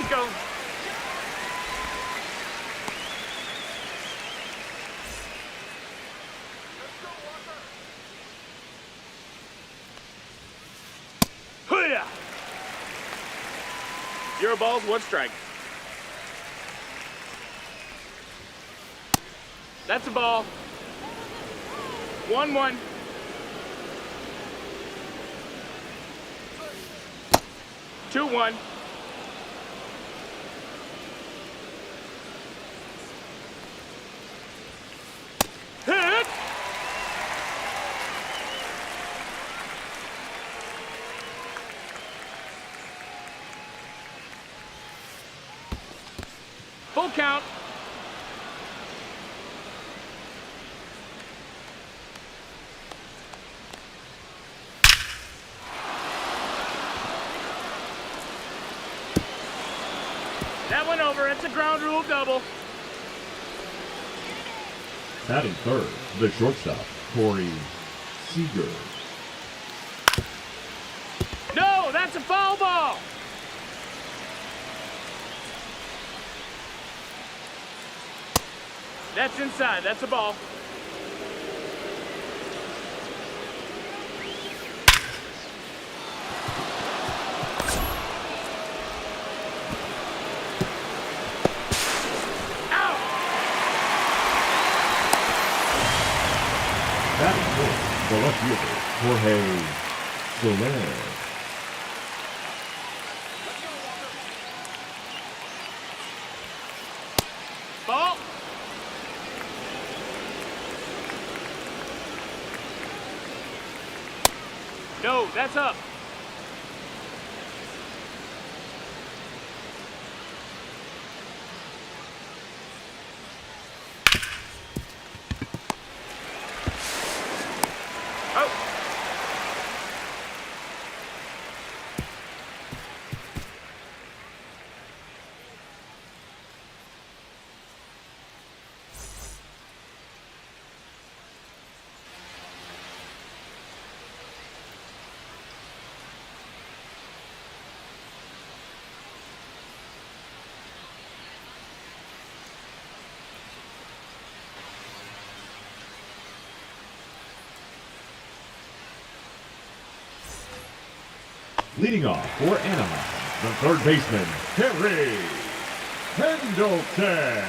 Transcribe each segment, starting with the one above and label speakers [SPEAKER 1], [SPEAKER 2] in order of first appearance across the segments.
[SPEAKER 1] Cinco. Hoo-yah! 0 balls, 1 strike. That's a ball. 1-1. 2-1. Hit! Full count. That went over. It's a ground rule double.
[SPEAKER 2] Batting third, the shortstop, Corey Seager.
[SPEAKER 1] No, that's a foul ball. That's inside. That's a ball.
[SPEAKER 2] Batting fourth, the left fielder, Jorge Soler.
[SPEAKER 1] Ball. No, that's up. Oh.
[SPEAKER 2] Leading off for Anaheim, the third baseman, Harry Pendleton.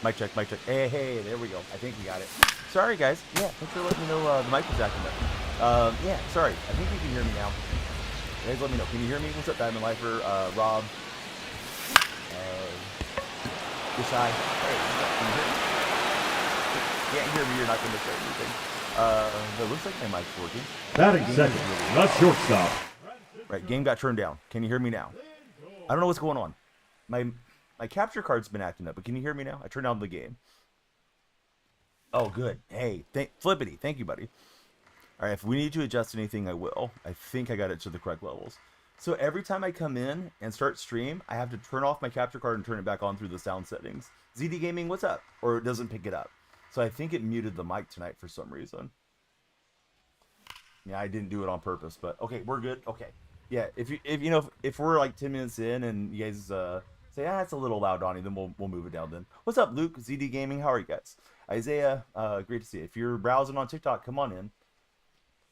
[SPEAKER 3] Mic check, mic check. Hey, there we go. I think we got it. Sorry, guys. Yeah, thanks for letting me know the mic was acting up. Yeah, sorry. I think you can hear me now. You guys let me know. Can you hear me? What's up, Diamond Lifer? Rob? Desai? Hey, can you hear me? Can't hear me, you're not going to say anything. It looks like my mic's working.
[SPEAKER 2] Batting second, the shortstop.
[SPEAKER 3] Right, game got turned down. Can you hear me now? I don't know what's going on. My capture card's been acting up, but can you hear me now? I turned down the game. Oh, good. Hey, Flippity, thank you, buddy. All right, if we need to adjust anything, I will. I think I got it to the correct levels. So every time I come in and start stream, I have to turn off my capture card and turn it back on through the sound settings. ZD Gaming, what's up? Or it doesn't pick it up. So I think it muted the mic tonight for some reason. Yeah, I didn't do it on purpose, but okay, we're good. Okay. Yeah, if we're like 10 minutes in and you guys say, it's a little loud, Donnie, then we'll move it down then. What's up, Luke? ZD Gaming, how are you guys? Isaiah, great to see you. If you're browsing on TikTok, come on in.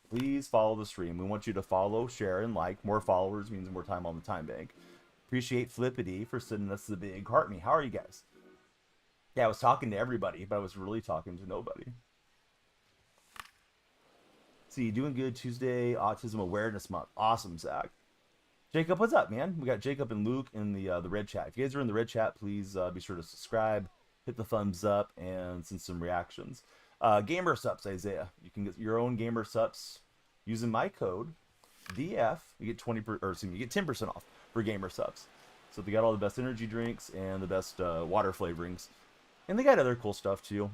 [SPEAKER 3] Please follow the stream. We want you to follow, share, and like. More followers means more time on the time bank. Appreciate Flippity for sending us the big heart me. How are you guys? Yeah, I was talking to everybody, but I was really talking to nobody. See, doing good Tuesday, Autism Awareness Month. Awesome, Zach. Jacob, what's up, man? We got Jacob and Luke in the red chat. If you guys are in the red chat, please be sure to subscribe, hit the thumbs up, and send some reactions. Gamer subs, Isaiah. You can get your own gamer subs using my code DYF. You get 10% off for gamer subs. So they got all the best energy drinks and the best water flavorings, and they got other cool stuff too,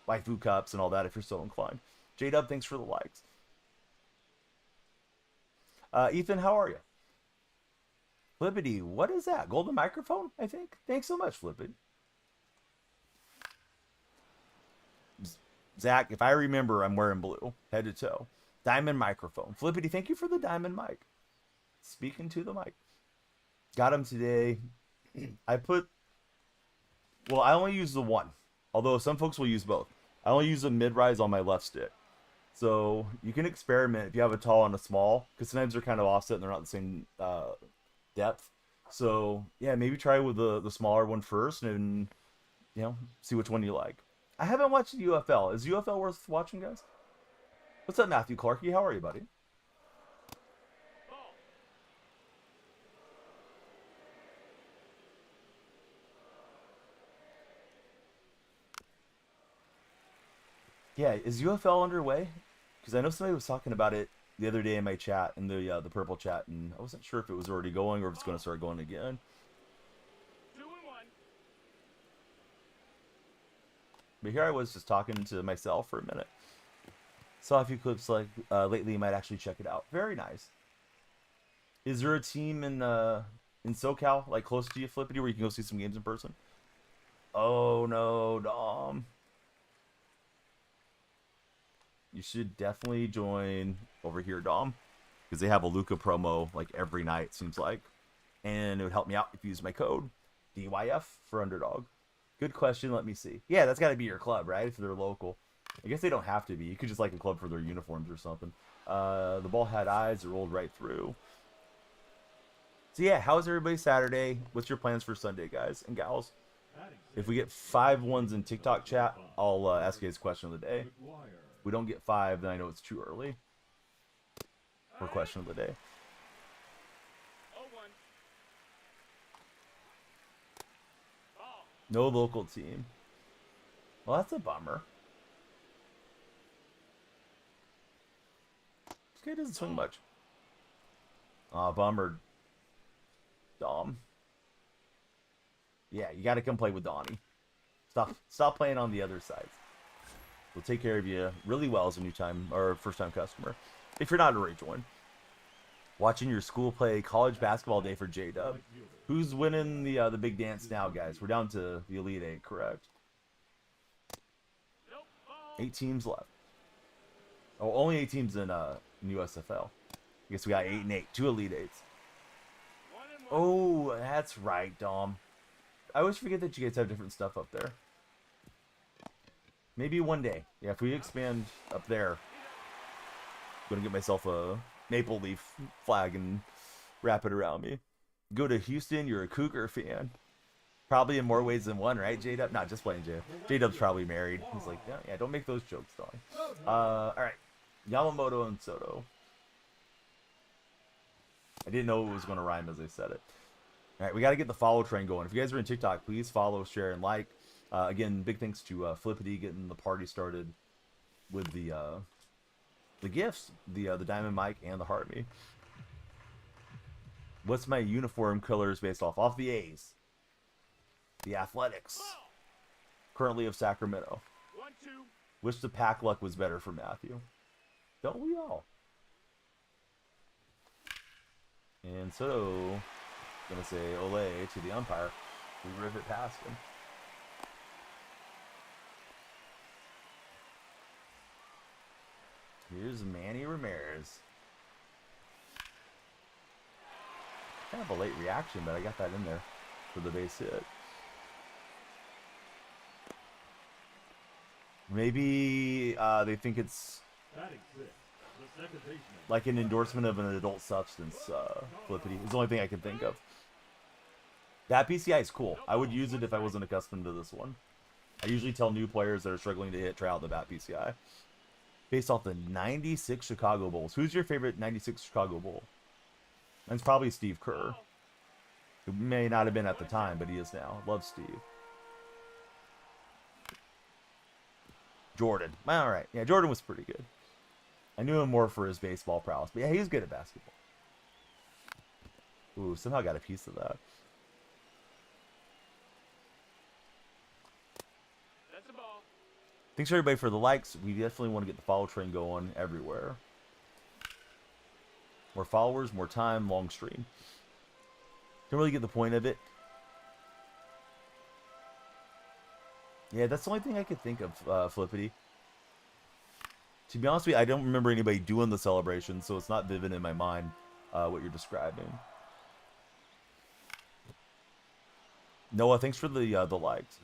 [SPEAKER 3] like food cups and all that. If you're so inclined. J-Dub, thanks for the likes. Ethan, how are you? Flippity, what is that? Golden microphone, I think? Thanks so much, Flippity. Zach, if I remember, I'm wearing blue, head to toe. Diamond microphone. Flippity, thank you for the diamond mic. Speaking to the mic. Got him today. I only use the one. Although some folks will use both. I only use a mid-rise on my left stick. So you can experiment if you have a tall and a small. Because sometimes they're kind of offset and they're not the same depth. So yeah, maybe try with the smaller one first and, you know, see which one you like. I haven't watched UFL. Is UFL worth watching, guys? What's up, Matthew Clarkey? How are you, buddy? Yeah, is UFL underway? Because I know somebody was talking about it the other day in my chat, in the purple chat, and I wasn't sure if it was already going or if it's going to start going again.
[SPEAKER 1] 2-1.
[SPEAKER 3] But here I was just talking to myself for a minute. Saw a few clips like lately. You might actually check it out. Very nice. Is there a team in SoCal, like close to you, Flippity, where you can go see some games in person? Oh no, Dom. You should definitely join over here, Dom, because they have a Luca promo like every night, it seems like. And it would help me out if you use my code DYF for Underdog. Good question. Let me see. Yeah, that's got to be your club, right? If they're local. I guess they don't have to be. You could just like a club for their uniforms or something. The ball had eyes. It rolled right through. So yeah, how's everybody Saturday? What's your plans for Sunday, guys and gals? If we get 5 ones in TikTok chat, I'll ask you guys question of the day. If we don't get 5, then I know it's too early for question of the day.
[SPEAKER 1] 0-1.
[SPEAKER 3] No local team. Well, that's a bummer. This guy doesn't swing much. Aw, bummer. Dom. Yeah, you got to come play with Donnie. Stop playing on the other sides. We'll take care of you really well as a new time or first time customer. If you're not already joined. Watching your school play college basketball day for J-Dub. Who's winning the big dance now, guys? We're down to the Elite 8, correct? 8 teams left. Oh, only 8 teams in USFL. I guess we got 8 and 8. 2 Elite 8s. Oh, that's right, Dom. I always forget that you guys have different stuff up there. Maybe one day. Yeah, if we expand up there, I'm going to get myself a maple leaf flag and wrap it around me. Go to Houston, you're a Cougar fan. Probably in more ways than one, right, J-Dub? Not just playing J. J-Dub's probably married. He's like, yeah, don't make those jokes, Donnie. All right. Yamamoto and Soto. I didn't know it was going to rhyme as I said it. All right, we got to get the follow train going. If you guys are in TikTok, please follow, share, and like. Again, big thanks to Flippity getting the party started with the gifts, the Diamond Mike and the Heart Me. What's my uniform colors based off? Off the A's. The Athletics. Currently of Sacramento.
[SPEAKER 1] 1-2.
[SPEAKER 3] Wish the pack luck was better for Matthew. Don't we all? And so, gonna say ole to the umpire. We riv it past him. Here's Manny Ramirez. Kind of a late reaction, but I got that in there for the base hit. Maybe they think it's like an endorsement of an adult substance, Flippity. It's the only thing I can think of. That PCI is cool. I would use it if I wasn't accustomed to this one. I usually tell new players that are struggling to hit, try out the Bat PCI. Based off the 96 Chicago Bulls. Who's your favorite 96 Chicago Bull? Mine's probably Steve Kerr. Who may not have been at the time, but he is now. Love Steve. Jordan. All right. Yeah, Jordan was pretty good. I knew him more for his baseball prowess. But yeah, he was good at basketball. Ooh, somehow got a piece of that.
[SPEAKER 1] That's a ball.
[SPEAKER 3] Thanks everybody for the likes. We definitely want to get the follow train going everywhere. More followers, more time, long stream. Don't really get the point of it. Yeah, that's the only thing I could think of, Flippity. To be honest with you, I don't remember anybody doing the celebration, so it's not vivid in my mind what you're describing. Noah, thanks for the likes.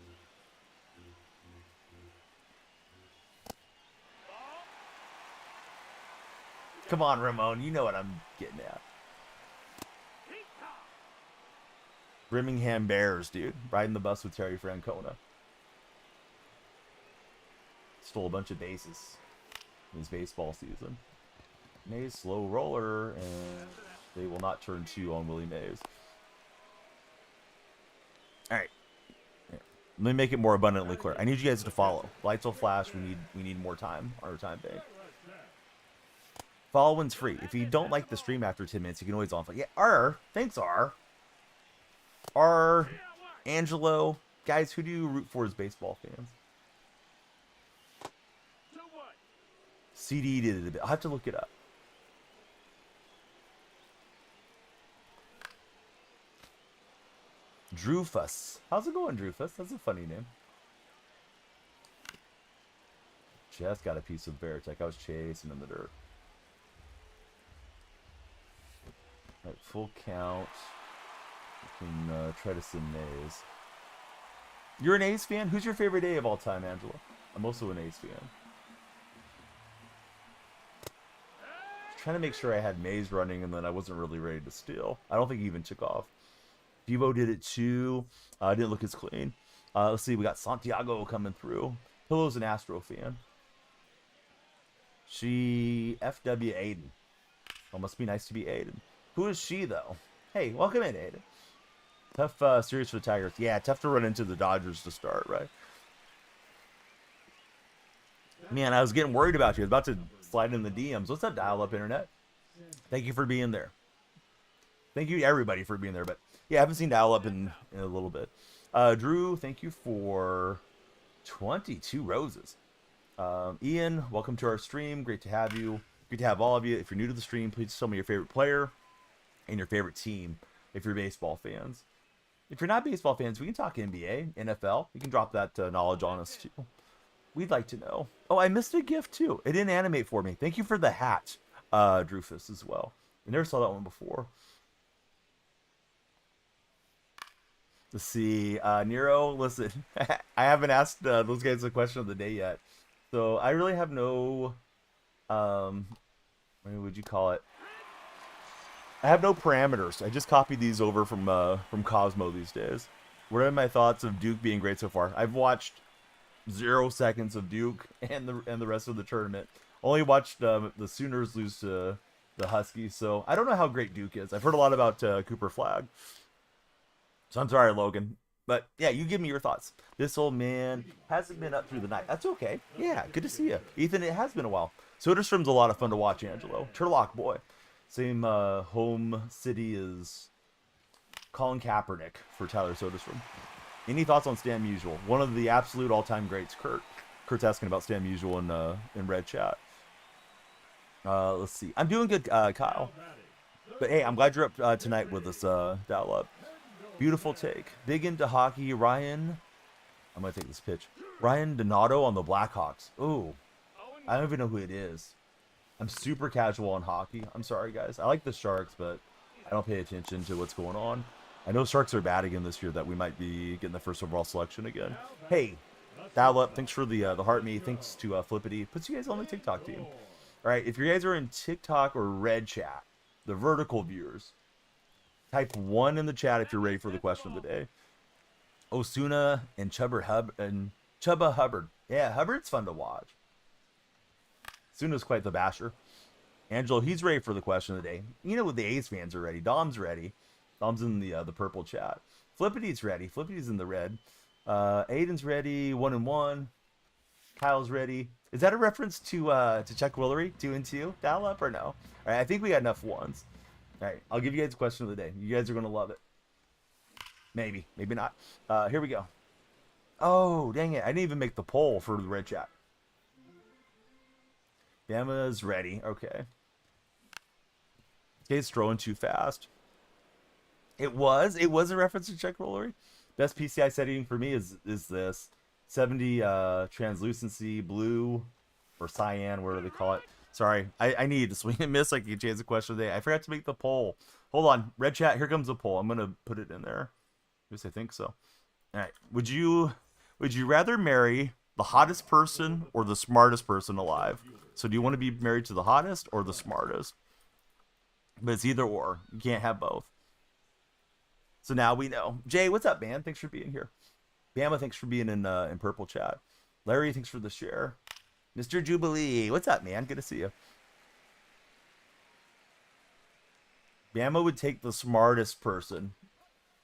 [SPEAKER 3] Come on, Ramon. You know what I'm getting at. Birmingham Bears, dude. Riding the bus with Terry Francona. Stole a bunch of bases in his baseball season. Mays, slow roller, and they will not turn 2 on Willie Mays. Alright. Let me make it more abundantly clear. I need you guys to follow. Lights will flash. We need more time on our time bank. Following's free. If you don't like the stream after 10 minutes, you can always unfollow. Yeah, R. Thanks, R. R. Angelo. Guys, who do you root for as baseball fans? CD did it a bit. I'll have to look it up. Drufus. How's it going, Drufus? That's a funny name. Just got a piece of Veritech. I was chasing in the dirt. All right, full count. We can try to send A's. You're an A's fan? Who's your favorite A of all time, Angela? I'm also an A's fan. Trying to make sure I had Mays running, and then I wasn't really ready to steal. I don't think he even took off. Devo did it too. Didn't look as clean. Let's see. We got Santiago coming through. Pillow's an Astro fan. She FW Aiden. Oh, must be nice to be Aiden. Who is she though? Hey, welcome in, Aiden. Tough series for the Tigers. Yeah, tough to run into the Dodgers to start, right? Man, I was getting worried about you. I was about to slide in the DMs. What's up, dial-up internet? Thank you for being there. Thank you to everybody for being there. But yeah, I haven't seen dial-up in a little bit. Drew, thank you for 22 roses. Ian, welcome to our stream. Great to have you. Great to have all of you. If you're new to the stream, please tell me your favorite player and your favorite team if you're baseball fans. If you're not baseball fans, we can talk NBA, NFL. You can drop that knowledge on us too. We'd like to know. Oh, I missed a gift too. It didn't animate for me. Thank you for the hat, Drufus, as well. I never saw that one before. Let's see. Nero, listen. I haven't asked those guys the question of the day yet. So I really have no... what would you call it? I have no parameters. I just copied these over from Cosmo these days. What are my thoughts of Duke being great so far? I've watched 0 seconds of Duke and the rest of the tournament. Only watched the Sooners lose to the Huskies, so I don't know how great Duke is. I've heard a lot about Cooper Flagg, so I'm sorry, Logan. But yeah, you give me your thoughts. This old man hasn't been up through the night. That's okay. Yeah, good to see you, Ethan. It has been a while. Soderstrom's a lot of fun to watch, Angelo. Turlock boy, same home city as Colin Kaepernick for Tyler Soderstrom. Any thoughts on Stan Musial? One of the absolute all-time greats, Kurt. Kurt's asking about Stan Musial in Red Chat. Let's see. I'm doing good, Kyle. But hey, I'm glad you're up tonight with us, Dial Up. Beautiful take. Big into hockey, Ryan. I'm going to take this pitch. Ryan Donato on the Blackhawks. Ooh. I don't even know who it is. I'm super casual on hockey. I'm sorry, guys. I like the Sharks, but I don't pay attention to what's going on. I know Sharks are bad again this year, that we might be getting the first overall selection again. Hey, Dial Up, thanks for the heart me. Thanks to Flippity. Puts you guys on the TikTok team. All right, if you guys are in TikTok or Red Chat, the vertical viewers, type 1 in the chat if you're ready for the question of the day. Osuna and Chubba Hubbard. Yeah, Hubbard's fun to watch. Osuna's quite the basher. Angelo, he's ready for the question of the day. You know, the A's fans are ready. Dom's ready. Dom's in the purple chat. Flippity's ready. Flippity's in the red. Aiden's ready. 1-1. Kyle's ready. Is that a reference to Chuck Woolery? 2-2? Dial Up or no? All right, I think we got enough ones. All right, I'll give you guys a question of the day. You guys are going to love it. Maybe. Maybe not. Here we go. Oh, dang it. I didn't even make the poll for the red chat. Bama's ready. Okay. This guy's throwing too fast. It was a reference to check rollery. Best PCI setting for me is this 70 translucency blue or cyan, whatever they call it. Sorry, I need to swing and miss. I can change the question today. I forgot to make the poll. Hold on, red chat. Here comes the poll. I'm gonna put it in there. At least I think so. All right. Would you rather marry the hottest person or the smartest person alive? So do you want to be married to the hottest or the smartest? But it's either or. You can't have both. So now we know. Jay, what's up, man? Thanks for being here. Bama, thanks for being in purple chat. Larry, thanks for the share. Mr. Jubilee, what's up, man? Good to see you. Bama would take the smartest person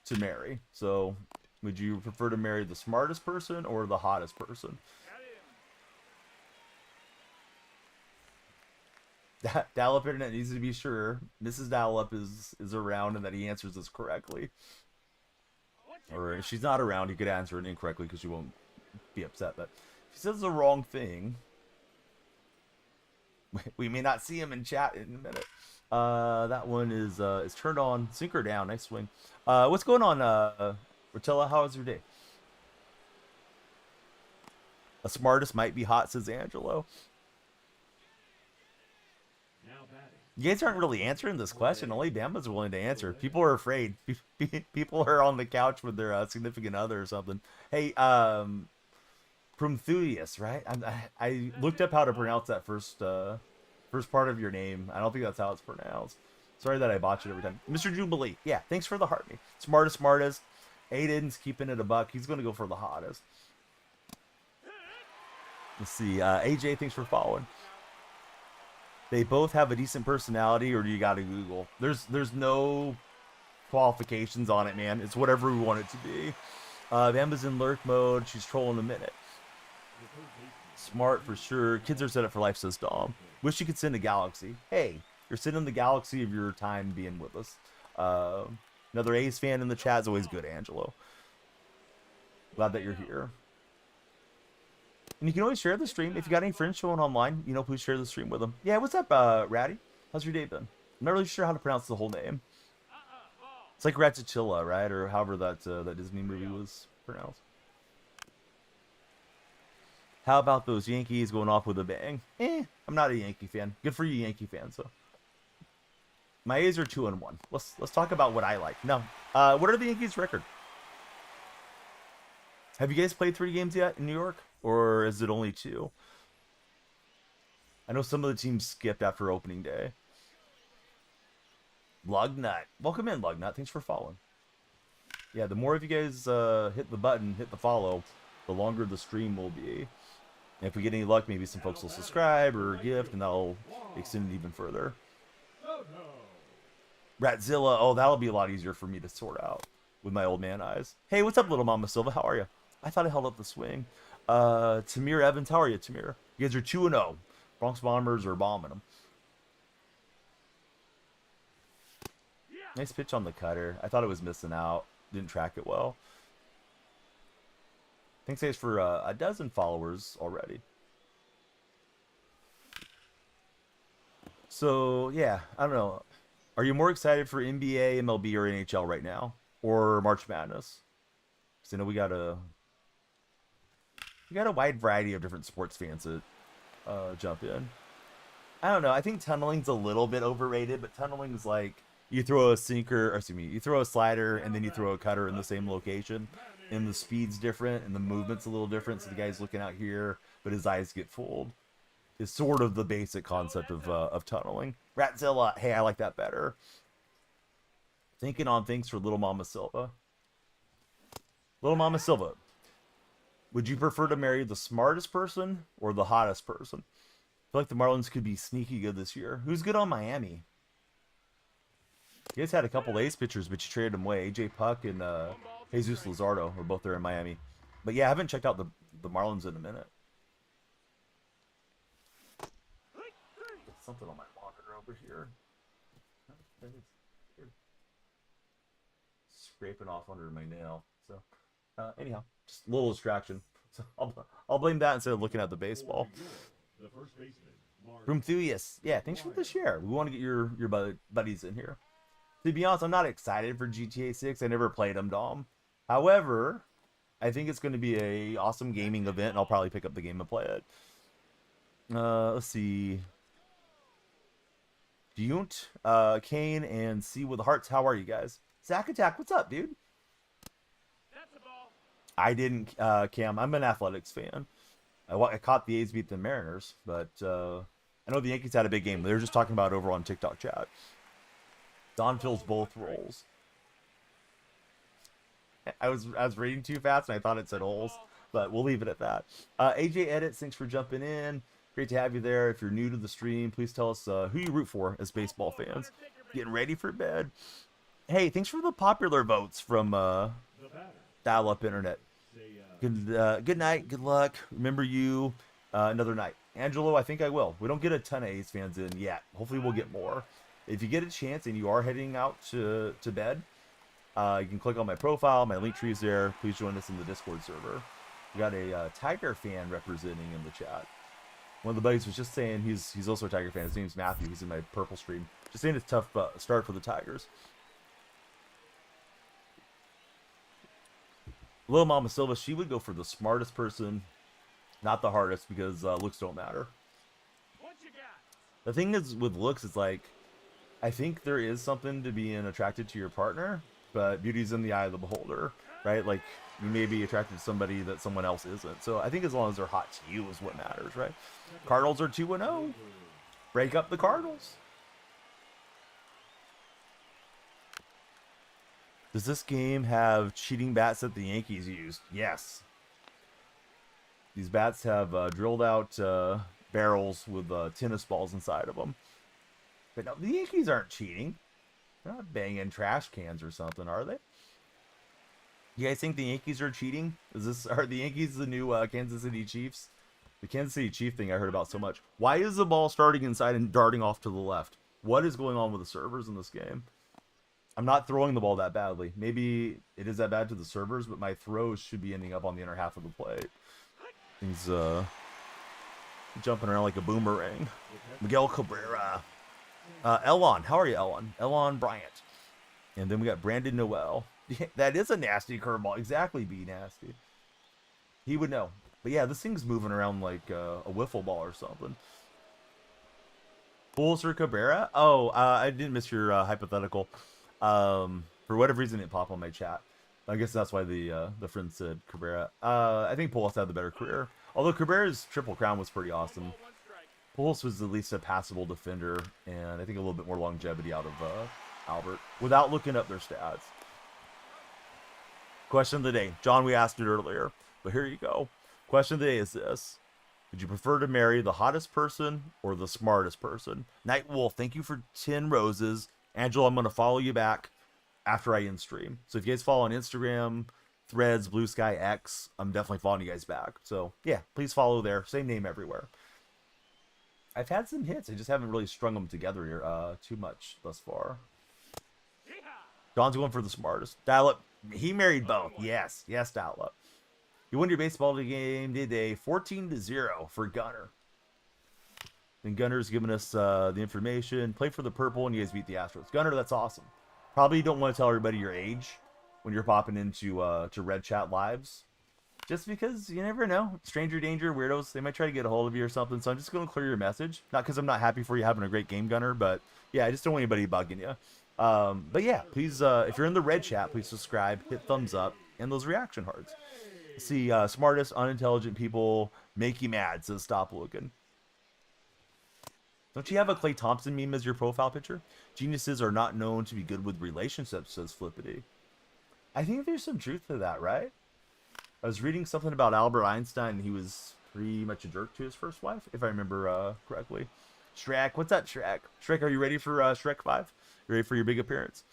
[SPEAKER 3] to marry. So would you prefer to marry the smartest person or the hottest person? Dial-up internet needs to be sure Mrs. Dial-up is around and that he answers this correctly. Or if she's not around, he could answer it incorrectly because she won't be upset. But if he says the wrong thing, we may not see him in chat in a minute. That one is turned on. Sink her down. Nice swing. What's going on, Rotella? How was your day? The smartest might be hot, says Angelo. You guys aren't really answering this question. Only Bama's willing to answer. People are afraid. People are on the couch with their significant other or something. Hey, Prometheus, right? I looked up how to pronounce that first part of your name. I don't think that's how it's pronounced. Sorry that I botch it every time. Mr. Jubilee. Yeah, thanks for the heart. Smartest. Aiden's keeping it a buck. He's going to go for the hottest. Let's see. AJ, thanks for following. They both have a decent personality, or do you got to Google? There's no qualifications on it, man. It's whatever we want it to be. Bamba's in lurk mode. She's trolling a minute. Smart for sure. Kids are set up for life, says Dom. Wish you could send a galaxy. Hey, you're sending the galaxy of your time being with us. Another A's fan in the chat is always good, Angelo. Glad that you're here. And you can always share the stream. If you got any friends showing online, please share the stream with them. Yeah, what's up, Ratty? How's your day been? I'm not really sure how to pronounce the whole name. It's like Ratchatilla, right? Or however that Disney movie was pronounced. How about those Yankees going off with a bang? I'm not a Yankee fan. Good for you, Yankee fans, though. My A's are 2-1. Let's talk about what I like. No, what are the Yankees' record? Have you guys played 3 games yet in New York? Or is it only 2? I know some of the teams skipped after opening day. Lugnut. Welcome in, Lugnut. Thanks for following. Yeah, the more of you guys hit the button, hit the follow, the longer the stream will be. And if we get any luck, maybe some folks will subscribe or gift, and that'll extend it even further. Ratzilla. Oh, that'll be a lot easier for me to sort out with my old man eyes. Hey, what's up, little Mama Silva? How are you? I thought I held up the swing. Tamir Evans, how are you, Tamir? You guys are 2-0. Bronx Bombers are bombing them. Nice pitch on the cutter. I thought it was missing out. Didn't track it well. Thanks, guys, for a dozen followers already. So, yeah, I don't know. Are you more excited for NBA, MLB, or NHL right now? Or March Madness? Because I know we got a wide variety of different sports fans that jump in. I don't know. I think tunneling's a little bit overrated, but tunneling's like you throw a sinker, or excuse me, you throw a slider and then you throw a cutter in the same location, and the speed's different and the movement's a little different. So the guy's looking out here, but his eyes get fooled. Is sort of the basic concept of tunneling. Ratzilla, hey, I like that better. Thinking on things for Little Mama Silva. Little Mama Silva. Would you prefer to marry the smartest person or the hottest person? I feel like the Marlins could be sneaky good this year. Who's good on Miami? You guys had a couple ace pitchers, but you traded them away. AJ Puck and Jesus Luzardo were both there in Miami. But yeah, I haven't checked out the Marlins in a minute. Something on my monitor over here. Scraping off under my nail. So anyhow, just a little distraction. So I'll blame that instead of looking at the baseball. Prometheus. Yeah, thanks for the share. We want to get your buddies in here. To be honest, I'm not excited for GTA 6. I never played them, Dom. However, I think it's going to be a awesome gaming event, and I'll probably pick up the game and play it. Let's see. Dunt, Kane, and C with the Hearts. How are you guys? Zach Attack, what's up, dude?
[SPEAKER 1] That's a ball.
[SPEAKER 3] I didn't, Cam. I'm an Athletics fan. I caught the A's beat the Mariners, but I know the Yankees had a big game. They were just talking about it over on TikTok chat. Don fills both roles. I was reading too fast and I thought it said holes, but we'll leave it at that. AJ Edits, thanks for jumping in. Great to have you there. If you're new to the stream, please tell us who you root for as baseball fans. Getting ready for bed. Hey, thanks for the popular votes from dial-up internet. Good night. Good luck. Remember you another night. Angelo, I think I will. We don't get a ton of A's fans in yet. Hopefully we'll get more. If you get a chance and you are heading out to bed, you can click on my profile. My link tree is there. Please join us in the Discord server. We got a Tiger fan representing in the chat. One of the buddies was just saying he's also a Tiger fan. His name's Matthew. He's in my purple stream. Just saying it's a tough start for the Tigers. Little Mama Silva, she would go for the smartest person, not the hardest, because looks don't matter.
[SPEAKER 1] What you got?
[SPEAKER 3] The thing is with looks, it's like, I think there is something to being attracted to your partner, but beauty's in the eye of the beholder, right? Like, you may be attracted to somebody that someone else isn't. So I think as long as they're hot to you is what matters, right? Cardinals are 2-0. Break up the Cardinals. Does this game have cheating bats that the Yankees used? Yes. These bats have drilled out barrels with tennis balls inside of them. But no, the Yankees aren't cheating. They're not banging trash cans or something, are they? You guys think the Yankees are cheating? Are the Yankees the new Kansas City Chiefs? The Kansas City Chief thing I heard about so much. Why is the ball starting inside and darting off to the left? What is going on with the servers in this game? I'm not throwing the ball that badly. Maybe it is that bad to the servers, but my throws should be ending up on the inner half of the plate. He's jumping around like a boomerang. Miguel Cabrera. Elon. How are you, Elon? Elon Bryant. And then we got Brandon Noel. That is a nasty curveball. Exactly, be nasty. He would know. But yeah, this thing's moving around like a wiffle ball or something. Bulls or Cabrera? Oh, I didn't miss your hypothetical. For whatever reason, it popped on my chat. I guess that's why the friend said Cabrera. I think Pujols had the better career. Although Cabrera's Triple Crown was pretty awesome. Pujols was at least a passable defender, and I think a little bit more longevity out of Albert, without looking up their stats. Question of the day. John, we asked it earlier, but here you go. Question of the day is this. Would you prefer to marry the hottest person or the smartest person? Night Wolf, thank you for 10 roses. Angelo, I'm going to follow you back after I end stream. So if you guys follow on Instagram, Threads, Blue Sky, X, I'm definitely following you guys back. So yeah, please follow there. Same name everywhere. I've had some hits. I just haven't really strung them together here too much thus far. Don's going for the smartest. Dial Up. He married both. Yes. Yes, Dial Up. You won your baseball game today 14-0 for Gunner. And Gunner's giving us the information. Play for the purple and you guys beat the Astros. Gunner, that's awesome. Probably don't want to tell everybody your age when you're popping into to Red Chat lives. Just because you never know. Stranger danger, weirdos, they might try to get a hold of you or something. So I'm just going to clear your message. Not because I'm not happy for you having a great game, Gunner, but yeah, I just don't want anybody bugging you. But yeah, please, if you're in the Red Chat, please subscribe, hit thumbs up, and those reaction hearts. See, smartest, unintelligent people make you mad, says Stop Looking. Don't you have a Klay Thompson meme as your profile picture? Geniuses are not known to be good with relationships, says Flippity. I think there's some truth to that, right? I was reading something about Albert Einstein, and he was pretty much a jerk to his first wife, if I remember correctly. Shrek, what's up, Shrek? Shrek, are you ready for Shrek 5? You ready for your big appearance?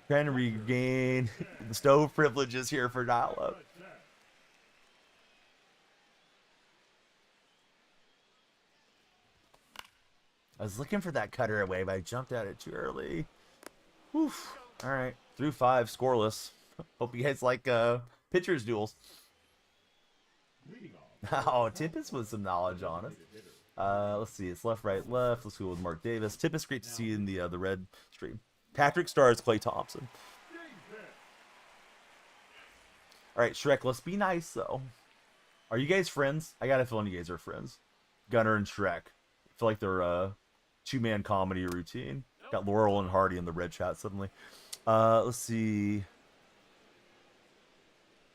[SPEAKER 3] Trying to regain the stove privileges here for Dial Up. I was looking for that cutter away, but I jumped at it too early. Oof. All right, through 5, scoreless. Hope you guys like pitchers duels. Oh, Tippis with some knowledge on it. Let's see, it's left, right, left. Let's go with Mark Davis. Tippis, great to see you in the red stream. Patrick Starr is Klay Thompson. All right, Shrek, let's be nice, though. Are you guys friends? I got a feeling you guys are friends. Gunner and Shrek. I feel like they're a two-man comedy routine. Got Laurel and Hardy in the red chat suddenly. Let's see.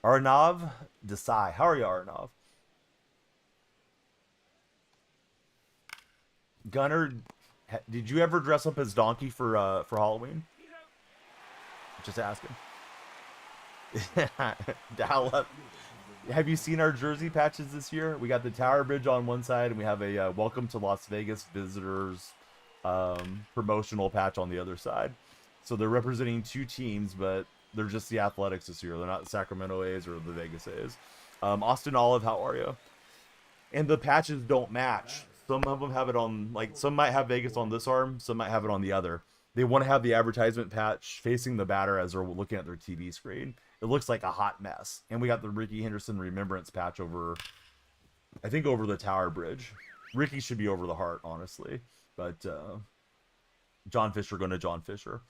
[SPEAKER 3] Arnav Desai. How are you, Arnav? Gunner, did you ever dress up as Donkey for Halloween? Just asking. Dial up. Have you seen our jersey patches this year? We got the Tower Bridge on one side, and we have a Welcome to Las Vegas Visitors promotional patch on the other side. So they're representing two teams, but they're just the Athletics this year. They're not the Sacramento A's or the Vegas A's. Austin Olive, how are you? And the patches don't match. Some of them have it on, like, some might have Vegas on this arm, some might have it on the other. They want to have the advertisement patch facing the batter as they're looking at their TV screen. It looks like a hot mess. And we got the Ricky Henderson Remembrance patch over, I think, over the Tower Bridge. Ricky should be over the heart, honestly. But John Fisher going to John Fisher.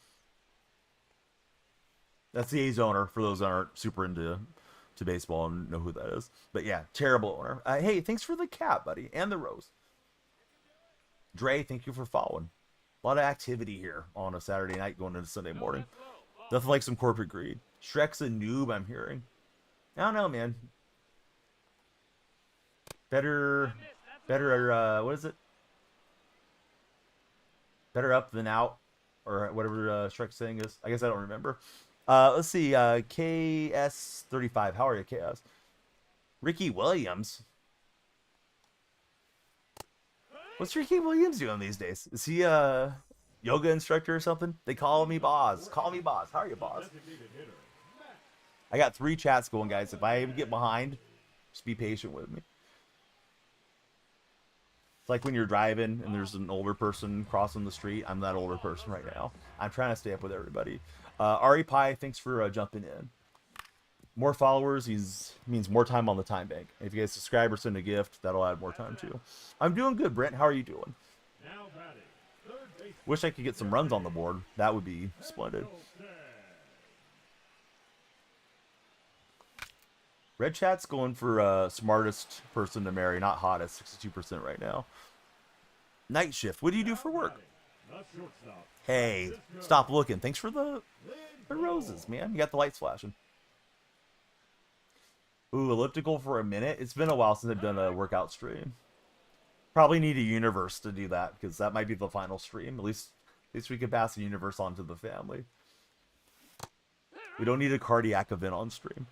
[SPEAKER 3] That's the A's owner, for those that aren't super into baseball and know who that is. But yeah, terrible owner. Hey, thanks for the cap, buddy, and the rose. Dre, thank you for following. A lot of activity here on a Saturday night going into Sunday morning. Nothing like some corporate greed. Shrek's a noob, I'm hearing. I don't know, man. Better, what is it? Better up than out, or whatever Shrek's saying is. I guess I don't remember. Let's see, KS35. How are you, KS? Ricky Williams. What's Ricky Williams doing these days? Is he a yoga instructor or something? They call me Boz. Call me Boz. How are you, Boz? I got 3 chats going, guys. If I get behind, just be patient with me. It's like when you're driving and there's an older person crossing the street. I'm that older person right now. I'm trying to stay up with everybody. Ari Pi, thanks for jumping in. More followers means more time on the time bank. If you guys subscribe or send a gift, that'll add more time too. I'm doing good, Brent. How are you doing? Wish I could get some runs on the board. That would be splendid. Red Chat's going for smartest person to marry, not hottest. 62% right now. Night shift. What do you do for work? Hey, stop looking. Thanks for the roses, man. You got the lights flashing. Ooh, elliptical for a minute. It's been a while since I've done a workout stream. Probably need a universe to do that, because that might be the final stream. At least we can pass the universe on to the family. We don't need a cardiac event on stream.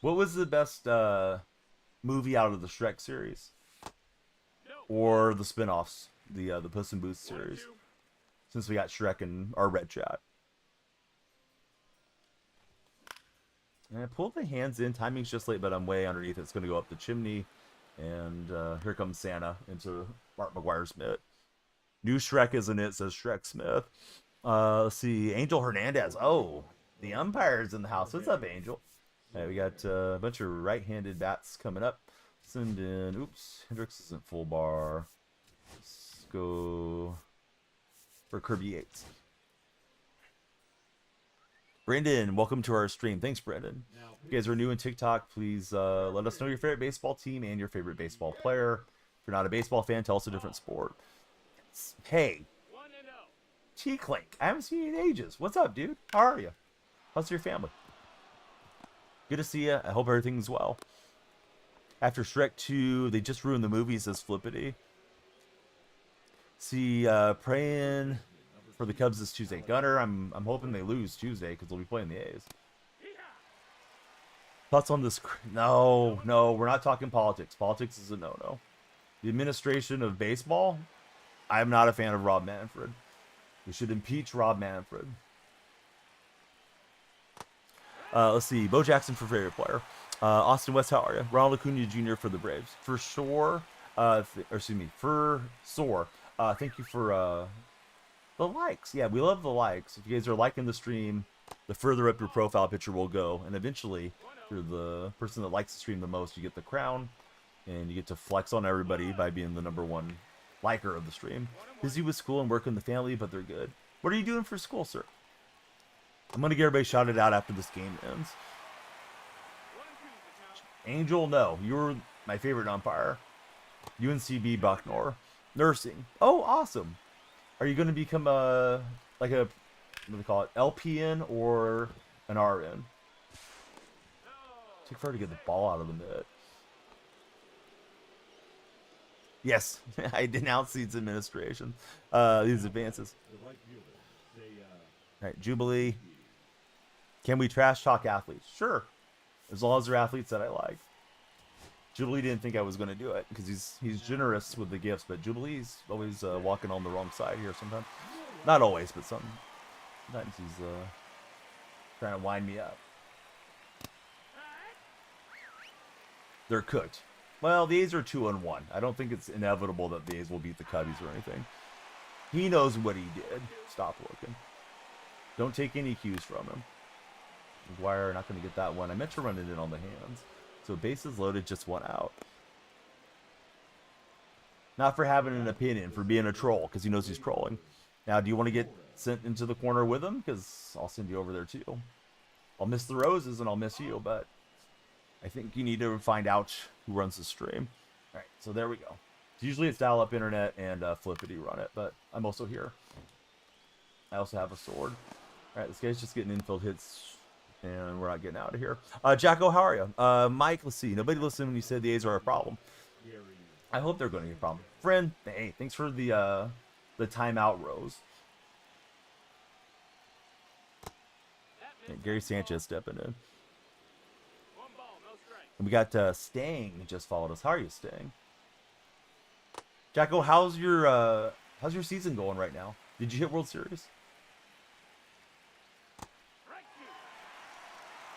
[SPEAKER 3] What was the best movie out of the Shrek series? Or the spin-offs, the Puss in Boots series? Since we got Shrek in our red chat. And I pulled the hands in. Timing's just late, but I'm way underneath. It's going to go up the chimney. And here comes Santa into Mark McGuire's mitt. New Shrek, isn't it? Says Shrek Smith. Let's see. Angel Hernandez. Oh, the umpire's in the house. What's up, Angel? All right, we got a bunch of right-handed bats coming up. Send in. Oops. Hendricks isn't full bar. Let's go for Kirby Yates. Brendan, welcome to our stream. Thanks, Brendan. If you guys are new in TikTok, please let us know your favorite baseball team and your favorite baseball player. If you're not a baseball fan, tell us a different sport. Hey, T-Clink, I haven't seen you in ages. What's up, dude? How are you? How's your family? Good to see you. I hope everything's well. After Shrek 2, they just ruined the movie, says Flippity. See, praying for the Cubs this Tuesday. Gunner, I'm hoping they lose Tuesday because they'll be playing the A's. Thoughts on this? No, we're not talking politics. Politics is a no-no. The administration of baseball, I'm not a fan of Rob Manfred. We should impeach Rob Manfred. Let's see. Bo Jackson for favorite player. Austin West, how are you? Ronald Acuna Jr. for the Braves. For sure. For sore. Thank you for the likes. Yeah, we love the likes. If you guys are liking the stream, the further up your profile picture will go. And eventually, if you're the person that likes the stream the most, you get the crown. And you get to flex on everybody by being the #1 liker of the stream. Busy with school and working the family, but they're good. What are you doing for school, sir? I'm going to get everybody shouted out after this game ends. Angel, no. You're my favorite umpire. UNCB Bucknor. Nursing. Oh, awesome. Are you going to become like a, what do they call it, LPN or an RN? Take forever to get the ball out of the net. Yes, I denounce these administration, these advances. All right, Jubilee. Can we trash talk athletes? Sure, as long as they're athletes that I like. Jubilee didn't think I was going to do it because he's generous with the gifts, but Jubilee's always walking on the wrong side here sometimes. Not always, but sometimes he's trying to wind me up. They're cooked. Well, the A's are 2-1. I don't think it's inevitable that the A's will beat the Cubbies or anything. He knows what he did. Stop looking. Don't take any cues from him. McGuire, not going to get that one. I meant to run it in on the hands. So bases loaded, just one out. Not for having an opinion, for being a troll, because he knows he's trolling. Now, do you want to get sent into the corner with him? Because I'll send you over there too. I'll miss the roses and I'll miss you, but I think you need to find out who runs the stream. All right, so there we go. Usually it's dial-up internet and Flippity run it, but I'm also here. I also have a sword. All right, this guy's just getting infield hits, and we're not getting out of here. Jacko, how are you? Mike, let's see. Nobody listened when you said the A's are a problem. I hope they're going to be a problem. Friend, hey, thanks for the timeout, Rose. And Gary Sanchez stepping in. And we got Stang just followed us. How are you, Stang? Jacko, how's your season going right now? Did you hit World Series?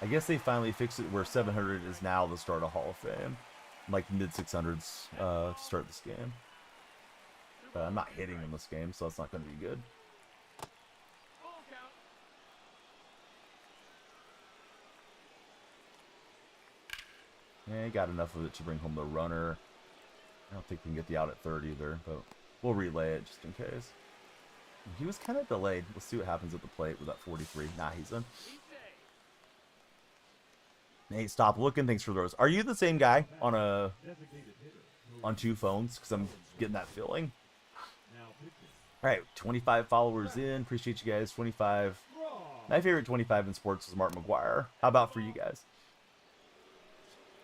[SPEAKER 3] I guess they finally fixed it where 700 is now the start of Hall of Fame. Like mid 600s to start this game. But I'm not hitting in this game, so that's not going to be good. Yeah, got enough of it to bring home the runner. I don't think we can get the out at third either, but we'll relay it just in case. He was kind of delayed. Let's see what happens at the plate with that 43. Nah, he's in. Hey, stop looking. Thanks for those. Are you the same guy on two phones? Because I'm getting that feeling. All right, 25 followers in. Appreciate you guys. 25. My favorite 25 in sports is Mark McGuire. How about for you guys?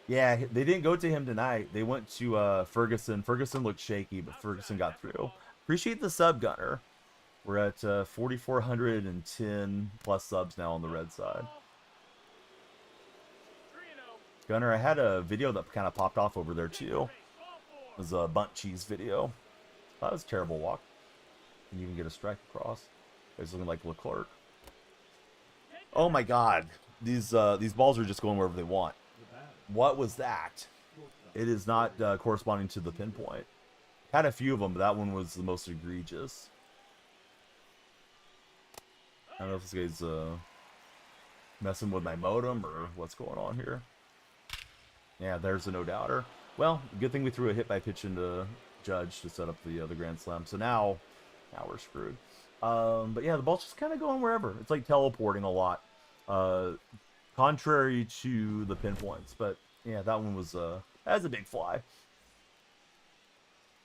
[SPEAKER 3] Yeah, they didn't go to him tonight. They went to Ferguson. Ferguson looked shaky, but Ferguson got through. Appreciate the sub, Gunner. We're at 4,410 plus subs now on the red side. Gunner, I had a video that kind of popped off over there too. It was a bunt cheese video. That was a terrible walk. And you can get a strike across. It's looking like Leclerc. Oh my God, these balls are just going wherever they want. What was that? It is not corresponding to the pinpoint. Had a few of them, but that one was the most egregious. I don't know if this guy's messing with my modem or what's going on here. Yeah, there's a no-doubter. Well, good thing we threw a hit by pitch into Judge to set up the grand slam. So now we're screwed. But yeah, the ball's just kind of going wherever. It's like teleporting a lot. Contrary to the pinpoints, but yeah, that one was that's a big fly.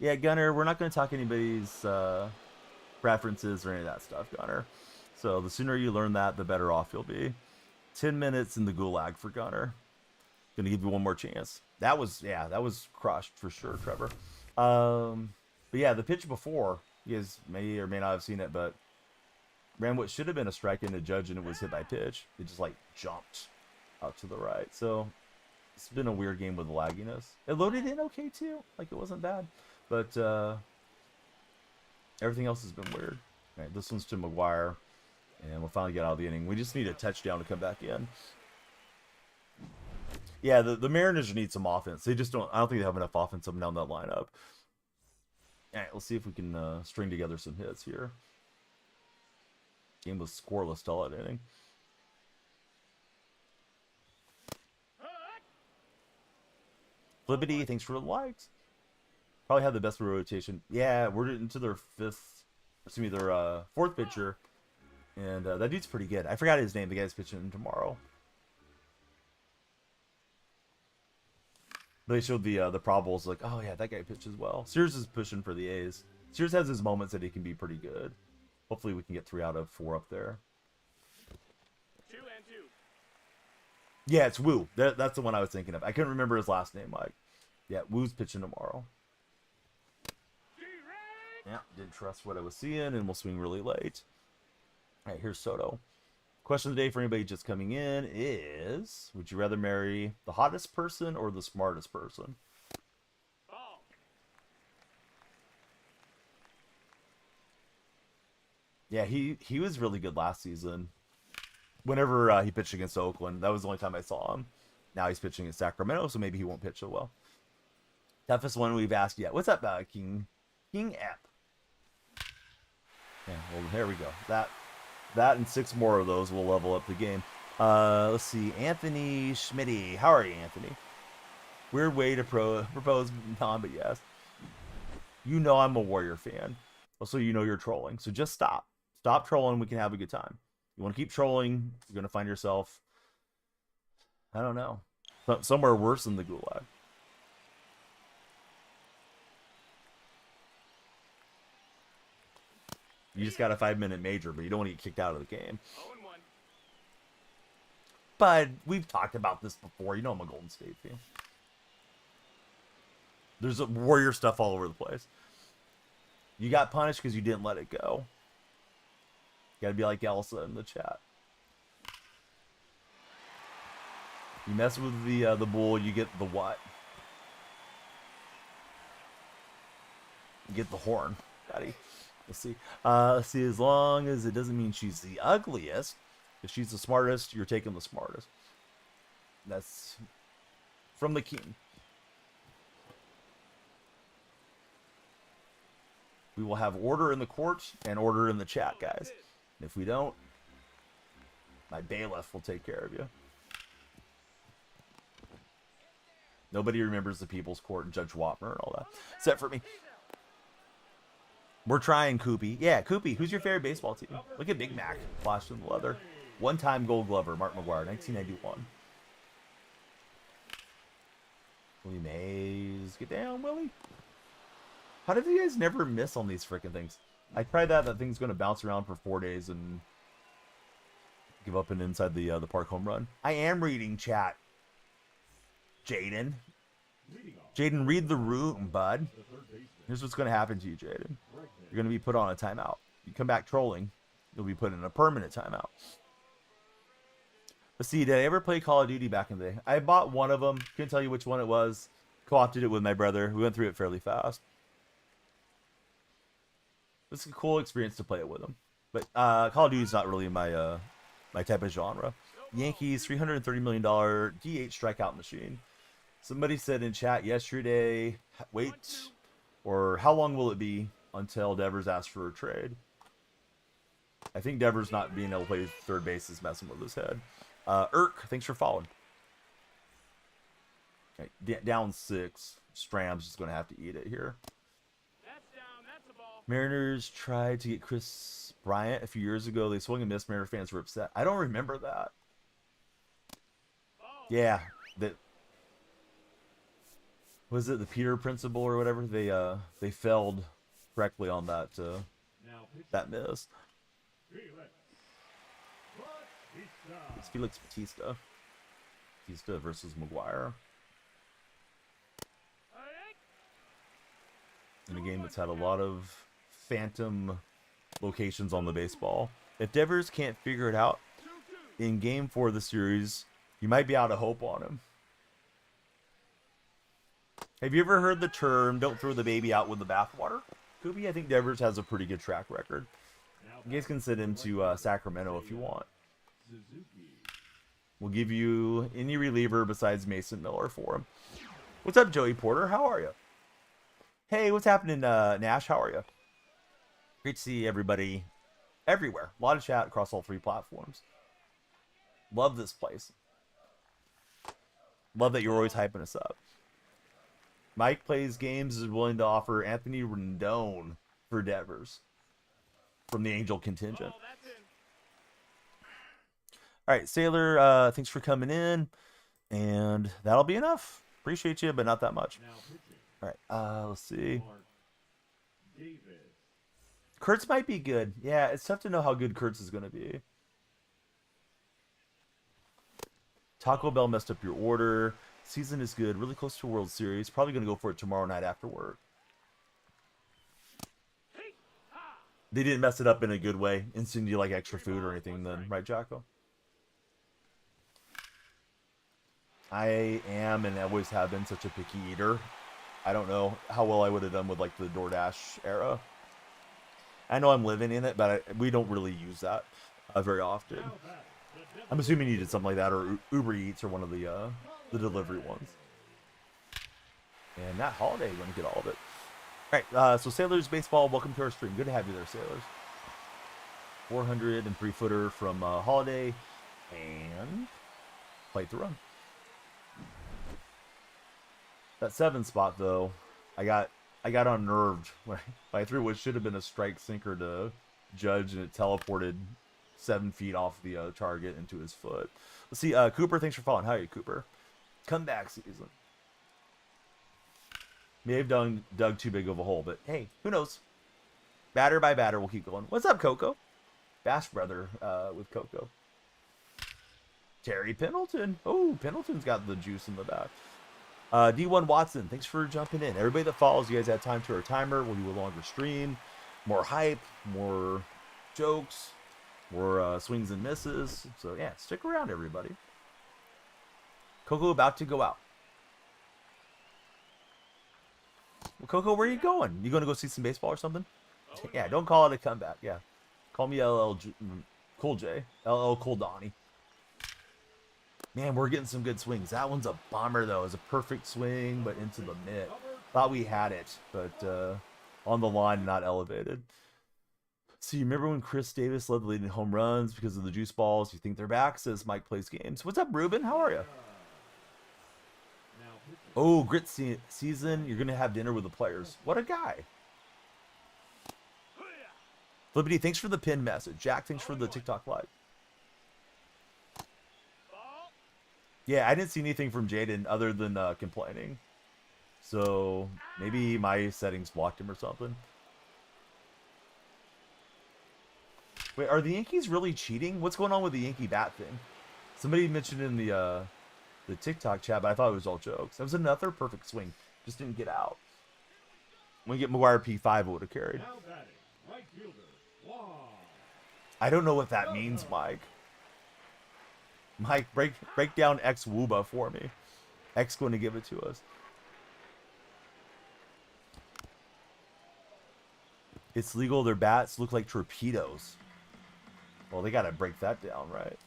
[SPEAKER 3] Yeah, Gunner, we're not going to talk anybody's preferences or any of that stuff, Gunner. So the sooner you learn that, the better off you'll be. 10 minutes in the gulag for Gunner. Gonna give you one more chance. That was crushed for sure, Trevor. But yeah, the pitch before, you guys may or may not have seen it, but ran what should have been a strike into Judge, and it was hit by pitch. It just like jumped out to the right. So it's been a weird game with the lagginess. It loaded in okay too, like it wasn't bad, but everything else has been weird. All right, this one's to McGuire, and we'll finally get out of the inning. We just need a touchdown to come back in. Yeah, the Mariners need some offense. They just don't. I don't think they have enough offense up and down that lineup. All right, let's see if we can string together some hits here. Game was scoreless till that inning. Flippity, thanks for the likes. Probably have the best rotation. Yeah, we're into their fourth pitcher. And that dude's pretty good. I forgot his name. The guy's pitching tomorrow. They showed the probables, like, oh yeah, that guy pitches well. Sears is pushing for the A's. Sears has his moments that he can be pretty good. Hopefully we can get 3 out of 4 up there.
[SPEAKER 1] 2 and 2.
[SPEAKER 3] Yeah, it's Wu. That's the one I was thinking of. I couldn't remember his last name, Mike. Yeah, Wu's pitching tomorrow. Yeah, didn't trust what I was seeing, and we'll swing really late. All right, here's Soto. Question of the day for anybody just coming in is, would you rather marry the hottest person or the smartest person?
[SPEAKER 1] Ball.
[SPEAKER 3] Yeah, he was really good last season. Whenever he pitched against Oakland, that was the only time I saw him. Now he's pitching in Sacramento, so maybe he won't pitch so well. Toughest one we've asked yet. What's up, King App? Yeah, well, there we go. That and 6 more of those will level up the game. Let's see. Anthony Schmitty. How are you, Anthony? Weird way to propose, Tom, but yes. You know I'm a Warrior fan. Also, you know you're trolling. So just stop. Stop trolling. We can have a good time. You want to keep trolling, you're going to find yourself, I don't know, somewhere worse than the gulag. You just got a 5-minute major, but you don't want to get kicked out of the game.
[SPEAKER 1] 0-1.
[SPEAKER 3] But we've talked about this before. You know I'm a Golden State fan. There's Warrior stuff all over the place. You got punished because you didn't let it go. You gotta be like Elsa in the chat. You mess with the bull, you get the what? You get the horn, buddy. Let's see. Let's see. As long as it doesn't mean she's the ugliest, if she's the smartest, you're taking the smartest. That's from the king. We will have order in the court and order in the chat, guys. And if we don't, my bailiff will take care of you. Nobody remembers the People's Court and Judge Wapner and all that, except for me. We're trying, Koopy. Yeah, Koopy, who's your favorite baseball team? Look at Big Mac, flashed in the leather. One-time Gold Glover, Mark McGuire, 1991. Willie Mays, get down, Willie. How did you guys never miss on these freaking things? I tried that. That thing's going to bounce around for 4 days and give up an inside the park home run. I am reading chat. Jaden. Jaden, read the room, bud. Here's what's going to happen to you, Jaden. You're going to be put on a timeout. You come back trolling, you'll be put in a permanent timeout. Let's see, did I ever play Call of Duty back in the day? I bought one of them. Couldn't tell you which one it was. Co-opted it with my brother. We went through it fairly fast. It's a cool experience to play it with them. But Call of Duty is not really my my type of genre. Yankees, $330 million DH strikeout machine. Somebody said in chat yesterday, wait, or how long will it be until Devers asks for a trade? I think Devers not being able to play third base is messing with his head. Thanks for following. Okay, down 6. Stram's just going to have to eat it here. Mariners tried to get Chris Bryant a few years ago. They swung and missed. Mariner fans were upset. I don't remember that. Yeah, that was it. The Peter principle or whatever. They failed correctly on that that miss. It's Felix Batista. Batista versus McGuire. In a game that's had a lot of phantom locations on the baseball. If Devers can't figure it out in game 4 of the series, you might be out of hope on him. Have you ever heard the term, don't throw the baby out with the bathwater? Kobe, I think Devers has a pretty good track record. You guys can send him to Sacramento if you want. We'll give you any reliever besides Mason Miller for him. What's up, Joey Porter? How are you? Hey, what's happening, Nash? How are you? Great to see everybody everywhere. A lot of chat across all 3 platforms. Love this place. Love that you're always hyping us up. Mike Plays Games is willing to offer Anthony Rendon for Devers from the Angel contingent.
[SPEAKER 1] Oh, that's in.
[SPEAKER 3] All right, Sailor, thanks for coming in. And that'll be enough. Appreciate you, but not that much. All right, let's see. Kurtz might be good. Yeah, it's tough to know how good Kurtz is going to be. Taco Bell messed up your order. Season is good. Really close to World Series. Probably going to go for it tomorrow night after work. They didn't mess it up in a good way. Instant you like extra food or anything then. Right, Jocko? I am and always have been such a picky eater. I don't know how well I would have done with like the DoorDash era. I know I'm living in it, but we don't really use that very often. I'm assuming you did something like that, or Uber Eats, or one of the delivery ones. And that holiday, we're going to get all of it. All right, so Sailors Baseball, welcome to our stream. Good to have you there, Sailors. 403 footer from Holiday, and played the run. That 7 spot, though, I got unnerved when I threw what should have been a strike sinker to Judge, and it teleported 7 feet off the target into his foot. Let's see, Cooper, thanks for following. How are you, Cooper? Comeback season. May have dug too big of a hole, but hey, who knows? Batter by batter, we'll keep going. What's up, Coco? Bash brother with Coco. Terry Pendleton. Oh, Pendleton's got the juice in the back. D1 Watson, thanks for jumping in. Everybody that follows, you guys add time to our timer. We'll do a longer stream. More hype, more jokes, more swings and misses. So yeah, stick around, everybody. Coco about to go out. Well, Coco, where are you going? You going to go see some baseball or something? Oh, yeah, don't call it a comeback. Yeah, call me LL Cool J, LL Cool Donnie. Man, we're getting some good swings. That one's a bomber, though. It's a perfect swing, but into the mitt. Thought we had it, but on the line, not elevated. So you remember when Chris Davis led the lead in home runs because of the juice balls? You think they're back? Says Mike Plays Games. What's up, Ruben? How are you? Oh, grit season. You're going to have dinner with the players. What a guy. Flippity, thanks for the pin message. Jack, thanks for the TikTok live. Yeah, I didn't see anything from Jaden other than complaining. So maybe my settings blocked him or something. Wait, are the Yankees really cheating? What's going on with the Yankee bat thing? Somebody mentioned in the TikTok chat, but I thought it was all jokes. That was another perfect swing. Just didn't get out. When we get McGuire P5, it would have carried. I don't know what that means, Mike. Mike, break down X Wooba for me. X going to give it to us. It's legal. Their bats look like torpedoes. Well, they got to break that down, right?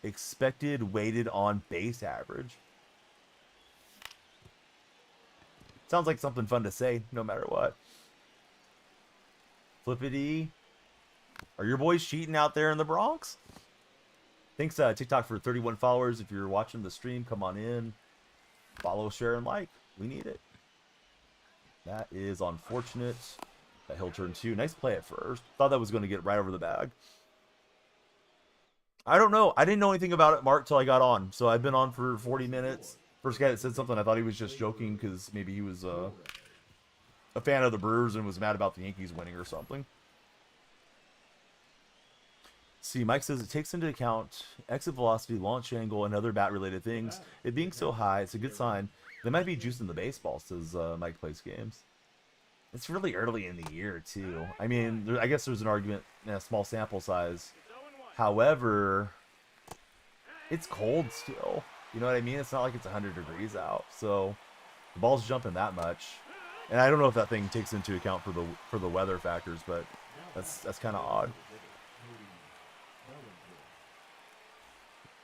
[SPEAKER 3] Expected weighted on base average. Sounds like something fun to say, no matter what. Flippity. Are your boys cheating out there in the Bronx? Thanks, TikTok, for 31 followers. If you're watching the stream, come on in. Follow, share, and like. We need it. That is unfortunate. That he'll turn 2. Nice play at first. Thought that was going to get right over the bag. I don't know. I didn't know anything about it, Mark, till I got on. So I've been on for 40 minutes. First guy that said something, I thought he was just joking because maybe he was a fan of the Brewers and was mad about the Yankees winning or something. See, Mike says it takes into account exit velocity, launch angle, and other bat-related things. It being so high, it's a good sign. They might be juicing the baseball, says Mike Plays Games. It's really early in the year, too. I mean, I guess there's an argument in a small sample size. However, it's cold still. You know what I mean? It's not like it's 100 degrees out. So the ball's jumping that much. And I don't know if that thing takes into account for the weather factors, but that's kind of odd.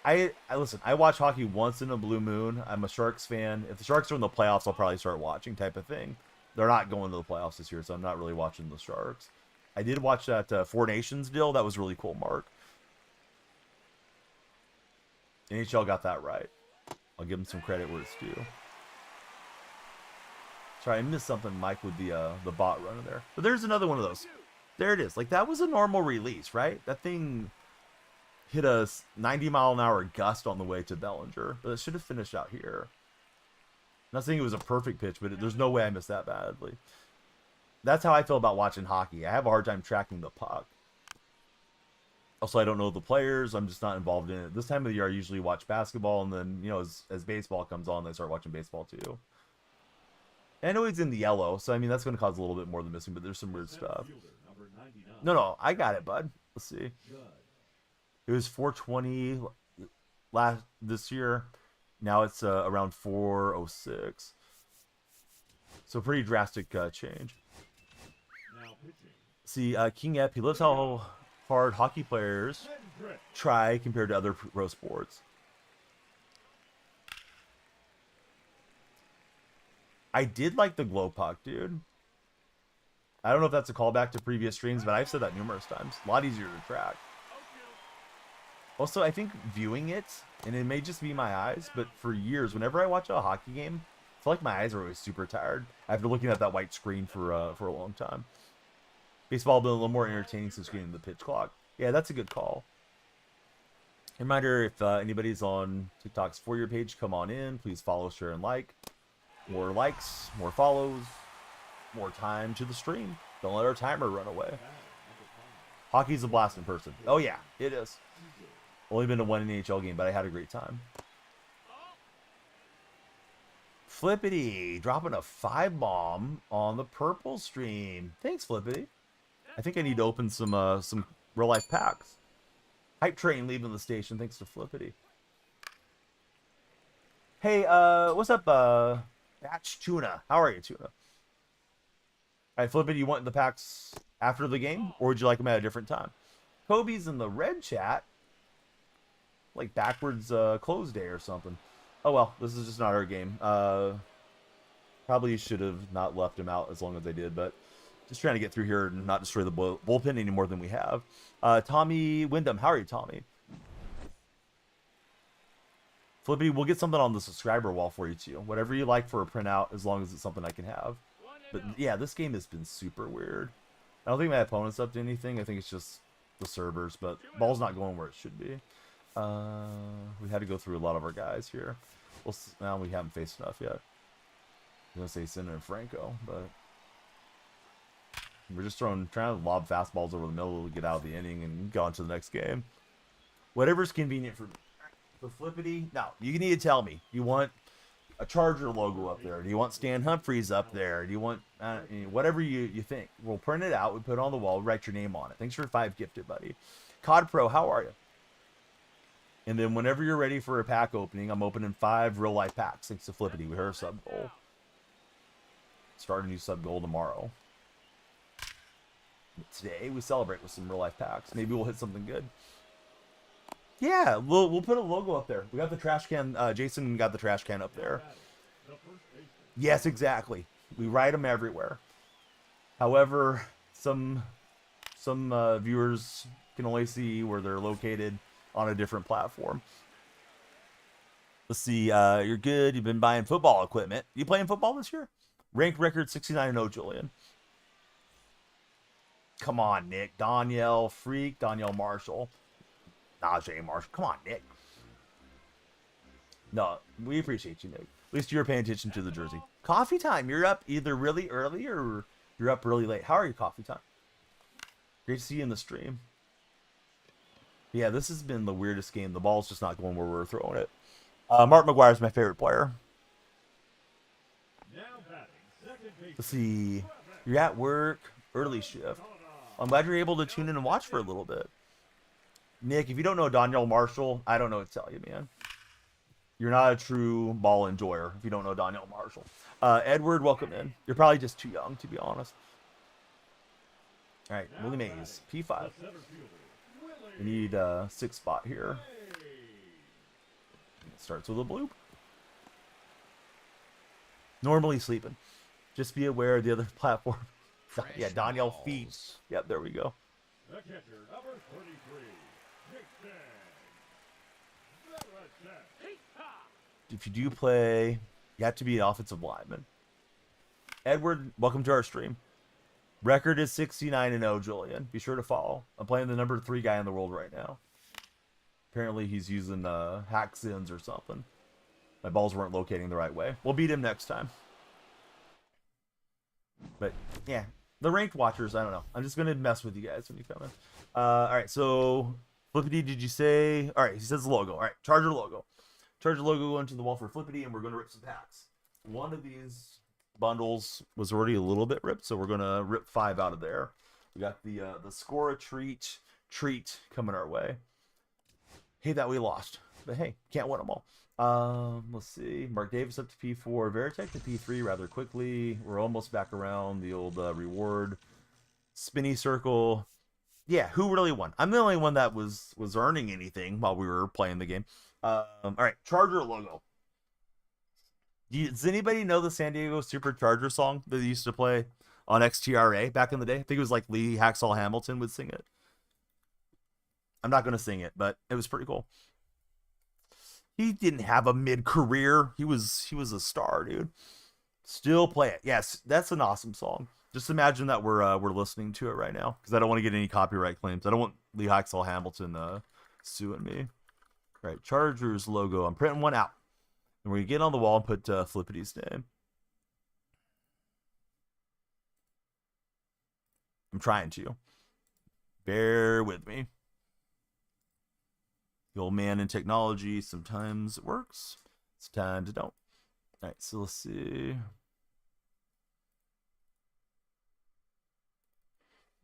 [SPEAKER 3] I listen, I watch hockey once in a blue moon. I'm a Sharks fan. If the Sharks are in the playoffs, I'll probably start watching, type of thing. They're not going to the playoffs this year, so I'm not really watching the Sharks. I did watch that Four Nations deal. That was really cool, Mark. NHL got that right. I'll give them some credit where it's due. Sorry, I missed something, Mike, with the bot running there. But there's another one of those. There it is. Like, that was a normal release, right? That thing hit a 90-mile-an-hour gust on the way to Bellinger. But it should have finished out here. I'm not saying it was a perfect pitch, but there's no way I missed that badly. That's how I feel about watching hockey. I have a hard time tracking the puck. Also, I don't know the players. I'm just not involved in it. This time of the year, I usually watch basketball, and then, you know, as baseball comes on, I start watching baseball too. And I know he's in the yellow, so I mean, that's going to cause a little bit more than missing, but there's some weird stuff. No, I got it, bud. Let's see. It was 420 this year. Now it's around 406. So pretty drastic change. See, King Ep, he loves how hard hockey players try compared to other pro sports. I did like the glow puck, dude. I don't know if that's a callback to previous streams, but I've said that numerous times. A lot easier to track. Also, I think viewing it, and it may just be my eyes, but for years, whenever I watch a hockey game, I feel like my eyes are always super tired after looking at that white screen for a long time. Baseball been a little more entertaining since getting the pitch clock. Yeah, that's a good call. Reminder, if anybody's on TikTok's For Your page, come on in. Please follow, share, and like. More likes, more follows, more time to the stream. Don't let our timer run away. Hockey's a blast in person. Oh yeah, it is. Only been to one NHL game, but I had a great time. Flippity dropping a 5-bomb on the purple stream. Thanks, Flippity. I think I need to open some real life packs. Hype train leaving the station. Thanks to Flippity. Hey, what's up, Batch Tuna? How are you, Tuna? All right, Flippity, you want the packs after the game, or would you like them at a different time? Kobe's in the red chat. Like backwards close day or something. Oh well, this is just not our game. Probably should have not left him out as long as I did, but just trying to get through here and not destroy the bullpen any more than we have. Tommy Wyndham, how are you, Tommy? Flippy, we'll get something on the subscriber wall for you too. Whatever you like for a printout, as long as it's something I can have. But yeah, this game has been super weird. I don't think my opponent's up to anything. I think it's just the servers, but ball's not going where it should be. We had to go through a lot of our guys here. Well, now we haven't faced enough yet. I'm gonna say Sinner and Franco, but we're just trying to lob fastballs over the middle to get out of the inning and go on to the next game. Whatever's convenient for me. For Flippity, now you need to tell me. You want a Charger logo up there? Do you want Stan Humphries up there? Do you want whatever you think? We'll print it out. We put it on the wall. Write your name on it. Thanks for 5 gifted, buddy. COD Pro, how are you? And then whenever you're ready for a pack opening, I'm opening 5 real life packs. Thanks to Flippity. We heard a sub goal. Start a new sub goal tomorrow. But today we celebrate with some real life packs. Maybe we'll hit something good. Yeah, we'll put a logo up there. We got the trash can. Jason got the trash can up there. Yes, exactly. We write them everywhere. However, some viewers can only see where they're located on a different platform. Let's see. You're good. You've been buying football equipment. You playing football this year? Rank record 69-0, Julian. Come on, Nick. Danielle Freak. Danielle Marshall. Najee Marshall. Come on, Nick. No, we appreciate you, Nick. At least you're paying attention to the jersey. Coffee time. You're up either really early or you're up really late. How are you, coffee time? Great to see you in the stream. Yeah, this has been the weirdest game. The ball's just not going where we're throwing it. Mark McGuire's my favorite player. Let's see. You're at work. Early shift. I'm glad you're able to tune in and watch for a little bit. Nick, if you don't know Danielle Marshall, I don't know what to tell you, man. You're not a true ball enjoyer if you don't know Danielle Marshall. Edward, welcome in. You're probably just too young, to be honest. All right, Willie Mays, P5. We need a 6 spot here. It starts with a bloop. Normally sleeping. Just be aware of the other platform. Yeah, Danielle Feet. Yep, there we go.
[SPEAKER 2] The catcher, number 33.
[SPEAKER 3] If you do play, you have to be an offensive lineman. Edward, welcome to our stream. Record is 69-0, Julian. Be sure to follow. I'm playing the number 3 guy in the world right now. Apparently he's using hack sins or something. My balls weren't locating the right way. We'll beat him next time. But, yeah. The ranked watchers, I don't know. I'm just going to mess with you guys when you come in. Alright, so... Flippity, did you say... Alright, he says logo. Alright, Charger logo. Charger logo going to the wall for Flippity, and we're going to rip some packs. One of these bundles was already a little bit ripped, so we're going to rip 5 out of there. We got the score a treat coming our way. Hate that we lost, but hey, can't win them all. Let's see. Mark Davis up to P4. Veritek to P3 rather quickly. We're almost back around the old reward. Spinny circle. Yeah, who really won? I'm the only one that was earning anything while we were playing the game. All right, Charger logo. Does anybody know the San Diego Supercharger song that they used to play on XTRA back in the day? I think it was like Lee Hacksaw Hamilton would sing it. I'm not going to sing it, but it was pretty cool. He didn't have a mid-career. He was a star, dude. Still play it. Yes, that's an awesome song. Just imagine that we're listening to it right now, because I don't want to get any copyright claims. I don't want Lee Hacksaw Hamilton suing me. All right, Chargers logo. I'm printing one out. And we're going to get on the wall and put Flippity's name. I'm trying to. Bear with me. The old man in technology, sometimes it works. Sometimes it don't. All right, so let's see.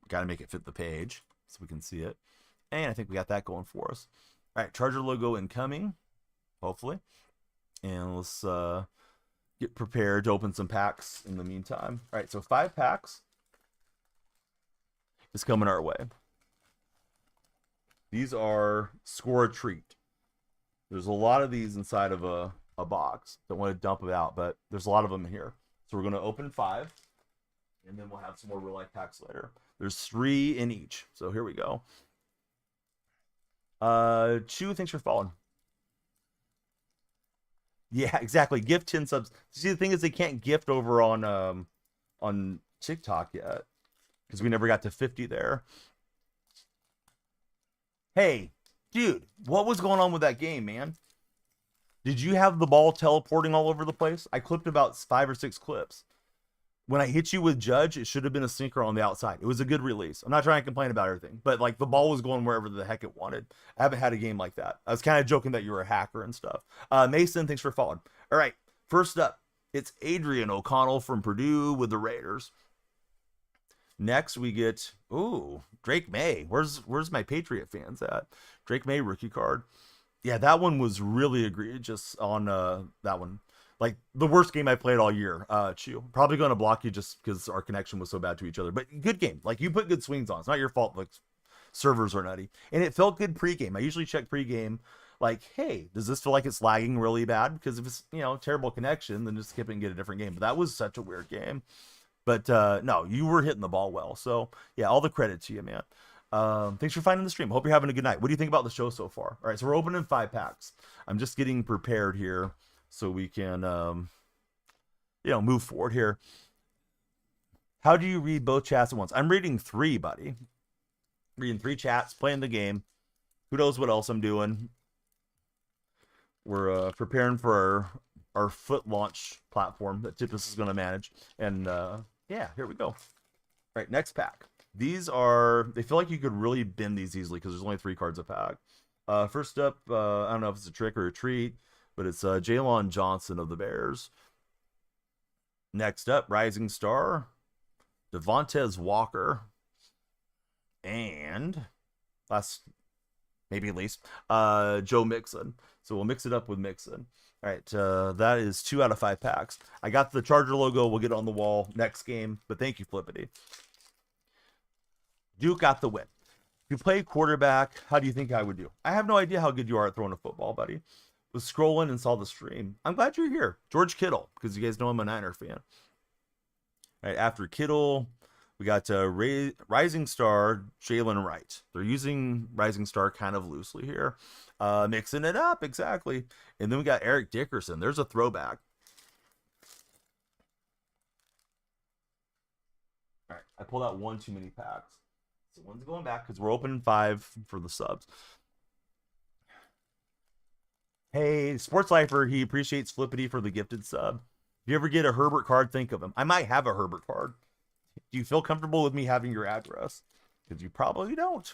[SPEAKER 3] Got to make it fit the page so we can see it. And I think we got that going for us. All right, Charger logo incoming, hopefully. And let's get prepared to open some packs in the meantime. All right, so 5 packs is coming our way. These are score a treat. There's a lot of these inside of a box. Don't want to dump it out, but there's a lot of them here. So we're going to open 5, and then we'll have some more real life packs later. There's 3 in each. So here we go. Chew, thanks for following. Yeah, exactly. Gift 10 subs. See, the thing is, they can't gift over on TikTok yet because we never got to 50 there. Hey, dude, what was going on with that game, man? Did you have the ball teleporting all over the place? I clipped about 5 or 6 clips. When I hit you with Judge, it should have been a sinker on the outside. It was a good release. I'm not trying to complain about everything, but like the ball was going wherever the heck it wanted. I haven't had a game like that. I was kind of joking that you were a hacker and stuff. Mason, thanks for following. All right, first up, it's Adrian O'Connell from Purdue with the Raiders. Next, we get, ooh, Drake May. Where's my Patriot fans at? Drake May rookie card. Yeah, that one was really egregious on that one. Like, the worst game I played all year, Chew. Probably going to block you just because our connection was so bad to each other. But good game. Like, you put good swings on. It's not your fault. Like, servers are nutty. And it felt good pregame. I usually check pregame. Like, hey, does this feel like it's lagging really bad? Because if it's, terrible connection, then just skip it and get a different game. But that was such a weird game. But, no, you were hitting the ball well. So, yeah, all the credit to you, man. Thanks for finding the stream. Hope you're having a good night. What do you think about the show so far? All right, so we're opening 5 packs. I'm just getting prepared here so we can, move forward here. How do you read both chats at once? I'm reading 3, buddy. Reading 3 chats, playing the game. Who knows what else I'm doing? We're preparing for our foot launch platform that Tippus is going to manage. And, yeah, here we go. All right, next pack. These are, they feel like you could really bend these easily because there's only 3 cards a pack. First up, I don't know if it's a trick or a treat, but it's Jalen Johnson of the Bears. Next up, Rising Star, Devontae Walker, and last, maybe least, Joe Mixon. So we'll mix it up with Mixon. All right, that is 2 out of 5 packs. I got the Charger logo. We'll get it on the wall next game, but thank you, Flippity. Duke got the win. If you play quarterback, how do you think I would do? I have no idea how good you are at throwing a football, buddy. Was scrolling and saw the stream. I'm glad you're here. George Kittle, because you guys know I'm a Niner fan. All right, after Kittle, we got Rising Star, Jalen Wright. They're using Rising Star kind of loosely here. Mixing it up, exactly. And then we got Eric Dickerson. There's a throwback. I pulled out one too many packs. So one's going back because we're opening 5 for the subs. Hey, Sports Lifer, he appreciates Flippity for the gifted sub. If you ever get a Herbert card, think of him. I might have a Herbert card. Do you feel comfortable with me having your address? Because you probably don't.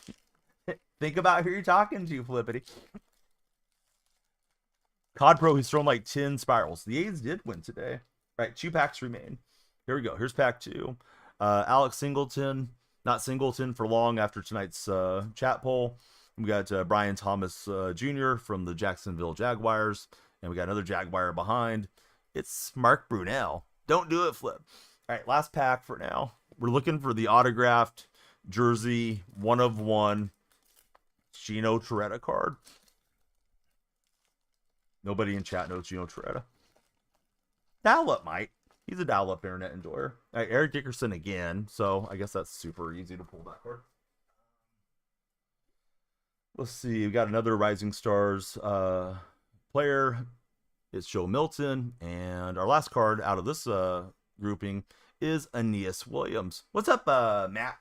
[SPEAKER 3] Think about who you're talking to, Flippity. COD Pro, he's thrown like 10 spirals. The A's did win today. Right, 2 packs remain. Here we go. Here's pack 2. Alex Singleton, not Singleton for long after tonight's chat poll. We got Brian Thomas Jr. from the Jacksonville Jaguars. And we got another Jaguar behind. It's Mark Brunell. Don't do it, Flip. All right, last pack for now. We're looking for the autographed jersey 1/1 Gino Torretta card. Nobody in chat knows Gino Torretta. Dial up, Mike. He's a dial up internet enjoyer. All right, Eric Dickerson again. So I guess that's super easy to pull that card. Let's see. We got another Rising Stars player. It's Joe Milton. And our last card out of this grouping is Aeneas Williams. What's up, Matt?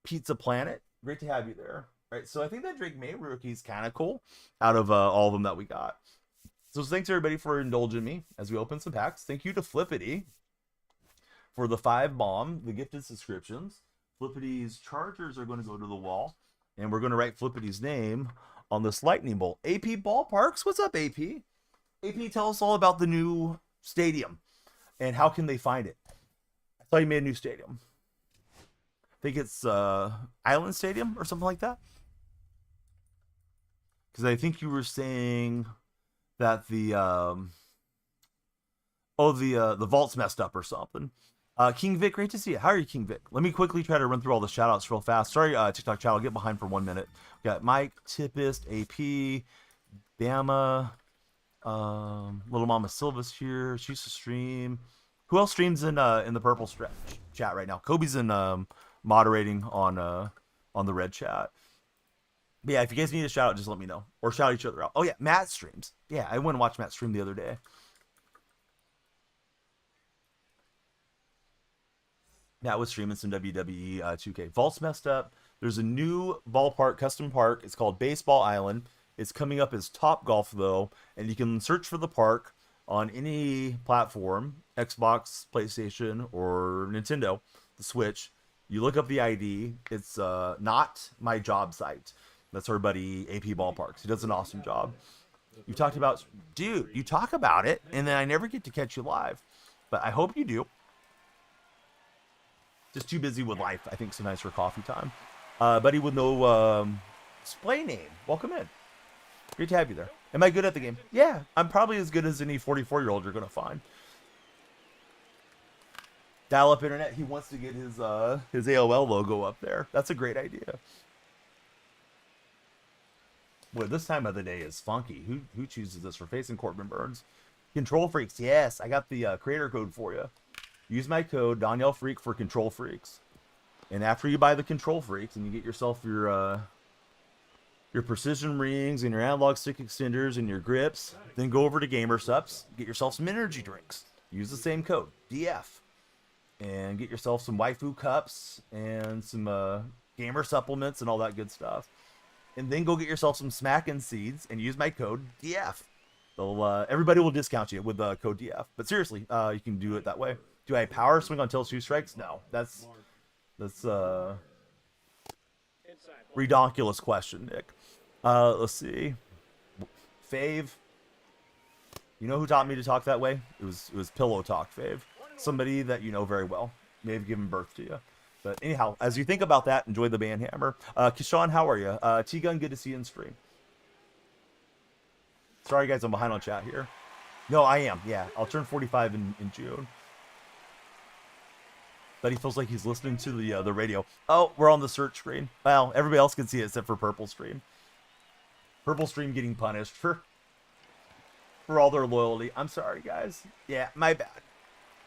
[SPEAKER 3] Pizza Planet. Great to have you there. All right, so I think that Drake May rookie is kind of cool out of all of them that we got. So thanks everybody for indulging me as we open some packs. Thank you to Flippity for the 5 bomb, the gifted subscriptions. Flippity's Chargers are going to go to the wall, and we're going to write Flippity's name on this lightning bolt. AP Ballparks, what's up, AP? AP, tell us all about the new stadium and how can they find it. I thought you made a new stadium. I think it's Island Stadium or something like that. Because I think you were saying that the vault's messed up or something. King Vic, great to see you. How are you, King Vic? Let me quickly try to run through all the shout outs real fast. Sorry, TikTok chat, I'll get behind for 1 minute. We got Mike, Tippist, AP, Bama, Little Mama Silva's here. She used to stream. Who else streams in the purple chat right now? Kobe's in moderating on the red chat. But yeah, if you guys need a shout out, just let me know. Or shout each other out. Oh yeah, Matt streams. Yeah, I went and watched Matt stream the other day. Matt was streaming some WWE 2K. Vault's messed up. There's a new ballpark, custom park. It's called Baseball Island. It's coming up as Top Golf though, and you can search for the park on any platform, Xbox, PlayStation, or Nintendo, the Switch. You look up the ID. It's not my job site. That's our buddy AP Ballparks. He does an awesome job. You talked about, dude, you talk about it, and then I never get to catch you live. But I hope you do. Just too busy with life, I think, sometimes for coffee time. Buddy with no display name. Welcome in. Great to have you there. Am I good at the game? Yeah, I'm probably as good as any 44-year-old you're going to find. Dial-up internet, he wants to get his AOL logo up there. That's a great idea. Boy, this time of the day is funky. Who chooses this for facing Corbin Burns? Control Freaks, yes. I got the creator code for you. Use my code, Danielle Freak, for Control Freaks. And after you buy the Control Freaks and you get yourself your precision rings and your analog stick extenders and your grips, then go over to GamerSups, get yourself some energy drinks. Use the same code, DF. And get yourself some waifu cups and some gamer supplements and all that good stuff. And then go get yourself some smacking seeds and use my code DF. Everybody will discount you with the code DF. But seriously, you can do it that way. Do I power swing until 2 strikes? No, that's redonkulous question, Nick. Let's see. Fave. You know who taught me to talk that way? It was Pillow Talk, Fave. Somebody that you know very well. May have given birth to you. But anyhow, as you think about that, enjoy the band hammer. Kishan, how are you? T-Gun, good to see you in stream. Sorry, guys, I'm behind on chat here. No, I am. Yeah, I'll turn 45 in June. But he feels like he's listening to the radio. Oh, we're on the search screen. Well, everybody else can see it except for Purple Stream. Purple Stream getting punished for all their loyalty. I'm sorry, guys. Yeah, my bad.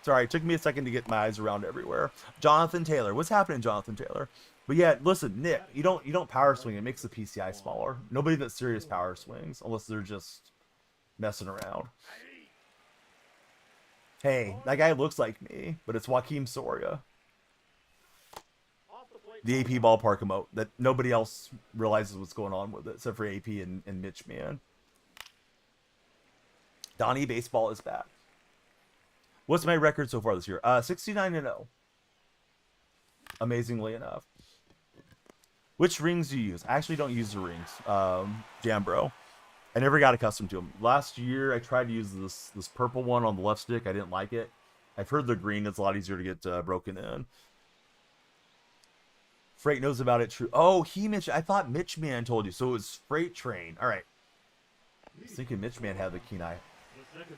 [SPEAKER 3] Sorry, it took me a second to get my eyes around everywhere. Jonathan Taylor. What's happening, Jonathan Taylor? But yeah, listen, Nick, you don't power swing. It makes the PCI smaller. Nobody that's serious power swings unless they're just messing around. Hey, that guy looks like me, but it's Joaquim Soria. The AP ballpark emote that nobody else realizes what's going on with it except for AP and Mitch, man. Donnie Baseball is back. What's my record so far this year? 69-0. Amazingly enough. Which rings do you use? I actually don't use the rings, Jambro. I never got accustomed to them. Last year, I tried to use this purple one on the left stick. I didn't like it. I've heard the green is a lot easier to get broken in. Freight knows about it. True. Oh, he mentioned. I thought Mitch Man told you. So it was Freight Train. All right. I was thinking Mitch Man had the keen eye.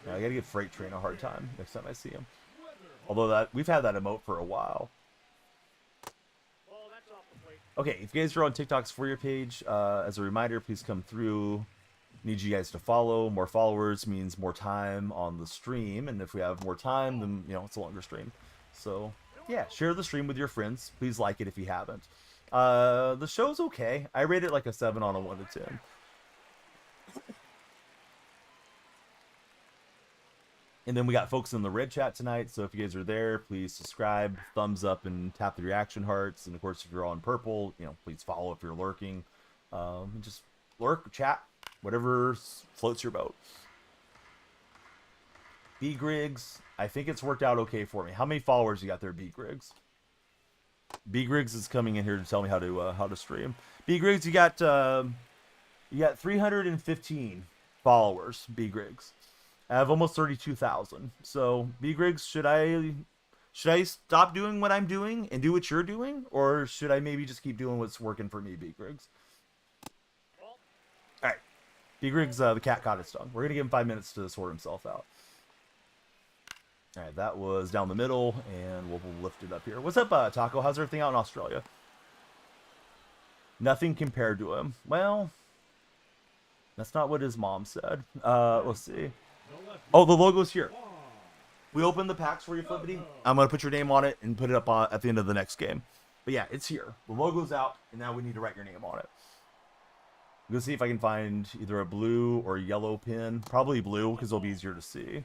[SPEAKER 3] I gotta give Freight Train a hard time next time I see him. Although we've had that emote for a while. Okay, if you guys are on TikTok's For Your page, as a reminder, please come through. Need you guys to follow. More followers means more time on the stream, and if we have more time, then it's a longer stream. So yeah, share the stream with your friends. Please like it if you haven't. The show's okay. I rate it like a 7 on a 1 to 10. And then we got folks in the red chat tonight, so if you guys are there, please subscribe, thumbs up, and tap the reaction hearts. And of course, if you're on purple, please follow if you're lurking. Just lurk, chat, whatever floats your boat. B Griggs, I think it's worked out okay for me. How many followers you got there, B Griggs? B Griggs is coming in here to tell me how to stream. B Griggs, you got 315 followers. B Griggs. I have almost 32,000. So, B Griggs, should I stop doing what I'm doing and do what you're doing, or should I maybe just keep doing what's working for me, B Griggs? All right, B Griggs, the cat caught its tongue. We're gonna give him 5 minutes to sort himself out. All right, that was down the middle, and we'll lift it up here. What's up, Taco? How's everything out in Australia? Nothing compared to him. Well, that's not what his mom said. Let's see. Oh, the logo's here. We opened the packs for you, Flippity. I'm going to put your name on it and put it up at the end of the next game. But yeah, it's here. The logo's out, and now we need to write your name on it. I'm going to see if I can find either a blue or a yellow pin. Probably blue, because it'll be easier to see.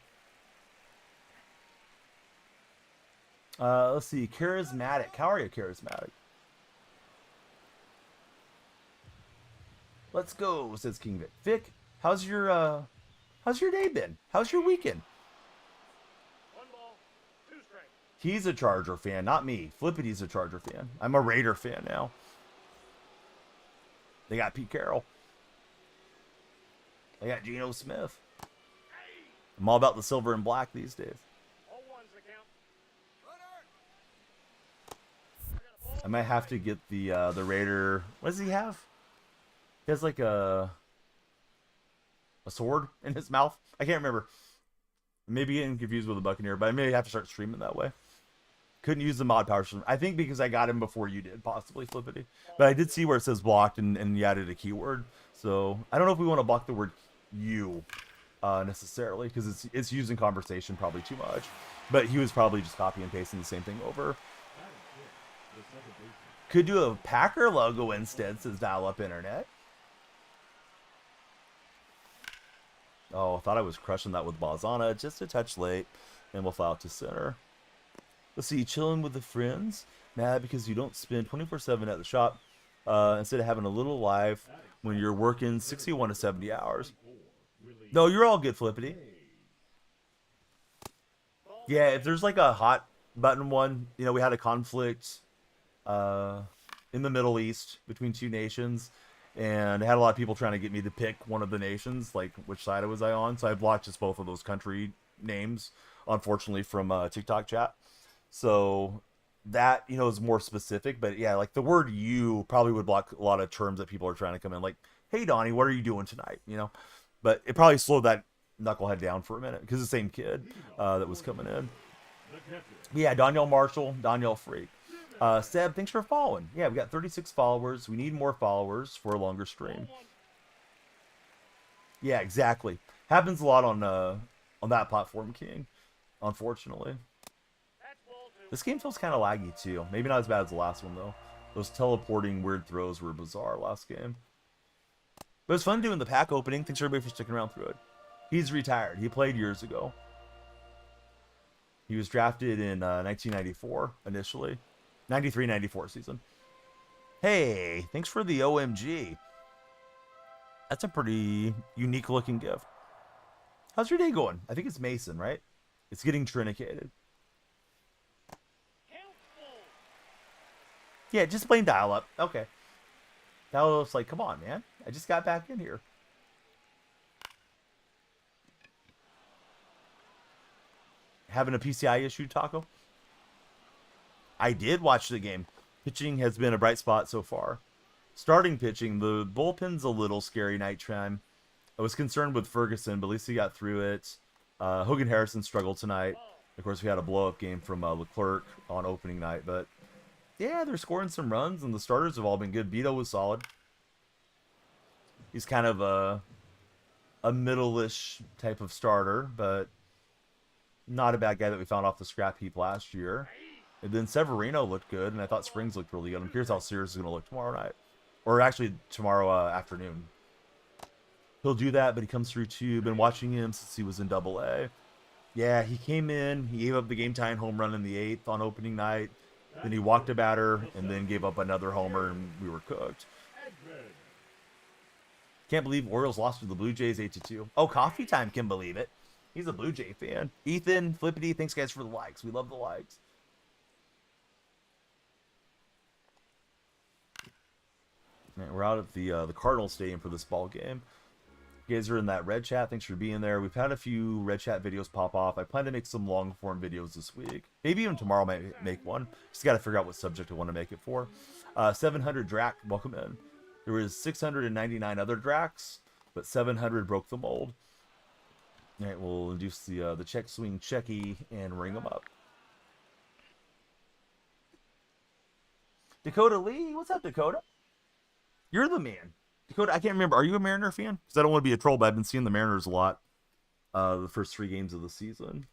[SPEAKER 3] Let's see. Charismatic. How are you, Charismatic? Let's go, says King Vic. Vic, how's your day been? How's your weekend?
[SPEAKER 1] 1 ball, 2 strikes.
[SPEAKER 3] He's a Charger fan, not me. Flippity's a Charger fan. I'm a Raider fan now. They got Pete Carroll. They got Geno Smith. I'm all about the silver and black these days.
[SPEAKER 1] All ones that count.
[SPEAKER 3] I might have to get the Raider. What does he have? He has like a sword in his mouth. I can't remember. Maybe getting confused with a Buccaneer, but I may have to start streaming that way. Couldn't use the mod power stream. I think because I got him before you did, possibly, Flippity. But I did see where it says blocked and you added a keyword. So I don't know if we want to block the word you necessarily, because it's used in conversation probably too much. But he was probably just copy and pasting the same thing over. Could do a Packer logo instead, says Dial Up Internet. Oh, I thought I was crushing that with Bazana. Just a touch late. And we'll fly out to center. Let's see. Chilling with the friends. Mad because you don't spend 24/7 at the shop. Instead of having a little life when you're working 61 to 70 hours. No, you're all good, Flippity. Yeah, if there's like a hot button one. We had a conflict in the Middle East between 2 nations. And I had a lot of people trying to get me to pick one of the nations, like which side was I on. So I blocked just both of those country names, unfortunately, from TikTok chat. So that, is more specific. But yeah, like the word you probably would block a lot of terms that people are trying to come in. Like, hey, Donnie, what are you doing tonight? But it probably slowed that knucklehead down for a minute because the same kid that was coming in. Yeah, Danielle Marshall, Danielle Freak. Seb, thanks for following. Yeah, we got 36 followers. We need more followers for a longer stream. Yeah, exactly. Happens a lot on that platform, King. Unfortunately. This game feels kind of laggy too. Maybe not as bad as the last one though. Those teleporting weird throws were bizarre last game. But it was fun doing the pack opening. Thanks everybody for sticking around through it. He's retired. He played years ago. He was drafted in 1994 initially. 93-94 season. Hey, thanks for the OMG. That's a pretty unique looking gift. How's your day going? I think it's Mason, right? It's getting trinicated. Yeah, just plain dial up. Okay. That was like, come on, man. I just got back in here. Having a PCI issue, Taco? I did watch the game. Pitching has been a bright spot so far. Starting pitching, the bullpen's a little scary night time. I was concerned with Ferguson, but at least he got through it. Hogan Harrison struggled tonight. Of course, we had a blow-up game from Leclerc on opening night, but yeah, they're scoring some runs, and the starters have all been good. Vito was solid. He's kind of a middle-ish type of starter, but not a bad guy that we found off the scrap heap last year. And then Severino looked good, and I thought Springs looked really good. I'm curious how Sears is going to look tomorrow night. Or actually, tomorrow afternoon. He'll do that, but he comes through too. Been watching him since he was in Double-A. Yeah, he came in. He gave up the game-tying home run in the 8th on opening night. Then he walked a batter, and then gave up another homer, and we were cooked. Can't believe Orioles lost to the Blue Jays 8-2. Oh, Coffee Time can believe it. He's a Blue Jay fan. Ethan, Flippity, thanks guys for the likes. We love the likes. Man, we're out at the Cardinal Stadium for this ball game. You guys are in that red chat. Thanks for being there. We've had a few red chat videos pop off. I plan to make some long form videos this week. Maybe even tomorrow I might make one. Just got to figure out what subject I want to make it for. 700 Drac, welcome in. There was 699 other Dracs, but 700 broke the mold. All right, we'll induce the check swing checky and ring them up. Dakota Lee, what's up, Dakota? You're the man. Dakota, I can't remember. Are you a Mariner fan? Because I don't want to be a troll, but I've been seeing the Mariners a lot the first 3 games of the season.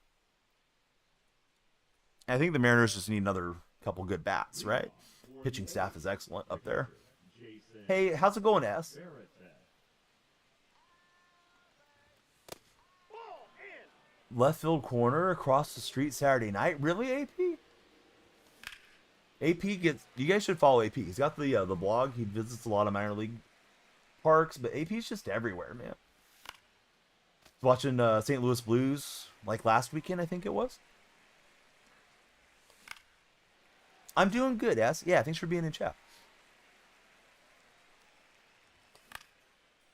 [SPEAKER 3] I think the Mariners just need another couple good bats, right? Pitching staff is excellent up there. Hey, how's it going, S? Left field corner across the street Saturday night. Really, AP? AP gets... You guys should follow AP. He's got the blog. He visits a lot of minor league parks, but AP's just everywhere, man. Watching St. Louis Blues like last weekend, I think it was. I'm doing good, S. Yeah, thanks for being in chat.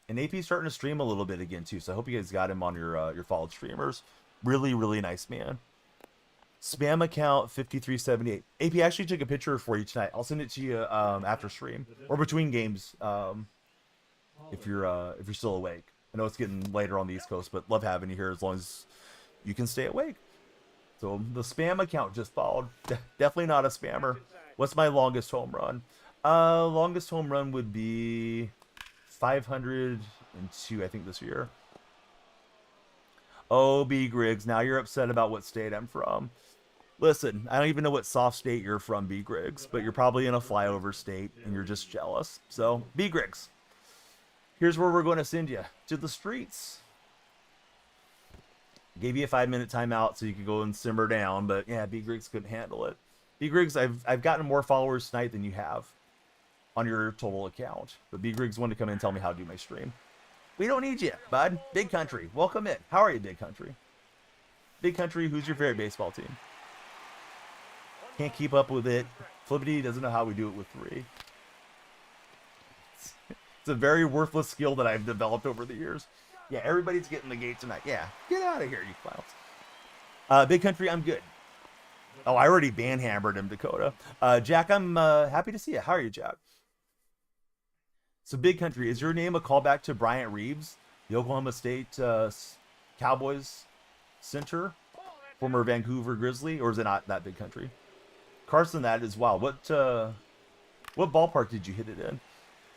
[SPEAKER 3] And AP's starting to stream a little bit again too, so I hope you guys got him on your followed streamers. Really, really nice man. Spam account 5378. AP actually took a picture for you tonight. I'll send it to you after stream or between games if you're still awake. I know it's getting later on the East Coast, but love having you here as long as you can stay awake. So the spam account just followed. Definitely not a spammer. What's my longest home run? Longest home run would be 502, I think, this year. Oh, B. Griggs, now you're upset about what state I'm from. Listen, I don't even know what soft state you're from, B. Griggs, but you're probably in a flyover state, and you're just jealous. So, B. Griggs, here's where we're going to send you. To the streets. Gave you a 5-minute timeout so you could go and simmer down, but yeah, B. Griggs couldn't handle it. B. Griggs, I've gotten more followers tonight than you have on your total account. But B. Griggs wanted to come in and tell me how to do my stream. We don't need you, bud. Big Country, welcome in. How are you, Big Country? Big Country, who's your favorite baseball team? Can't keep up with it. Flippity doesn't know how we do it with 3. It's a very worthless skill that I've developed over the years. Yeah, everybody's getting the gate tonight. Yeah, get out of here, you clowns. Big Country, I'm good. Oh, I already banhammered him, Dakota. Jack, I'm happy to see you. How are you, Jack? So, Big Country, is your name a callback to Bryant Reeves, the Oklahoma State Cowboys center, former Vancouver Grizzly, or is it not that Big Country? Carson, that is wild. What ballpark did you hit it in?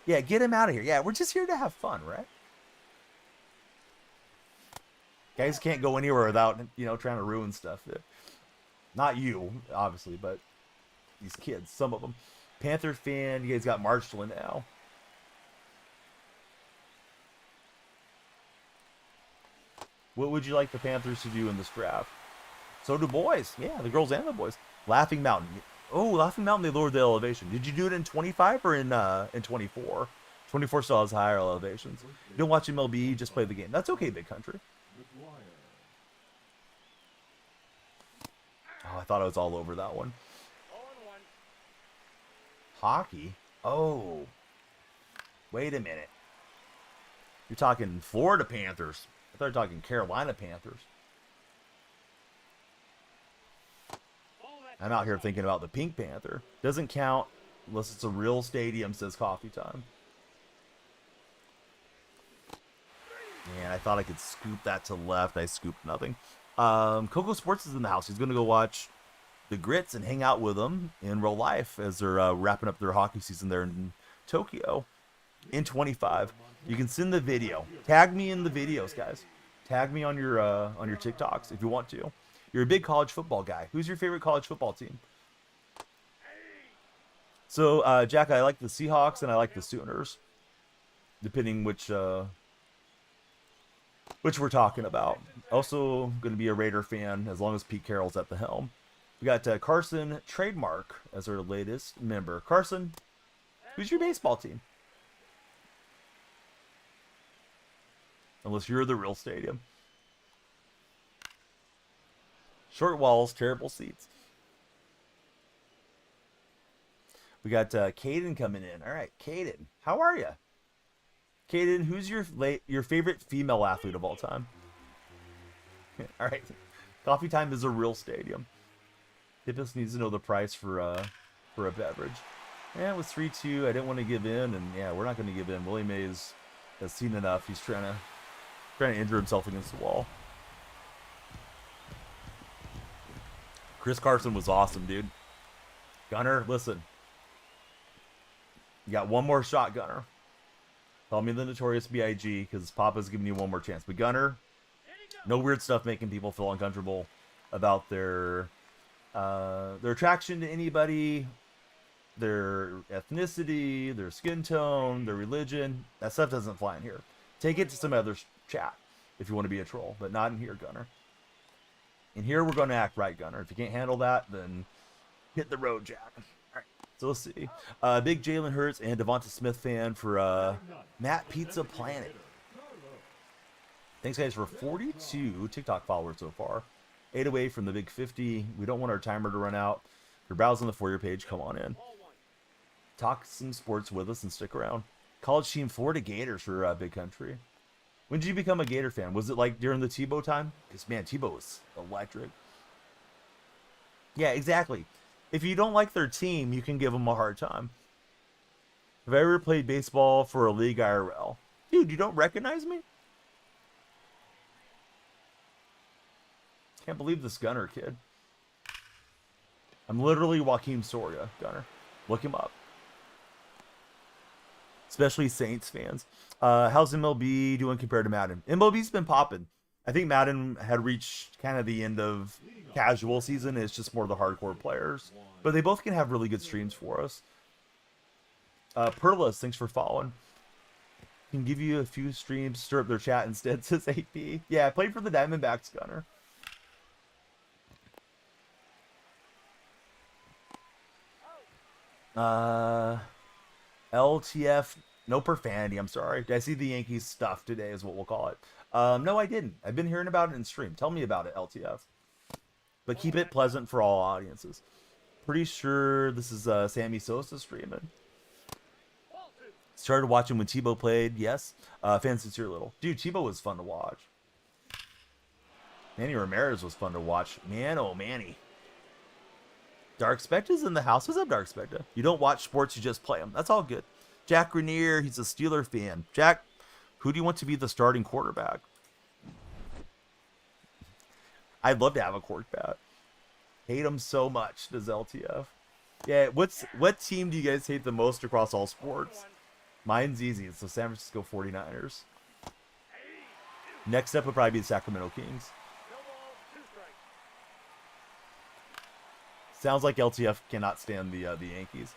[SPEAKER 3] Yeah, get him out of here. Yeah, we're just here to have fun, right? Guys can't go anywhere without, trying to ruin stuff. Not you, obviously, but these kids, some of them. Panther fan, you guys got Marshall now. What would you like the Panthers to do in this draft? So do boys. Yeah, the girls and the boys. Laughing Mountain. Oh, Laughing Mountain, they lowered the elevation. Did you do it in 25 or in 24? 24 still has higher elevations. You don't watch MLB, just play the game. That's okay, Big Country. Oh, I thought I was all over that one. Hockey? Oh. Wait a minute. You're talking Florida Panthers. I thought you were talking Carolina Panthers. I'm out here thinking about the Pink Panther. Doesn't count unless it's a real stadium, says Coffee Time. Man, I thought I could scoop that to left. I scooped nothing. Coco Sports is in the house. He's going to go watch the Grits and hang out with them in real life as they're wrapping up their hockey season there in Tokyo in 25. You can send the video. Tag me in the videos, guys. Tag me on your TikToks if you want to. You're a big college football guy. Who's your favorite college football team? So, Jack, I like the Seahawks and I like the Sooners, depending which we're talking about. Also, going to be a Raider fan as long as Pete Carroll's at the helm. We got Carson Trademark as our latest member. Carson, who's your baseball team? Unless you're the real stadium. Short walls, terrible seats. We got Caden coming in. All right, Caden, how are you? Caden, who's your favorite female athlete of all time? All right, Coffee Time is a real stadium. Hippus needs to know the price for a beverage. Yeah, it was 3-2. I didn't want to give in, and yeah, we're not going to give in. Willie Mays has seen enough. He's trying to injure himself against the wall. Chris Carson was awesome, dude. Gunner, listen. You got one more shot, Gunner. Call me the Notorious B.I.G. because Papa's giving you one more chance. But Gunner, no weird stuff making people feel uncomfortable about their attraction to anybody, their ethnicity, their skin tone, their religion. That stuff doesn't fly in here. Take it to some other chat if you want to be a troll, but not in here, Gunner. In here, we're going to act right, Gunner. If you can't handle that, then hit the road, Jack. All right, so let's see. Big Jalen Hurts and Devonta Smith fan for Matt Pizza Planet. Thanks, guys, for 42 TikTok followers so far. 8 away from the big 50. We don't want our timer to run out. If you're browsing the For You page, come on in. Talk some sports with us and stick around. College team Florida Gators for Big Country. When did you become a Gator fan? Was it like during the Tebow time? Because, man, Tebow was electric. Yeah, exactly. If you don't like their team, you can give them a hard time. Have I ever played baseball for a league IRL? Dude, you don't recognize me? Can't believe this Gunner kid. I'm literally Joaquin Soria, Gunner. Look him up. Especially Saints fans. How's MLB doing compared to Madden? MLB's been popping. I think Madden had reached kind of the end of casual season. It's just more the hardcore players. But they both can have really good streams for us. Perlas, thanks for following. Can give you a few streams, stir up their chat instead, says AP. Yeah, I played for the Diamondbacks, Gunner. LTF, no profanity, I'm sorry. Did I see the Yankees stuff today is what we'll call it. No, I didn't. I've been hearing about it in stream. Tell me about it, LTF. But keep it pleasant for all audiences. Pretty sure this is Sammy Sosa streaming. Started watching when Tebow played, yes. Fan Sincere Little. Dude, Tebow was fun to watch. Manny Ramirez was fun to watch. Man, oh Manny. Dark Specta's in the house. What's up, Dark Specta? You don't watch sports, you just play them. That's all good. Jack Grenier, he's a Steeler fan. Jack, who do you want to be the starting quarterback? I'd love to have a quarterback. Hate him so much, does LTF. Yeah, what team do you guys hate the most across all sports? Mine's easy. It's the San Francisco 49ers. Next up would probably be the Sacramento Kings. Sounds like LTF cannot stand the Yankees.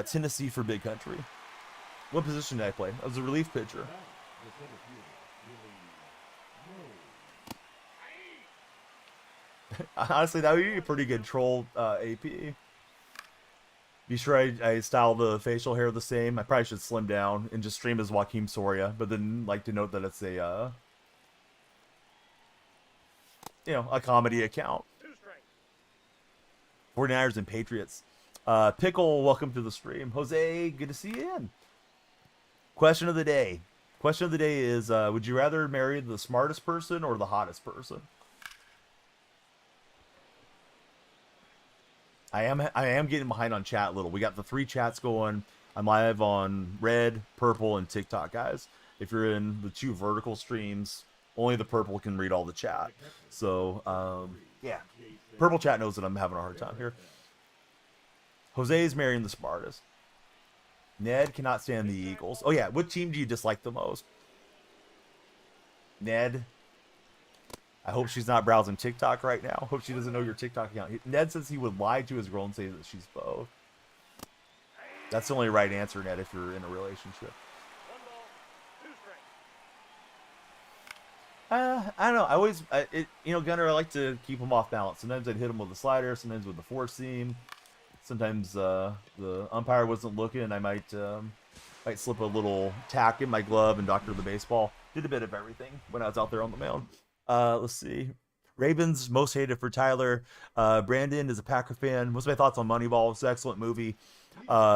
[SPEAKER 3] Tennessee for Big Country. What position did I play? I was a relief pitcher. Honestly, that would be a pretty good troll AP. Be sure I style the facial hair the same. I probably should slim down and just stream as Joaquin Soria, but then like to note that it's a a comedy account. 49ers and Patriots. Pickle, welcome to the stream. Jose, good to see you in. Question of the day. Question of the day is, would you rather marry the smartest person or the hottest person? I am getting behind on chat a little. We got the 3 chats going. I'm live on Red, Purple, and TikTok, guys. If you're in the 2 vertical streams, only the Purple can read all the chat. So, yeah. Purple chat knows that I'm having a hard time here. Jose is marrying the smartest. Ned cannot stand the Eagles. Oh, yeah. What team do you dislike the most? Ned. I hope she's not browsing TikTok right now. Hope she doesn't know your TikTok account. Ned says he would lie to his girl and say that she's both. That's the only right answer, Ned, if you're in a relationship. I don't know. I always, Gunner, I like to keep him off balance. Sometimes I'd hit him with a slider, sometimes with the 4-seam. Sometimes the umpire wasn't looking, and I might slip a little tack in my glove and doctor the baseball. Did a bit of everything when I was out there on the mound. Let's see. Ravens, most hated for Tyler. Brandon is a Packer fan. What's my thoughts on Moneyball? It's an excellent movie.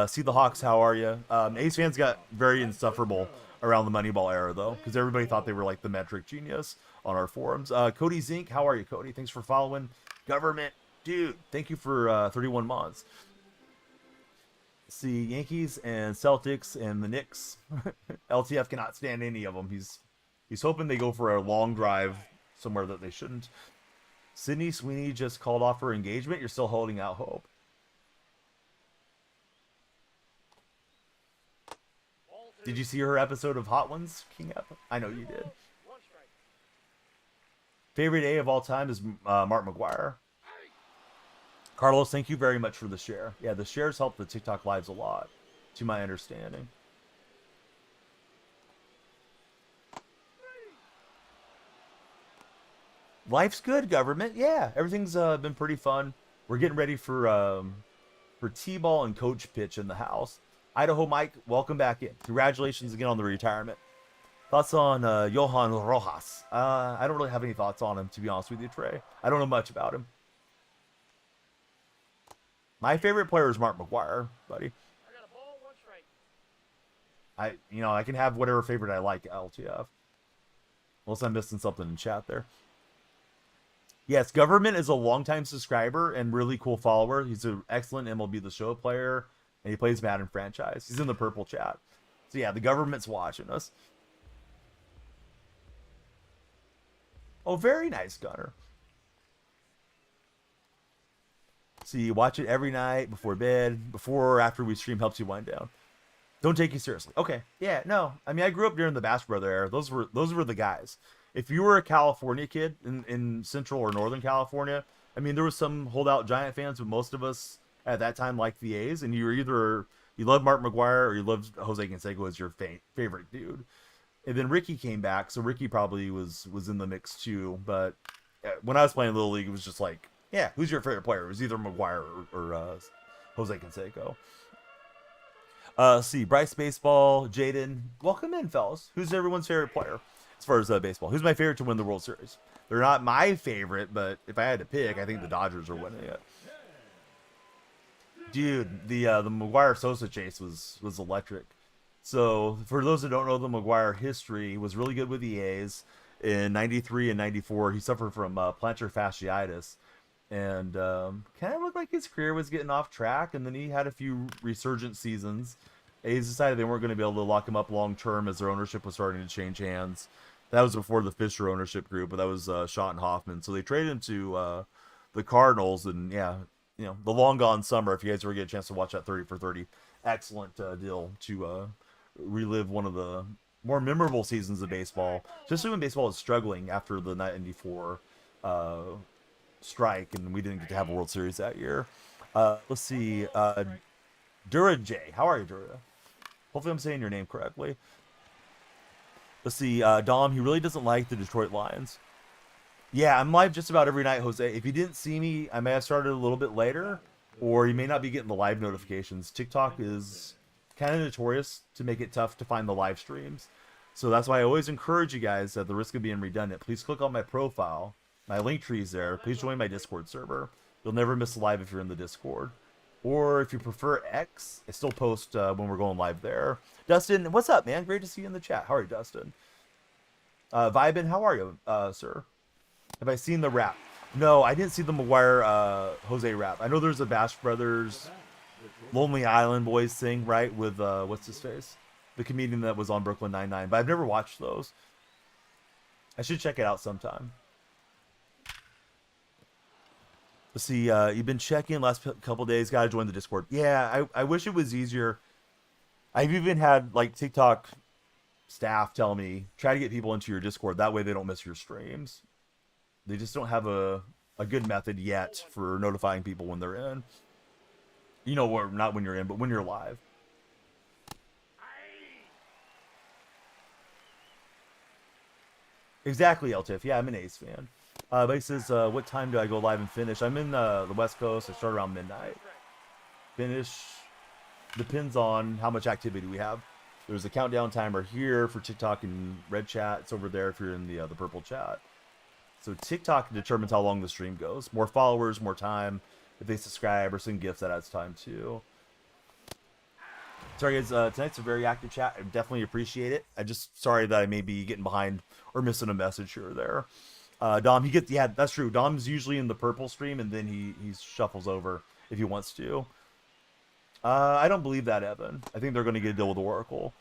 [SPEAKER 3] See the Hawks, how are you? Ace fans got very insufferable around the Moneyball era, though, because everybody thought they were like the metric genius on our forums. Cody Zink, how are you, Cody? Thanks for following. Government, dude, thank you for 31 months. See, Yankees and Celtics and the Knicks. LTF cannot stand any of them. He's hoping they go for a long drive somewhere that they shouldn't. Sydney Sweeney just called off her engagement. You're still holding out hope. Did you see her episode of Hot Ones, King Up? I know you did. Favorite A of all time is Mark McGuire. Carlos, thank you very much for the share. Yeah, the shares help the TikTok lives a lot, to my understanding. Life's good, government. Yeah, everything's been pretty fun. We're getting ready for T-ball and coach pitch in the house. Idaho Mike, welcome back in. Congratulations again on the retirement. Thoughts on Johan Rojas? I don't really have any thoughts on him, to be honest with you, Trey. I don't know much about him. My favorite player is Mark McGuire, buddy.
[SPEAKER 1] I got a ball, 1 strike.
[SPEAKER 3] I can have whatever favorite I like, LTF. Unless I'm missing something in chat there. Yes, Government is a longtime subscriber and really cool follower. He's an excellent MLB The Show player, and he plays Madden franchise. He's in the purple chat. So yeah, the government's watching us. Oh, very nice, Gunner. So you watch it every night before bed, before or after we stream helps you wind down. Don't take you seriously. Okay. Yeah, no. I mean, I grew up during the Bass Brother era. Those were the guys. If you were a California kid in Central or Northern California, I mean, there was some holdout Giant fans, but most of us at that time liked the A's, and you were either you loved Mark McGuire or you loved Jose Canseco as your favorite dude. And then Ricky came back, so Ricky probably was in the mix too. But when I was playing Little League, it was just like, yeah, who's your favorite player? It was either McGuire or Jose Canseco. See, Bryce Baseball, Jaden, welcome in, fellas. Who's everyone's favorite player as far as baseball? Who's my favorite to win the World Series? They're not my favorite, but if I had to pick, I think the Dodgers are winning it. Dude, the McGuire Sosa chase was electric. So for those that don't know the McGuire history, he was really good with the A's. In 93 and 94, he suffered from plantar fasciitis. And kind of looked like his career was getting off track, and then he had a few resurgent seasons. A's decided they weren't going to be able to lock him up long term as their ownership was starting to change hands. That was before the Fisher ownership group, but that was Schott and Hoffman. So they traded him to the Cardinals, and yeah, the long gone summer. If you guys ever get a chance to watch that 30 for 30, excellent deal to relive one of the more memorable seasons of baseball, especially when baseball was struggling after the 94 strike, and we didn't get to have a World Series that year. Let's see. Dura J. How are you, Dura? Hopefully I'm saying your name correctly. Let's see. Dom, he really doesn't like the Detroit Lions. Yeah, I'm live just about every night, Jose. If you didn't see me, I may have started a little bit later, or you may not be getting the live notifications. TikTok is kind of notorious to make it tough to find the live streams. So that's why I always encourage you guys, at the risk of being redundant, please click on my profile. My link tree is there. Please join my Discord server. You'll never miss a live if you're in the Discord. Or if you prefer X, I still post when we're going live there. Dustin, what's up, man? Great to see you in the chat. How are you, Dustin? Vibin, how are you, sir? Have I seen the rap? No, I didn't see the McGuire Jose rap. I know there's a Bash Brothers Lonely Island Boys thing, right? With what's his face? The comedian that was on Brooklyn Nine-Nine. But I've never watched those. I should check it out sometime. Let's see, you've been checking last couple days. Got to join the Discord. Yeah, I wish it was easier. I've even had like TikTok staff tell me, try to get people into your Discord. That way they don't miss your streams. They just don't have a good method yet for notifying people when they're in. You know, or not when you're in, but when you're live. Exactly, LTIF. Yeah, I'm an Ace fan. But he says, what time do I go live and finish? I'm in the West Coast. I start around midnight. Finish depends on how much activity we have. There's a countdown timer here for TikTok and Red Chat. It's over there if you're in the purple chat. So TikTok determines how long the stream goes. More followers, more time. If they subscribe or send gifts, that adds time too. Sorry guys, tonight's a very active chat. I definitely appreciate it. I'm just sorry that I may be getting behind or missing a message here or there. Dom, yeah, that's true. Dom's usually in the purple stream and then he shuffles over if he wants to. I don't believe that, Evan. I think they're going to get a deal with Oracle.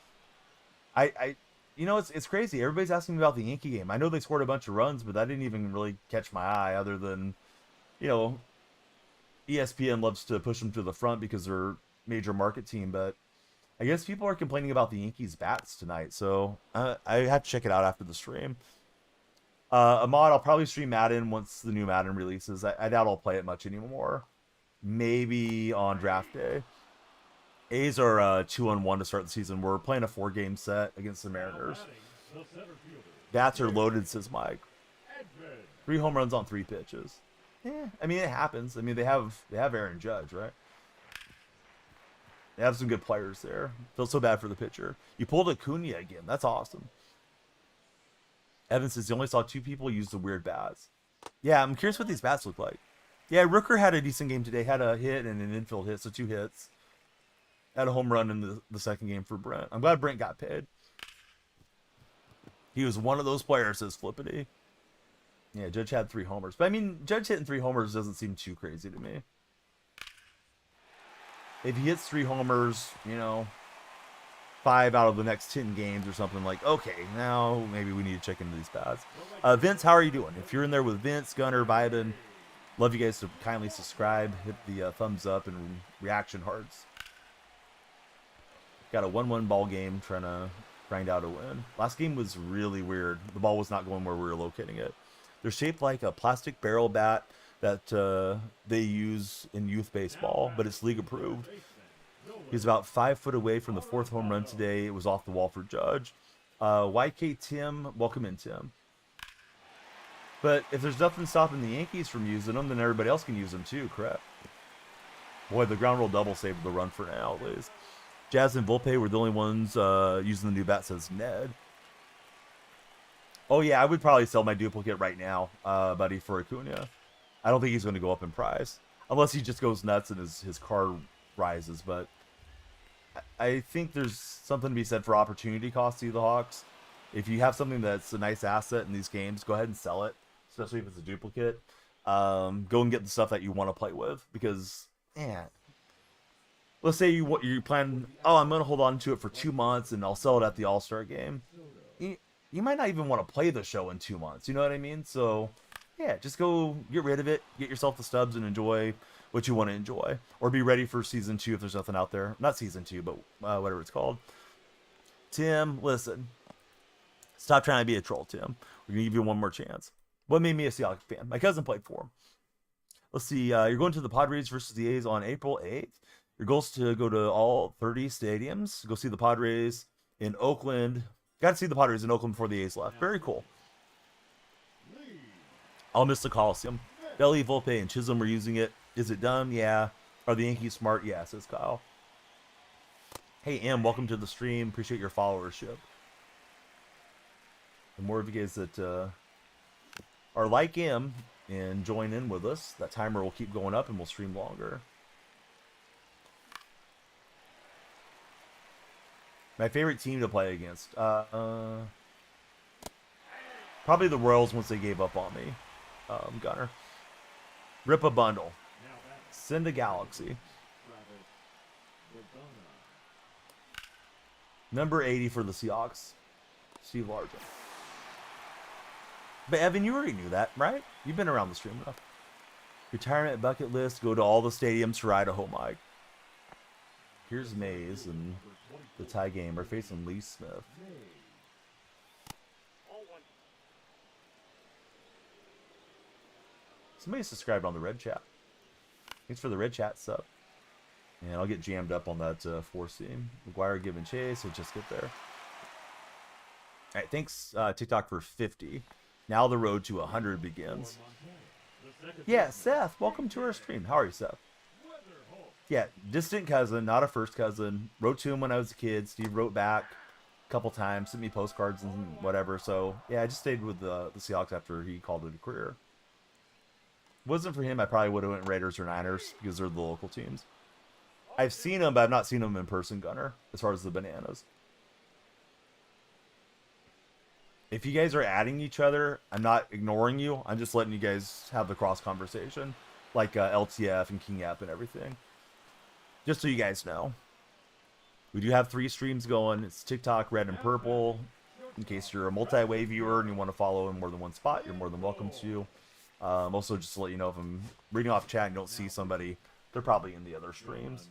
[SPEAKER 3] You know, it's crazy. Everybody's asking me about the Yankee game. I know they scored a bunch of runs, but that didn't even really catch my eye other than, you know, ESPN loves to push them to the front because they're a major market team. But I guess people are complaining about the Yankees bats tonight. So I have to check it out after the stream. Ahmad, I'll probably stream Madden once the new Madden releases. I doubt I'll play it much anymore. Maybe on draft day. A's are 2-1 to start the season. We're playing a 4-game set against the Mariners. Bats are loaded, says Mike. 3 home runs on 3 pitches. Yeah, I mean, it happens. I mean, they have Aaron Judge, right? They have some good players there. Feel so bad for the pitcher. You pulled Acuna again. That's awesome. Evan says he only saw 2 people use the weird bats. Yeah, I'm curious what these bats look like. Yeah, Rooker had a decent game today. Had a hit and an infield hit, so 2 hits. Had a home run in the second game for Brent. I'm glad Brent got paid. He was one of those players, says Flippity. Yeah, Judge had 3 homers. But I mean, Judge hitting 3 homers doesn't seem too crazy to me. If he hits 3 homers, you know, 5 out of the next 10 games or something, like, okay, now maybe we need to check into these bats. Vince, how are you doing? If you're in there with Vince, Gunner, Biden, love you guys to kindly subscribe, hit the thumbs up and reaction hearts. Got a 1-1 ball game, trying to grind out a win. Last game was really weird. The ball was not going where we were locating it. They're shaped like a plastic barrel bat that they use in youth baseball, but it's league approved. He's about 5 foot away from the 4th home run today. It was off the wall for Judge. YK Tim, welcome in, Tim. But if there's nothing stopping the Yankees from using them, then everybody else can use them too, correct? Boy, the ground roll double saved the run for now, at least. Jazz and Volpe were the only ones using the new bat, says Ned. Oh, yeah, I would probably sell my duplicate right now, buddy, for Acuna. I don't think he's going to go up in price. Unless he just goes nuts and his car rises. But I think there's something to be said for opportunity cost to the Hawks. If you have something that's a nice asset in these games, go ahead and sell it, especially if it's a duplicate. Go and get the stuff that you want to play with. Because, man, let's say you plan, oh, I'm going to hold on to it for 2 months and I'll sell it at the All-Star game. You might not even want to play the show in 2 months. You know what I mean? So, yeah, just go get rid of it, get yourself the stubs, and enjoy what you want to enjoy. Or be ready for Season 2 if there's nothing out there. Not Season 2, but whatever it's called. Tim, listen. Stop trying to be a troll, Tim. We're going to give you one more chance. What made me a Seahawks fan? My cousin played for him. Let's see. You're going to the Padres versus the A's on April 8th. Your goal is to go to all 30 stadiums. Go see the Padres in Oakland. Got to see the Padres in Oakland before the A's left. Very cool. I'll miss the Coliseum. Belly, Volpe, and Chisholm were using it. Is it done? Yeah. Are the Yankees smart? Yeah, says Kyle. Hey, Em, welcome to the stream. Appreciate your followership. The more of you guys that are like Em and join in with us, that timer will keep going up and we'll stream longer. My favorite team to play against? Probably the Royals once they gave up on me. Gunner. Rip a bundle. Send a Galaxy. Number 80 for the Seahawks. Steve Largent. But Evan, you already knew that, right? You've been around the stream enough. Retirement bucket list. Go to all the stadiums to ride a home mic. Here's Mays and the tie game. We're facing Lee Smith. Somebody subscribed on the red chat. Thanks for the red chat sub. And I'll get jammed up on that 4-seam. McGuire giving chase. We'll just get there. All right, thanks TikTok for 50. Now the road to 100 begins. Yeah, Seth, welcome to our stream. How are you, Seth? Yeah, distant cousin, not a first cousin. Wrote to him when I was a kid. Steve wrote back a couple times, sent me postcards and whatever. So, yeah, I just stayed with the Seahawks after he called it a career. If it wasn't for him, I probably would have went Raiders or Niners because they're the local teams. I've seen them, but I've not seen them in person, Gunner, as far as the Bananas. If you guys are adding each other, I'm not ignoring you. I'm just letting you guys have the cross conversation, like LTF and King App and everything. Just so you guys know. We do have 3 streams going. It's TikTok, Red and Purple. In case you're a multi-way viewer and you want to follow in more than one spot, you're more than welcome to. Also, just to let you know, if I'm reading off chat and don't see somebody, they're probably in the other streams.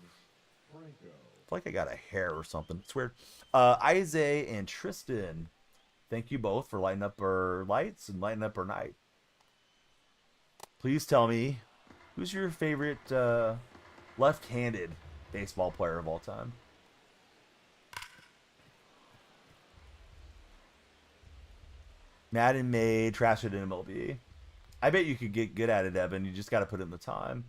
[SPEAKER 3] I feel like I got a hair or something. It's weird. Isaiah and Tristan, thank you both for lighting up our lights and lighting up our night. Please tell me, who's your favorite left-handed baseball player of all time? Madden made, trash it in MLB. I bet you could get good at it, Evan. You just got to put in the time.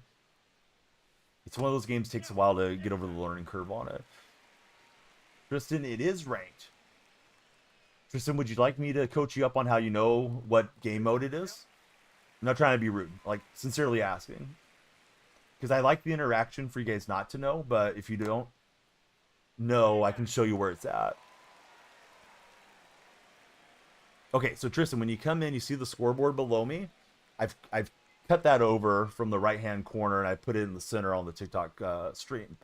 [SPEAKER 3] It's one of those games takes a while to get over the learning curve on it. Tristan, it is ranked. Tristan, would you like me to coach you up on how you know what game mode it is? I'm not trying to be rude. Like, sincerely asking. Because I like the interaction for you guys not to know, but if you don't know, I can show you where it's at. Okay, so Tristan, when you come in, you see the scoreboard below me. I've cut that over from the right-hand corner, and I put it in the center on the TikTok stream.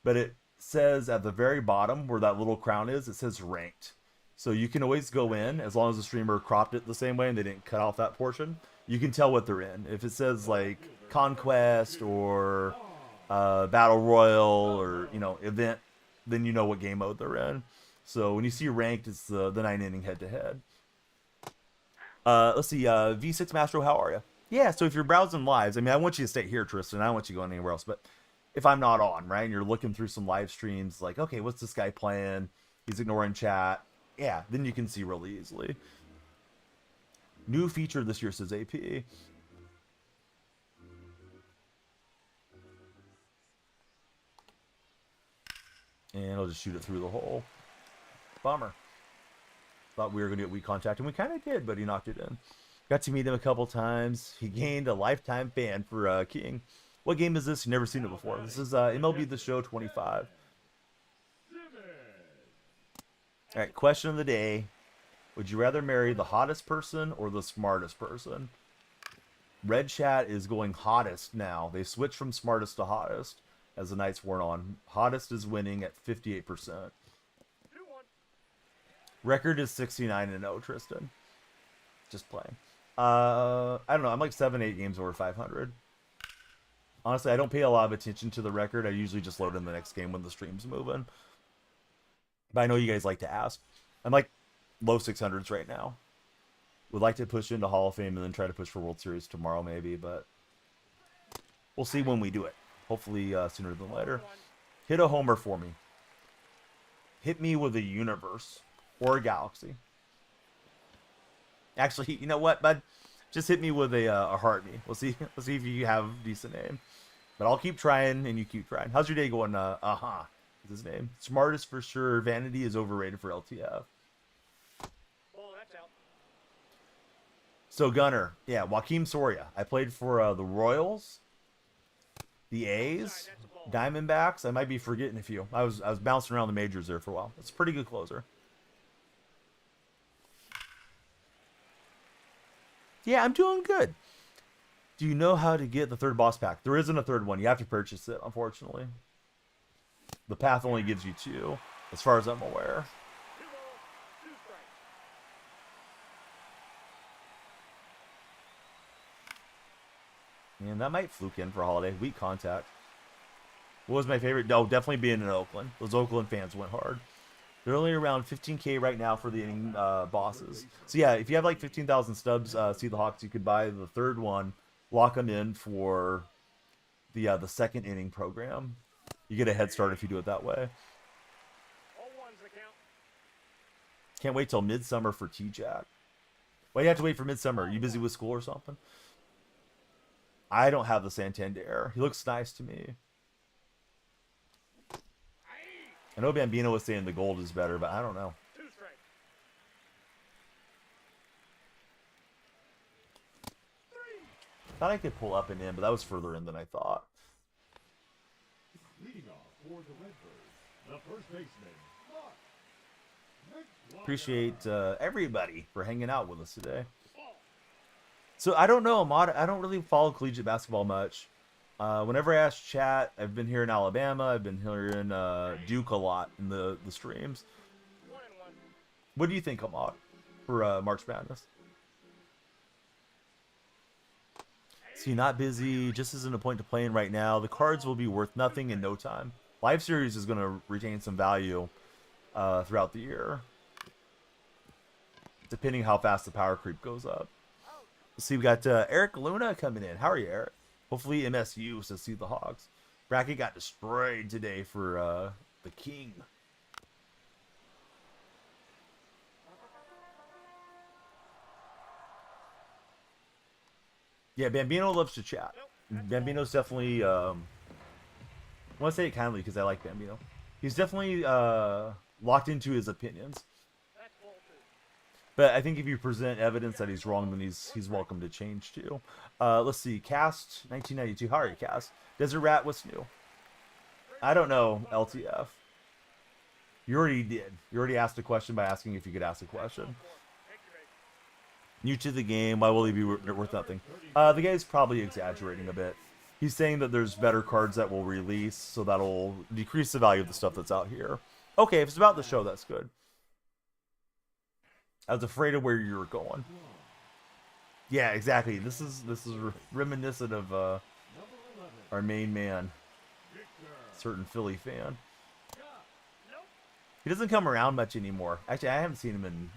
[SPEAKER 3] But it says at the very bottom, where that little crown is, it says ranked. So you can always go in, as long as the streamer cropped it the same way and they didn't cut off that portion. You can tell what they're in. If it says, like, Conquest or Battle Royal or, you know, event, then you know what game mode they're in. So when you see ranked, it's the 9-inning head-to-head. Let's see, V6 Mastro, how are you? Yeah, so if you're browsing lives, I mean, I want you to stay here, Tristan. I don't want you going anywhere else. But if I'm not on, right, and you're looking through some live streams, like, okay, what's this guy playing? He's ignoring chat. Yeah, then you can see really easily. New feature this year, says AP. And I'll just shoot it through the hole. Bummer. Thought we were going to get weak contact, and we kind of did, but he knocked it in. Got to meet him a couple times. He gained a lifetime fan for King. What game is this? You've never seen it before. This is MLB The Show 25. All right, question of the day. Would you rather marry the hottest person or the smartest person? Red Chat is going hottest now. They switched from smartest to hottest as the night's worn on. Hottest is winning at 58%. Record is 69-0, Tristan. Just playing. I don't know. I'm like 7-8 games over 500. Honestly, I don't pay a lot of attention to the record. I usually just load in the next game when the stream's moving. But I know you guys like to ask. I'm like low 600s right now. Would like to push into Hall of Fame and then try to push for World Series tomorrow maybe, but we'll see when we do it. Hopefully sooner than later. Hit a homer for me. Hit me with a universe or a galaxy. Actually, you know what, bud? Just hit me with a heart me. We'll see. Let's see if you have a decent name. But I'll keep trying, and you keep trying. How's your day going? Is his name? Smartest for sure. Vanity is overrated for LTF.
[SPEAKER 1] Oh, that's out.
[SPEAKER 3] So Gunner, yeah, Joaquim Soria. I played for the Royals, the A's, Diamondbacks. I might be forgetting a few. I was bouncing around the majors there for a while. It's a pretty good closer. Yeah, I'm doing good. Do you know how to get the third boss pack? There isn't a third one. You have to purchase it, unfortunately. The path only gives you 2, as far as I'm aware.
[SPEAKER 1] 2 balls, 2 strikes.
[SPEAKER 3] Man, that might fluke in for a holiday. Weak contact. What was my favorite? No, definitely being in Oakland. Those Oakland fans went hard. They're only around 15K right now for the inning bosses. So yeah, if you have like 15,000 stubs, see the Hawks, you could buy the third one, lock them in for the second inning program. You get a head start if you do it that way.
[SPEAKER 1] All ones the count.
[SPEAKER 3] Can't wait till midsummer for T-Jack. Why do you have to wait for midsummer? Are you busy with school or something? I don't have the Santander. He looks nice to me. I know Bambino was saying the gold is better, but I don't know.
[SPEAKER 1] 2 strikes. 3.
[SPEAKER 3] Thought I could pull up and in, but that was further in than I thought.
[SPEAKER 2] Leading off for the Redbirds, the first baseman, Mark.
[SPEAKER 3] Appreciate everybody for hanging out with us today. So I don't know, Ahmad. I don't really follow collegiate basketball much. Whenever I ask chat, I've been here in Alabama. I've been here in Duke a lot in the streams.
[SPEAKER 1] 1-1.
[SPEAKER 3] What do you think, Ahmad, for March Madness? See, not busy. Just isn't a point to playing right now. The cards will be worth nothing in no time. Live Series is going to retain some value throughout the year, depending how fast the power creep goes up. See, we got Eric Luna coming in. How are you, Eric? Hopefully MSU says see the Hawks. Bracket got destroyed today for the King. Yeah, Bambino loves to chat. Bambino's definitely, I want to say it kindly because I like Bambino. He's definitely locked into his opinions.
[SPEAKER 1] That's ball 2.
[SPEAKER 3] But I think if you present evidence that he's wrong, then he's welcome to change too. Let's see, Cast 1992. How are you, Cast? Desert Rat, what's new? I don't know, LTF. You already did. You already asked a question by asking if you could ask a question. New to the game, why will he be worth nothing? The guy's probably exaggerating a bit. He's saying that there's better cards that will release, so that'll decrease the value of the stuff that's out here. Okay, if it's about the show, that's good. I was afraid of where you were going. Yeah, exactly. This is reminiscent of our main man, certain Philly fan. He doesn't come around much anymore. Actually, I haven't seen him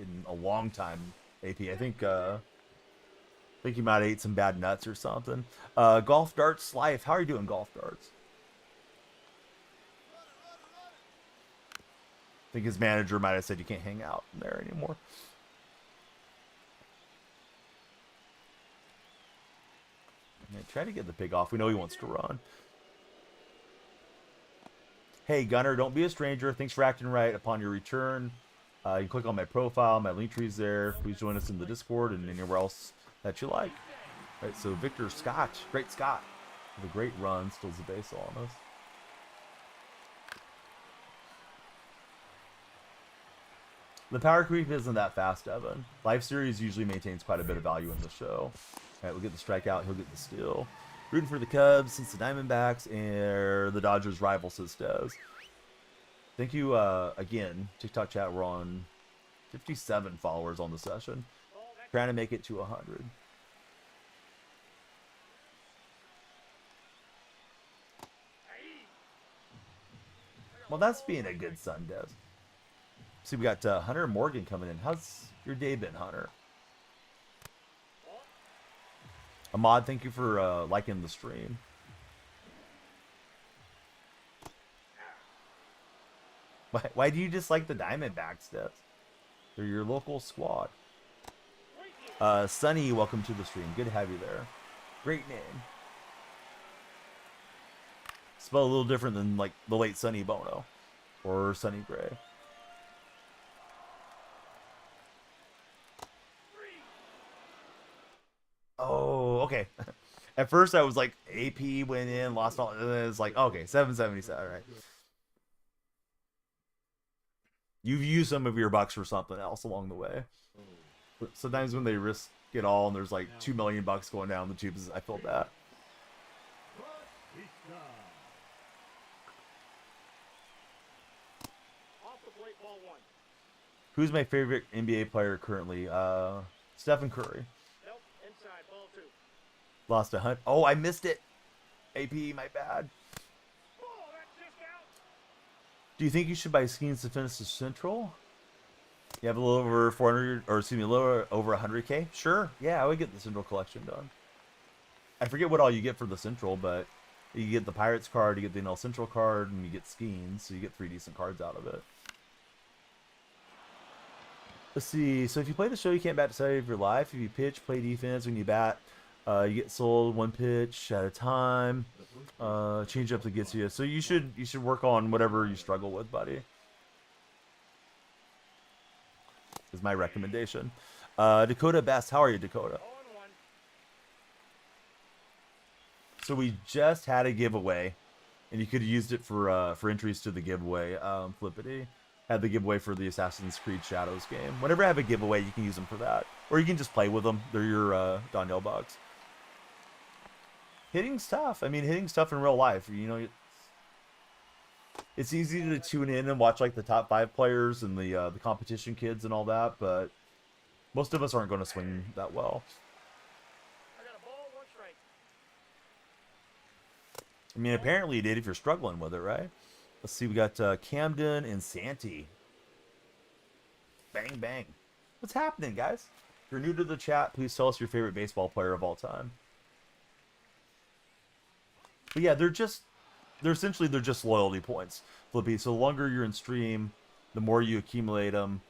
[SPEAKER 3] in a long time. AP, I think he might have ate some bad nuts or something. Golf Darts Life. How are you doing, Golf Darts? I think his manager might have said you can't hang out in there anymore. Yeah, try to get the pig off. We know he wants to run. Hey, Gunner, don't be a stranger. Thanks for acting right upon your return. You can click on my profile. My link tree's there. Please join us in the Discord and anywhere else that you like. All right, so Victor Scott, great Scott, with a great run, steals the base on us. The power creep isn't that fast, Evan. Live Series usually maintains quite a bit of value in the show. All right, we'll get the strikeout. He'll get the steal. Rooting for the Cubs since the Diamondbacks and the Dodgers rival, says Des. Thank you again. TikTok chat, we're on 57 followers on the session. Trying to make it to 100. Well, that's being a good son, Des. See, we got Hunter Morgan coming in. How's your day been, Hunter? Ahmad, thank you for liking the stream. Why do you dislike the Diamondbacks, Des? They're your local squad. Sunny, welcome to the stream. Good to have you there. Great name. Spelled a little different than like the late Sonny Bono or Sonny Gray. Oh, okay. At first I was like AP went in, lost all, and then it's like, okay, 777, all right. You've used some of your bucks for something else along the way. But sometimes when they risk it all and there's like 2 million bucks going down the tubes, I feel bad. Who's my favorite NBA player currently? Stephen Curry.
[SPEAKER 1] Nope, inside, ball 2.
[SPEAKER 3] Lost a hunt. Oh, I missed it. AP, my bad.
[SPEAKER 1] Oh, that's just out.
[SPEAKER 3] Do you think you should buy skins to finish the Central? You have a little over 400, or excuse me, a little over 100K? Sure. Yeah, I would get the Central collection done. I forget what all you get for the Central, but you get the Pirates card, you get the NL Central card, and you get skins, so you get 3 decent cards out of it. Let's see. So if you play the show, you can't bat to save your life. If you pitch, play defense. When you bat, you get sold 1 pitch at a time. Change up that gets you. So you should work on whatever you struggle with, buddy. Is my recommendation. Dakota Best, how are you, Dakota? So we just had a giveaway, and you could have used it for entries to the giveaway. Flippity had the giveaway for the Assassin's Creed Shadows game. Whenever I have a giveaway, you can use them for that, or you can just play with them. They're your Danielle bucks. Hitting's tough. I mean, hitting's tough in real life. You know, it's easy to tune in and watch like the top 5 players and the competition kids and all that, but most of us aren't going to swing that well.
[SPEAKER 1] I got a ball, 1 strike.
[SPEAKER 3] I mean, apparently you did if you're struggling with it, right? Let's see, we got Camden and Santee. Bang, bang. What's happening, guys? If you're new to the chat, please tell us your favorite baseball player of all time. But yeah, they're just loyalty points, Flippy. So the longer you're in stream, the more you accumulate them.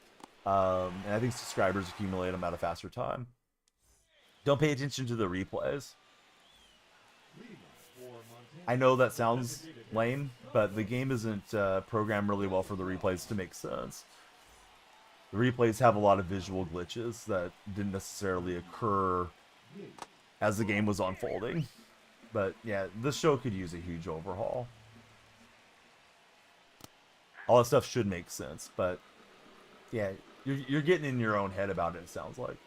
[SPEAKER 3] And I think subscribers accumulate them at a faster time. Don't pay attention to the replays. I know that sounds lame, but the game isn't programmed really well for the replays to make sense. The replays have a lot of visual glitches that didn't necessarily occur as the game was unfolding. But yeah, this show could use a huge overhaul. All that stuff should make sense, but yeah, you're getting in your own head about it, it sounds like.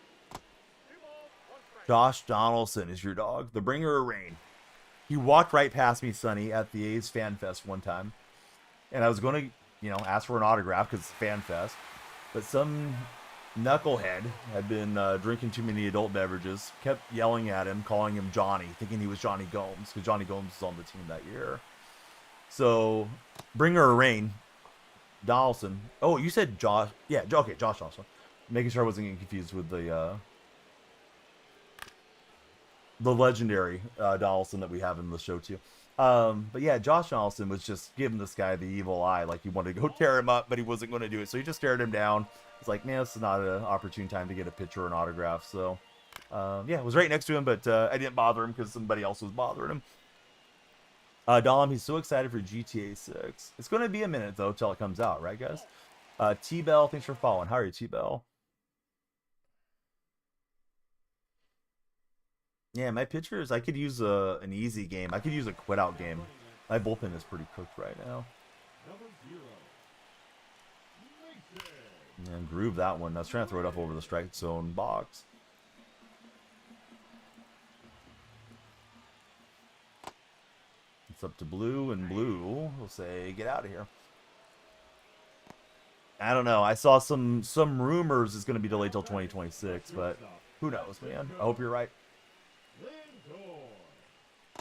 [SPEAKER 3] Josh Donaldson is your dog, the bringer of rain. He walked right past me, Sonny, at the A's Fan Fest one time. And I was going to, ask for an autograph because it's a fan fest. But some knucklehead had been drinking too many adult beverages, kept yelling at him, calling him Johnny, thinking he was Johnny Gomes, because Johnny Gomes was on the team that year. So, bringer of rain, Donaldson. Oh, you said Josh. Yeah, okay, Josh Donaldson. Making sure I wasn't getting confused with the legendary Donaldson that we have in the show too. But yeah, Josh Donaldson was just giving this guy the evil eye, like he wanted to go tear him up, but he wasn't going to do it. So he just stared him down. It's like, man, this is not an opportune time to get a picture or an autograph. So yeah, it was right next to him, but I didn't bother him because somebody else was bothering him. Dom, he's so excited for GTA 6. It's going to be a minute though till it comes out, right, guys? T-Bell, thanks for following. How are you, T-Bell? Yeah, my pitchers, I could use an easy game. I could use a quit out game. My bullpen is pretty cooked right now. And groove that one. I was trying to throw it up over the strike zone box. It's up to blue, and blue will say, get out of here. I don't know. I saw some rumors it's going to be delayed till 2026, but who knows, man. I hope you're right.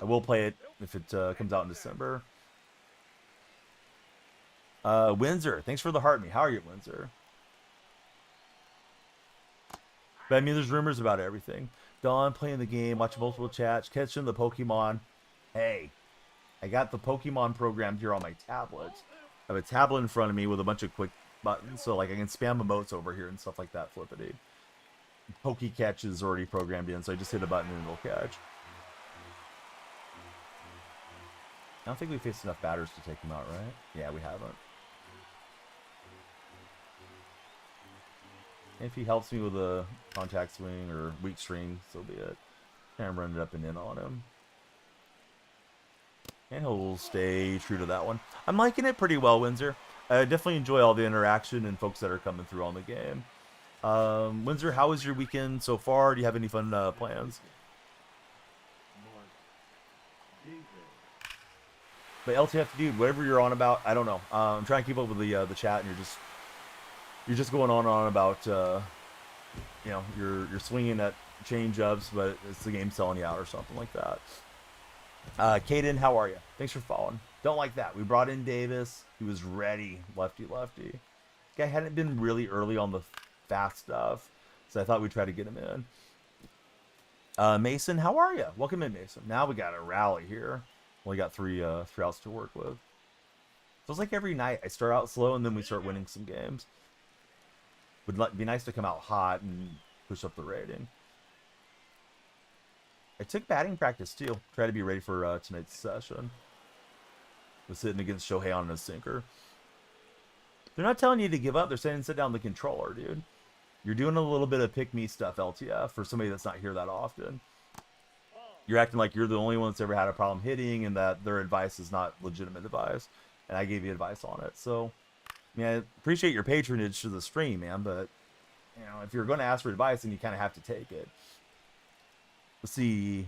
[SPEAKER 3] I will play it if it comes out in December. Windsor, thanks for the heart me. How are you, Windsor? But I mean, there's rumors about everything. Don playing the game, watching multiple chats, catching the Pokemon. Hey, I got the Pokemon programmed here on my tablet. I have a tablet in front of me with a bunch of quick buttons, so like I can spam emotes over here and stuff like that. Flippity. pokey catch is already programmed in, so I just hit a button and it'll catch. I don't think we faced enough batters to take him out, right? Yeah, we haven't. If he helps me with a contact swing or weak string, so be it. Kind of run it up and in on him. And he'll stay true to that one. I'm liking it pretty well, Windsor. I definitely enjoy all the interaction and folks that are coming through on the game. Windsor, how was your weekend so far? Do you have any fun plans? But LTF, dude, whatever you're on about, I don't know. I'm trying to keep up with the chat, and you're just going on and on about you know, you're swinging at change ups, but it's the game selling you out or something like that. Caden, how are you? Thanks for following. Don't like that. We brought in Davis. He was ready, lefty. Guy hadn't been really early on the fast stuff, so I thought we'd try to get him in. Mason, how are you? Welcome in, Mason. Now we got a rally here. Only got three outs to work with. Feels like every night I start out slow and then we start winning some games. Would be nice to come out hot and push up the rating. I took batting practice too. Try to be ready for tonight's session. Was sitting against Shohei on a sinker. They're not telling you to give up. They're saying sit down the controller, dude. You're doing a little bit of pick-me stuff, LTF, for somebody that's not here that often. You're acting like you're the only one that's ever had a problem hitting and that their advice is not legitimate advice. And I gave you advice on it. So, I mean, I appreciate your patronage to the stream, man. But, you know, if you're going to ask for advice, then you kind of have to take it. Let's see.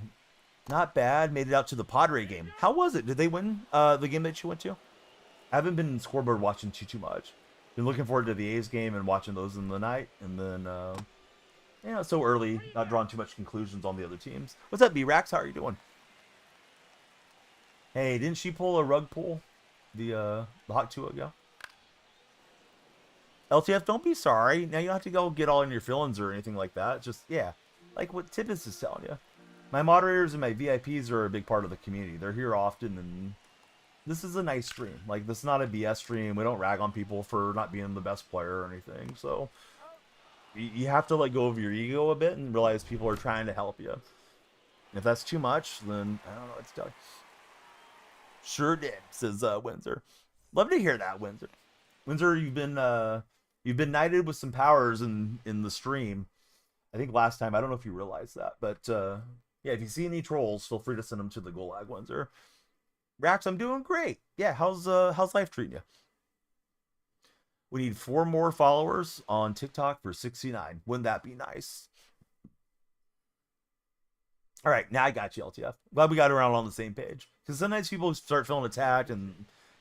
[SPEAKER 3] Not bad. Made it out to the Padre game. How was it? Did they win the game that you went to? I haven't been scoreboard watching too much. Been looking forward to the A's game and watching those in the night. And then, you know, it's so early. Not drawing too much conclusions on the other teams. What's up, B-Rax? How are you doing? Hey, didn't she pull a rug pull the Hawk 2 ago? LTF, don't be sorry. Now you don't have to go get all in your feelings or anything like that. Just, yeah, like what Tibbs is telling you. My moderators and my VIPs are a big part of the community. They're here often, and this is a nice stream. Like, this is not a BS stream. We don't rag on people for not being the best player or anything. So you have to let go of your ego a bit and realize people are trying to help you. If that's too much, then I don't know what to tell you. Sure did, says Windsor. Love to hear that, Windsor. Windsor, you've been knighted with some powers in the stream. I think last time, I don't know if you realized that, but yeah, if you see any trolls, feel free to send them to the Gulag, Windsor. Rax, I'm doing great. Yeah, how's life treating you? We need 4 more followers on TikTok for 69. Wouldn't that be nice? All right, now I got you, LTF. Glad we got around on the same page. Because sometimes people start feeling attacked and,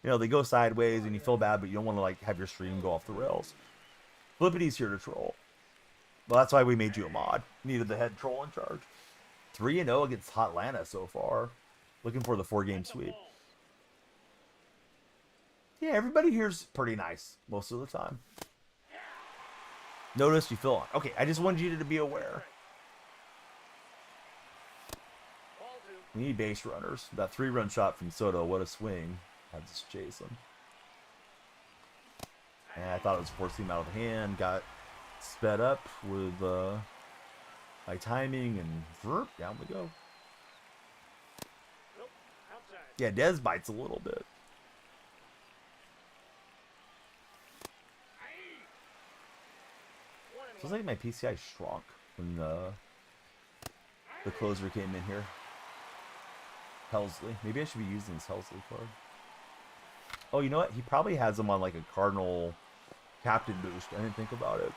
[SPEAKER 3] you know, they go sideways and you feel bad, but you don't want to, like, have your stream go off the rails. Flippity's here to troll. Well, that's why we made you a mod. Needed the head troll in charge. 3-0 against Hotlanta so far. Looking for the 4-game sweep. Yeah, everybody here's pretty nice most of the time. Notice you feel on. Okay, I just wanted you to be aware. We need base runners. That 3-run shot from Soto, what a swing. Had this Jason. And I thought it was forcing him out of the hand. Got sped up with my timing, and down we go. Yeah, Dez bites a little bit. Feels like my PCI shrunk when the closer came in here. Helsley. Maybe I should be using this Helsley card. Oh, you know what? He probably has him on like a Cardinal captain boost. I didn't think about it.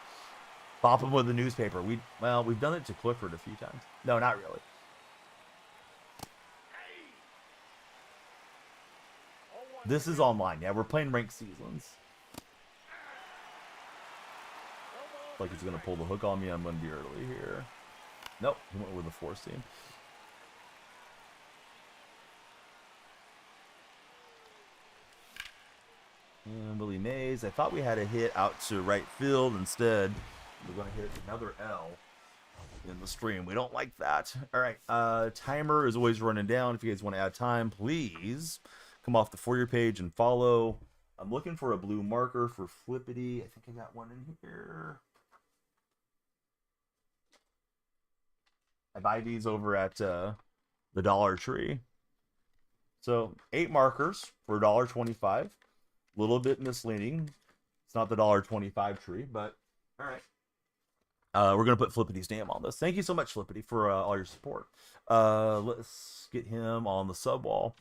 [SPEAKER 3] Pop him with the newspaper. We've done it to Clifford a few times. No, not really. This is online. Yeah, we're playing ranked seasons. Like it's gonna pull the hook on me. I'm gonna be early here. Nope, he went with the force team. And Willie Mays. I thought we had a hit out to right field. Instead, we're going to hit another L in the stream. We don't like that. All right. Timer is always running down. If you guys want to add time, please come off the For Your page and follow. I'm looking for a blue marker for Flippity. I think I got one in here. buy these over at the Dollar Tree. So 8 markers for $1.25. A little bit misleading. It's not the $1.25 tree, but all right. We're going to put Flippity's name on this. Thank you so much, Flippity, for all your support. Let's get him on the sub wall.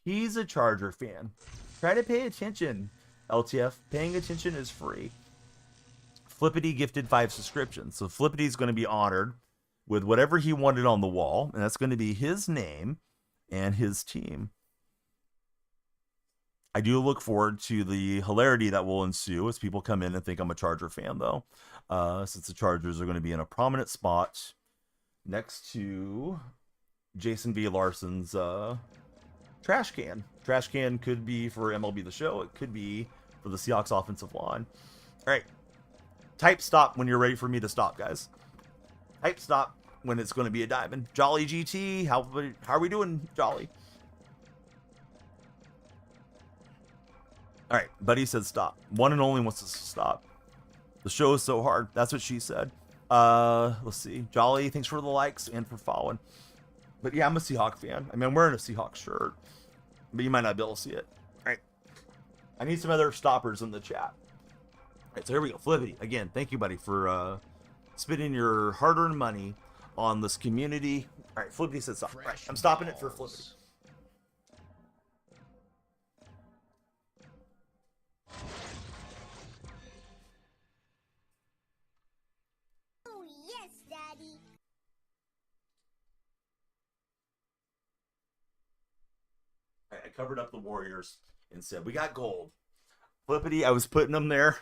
[SPEAKER 3] He's a Charger fan. Try to pay attention, LTF. Paying attention is free. Flippity gifted 5 subscriptions. So Flippity's going to be honored with whatever he wanted on the wall. And that's going to be his name and his team. I do look forward to the hilarity that will ensue as people come in and think I'm a Charger fan, though. Since the Chargers are going to be in a prominent spot next to Jason V. Larson's trash can. Trash can could be for MLB The Show. It could be for the Seahawks offensive line. All right. Type stop when you're ready for me to stop, guys. Type stop when it's going to be a diamond. Jolly GT, how are we doing, Jolly? All right, Buddy said stop. One and only wants us to stop. The show is so hard. That's what she said. Let's see. Jolly, thanks for the likes and for following. But yeah, I'm a Seahawk fan. I mean, I'm wearing a Seahawks shirt, but you might not be able to see it. All right. I need some other stoppers in the chat. All right, so here we go. Flippity. Again, thank you, buddy, for spending your hard-earned money on this community. All right, Flippity said stop. All right, I'm stopping it for Flippity. I covered up the Warriors and said, we got gold. Flippity, I was putting them there.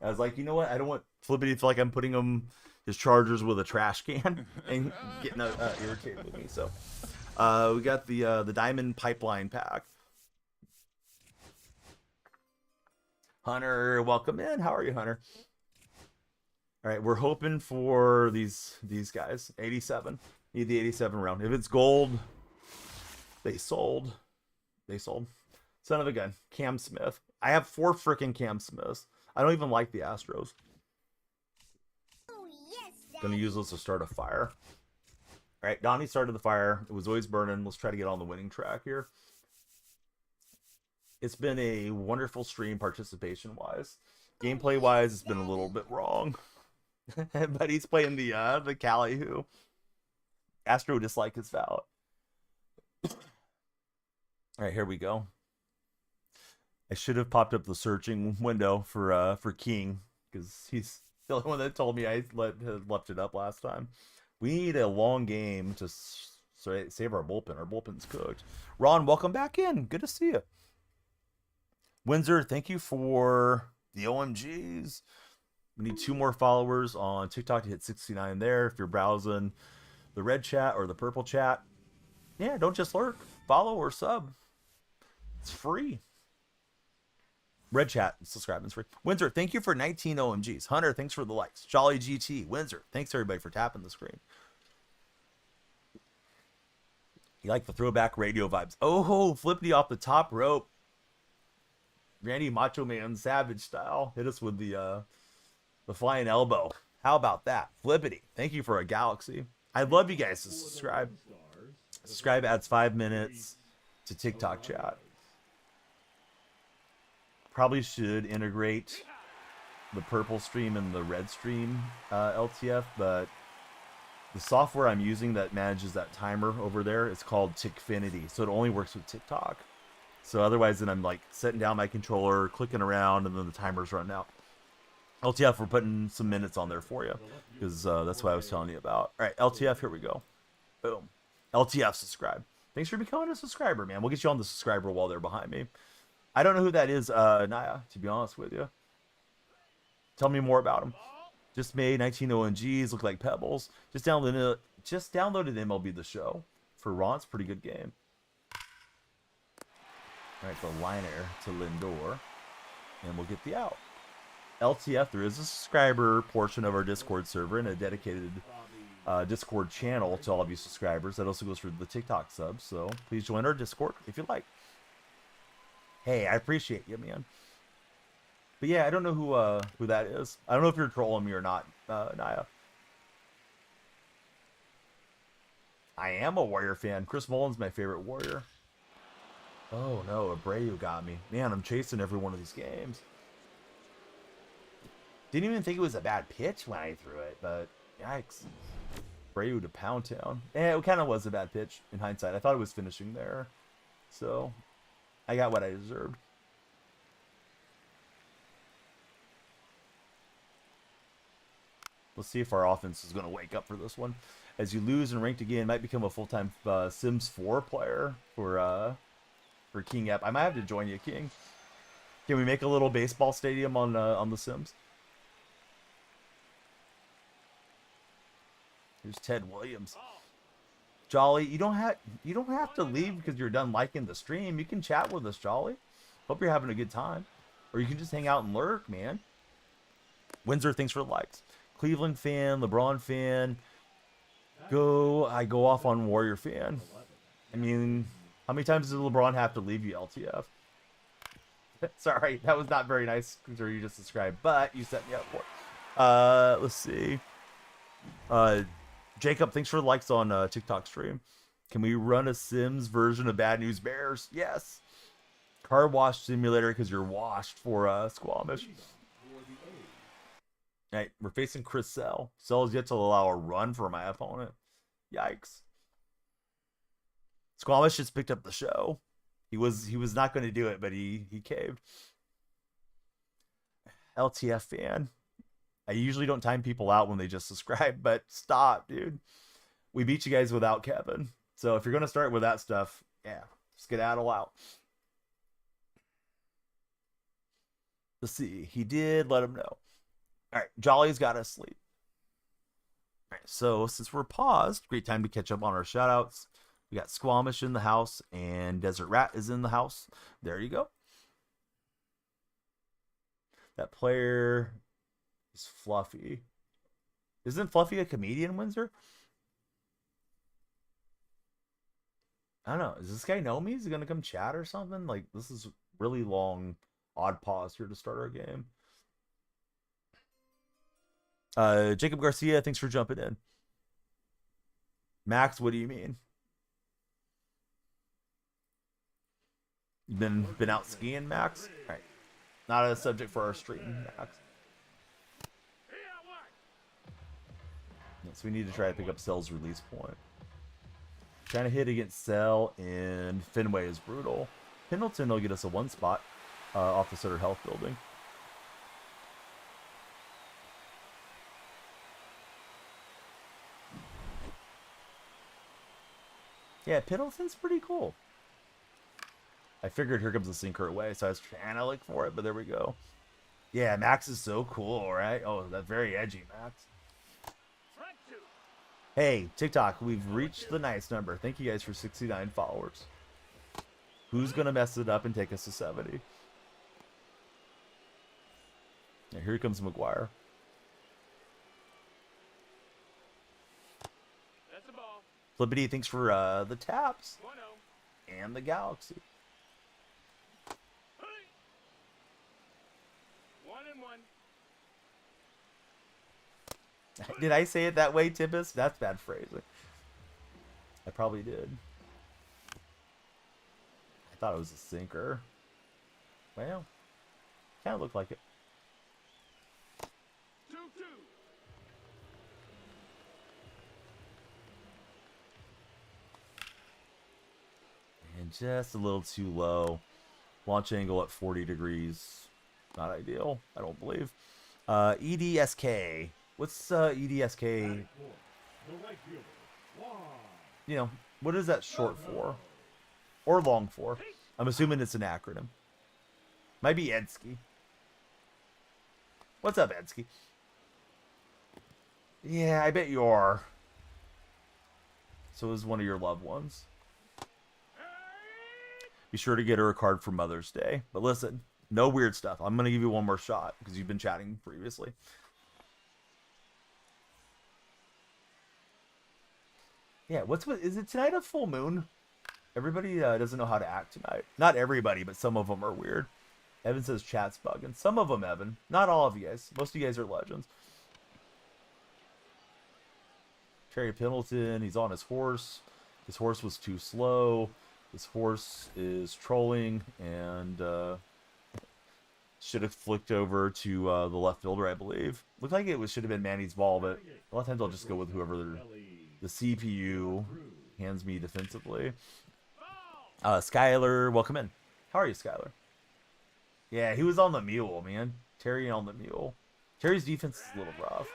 [SPEAKER 3] I was like, you know what? I don't want Flippity to feel like I'm putting his Chargers with a trash can and getting irritated with me. So we got the Diamond Pipeline pack. Hunter, welcome in. How are you, Hunter? All right, we're hoping for these guys. 87. Need the 87 round. If it's gold, they sold. Son of a gun. Cam Smith. I have 4 freaking Cam Smiths. I don't even like the Astros.
[SPEAKER 4] Oh, yes,
[SPEAKER 3] Gonna use those to start a fire. All right, Donnie started the fire. It was always burning. Let's try to get on the winning track here. It's been a wonderful stream participation-wise. Gameplay-wise, it's been a little bit wrong. But he's playing the Cali who. Astro dislike is valid. All right, here we go. I should have popped up the searching window for King because he's the only one that told me I had left it up last time. We need a long game to save our bullpen. Our bullpen's cooked. Ron, welcome back in. Good to see you. Windsor, thank you for the OMGs. We need 2 more followers on TikTok to hit 69 there. If you're browsing the red chat or the purple chat, yeah, don't just lurk. Follow or sub. It's free. Red chat, subscribe, it's free. Windsor, thank you for 19 OMGs. Hunter, thanks for the likes. Jolly GT, Windsor, thanks everybody for tapping the screen. You like the throwback radio vibes. Oh, Flippity off the top rope. Randy Macho Man Savage style. Hit us with the flying elbow. How about that? Flippity, thank you for a galaxy. I'd love you guys to subscribe. Subscribe adds 5 minutes to TikTok chat. Probably should integrate the purple stream and the red stream LTF, but the software I'm using that manages that timer over there, it's called Tickfinity, so it only works with TikTok. So otherwise, then I'm like setting down my controller, clicking around, and then the timer's running out. LTF, we're putting some minutes on there for you, because that's what I was telling you about. All right, LTF, here we go. Boom. LTF, subscribe. Thanks for becoming a subscriber, man. We'll get you on the subscriber wall there behind me. I don't know who that is, Naya, to be honest with you. Tell me more about him. Just made 19 ONGs, look like pebbles. Just downloaded MLB The Show for Ron. It's a pretty good game. All right, the liner to Lindor. And we'll get the out. LTF, there is a subscriber portion of our Discord server and a dedicated Discord channel to all of you subscribers. That also goes for the TikTok subs, so please join our Discord if you'd like. Hey, I appreciate you, man. But yeah, I don't know who that is. I don't know if you're trolling me or not, Naya. I am a Warrior fan. Chris Mullen's my favorite Warrior. Oh no, Abreu got me. Man, I'm chasing every one of these games. Didn't even think it was a bad pitch when I threw it, but yikes. Abreu to Pound Town. It kind of was a bad pitch in hindsight. I thought it was finishing there. So, I got what I deserved. Let's see if our offense is going to wake up for this one. As you lose and ranked again, might become a full-time Sims 4 player for King App. I might have to join you, King. Can we make a little baseball stadium on the Sims? Here's Ted Williams. Jolly, you don't have to leave because you're done liking the stream. You can chat with us, Jolly. Hope you're having a good time. Or you can just hang out and lurk, man. Windsor, thanks for the likes. Cleveland fan, LeBron fan. I go off on Warrior fan. I mean, how many times does LeBron have to leave you, LTF? Sorry, that was not very nice because you just subscribed, but you set me up for it. Let's see. Jacob, thanks for the likes on TikTok stream. Can we run a Sims version of Bad News Bears? Yes. Car wash simulator because you're washed for Squamish. All right, we're facing Chris Sell. Sell is yet to allow a run for my opponent. Yikes. Squamish just picked up the show. He was not going to do it, but he caved. LTF fan. I usually don't time people out when they just subscribe, but stop, dude. We beat you guys without Kevin. So if you're going to start with that stuff, yeah, skedaddle out. Let's see. He did let him know. All right, Jolly's got us asleep. All right, so since we're paused, great time to catch up on our shoutouts. We got Squamish in the house, and Desert Rat is in the house. There you go. That player is Fluffy. Isn't Fluffy a comedian, Windsor? I don't know. Does this guy know me? Is he going to come chat or something? Like, this is really long, odd pause here to start our game. Jacob Garcia, thanks for jumping in. Max, what do you mean? You've been out skiing, Max? All right. Not a subject for our stream, Max. So we need to try to pick up Cell's release point. Trying to hit against Cell in Fenway is brutal. Pendleton will get us a 1 spot off the Sutter Health building. Yeah, Pendleton's pretty cool. I figured here comes the sinker away, so I was trying to look for it, but there we go. Yeah, Max is so cool, right? Oh, that's very edgy, Max. Hey, TikTok, we've reached the nice number. Thank you guys for 69 followers. Who's going to mess it up and take us to 70? Yeah, here comes McGuire.
[SPEAKER 1] That's a ball.
[SPEAKER 3] Flippity, thanks for the taps
[SPEAKER 1] 1-0.
[SPEAKER 3] and the galaxy.
[SPEAKER 1] 1-1.
[SPEAKER 3] Did I say it that way, Tibbus? That's bad phrasing. I probably did. I thought it was a sinker. Well, kind of looked like it.
[SPEAKER 1] 2-2.
[SPEAKER 3] And just a little too low. Launch angle at 40 degrees. Not ideal, I don't believe. EDSK. What's EDSK? You know, what is that short for? Or long for? I'm assuming it's an acronym. Might be Edsky. What's up, Edsky? Yeah, I bet you are. So is one of your loved ones. Be sure to get her a card for Mother's Day. But listen, no weird stuff. I'm going to give you one more shot because you've been chatting previously. Yeah, is it tonight a full moon? Everybody doesn't know how to act tonight. Not everybody, but some of them are weird. Evan says chat's bugging. Some of them, Evan. Not all of you guys. Most of you guys are legends. Terry Pendleton, he's on his horse. His horse was too slow. His horse is trolling and should have flicked over to the left fielder, I believe. Looked like it should have been Manny's ball, but a lot of times I'll just go with whoever the CPU hands me defensively. Skyler, welcome in. How are you, Skyler? Yeah, he was on the mule, man. Terry on the mule. Terry's defense is a little rough.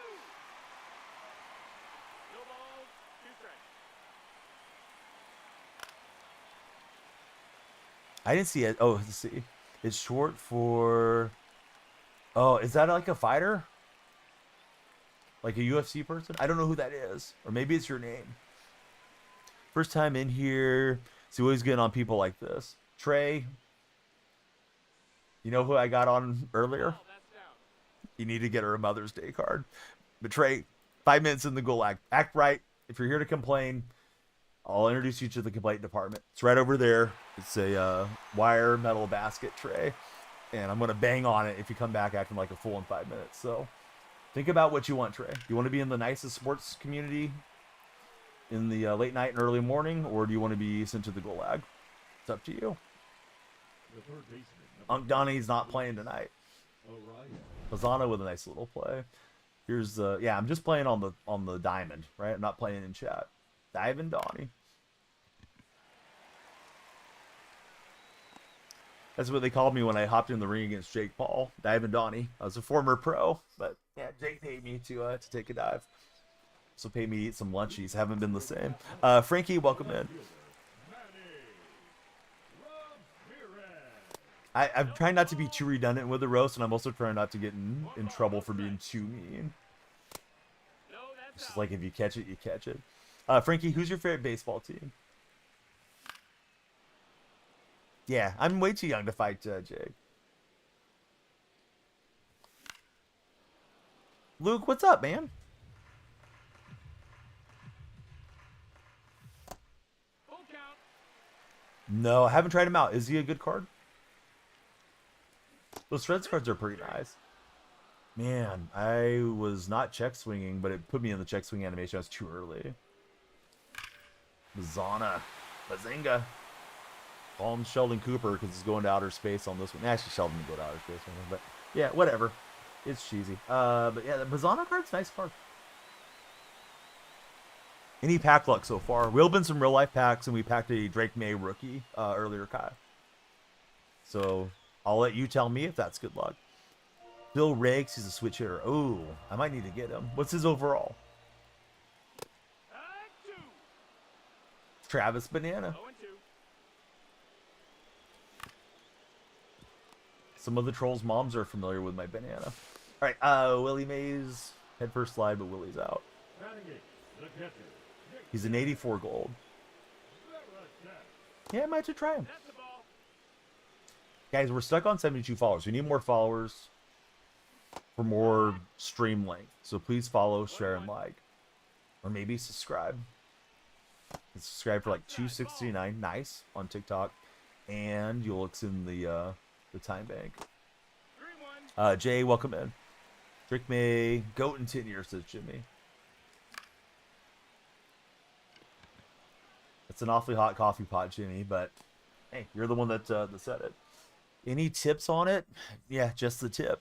[SPEAKER 3] I didn't see it. Oh, let's see. It's short for... Oh, is that like a fighter? Like a UFC person? I don't know who that is. Or maybe it's your name. First time in here. So always getting on people like this. Trey. You know who I got on earlier? You need to get her a Mother's Day card. But Trey, 5 minutes in the gulag. Act right. If you're here to complain, I'll introduce you to the complaint department. It's right over there. It's a wire metal basket tray. And I'm going to bang on it if you come back acting like a fool in 5 minutes. So think about what you want, Trey. Do you want to be in the nicest sports community in the late night and early morning? Or do you want to be sent to the gulag? It's up to you. Unc Donnie's not playing tonight. Lozano with a nice little play. Here's yeah, I'm just playing on the diamond, right? I'm not playing in chat. Diamond Donnie. That's what they called me when I hopped in the ring against Jake Paul. Dive and Donnie. I was a former pro, but yeah, Jake paid me to take a dive. So paid me to eat some lunchies. Haven't been the same. Frankie, welcome in. I'm trying not to be too redundant with the roast, and I'm also trying not to get in trouble for being too mean. It's just like if you catch it, you catch it. Frankie, who's your favorite baseball team? Yeah, I'm way too young to fight Jake. Luke, what's up, man? No, I haven't tried him out. Is he a good card? Those Shreds cards are pretty nice. Man, I was not check swinging, but it put me in the check swing animation. I was too early. Mazana. Bazinga. Call him Sheldon Cooper because he's going to outer space on this one. Actually, Sheldon didn't go to outer space on this, but yeah, whatever. It's cheesy. But yeah, the Bazana card's a nice card. Any pack luck so far? We opened some real life packs and we packed a Drake May rookie earlier, Kai. So I'll let you tell me if that's good luck. Bill Riggs, he's a switch hitter. Oh, I might need to get him. What's his overall? Travis Banana. Some of the trolls' moms are familiar with my banana. All right, Willie Mays, head first slide, but Willie's out. He's an 84 gold. Yeah, I might have to try him. Guys, we're stuck on 72 followers. We need more followers for more stream length. So please follow, share, and like. Or maybe subscribe. Subscribe for like $2.69, nice, on TikTok. And you'll look in the time bank. Jay, welcome in. Drake May, goat in 10 years, says Jimmy. It's an awfully hot coffee pot, Jimmy, but hey, you're the one that said it. Any tips on it? Yeah, just the tip.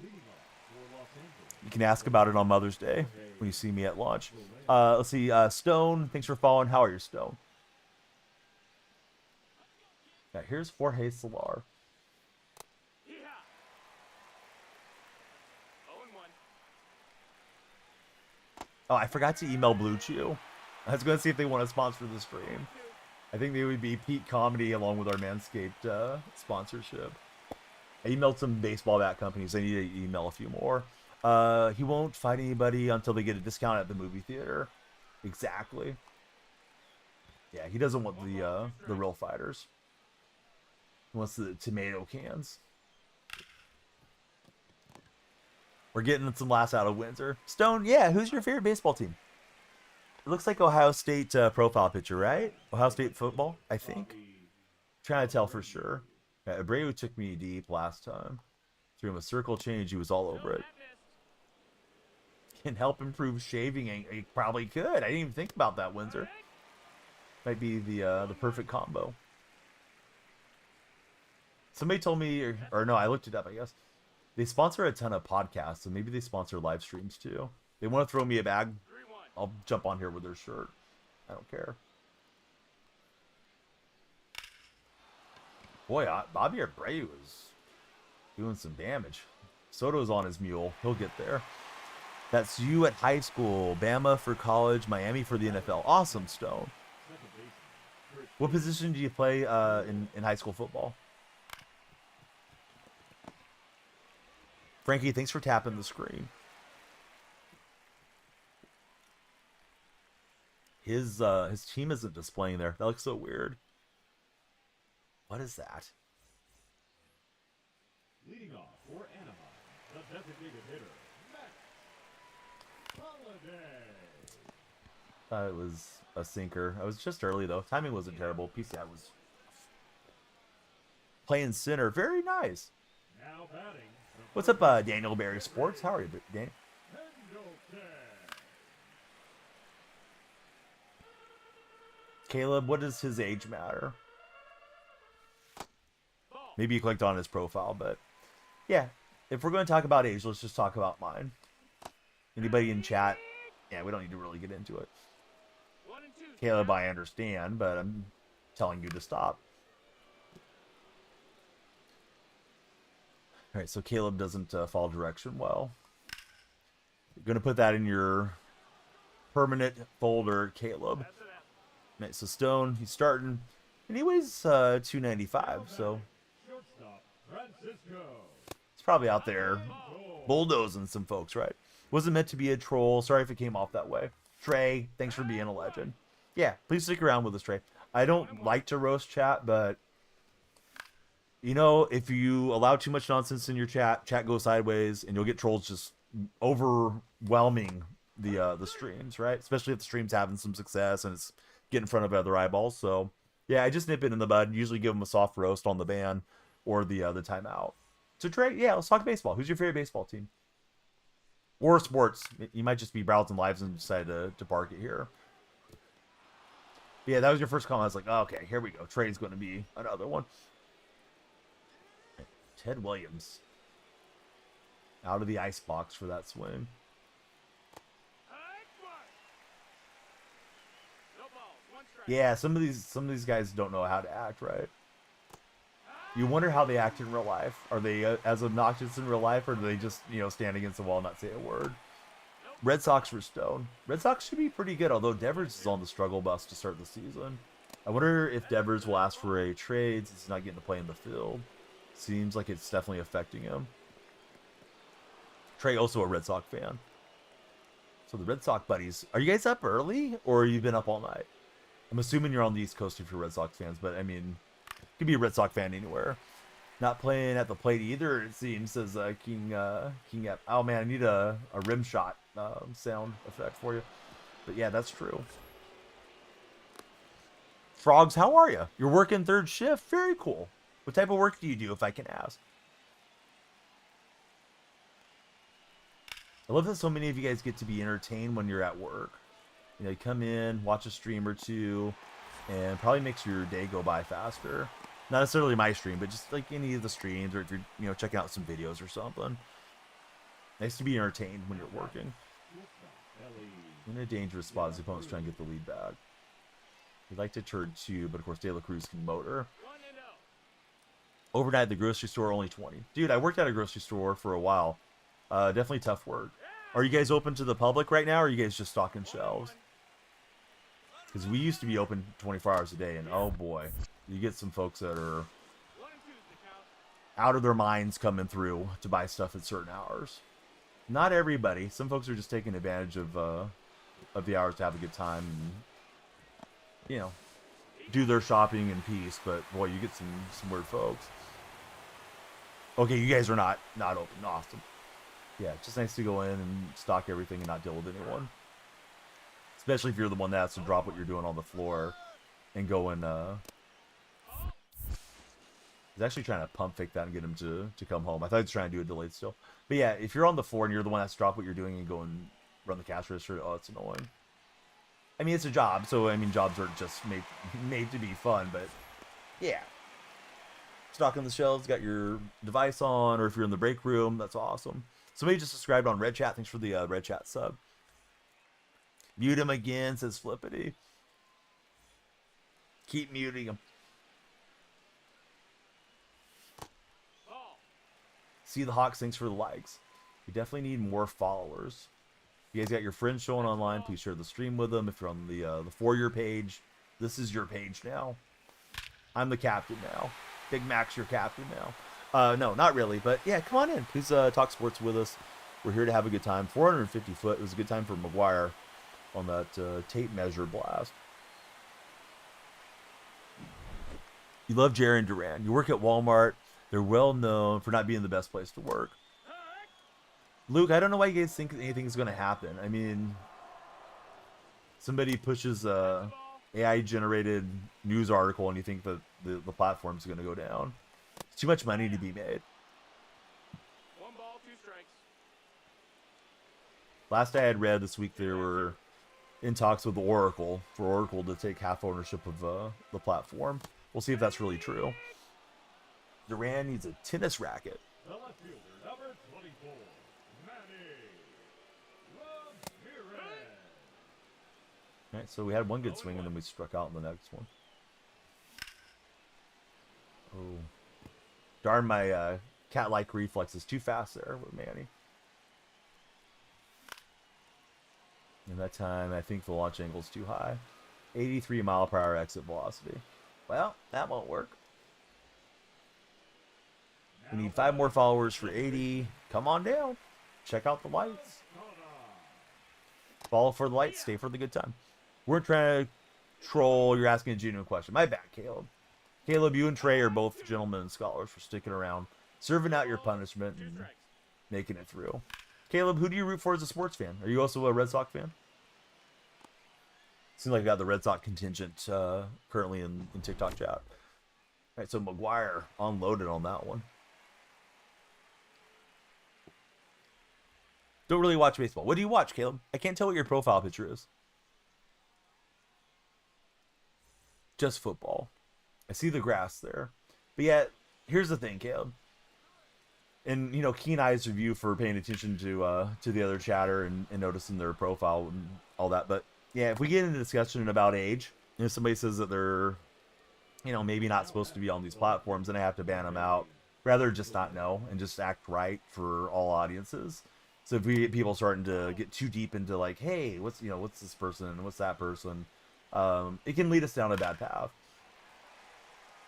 [SPEAKER 3] You can ask about it on Mother's Day when you see me at launch. Let's see, Stone, thanks for following. How are you, Stone? Yeah, here's Jorge Solar. Oh, I forgot to email Blue Chew. I was going to see if they want to sponsor the stream. I think they would be Pete Comedy along with our Manscaped sponsorship. I emailed some baseball bat companies. I need to email a few more. He won't fight anybody until they get a discount at the movie theater. Exactly. Yeah, he doesn't want the real fighters. He wants the tomato cans. We're getting some laughs out of Windsor. Stone, yeah, who's your favorite baseball team? It looks like Ohio State profile picture, right? Ohio State football, I think. Trying to tell for sure. Yeah, Abreu took me deep last time. Threw him a circle change. He was all over it. can help improve shaving. It probably could. I didn't even think about that, Windsor. Might be the perfect combo. Somebody told me, or no, I looked it up, I guess. They sponsor a ton of podcasts, and maybe they sponsor live streams too. They want to throw me a bag. I'll jump on here with their shirt. I don't care. Boy, Bobby Abreu was doing some damage. Soto's on his mule. He'll get there. That's you at high school. Bama for college. Miami for the NFL. Awesome, Stone. What position do you play in high school football? Frankie, thanks for tapping the screen. His team isn't displaying there. That looks so weird. What is that?
[SPEAKER 2] Leading off for Anaheim, the designated hitter, Matt Holliday.
[SPEAKER 3] Thought it was a sinker. I was just early though. Timing wasn't terrible. PCI was playing center. Very nice.
[SPEAKER 2] Now batting.
[SPEAKER 3] What's up, Daniel Barry Sports? How are you, Dan? Caleb, what does his age matter? Maybe you clicked on his profile, but yeah, if we're going to talk about age, let's just talk about mine. Anybody in chat? Yeah, we don't need to really get into it. Caleb, I understand, but I'm telling you to stop. All right, so Caleb doesn't follow direction well. You're going to put that in your permanent folder, Caleb. Right, so Stone, he's starting, and he weighs 295, so it's probably out there bulldozing some folks, right? Wasn't meant to be a troll. Sorry if it came off that way. Trey, thanks for being a legend. Yeah, please stick around with us, Trey. I don't like to roast chat, but you know, if you allow too much nonsense in your chat goes sideways, and you'll get trolls just overwhelming the streams, right? Especially if the stream's having some success and it's getting in front of other eyeballs. So yeah, I just nip it in the bud. Usually give them a soft roast on the ban or the timeout. So Trey, yeah, let's talk baseball. Who's your favorite baseball team? Or sports? You might just be browsing lives and decide to park it here. Yeah, that was your first comment. I was like, oh, okay, here we go. Trey's going to be another one. Ted Williams out of the ice box for that swing. Yeah, some of these guys don't know how to act, right? You wonder how they act in real life. Are they as obnoxious in real life, or do they just, you know, stand against the wall and not say a word? Red Sox for Stone. Red Sox should be pretty good, although Devers is on the struggle bus to start the season. I wonder if Devers will ask for a trade since he's not getting to play in the field. Seems like it's definitely affecting him. Trey, also a Red Sox fan. So the Red Sox buddies, are you guys up early, or you've been up all night? I'm assuming you're on the East Coast if you're Red Sox fans, but I mean, you could be a Red Sox fan anywhere. Not playing at the plate either, it seems, says King Ep. Oh man, I need a rim shot sound effect for you. But yeah, that's true. Frogs, how are you? You're working third shift? Very cool. What type of work do you do, if I can ask? I love that so many of you guys get to be entertained when you're at work. You know, you come in, watch a stream or two, and probably makes your day go by faster. Not necessarily my stream, but just like any of the streams, or if you're, you know, checking out some videos or something. Nice to be entertained when you're working. In a dangerous spot as the opponent's trying to get the lead back. We'd like to turn 2, but of course De La Cruz can motor. Overnight at the grocery store, only 20. Dude, I worked at a grocery store for a while. Definitely tough work. Are you guys open to the public right now, or are you guys just stocking shelves? Because we used to be open 24 hours a day, and oh boy, you get some folks that are out of their minds coming through to buy stuff at certain hours. Not everybody. Some folks are just taking advantage of the hours to have a good time and, you know, do their shopping in peace. But boy, you get some weird folks. Okay, you guys are not open. Awesome. Yeah, it's just nice to go in and stock everything and not deal with anyone. Especially if you're the one that has to drop what you're doing on the floor and go and he's actually trying to pump fake that and get him to come home. I thought he was trying to do a delayed still. But yeah, if you're on the floor and you're the one that's drop what you're doing and go and run the cash register. Oh, it's annoying. I mean, it's a job, so I mean, jobs are just made to be fun, but yeah. Stocking the shelves, got your device on, or if you're in the break room, that's awesome. Somebody just subscribed on Red Chat. Thanks for the Red Chat sub. Mute him again, says Flippity. Keep muting him. See the Hawks, thanks for the likes. We definitely need more followers. You guys got your friends showing online, please share the stream with them. If you're on the For Your page, this is your page now. I'm the captain now. Big Mac's your captain now. No, not really, but yeah, come on in. Please talk sports with us. We're here to have a good time. 450 foot. It was a good time for McGuire on that tape measure blast. You love Jerry and Duran. You work at Walmart. They're well known for not being the best place to work. Luke, I don't know why you guys think anything's going to happen. I mean, somebody pushes a AI-generated news article and you think that the platform's going to go down. It's too much money to be made.
[SPEAKER 1] 1 ball, 2 strikes.
[SPEAKER 3] Last I had read this week, they were in talks with Oracle for Oracle to take half ownership of the platform. We'll see if that's really true. Duran needs a tennis racket.
[SPEAKER 2] The left fielder, number 24, Manny Ramirez.
[SPEAKER 3] All right, so we had one good swing and then we struck out in the next one. Oh, darn, my cat-like reflexes too fast there with Manny. And that time, I think the launch angle's too high. 83 mile per hour exit velocity. Well, that won't work. We need 5 more followers for 80. Come on down. Check out the lights. Follow for the lights. Stay for the good time. We're trying to troll. You're asking a genuine question. My bad, Caleb. Caleb, you and Trey are both gentlemen and scholars for sticking around, serving out your punishment, and making it through. Caleb, who do you root for as a sports fan? Are you also a Red Sox fan? Seems like I got the Red Sox contingent currently in TikTok chat. All right, so McGuire unloaded on that one. Don't really watch baseball. What do you watch, Caleb? I can't tell what your profile picture is. Just football. I see the grass there. But yeah, here's the thing, Caleb. And, you know, keen eyes of you for paying attention to the other chatter and noticing their profile and all that. But yeah, if we get into discussion about age, and if somebody says that they're, you know, maybe not supposed to be on these platforms, then I have to ban them out. Rather just not know and just act right for all audiences. So if we get people starting to get too deep into like, hey, what's this person and what's that person, it can lead us down a bad path.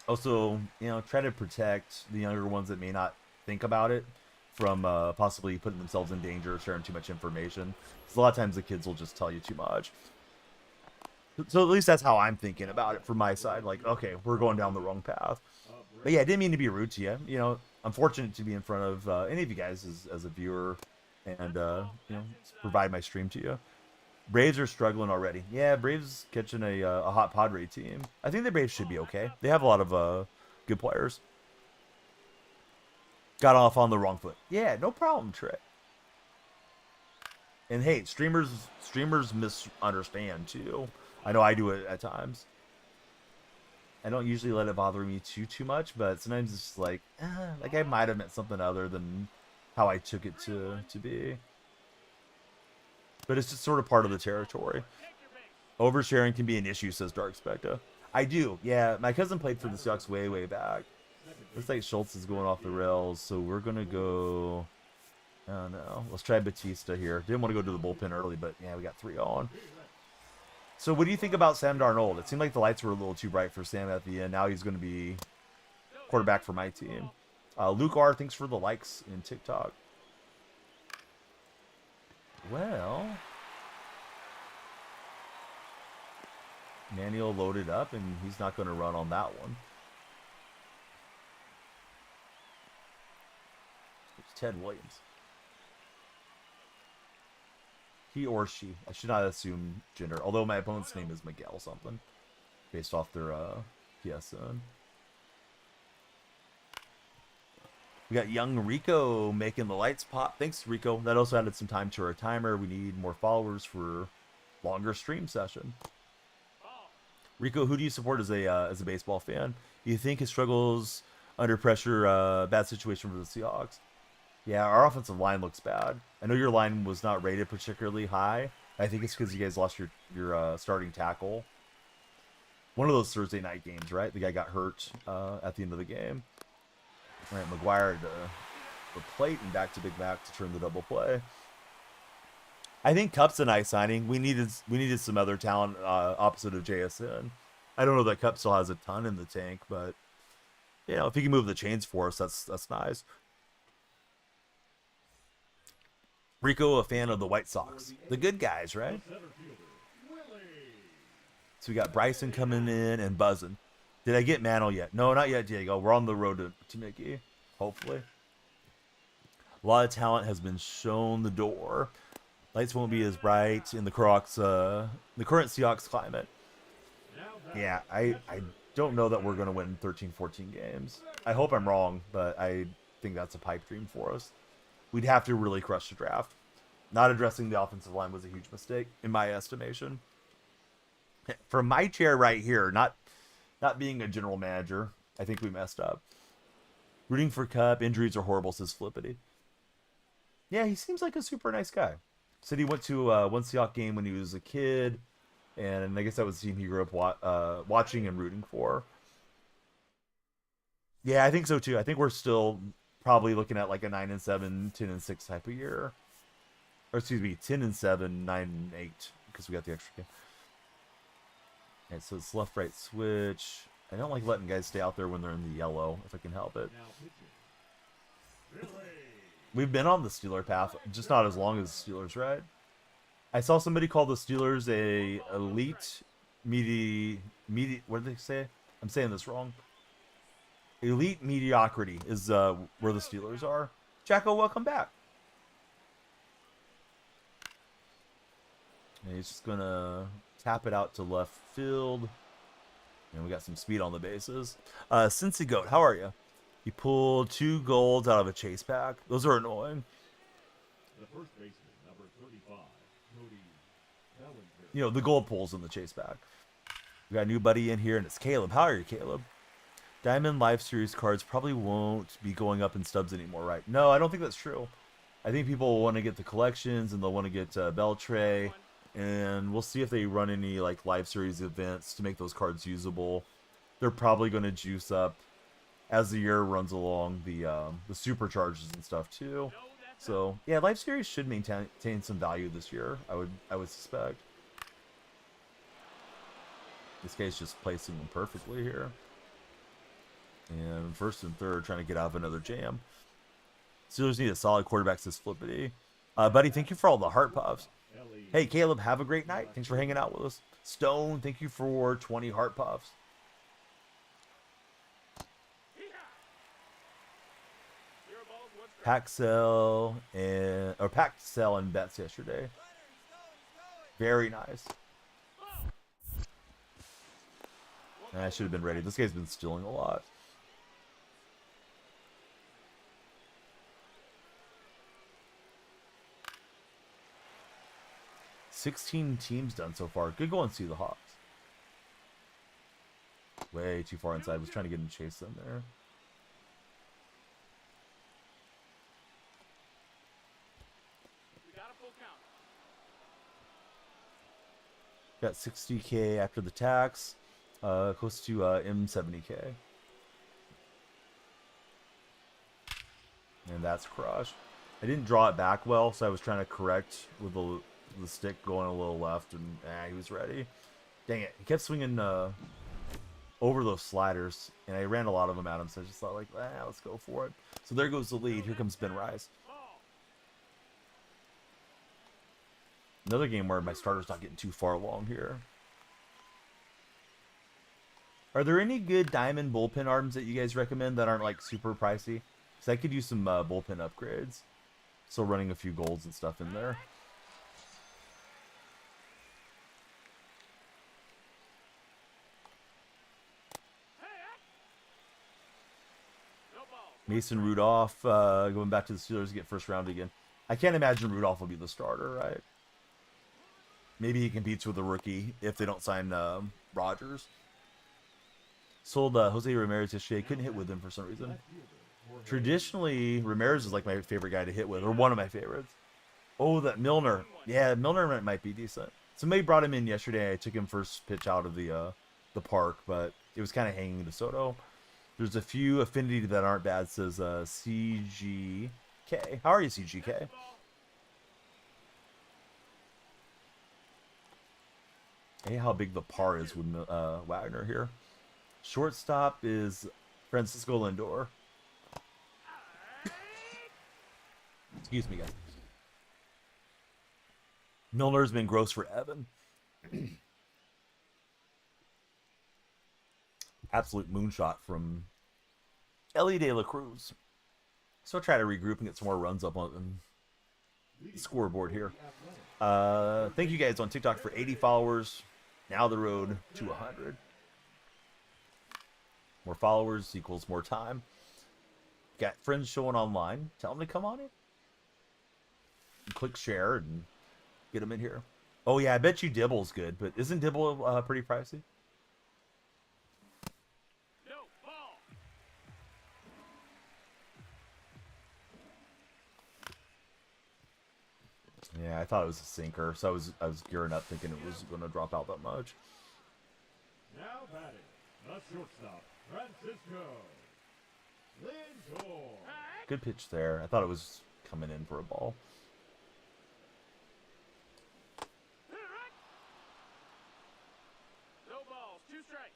[SPEAKER 3] Also, you know, try to protect the younger ones that may not think about it from possibly putting themselves in danger or sharing too much information. Because a lot of times the kids will just tell you too much. So at least that's how I'm thinking about it from my side. Like, okay, we're going down the wrong path. But yeah, I didn't mean to be rude to you. You know, I'm fortunate to be in front of any of you guys as a viewer and, you know, provide my stream to you. Braves are struggling already. Yeah, Braves catching a hot Padre team. I think the Braves should be okay. They have a lot of good players. Got off on the wrong foot. Yeah, no problem, Trey. And hey, streamers misunderstand too. I know I do it at times. I don't usually let it bother me too much, but sometimes it's just like I might have meant something other than how I took it to be. But it's just sort of part of the territory. Oversharing can be an issue, says Dark Specta. I do, yeah. My cousin played for the Seahawks way back. Looks like Schultz is going off the rails, so we're gonna go. Oh no, let's try Batista here. Didn't want to go to the bullpen early, but yeah, we got 3 on. So what do you think about Sam Darnold? It seemed like the lights were a little too bright for Sam at the end. Now he's going to be quarterback for my team. Luke R, thanks for the likes in TikTok. Well, Manuel loaded up, and he's not going to run on that one. It's Ted Williams. He or she. I should not assume gender. Although my opponent's name is Miguel something. Based off their PSN. We got young Rico making the lights pop. Thanks, Rico. That also added some time to our timer. We need more followers for longer stream session. Rico, who do you support as a baseball fan? Do you think his struggles under pressure, bad situation for the Seahawks? Yeah, our offensive line looks bad. I know your line was not rated particularly high. I think it's because you guys lost your starting tackle. One of those Thursday night games, right? The guy got hurt at the end of the game. All right, McGuire to the plate and back to Big Mac to turn the double play. I think Cup's a nice signing. We needed some other talent opposite of JSN. I don't know that Cup still has a ton in the tank, but you know, if he can move the chains for us, that's nice. Rico, a fan of the White Sox, the good guys, right? So we got Bryson coming in and buzzing. Did I get Mano yet? No, not yet, Diego. We're on the road to Mickey, hopefully. A lot of talent has been shown the door. Lights won't be as bright in the current Seahawks climate. Yeah, I don't know that we're going to win 13, 14 games. I hope I'm wrong, but I think that's a pipe dream for us. We'd have to really crush the draft. Not addressing the offensive line was a huge mistake, in my estimation. From my chair right here, not being a general manager, I think we messed up. Rooting for Cup, injuries are horrible, says Flippity. Yeah, he seems like a super nice guy. Said he went to one Seahawks game when he was a kid, and I guess that was the team he grew up watching and rooting for. Yeah, I think so too. I think we're still probably looking at like a 9-7, 10-6 type of year. Or excuse me, 10-7, 9-8, because we got the extra game. Alright, so it's left-right switch. I don't like letting guys stay out there when they're in the yellow, if I can help it. We've been on the Steeler path, just not as long as the Steelers, right? I saw somebody call the Steelers a elite what did they say? I'm saying this wrong. Elite mediocrity is where the Steelers are. Jacko, welcome back. And he's just gonna tap it out to left field. And we got some speed on the bases. Cincy Goat, how are you? You pulled 2 golds out of a chase pack. Those are annoying.
[SPEAKER 2] The first baseman, number 35, Cody Bellinger.
[SPEAKER 3] You know, the gold pulls in the chase pack. We got a new buddy in here, and it's Caleb. How are you, Caleb? Diamond Live Series cards probably won't be going up in stubs anymore, right? No, I don't think that's true. I think people will want to get the collections, and they'll want to get Beltray. And we'll see if they run any like live series events to make those cards usable. They're probably going to juice up as the year runs along the supercharges and stuff too. So yeah, live series should maintain some value this year. I would suspect. This guy's just placing them perfectly here. And first and third, trying to get out of another jam. Steelers need a solid quarterback, says Flippity. Buddy, thank you for all the heart puffs. Hey, Caleb, have a great night. Thanks for hanging out with us. Stone, thank you for 20 heart puffs. Paxel and bets yesterday. Very nice. I should have been ready. This guy's been stealing a lot. $16 teams done so far. Good going, see the Hawks. Way too far inside. Was trying to get him to chase them there. Got 60K after the tax. Close to M70K. And that's crushed. I didn't draw it back well, so I was trying to correct with the stick going a little left, and he was ready. Dang it. He kept swinging over those sliders, and I ran a lot of them at him, so I just thought, like, let's go for it. So there goes the lead. Here comes Ben Rice. Another game where my starter's not getting too far along here. Are there any good diamond bullpen arms that you guys recommend that aren't, like, super pricey? Because I could use some bullpen upgrades. Still running a few golds and stuff in there. Mason Rudolph going back to the Steelers to get first round again. I can't imagine Rudolph will be the starter, right? Maybe he competes with a rookie if they don't sign Rodgers. Sold Jose Ramirez yesterday. Couldn't hit with him for some reason. Traditionally, Ramirez is like my favorite guy to hit with, or one of my favorites. Oh, that Milner. Yeah, Milner might be decent. Somebody brought him in yesterday. I took him first pitch out of the park, but it was kind of hanging to Soto. There's a few affinity that aren't bad, says CGK. How are you, CGK? Hey, how big the par is with Wagner here. Shortstop is Francisco Lindor. Excuse me, guys. Milner's been gross for Evan. Absolute moonshot from Ellie De La Cruz. So I'll try to regroup and get some more runs up on the scoreboard here. Thank you guys on TikTok for 80 followers. Now the road to 100. More followers equals more time. Got friends showing online. Tell them to come on in. Click share and get them in here. Oh yeah, I bet you Dibble's good, but isn't Dibble pretty pricey?
[SPEAKER 1] No, ball.
[SPEAKER 3] Yeah, I thought it was a sinker, so I was gearing up thinking it was going to drop out that much.
[SPEAKER 2] Now batting, the shortstop, Francisco Lindor.
[SPEAKER 3] Good pitch there. I thought it was coming in for a ball.
[SPEAKER 1] No balls, 2 strikes.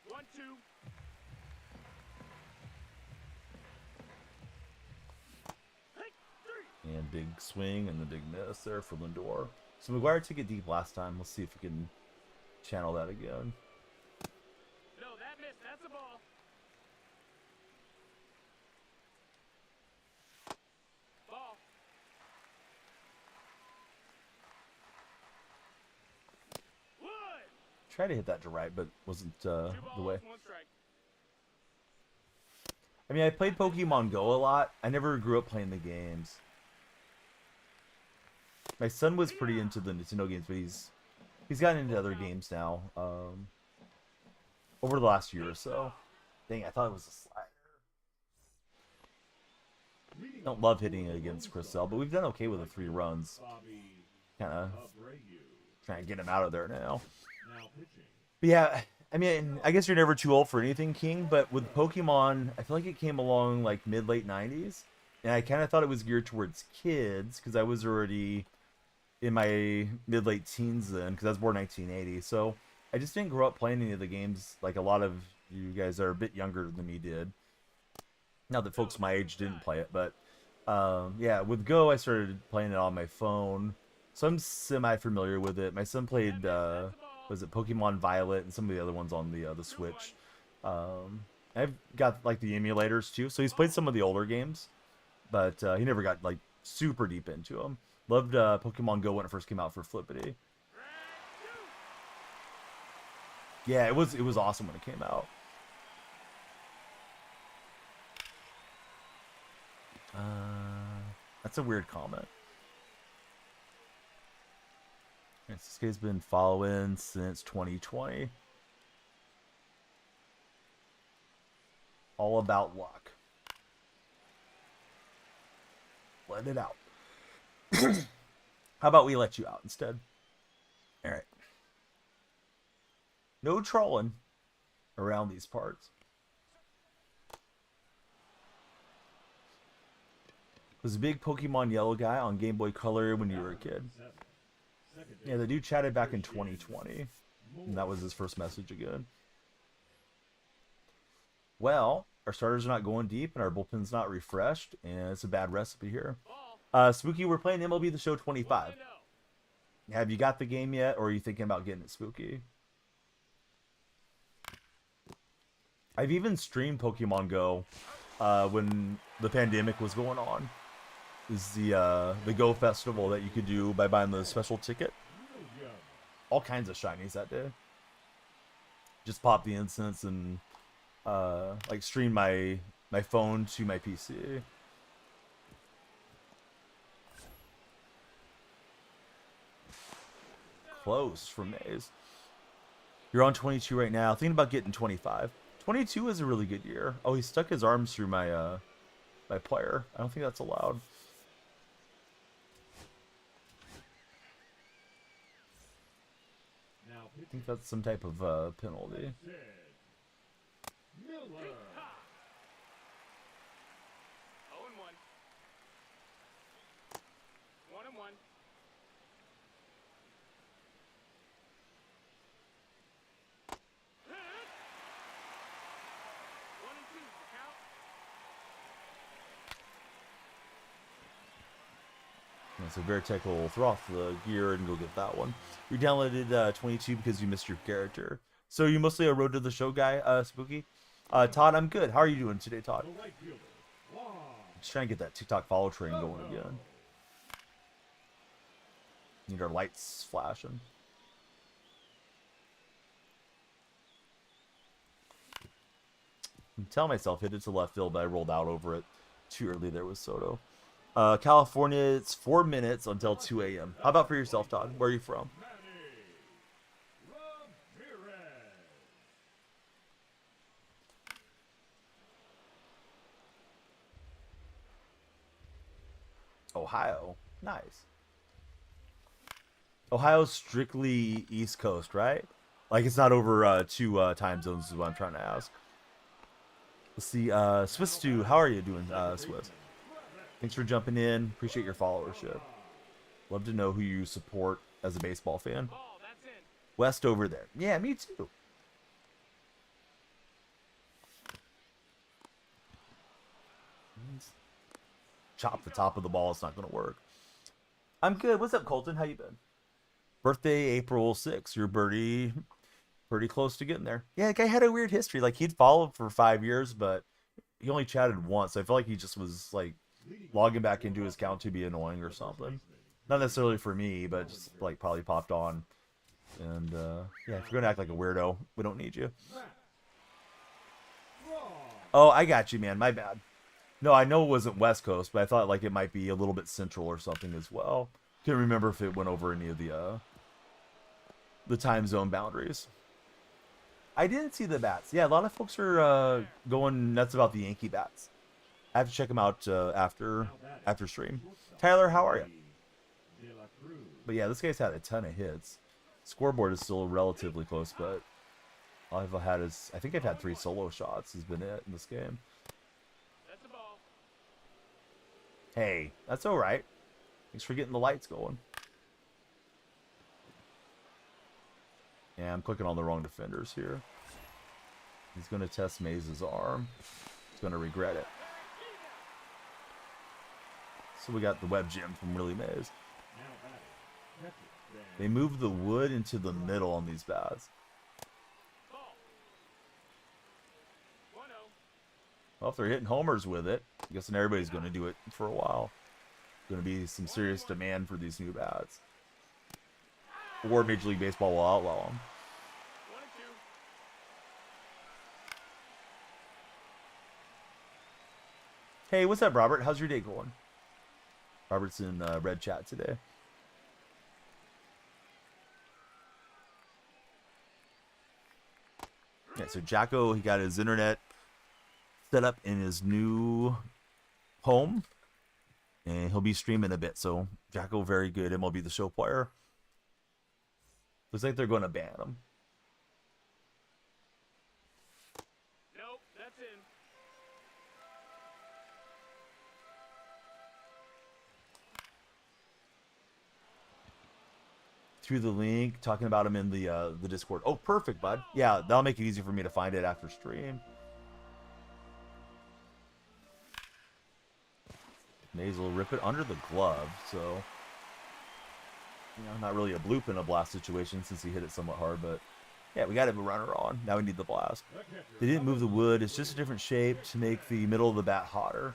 [SPEAKER 1] One, two. Hey, 3.
[SPEAKER 3] And big swing and the big miss there for Lindor. So McGuire took it deep last time. Let's see if we can channel that again.
[SPEAKER 1] No, that missed. That's a ball. Ball. Wood.
[SPEAKER 3] Tried to hit that to right, but wasn't
[SPEAKER 1] 2
[SPEAKER 3] the
[SPEAKER 1] balls,
[SPEAKER 3] way.
[SPEAKER 1] 1 strike.
[SPEAKER 3] I mean, I played Pokemon Go a lot. I never grew up playing the games. My son was pretty into the Nintendo games, but he's gotten into other games now. Over the last year or so. Dang, I thought it was a slider. Don't love hitting it against Chris Sale, but we've done okay with the 3 runs. Kind of trying to get him out of there now. But yeah, I mean, I guess you're never too old for anything, King, but with Pokemon, I feel like it came along like mid-late 90s, and I kind of thought it was geared towards kids, because I was already in my mid-late teens then, because I was born 1980, so I just didn't grow up playing any of the games like a lot of you guys that are a bit younger than me did. Not that folks my age didn't play it, but yeah, with Go, I started playing it on my phone, so I'm semi-familiar with it. My son played, was it Pokemon Violet and some of the other ones on the Switch. I've got like the emulators too, so he's played some of the older games, but he never got like super deep into them. Loved Pokemon Go when it first came out for Flippity. Yeah, it was awesome when it came out. That's a weird comment. This guy's been following since 2020. All about luck. Let it out. How about we let you out instead? All right. No trolling around these parts. Was a big Pokemon Yellow guy on Game Boy Color when you were a kid. Yeah, the dude chatted back in 2020. And that was his first message again. Well, our starters are not going deep and our bullpen's not refreshed. And it's a bad recipe here. Spooky, we're playing MLB The Show 25. Have you got the game yet, or are you thinking about getting it, Spooky? I've even streamed Pokemon Go when the pandemic was going on. is the Go Festival that you could do by buying the special ticket. All kinds of shinies that day. Just pop the incense and like stream my phone to my PC. Close from Maze. You're on 22 right now. Thinking about getting 25. 22 is a really good year. Oh, he stuck his arms through my my player. I don't think that's allowed. I think that's some type of penalty.
[SPEAKER 1] 0-1. One and one. One and two. Count.
[SPEAKER 3] Yeah, so Veritech will throw off the gear and go get that one. You downloaded 22 because you missed your character. So you mostly a Road to the Show guy, Spooky? Todd, I'm good. How are you doing today, Todd? Just trying to get that TikTok follow train going again. Need our lights flashing. I'm telling myself hit it to left field, but I rolled out over it too early there with Soto. California, it's 4 minutes until 2 a.m. How about for yourself, Todd? Where are you from? Ohio. Nice. Ohio's strictly East Coast, right? Like it's not over two time zones is what I'm trying to ask. Let's see. Swiss Stew, how are you doing, Swiss? Thanks for jumping in. Appreciate your followership. Love to know who you support as a baseball fan. West over there. Yeah, me too. Chop the top of the ball. It's not going to work. I'm good. What's up, Colton? How you been? Birthday April 6th. You're pretty close to getting there. Yeah, the guy had a weird history. Like he'd followed for 5 years, but he only chatted once. I feel like he just was like logging back into his account to be annoying or something. Not necessarily for me, but just like probably popped on. And yeah, if you're gonna act like a weirdo, we don't need you. Oh, I got you, man. My bad. No, I know it wasn't West Coast, but I thought like it might be a little bit central or something as well. Couldn't remember if it went over any of the time zone boundaries. I didn't see the bats. Yeah, a lot of folks are going nuts about the Yankee bats. I have to check them out after stream. Tyler, how are you? But yeah, this guy's had a ton of hits. Scoreboard is still relatively close, but all I've had is I think I've had 3 solo shots. Has been it in this game. Hey, that's all right. Thanks for getting the lights going. Yeah, I'm clicking on the wrong defenders here. He's going to test Maze's arm. He's going to regret it. So we got the web gym from Really Maze. They moved the wood into the middle on these bats. Well, if they're hitting homers with it, I guess everybody's going to do it for a while. Going to be some serious demand for these new bats. Or Major League Baseball will outlaw them. Hey, what's up, Robert? How's your day going? Robert's in red chat today. Yeah, so Jacko, he got his internet set up in his new home, and he'll be streaming a bit. So Jacko, very good MLB The Show player. Looks like they're going to ban him.
[SPEAKER 1] Nope, that's in.
[SPEAKER 3] Through the link, talking about him in the Discord. Oh, perfect, bud. Yeah, that'll make it easy for me to find it after stream. Maze will rip it under the glove, so you know, not really a bloop in a blast situation since he hit it somewhat hard, but yeah, we got him a runner on. Now we need the blast. They didn't move the wood. It's just a different shape to make the middle of the bat hotter.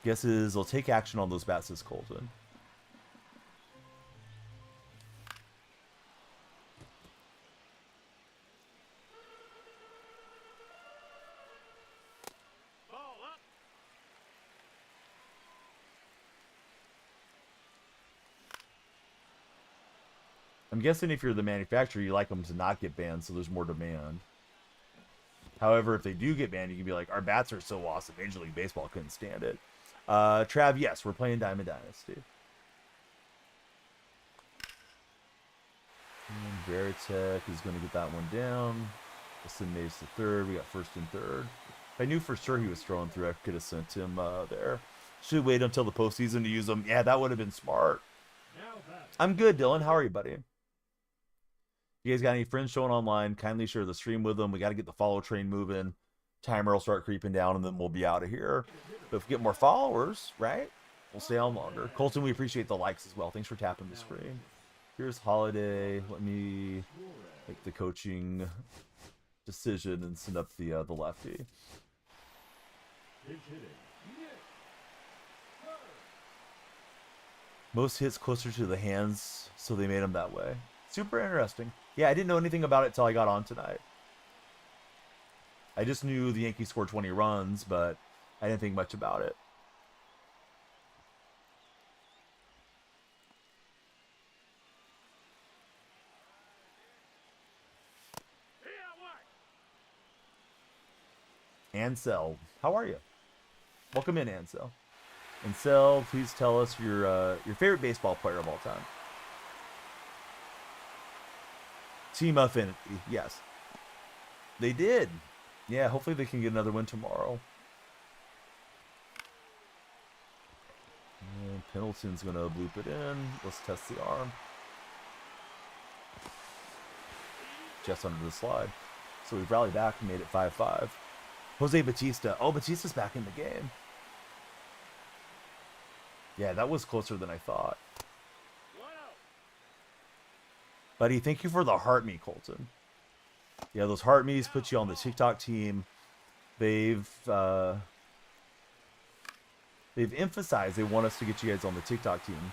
[SPEAKER 3] Guess is they'll take action on those bats, says Colton.
[SPEAKER 1] Ball up.
[SPEAKER 3] I'm guessing if you're the manufacturer, you like them to not get banned, so there's more demand. However, if they do get banned, you can be like, our bats are so awesome, Major League Baseball couldn't stand it. Trav, yes, we're playing Diamond Dynasty. And Veritek is going to get that one down. We'll send Mace to third. We got first and third. If I knew for sure he was throwing through, I could have sent him there. Should wait until the postseason to use him. Yeah, that would have been smart. I'm good, Dylan. How are you, buddy? You guys got any friends showing online? Kindly share the stream with them. We got to get the follow train moving. Timer will start creeping down, and then we'll be out of here. But if we get more followers, right, we'll stay on longer. Colton, we appreciate the likes as well. Thanks for tapping the screen. Here's Holiday. Let me make the coaching decision and send up the lefty. Most hits closer to the hands, so they made them that way. Super interesting. Yeah, I didn't know anything about it till I got on tonight. I just knew the Yankees scored 20 runs, but I didn't think much about it. Ansel, how are you? Welcome in, Ansel. Ansel, please tell us your favorite baseball player of all time. Team Affinity, yes. They did. Yeah, hopefully they can get another win tomorrow. And Pendleton's going to bloop it in. Let's test the arm. Just under the slide. So we've rallied back and made it 5-5. Jose Batista. Oh, Batista's back in the game. Yeah, that was closer than I thought. Buddy, thank you for the heart me, Colton. Yeah, those heart me's put you on the TikTok team. They've emphasized they want us to get you guys on the TikTok team.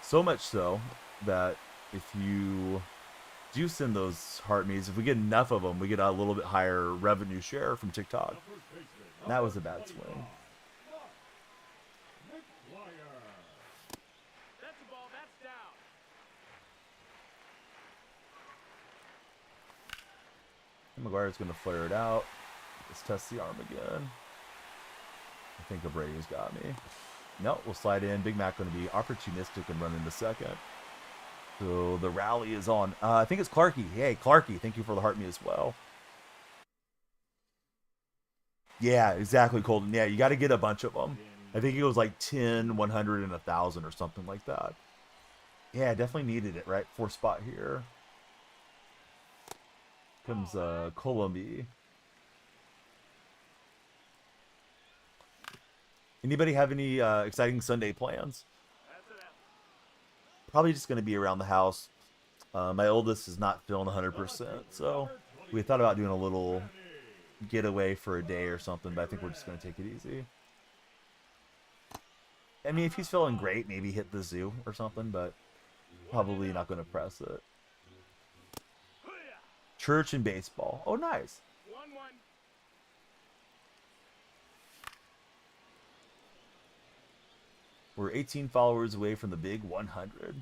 [SPEAKER 3] So much so that if you do send those heart me's, if we get enough of them, we get a little bit higher revenue share from TikTok. That was a bad swing. McGuire's going to flare it out. Let's test the arm again. I think Abreu's got me. No, we'll slide in. Big Mac going to be opportunistic and run into second. So the rally is on. I think it's Clarky. Hey, Clarky, thank you for the heart me as well. Yeah, exactly, Colton. Yeah, you got to get a bunch of them. I think it was like 10, 100, and 1,000 or something like that. Yeah, definitely needed it, right? 4th spot here. Comes Colombi. Anybody have any exciting Sunday plans? Probably just going to be around the house. My oldest is not feeling 100%, so we thought about doing a little getaway for a day or something, but I think we're just going to take it easy. I mean, if he's feeling great, maybe hit the zoo or something, but probably not going to press it. Church and baseball. Oh, nice.
[SPEAKER 1] 1-1.
[SPEAKER 3] We're 18 followers away from the big 100.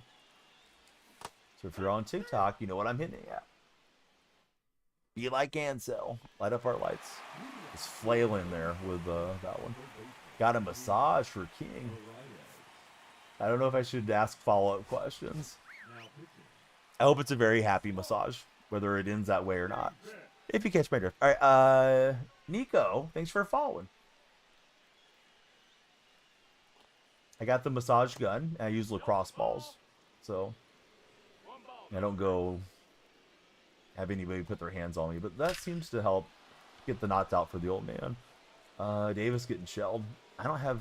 [SPEAKER 3] So if you're on TikTok, you know what I'm hitting at. Be like Ansel. Light up our lights. Just flailing there with that one. Got a massage for King. I don't know if I should ask follow-up questions. I hope it's a very happy massage, whether it ends that way or not. If you catch my drift. All right, Nico, thanks for following. I got the massage gun, and I use lacrosse balls. So I don't go have anybody put their hands on me, but that seems to help get the knots out for the old man. Davis getting shelled. I don't have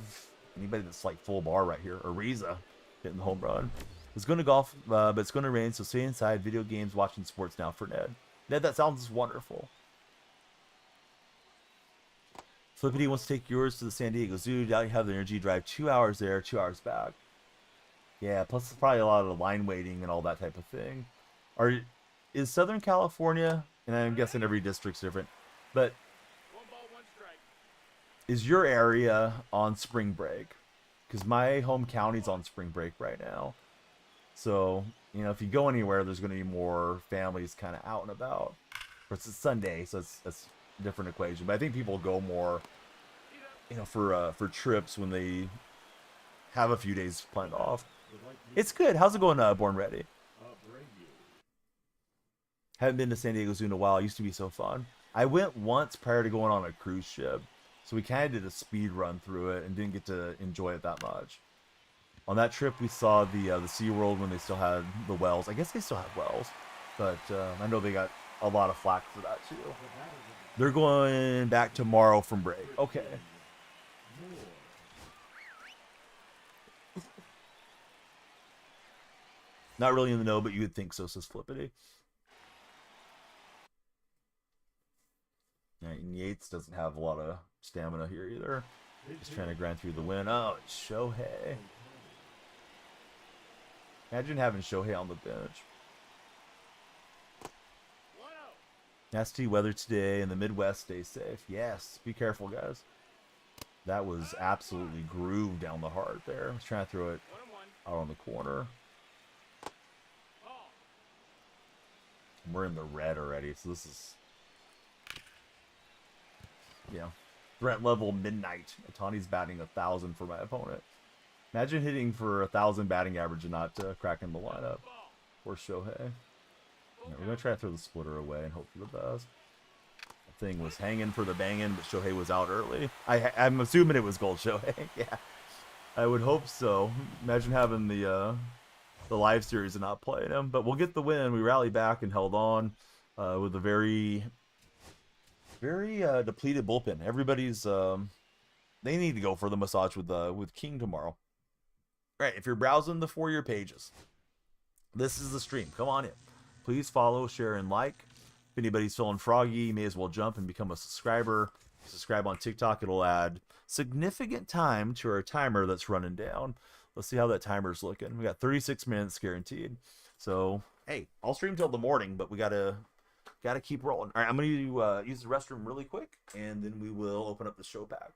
[SPEAKER 3] anybody that's like full bar right here. Ariza hitting the home run. It's going to golf, but it's going to rain, so stay inside. Video games, watching sports now for Ned. Ned, that sounds wonderful. Flippity wants to take yours to the San Diego Zoo. Now you have the energy to drive 2 hours there, 2 hours back. Yeah, plus there's probably a lot of line waiting and all that type of thing. Is Southern California, and I'm guessing every district's different, but
[SPEAKER 1] One ball, one strike.
[SPEAKER 3] is your area on spring break? Because my home county's on spring break right now. So, you know, if you go anywhere, there's going to be more families kind of out and about. Of course, it's Sunday, so that's a different equation. But I think people go more, you know, for trips when they have a few days planned off. It's good. How's it going, Born Ready? Haven't been to San Diego Zoo in a while. It used to be so fun. I went once prior to going on a cruise ship. So we kind of did a speed run through it and didn't get to enjoy it that much. On that trip, we saw the SeaWorld when they still had the wells. I guess they still have wells. But I know they got a lot of flack for that, too. They're going back tomorrow from break. Okay. Not really in the know, but you would think so, says Flippity. And Yates doesn't have a lot of stamina here either. Just trying to grind through the win. Oh, it's Shohei. Imagine having Shohei on the bench. Nasty weather today in the Midwest. Stay safe. Yes, be careful, guys. That was absolutely grooved down the heart there. I was trying to throw it out on the corner. We're in the red already, so this is, yeah, threat level midnight. Otani's batting 1,000 for my opponent. Imagine hitting for 1,000 batting average and not cracking the lineup. Poor Shohei. Yeah, we're gonna try to throw the splitter away and hope for the best. The thing was hanging for the banging, but Shohei was out early. I'm assuming it was gold Shohei. Yeah, I would hope so. Imagine having the live series and not playing him, but we'll get the win. We rallied back and held on with a very depleted bullpen. Everybody's they need to go for the massage with King tomorrow. All right, if you're browsing the For Your pages, this is the stream. Come on in. Please follow, share, and like. If anybody's feeling froggy, you may as well jump and become a subscriber. Subscribe on TikTok. It'll add significant time to our timer that's running down. Let's see how that timer's looking. We got 36 minutes guaranteed. So, hey, I'll stream till the morning, but we gotta keep rolling. All right, I'm gonna use the restroom really quick, and then we will open up the show pack.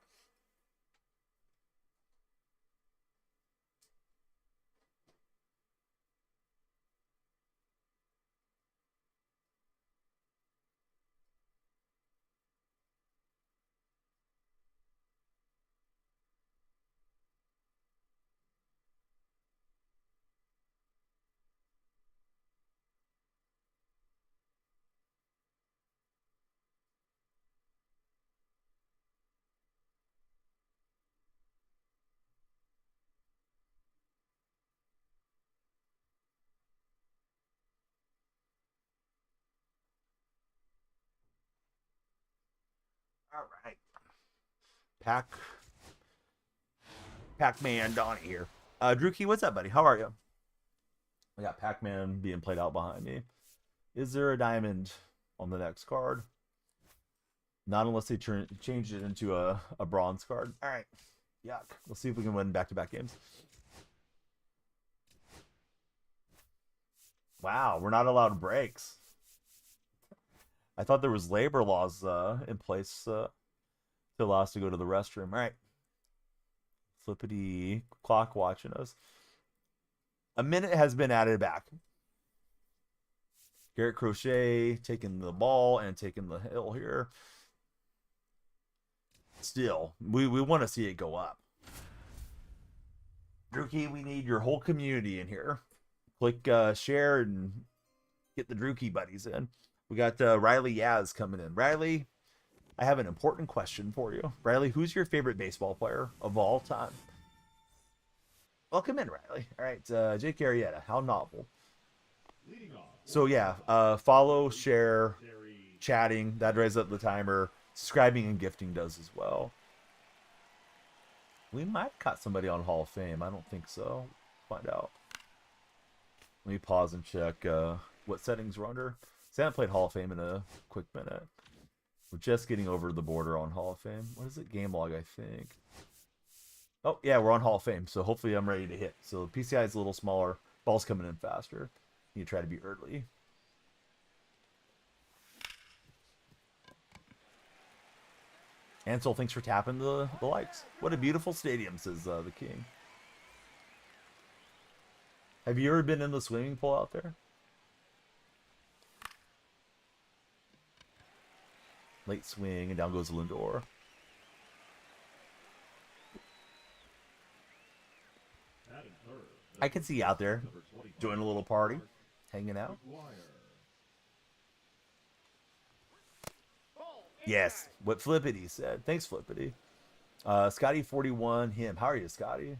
[SPEAKER 3] All right. Pac-Man Donnie here. Drewkey, what's up, buddy? How are you? I got Pac-Man being played out behind me. Is there a diamond on the next card? Not unless they change it into a bronze card. All right. Yuck. Let's see if we can win back-to-back games. Wow, we're not allowed breaks. I thought there was labor laws in place to allow us to go to the restroom. All right. Flippity clock watching us. A minute has been added back. Garrett Crochet taking the ball and taking the hill here. Still, we want to see it go up. Drewkey, we need your whole community in here. Click share and get the Drewkey buddies in. We got Riley Yaz coming in. Riley, I have an important question for you. Riley, who's your favorite baseball player of all time? Welcome in, Riley. All right, Jake Arrieta, how novel. So yeah, follow, share, chatting, that drives up the timer. Subscribing and gifting does as well. We might cut somebody on Hall of Fame. I don't think so. Find out. Let me pause and check what settings we're under. I haven't played Hall of Fame in a quick minute. We're just getting over the border on Hall of Fame. What is it? Game log, I think. Oh, yeah, we're on Hall of Fame, so hopefully I'm ready to hit. So PCI is a little smaller. Ball's coming in faster. You try to be early. Ansel, thanks for tapping the likes. What a beautiful stadium, says the King. Have you ever been in the swimming pool out there? Late swing, and down goes Lindor. I can see you out there, join a little party, hanging out. Yes, what Flippity said. Thanks, Flippity. Scotty41, him. How are you, Scotty?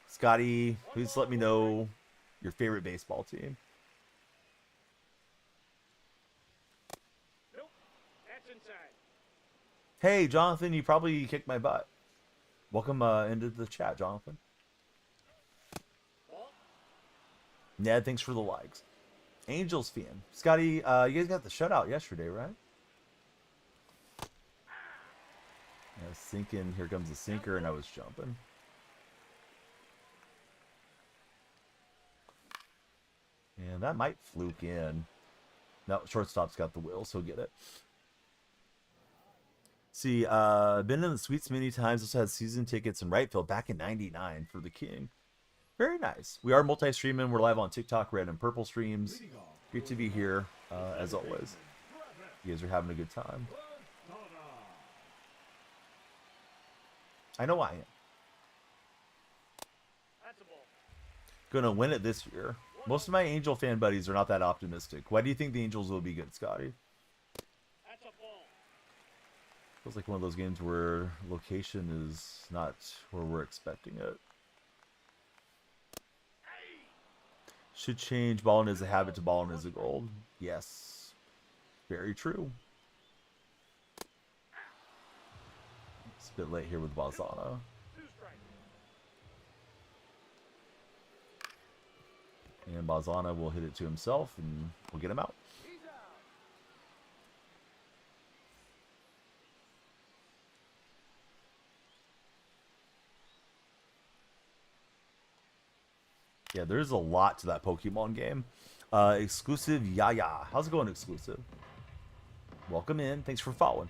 [SPEAKER 3] Scotty, please let me know your favorite baseball team.
[SPEAKER 1] Nope, that's inside.
[SPEAKER 3] Hey, Jonathan, you probably kicked my butt. Welcome into the chat, Jonathan. Ned, thanks for the likes. Angels fan. Scotty, you guys got the shutout yesterday, right? I was thinking, here comes the sinker, and I was jumping. And that might fluke in. No, shortstop's got the will, so get it. See, been in the suites many times. Also had season tickets in right field back in '99 for the King. Very nice. We are multi-streaming. We're live on TikTok, Red and Purple streams. Great to be here, as always. You guys are having a good time. I know I am. Gonna win it this year. Most of my Angel fan buddies are not that optimistic. Why do you think the Angels will be good, Scotty? Feels like one of those games where location is not where we're expecting it. Should change balling as a habit to balling as a goal. Yes. Very true. It's a bit late here with Balzano. And Balzano will hit it to himself and we'll get him out. Yeah, there's a lot to that Pokemon game. Exclusive Yaya. How's it going, exclusive? Welcome in. Thanks for following.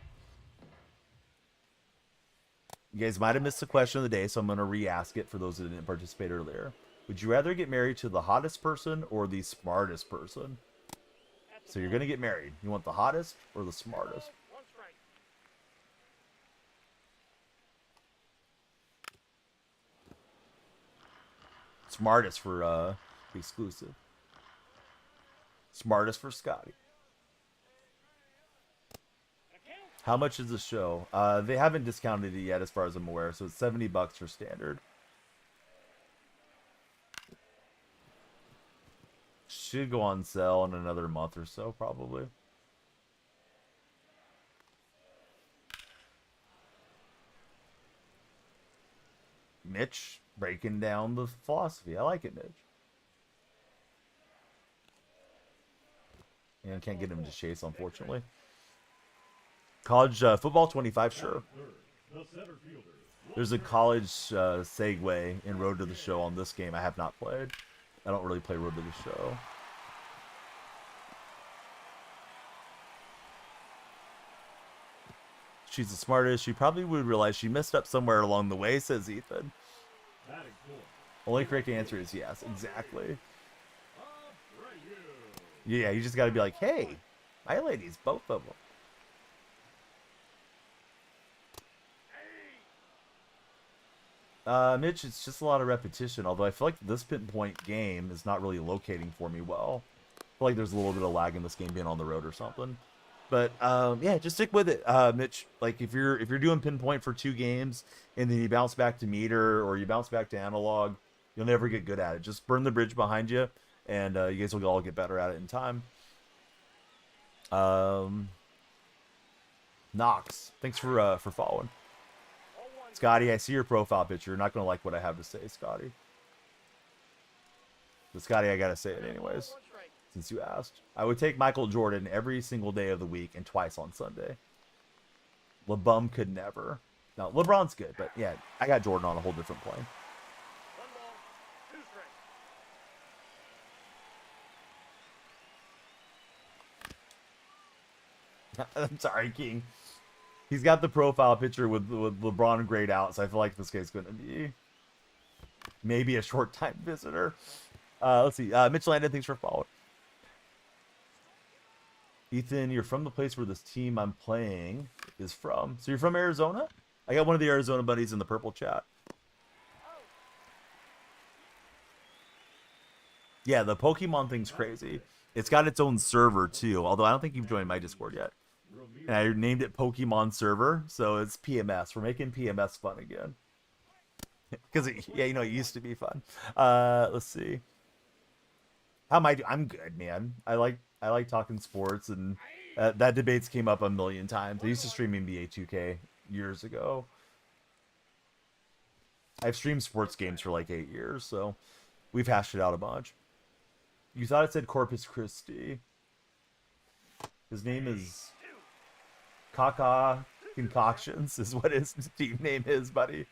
[SPEAKER 3] You guys might have missed the question of the day, so I'm going to re-ask it for those that didn't participate earlier. Would you rather get married to the hottest person or the smartest person? So you're going to get married. You want the hottest or the smartest? Smartest for exclusive. Smartest for Scotty. How much is the show? They haven't discounted it yet as far as I'm aware, so it's $70 for standard. Should go on sale in another month or so, probably. Mitch breaking down the philosophy. I like it, Mitch. And can't get him to chase, unfortunately. College football 25, sure. There's a college segue in Road to the Show on this game. I have not played. I don't really play Road to the Show. She's the smartest. She probably would realize she messed up somewhere along the way, says Ethan. Only correct answer is yes. Exactly. Yeah, you just got to be like, hey, my ladies, both of them. Mitch, it's just a lot of repetition, although I feel like this pinpoint game is not really locating for me well. I feel like there's a little bit of lag in this game being on the road or something. But yeah, just stick with it, Mitch. Like if you're doing pinpoint for 2 games and then you bounce back to meter or you bounce back to analog, you'll never get good at it. Just burn the bridge behind you, and you guys will all get better at it in time. Knox, thanks for following. Scotty, I see your profile picture. You're not gonna like what I have to say, Scotty. But Scotty, I gotta say it anyways. since you asked. I would take Michael Jordan every single day of the week and twice on Sunday. LeBum could never. No, LeBron's good, but yeah, I got Jordan on a whole different plane.
[SPEAKER 1] 1 ball, 2 strikes.
[SPEAKER 3] I'm sorry, King. He's got the profile picture with LeBron grayed out, so I feel like this guy's going to be maybe a short-time visitor. Let's see. Mitch Landon, thanks for following. Ethan, you're from the place where this team I'm playing is from. So you're from Arizona? I got one of the Arizona buddies in the purple chat. Yeah, the Pokemon thing's crazy. It's got its own server, too, although I don't think you've joined my Discord yet. And I named it Pokemon Server, so it's PMS. We're making PMS fun again. Because, yeah, you know, it used to be fun. Let's see. How am I doing? I'm good, man. I like talking sports, and that debates came up a million times. I used to stream NBA 2K years ago. I've streamed sports games for like 8 years, so we've hashed it out a bunch. You thought it said Corpus Christi. His name is Kaka Concoctions is what his team name is, buddy.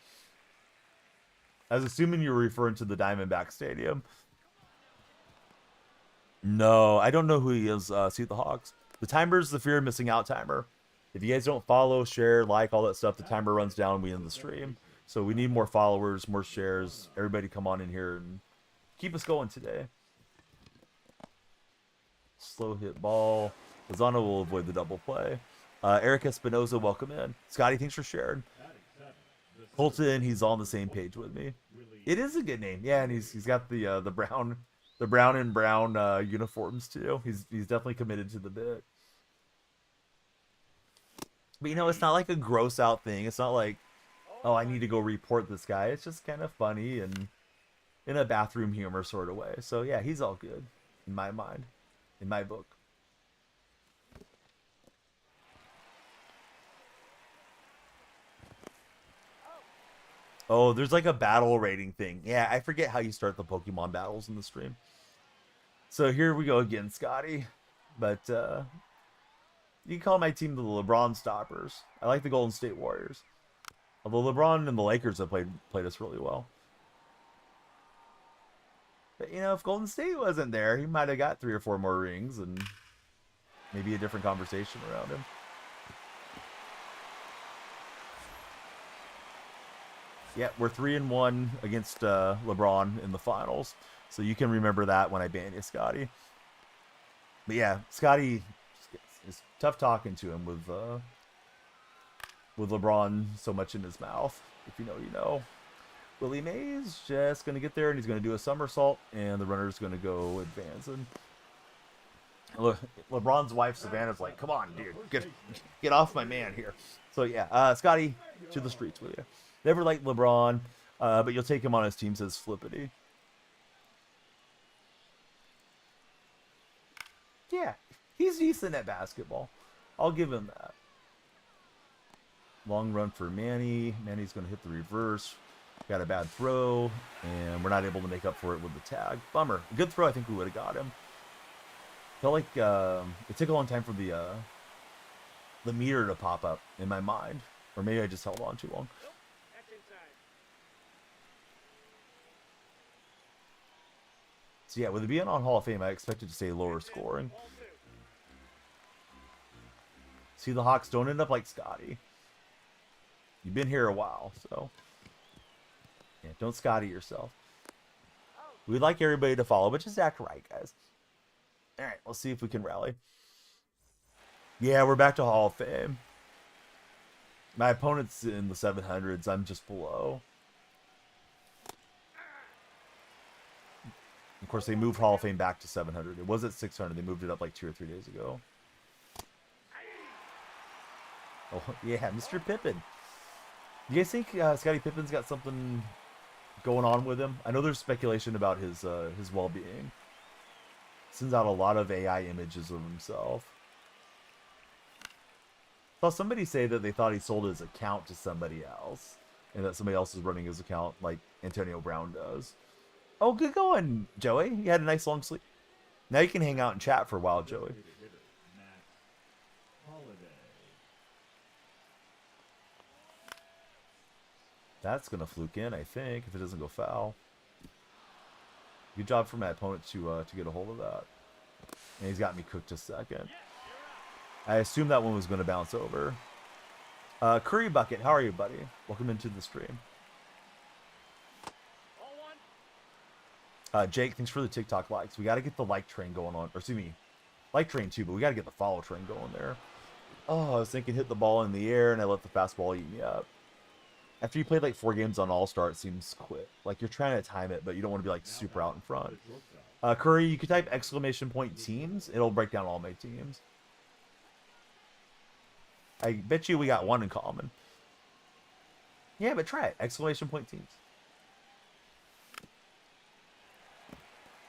[SPEAKER 3] I was assuming you were referring to the Diamondback Stadium. No, I don't know who he is. See the Hawks. The timer's the fear of missing out timer. If you guys don't follow, share, like, all that stuff, the timer runs down, we end the stream. So we need more followers, more shares. Everybody come on in here and keep us going today. Slow hit ball. Lozano will avoid the double play. Eric Espinoza, welcome in. Scotty, thanks for sharing. Colton, he's on the same page with me. It is a good name, yeah, and he's got the brown and brown uniforms too. He's definitely committed to the bit. But you know, it's not like a gross out thing. It's not like, oh, I need to go report this guy. It's just kind of funny and in a bathroom humor sort of way. So yeah, he's all good in my mind, in my book. Oh, there's like a battle rating thing. Yeah, I forget how you start the Pokemon battles in the stream. So here we go again, Scotty. But you can call my team the LeBron Stoppers. I like the Golden State Warriors. Although LeBron and the Lakers have played us really well. But, you know, if Golden State wasn't there, he might have got 3 or 4 more rings and maybe a different conversation around him. Yeah, we're 3-1 against LeBron in the finals. So you can remember that when I ban you, Scotty. But yeah, Scotty, it's tough talking to him with LeBron so much in his mouth. If you know, you know. Willie Mays just going to get there, and he's going to do a somersault, and the runner's going to go advancing. Look, LeBron's wife, Savannah's like, come on, dude. Get off my man here. So yeah, Scotty, to the streets with you. Never liked LeBron, but you'll take him on his team, says Flippity. Yeah, he's decent at basketball. I'll give him that. Long run for Manny. Manny's going to hit the reverse. Got a bad throw, and we're not able to make up for it with the tag. Bummer. A good throw, I think we would have got him. Felt like it took a long time for the meter to pop up in my mind. Or maybe I just held on too long. So yeah, with it being on Hall of Fame, I expected to say lower scoring. See, the Hawks don't end up like Scotty. You've been here a while, so yeah, don't Scotty yourself. We'd like everybody to follow, but just act right, guys. All right, let's see if we can rally. Yeah, we're back to Hall of Fame. My opponent's in the 700s. I'm just below. Of course, they moved Hall of Fame back to 700. It was at 600. They moved it up like 2 or 3 days ago. Oh, yeah, Mr. Pippen. You guys think Scottie Pippen's got something going on with him? I know there's speculation about his well-being. Sends out a lot of AI images of himself. Saw somebody say that they thought he sold his account to somebody else, and that somebody else is running his account like Antonio Brown does. Oh, good going, Joey. You had a nice long sleep. Now you can hang out and chat for a while, Joey. That's going to fluke in, I think, if it doesn't go foul. Good job for my opponent to get a hold of that. And he's got me cooked a second. I assumed that one was going to bounce over. Curry Bucket, how are you, buddy? Welcome into the stream. Jake, thanks for the TikTok likes. We got to get the like train going on. Or excuse me, like train too, but we got to get the follow train going there. Oh, I was thinking hit the ball in the air and I let the fastball eat me up. After you played like 4 games on All-Star, it seems quick. Like you're trying to time it, but you don't want to be like super out in front. Curry, you could type exclamation point teams. It'll break down all my teams. I bet you we got one in common. Yeah, but try it. Exclamation point teams.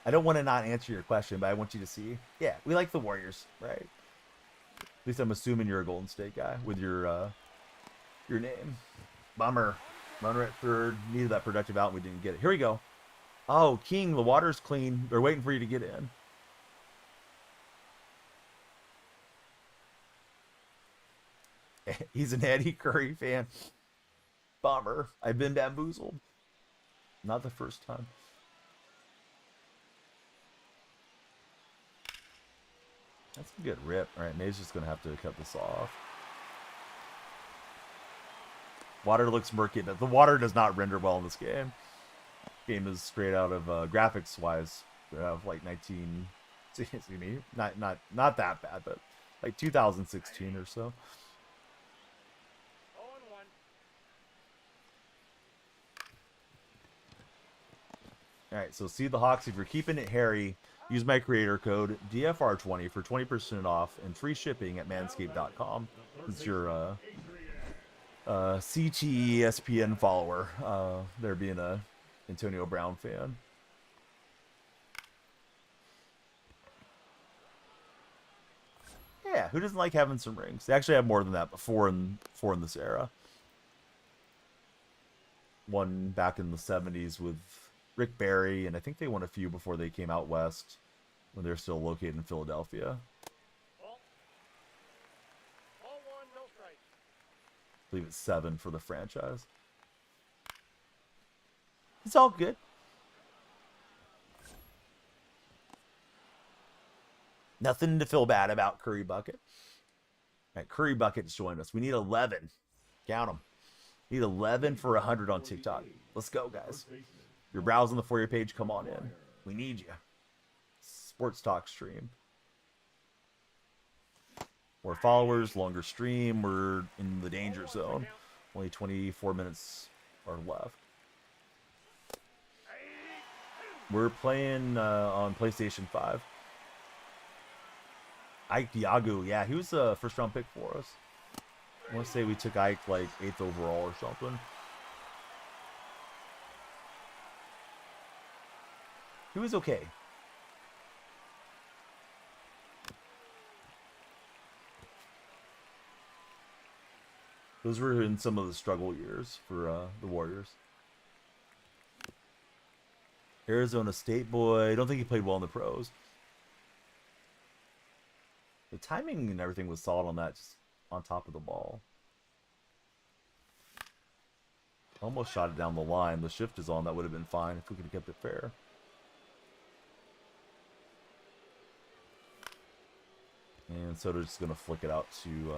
[SPEAKER 3] I don't want to not answer your question, but I want you to see. Yeah, we like the Warriors, right? At least I'm assuming you're a Golden State guy with your name. Bummer. Runner at third. Needed that productive out. We didn't get it. Here we go. Oh, King, the water's clean. They're waiting for you to get in. He's an Eddie Curry fan. Bummer. I've been bamboozled. Not the first time. That's a good rip. All right, May's just going to have to cut this off. Water looks murky, but the water does not render well in this game. Game is straight out of graphics-wise. We have like 19, excuse me, not that bad, but like 2016 or so. All right, so see the Hawks. If you're keeping it hairy, use my creator code DFR20 for 20% off and free shipping at manscaped.com. It's your CTE ESPN follower. There being a Antonio Brown fan. Yeah, who doesn't like having some rings? They actually have more than that before in this era. One back in the 70s with Rick Barry, and I think they won a few before they came out west when they're still located in Philadelphia. I believe it's 7 for the franchise. It's all good. Nothing to feel bad about, Curry Bucket. All right, Curry Bucket's joined us. We need 11. Count them. We need 11 for 100 on TikTok. Let's go, guys. If you're browsing the For You page, come on in. We need you. Sports talk stream. More followers, longer stream. We're in the danger zone. Only 24 minutes are left. We're playing on PlayStation 5. Ike Diagu, yeah, he was a first-round pick for us. I want to say we took Ike like 8th overall or something. He was okay. Those were in some of the struggle years for the Warriors. Arizona State boy. I don't think he played well in the pros. The timing and everything was solid on that, just on top of the ball. Almost shot it down the line. The shift is on. That would have been fine if we could have kept it fair. And Soto's just going to flick it out to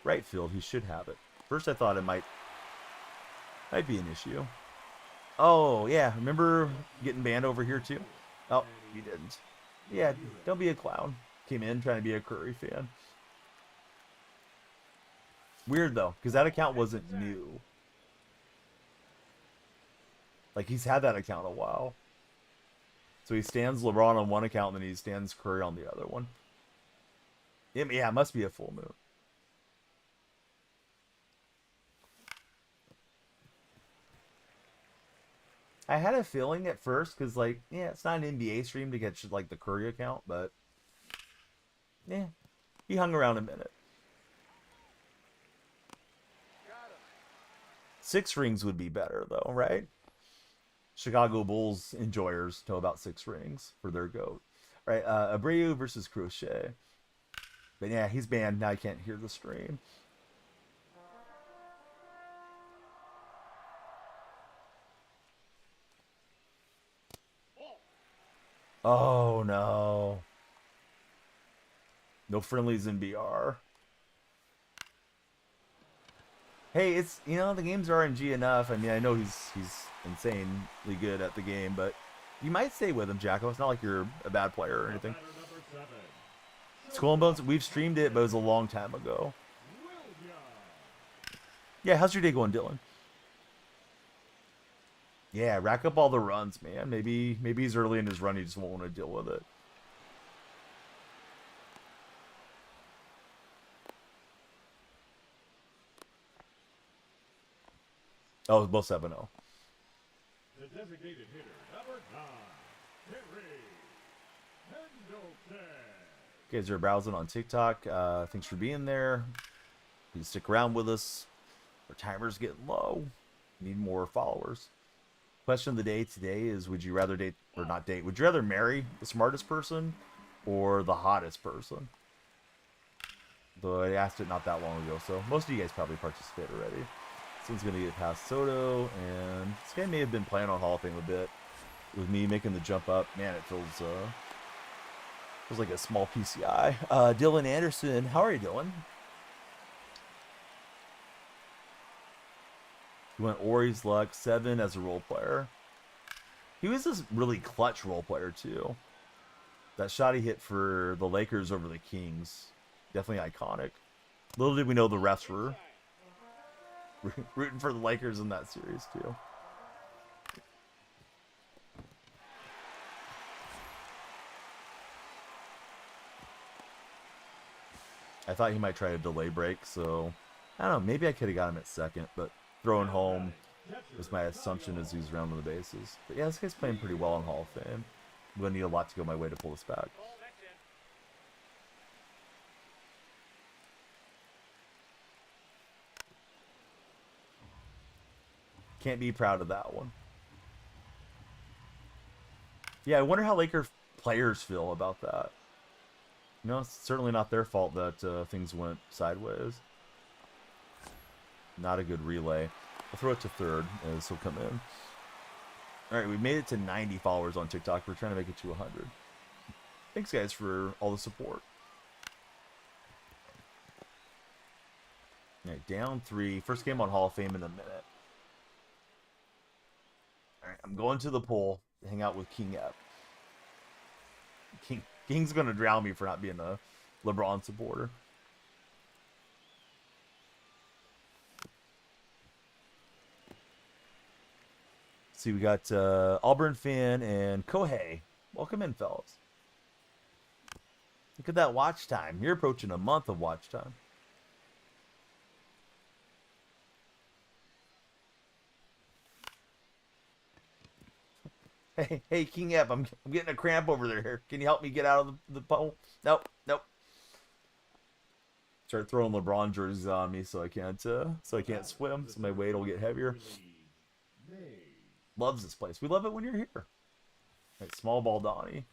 [SPEAKER 3] right field. He should have it. First I thought it might be an issue. Oh, yeah. Remember getting banned over here too? Oh, you didn't. Yeah, don't be a clown. Came in trying to be a Curry fan. Weird though, because that account wasn't new. Like he's had that account a while. So he stands LeBron on one account and then he stands Curry on the other one. Yeah, it must be a full moon. I had a feeling at first because, like, yeah, it's not an NBA stream to get like the Curry account, but yeah, he hung around a minute. 6 rings would be better, though, right? Chicago Bulls enjoyers know about 6 rings for their GOAT. Right, Abreu versus Crochet. But yeah, he's banned. Now I can't hear the stream. Oh, no. No friendlies in BR. Hey, it's, you know, the game's RNG enough. I mean, I know he's insanely good at the game, but you might stay with him, Jacko. It's not like you're a bad player or anything. Skull and Bones, we've streamed it, but it was a long time ago. Yeah, how's your day going, Dylan? Yeah, rack up all the runs, man. Maybe he's early in his run, he just won't want to deal with it. Oh, it's both 7-0.
[SPEAKER 2] The designated hitter, number 9, Henry Pendleton.
[SPEAKER 3] You guys are browsing on TikTok. Thanks for being there. Please stick around with us. Our timer's getting low. Need more followers. Question of the day today is: would you rather date or not date? Would you rather marry the smartest person or the hottest person? Though I asked it not that long ago, so most of you guys probably participate already. This one's gonna get past Soto, and this guy may have been playing on Hall of Fame a bit. With me making the jump up, man, it feels like a small PCI. Dylan Anderson, how are you doing? He went Ori's Luck 7 as a role player. He was this really clutch role player too. That shot he hit for the Lakers over the Kings, definitely iconic. Little did we know the refs were rooting for the Lakers in that series too. I thought he might try a delay break, so I don't know, maybe I could have got him at second, but throwing home was my assumption as he's rounding the bases. But yeah, this guy's playing pretty well in Hall of Fame. I'm going to need a lot to go my way to pull this back. Can't be proud of that one. Yeah, I wonder how Laker players feel about that. You know, it's certainly not their fault that things went sideways. Not a good relay. I'll throw it to third as he'll come in. Alright, we made it to 90 followers on TikTok. We're trying to make it to 100. Thanks, guys, for all the support. Alright, down 3. First game on Hall of Fame in a minute. Alright, I'm going to the pool to hang out with King Ep. King's going to drown me for not being a LeBron supporter. See, we got Auburn fan and Kohei. Welcome in, fellas. Look at that watch time. You're approaching a month of watch time. Hey, King Ep, I'm getting a cramp over there. Can you help me get out of the pool? Nope. Start throwing LeBron jerseys on me so I can't swim, so my weight will get heavier. Loves this place. We love it when you're here. Right, small ball Donnie.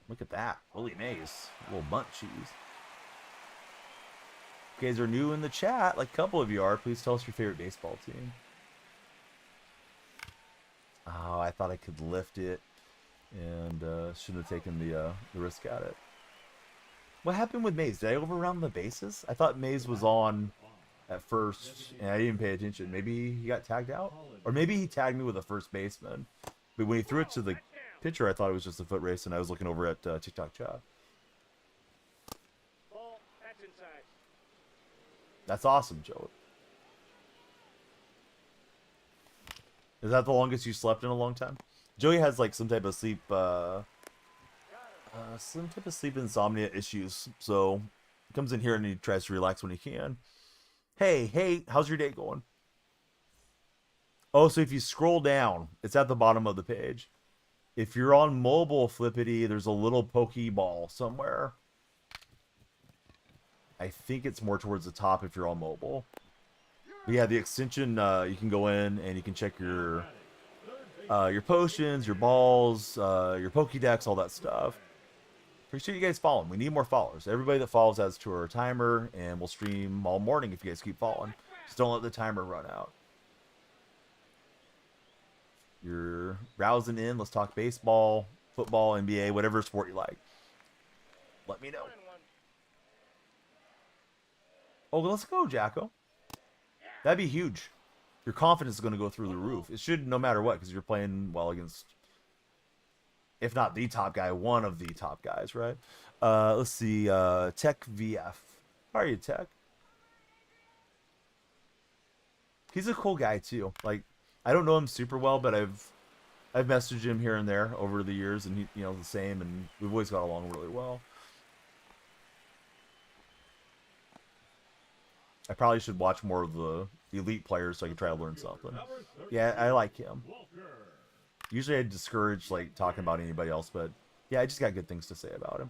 [SPEAKER 3] Look at that. Willie Mays. A little bunt cheese. If you guys are new in the chat, like a couple of you are, please tell us your favorite baseball team. Oh, I thought I could lift it and shouldn't have taken the risk at it. What happened with Mays? Did I overrun the bases? I thought Mays was on at first, and I didn't pay attention. Maybe he got tagged out? Or maybe he tagged me with a first baseman. But when he threw it to the pitcher, I thought it was just a foot race, and I was looking over at TikTok chat. That's awesome, Joe. Is that the longest you slept in a long time? Joey has like some type of sleep insomnia issues. So he comes in here and he tries to relax when he can. Hey, how's your day going? Oh, so if you scroll down, it's at the bottom of the page. If you're on mobile, Flippity, there's a little Pokeball somewhere. I think it's more towards the top if you're on mobile. But yeah, the extension, you can go in and you can check your your potions, your balls, your Pokédex, all that stuff. Appreciate you guys following. We need more followers. Everybody that follows adds to our timer, and we'll stream all morning if you guys keep following. Just don't let the timer run out. You're browsing in. Let's talk baseball, football, NBA, whatever sport you like. Let me know. Oh, let's go, Jacko. That'd be huge. Your confidence is going to go through the roof. It should no matter what, because you're playing well against, if not the top guy, one of the top guys, right? Let's see. Tech VF. How are you, Tech? He's a cool guy, too. Like, I don't know him super well, but I've messaged him here and there over the years, and he, you know, the same, and we've always got along really well. I probably should watch more of the elite players so I can try to learn something. Yeah, I like him. Usually I discourage like talking about anybody else, but yeah, I just got good things to say about him.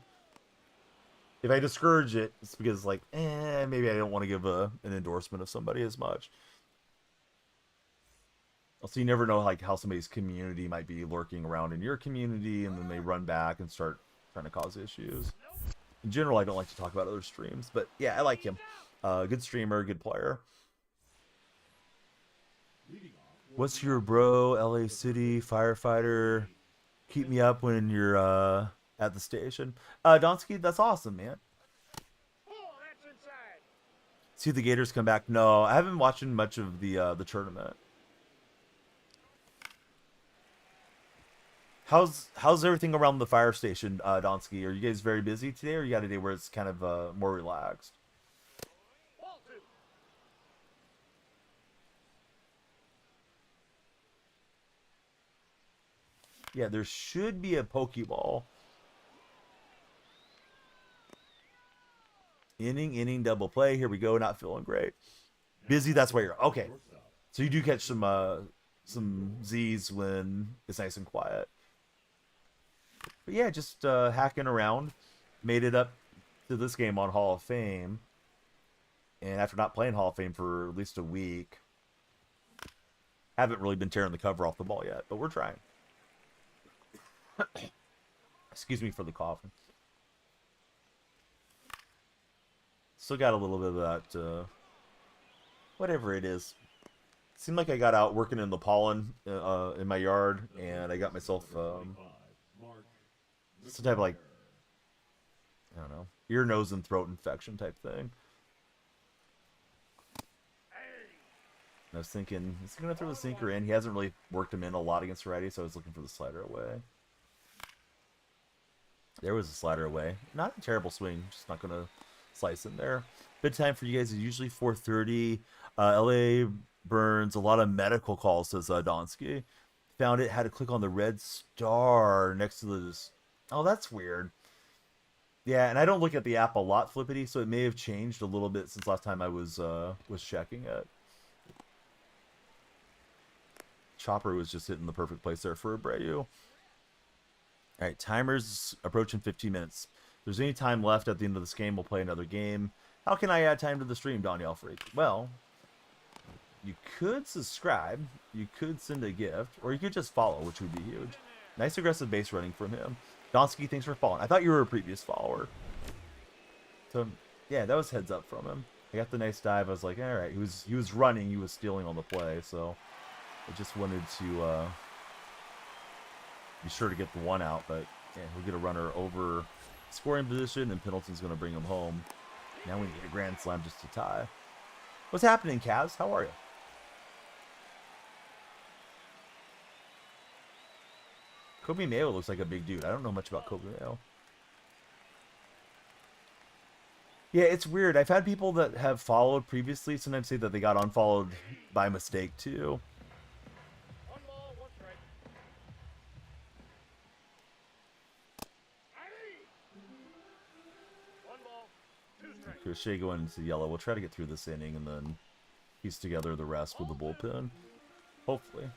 [SPEAKER 3] If I discourage it, it's because like, maybe I don't want to give an endorsement of somebody as much. Also, you never know like how somebody's community might be lurking around in your community, and then they run back and start trying to cause issues. In general, I don't like to talk about other streams, but yeah, I like him. Good streamer, good player. What's your bro, LA City, firefighter? Keep me up when you're at the station. Donsky, that's awesome, man. See the Gators come back? No, I haven't been watching much of the tournament. How's everything around the fire station, Donsky? Are you guys very busy today, or you got a day where it's kind of more relaxed? Yeah, there should be a Pokeball. Inning, double play. Here we go. Not feeling great. Busy, that's why you're... Okay. So you do catch some Z's when it's nice and quiet. But yeah, just hacking around. Made it up to this game on Hall of Fame. And after not playing Hall of Fame for at least a week, haven't really been tearing the cover off the ball yet, but we're trying. Excuse me for the coughing. Still got a little bit of that, whatever it is. Seemed like I got out working in the pollen in my yard, and I got myself some type of like, I don't know, ear, nose, and throat infection type thing. And I was thinking, is he going to throw the sinker in? He hasn't really worked him in a lot against righty, so I was looking for the slider away. There was a slider away. Not a terrible swing. Just not going to slice in there. Bedtime for you guys is usually 4:30. LA burns a lot of medical calls, says Donsky. Found it, had to click on the red star next to this. Oh, that's weird. Yeah, and I don't look at the app a lot, Flippity, so it may have changed a little bit since last time I was checking it. Chopper was just hitting the perfect place there for Abreu. All right, timer's approaching 15 minutes. If there's any time left at the end of this game, we'll play another game. How can I add time to the stream, Danielle Freak? Well, you could subscribe, you could send a gift, or you could just follow, which would be huge. Nice aggressive base running from him. Donsky, thanks for following. I thought you were a previous follower. So, yeah, that was heads up from him. I got the nice dive. I was like, all right, he was running, he was stealing on the play, so I just wanted to be sure to get the one out, but yeah, we'll get a runner over scoring position, and Pendleton's going to bring him home. Now we need a grand slam just to tie. What's happening, Kaz? How are you? Kobe Mayo looks like a big dude. I don't know much about Kobe Mayo. Yeah, it's weird. I've had people that have followed previously sometimes say that they got unfollowed by mistake, too. Crochet going into yellow. We'll try to get through this inning and then piece together the rest with the bullpen. Hopefully.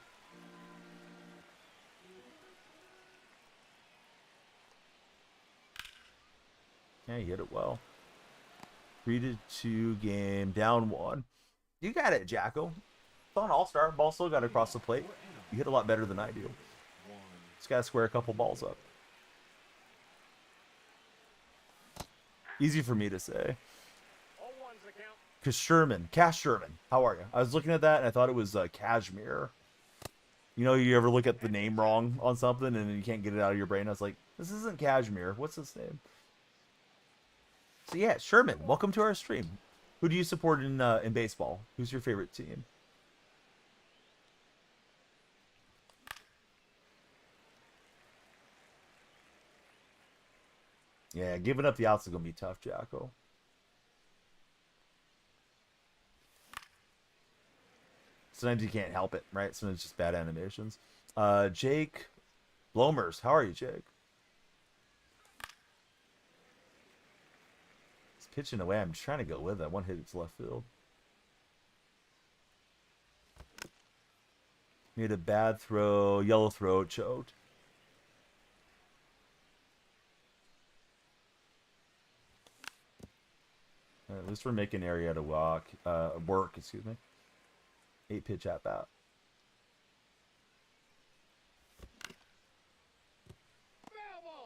[SPEAKER 3] Yeah, you hit it well. 3-2 game, down 1. You got it, Jacko. It's on All-Star. Ball still got across the plate. You hit a lot better than I do. Just gotta square a couple balls up. Easy for me to say. Because Sherman, Cash Sherman, how are you? I was looking at that and I thought it was Cashmere. You know, you ever look at the name wrong on something and then you can't get it out of your brain. I was like, this isn't Cashmere. What's this name? So yeah, Sherman, welcome to our stream. Who do you support in baseball? Who's your favorite team? Yeah, giving up the outs is gonna be tough, Jacko. Sometimes you can't help it, right? Sometimes it's just bad animations. Jake Blomers, how are you, Jake? He's pitching away. I'm trying to go with that. One hit it's left field. Made a bad throw. Yellow throw, choked. At least we're making area to work, excuse me. 8-pitch at bat.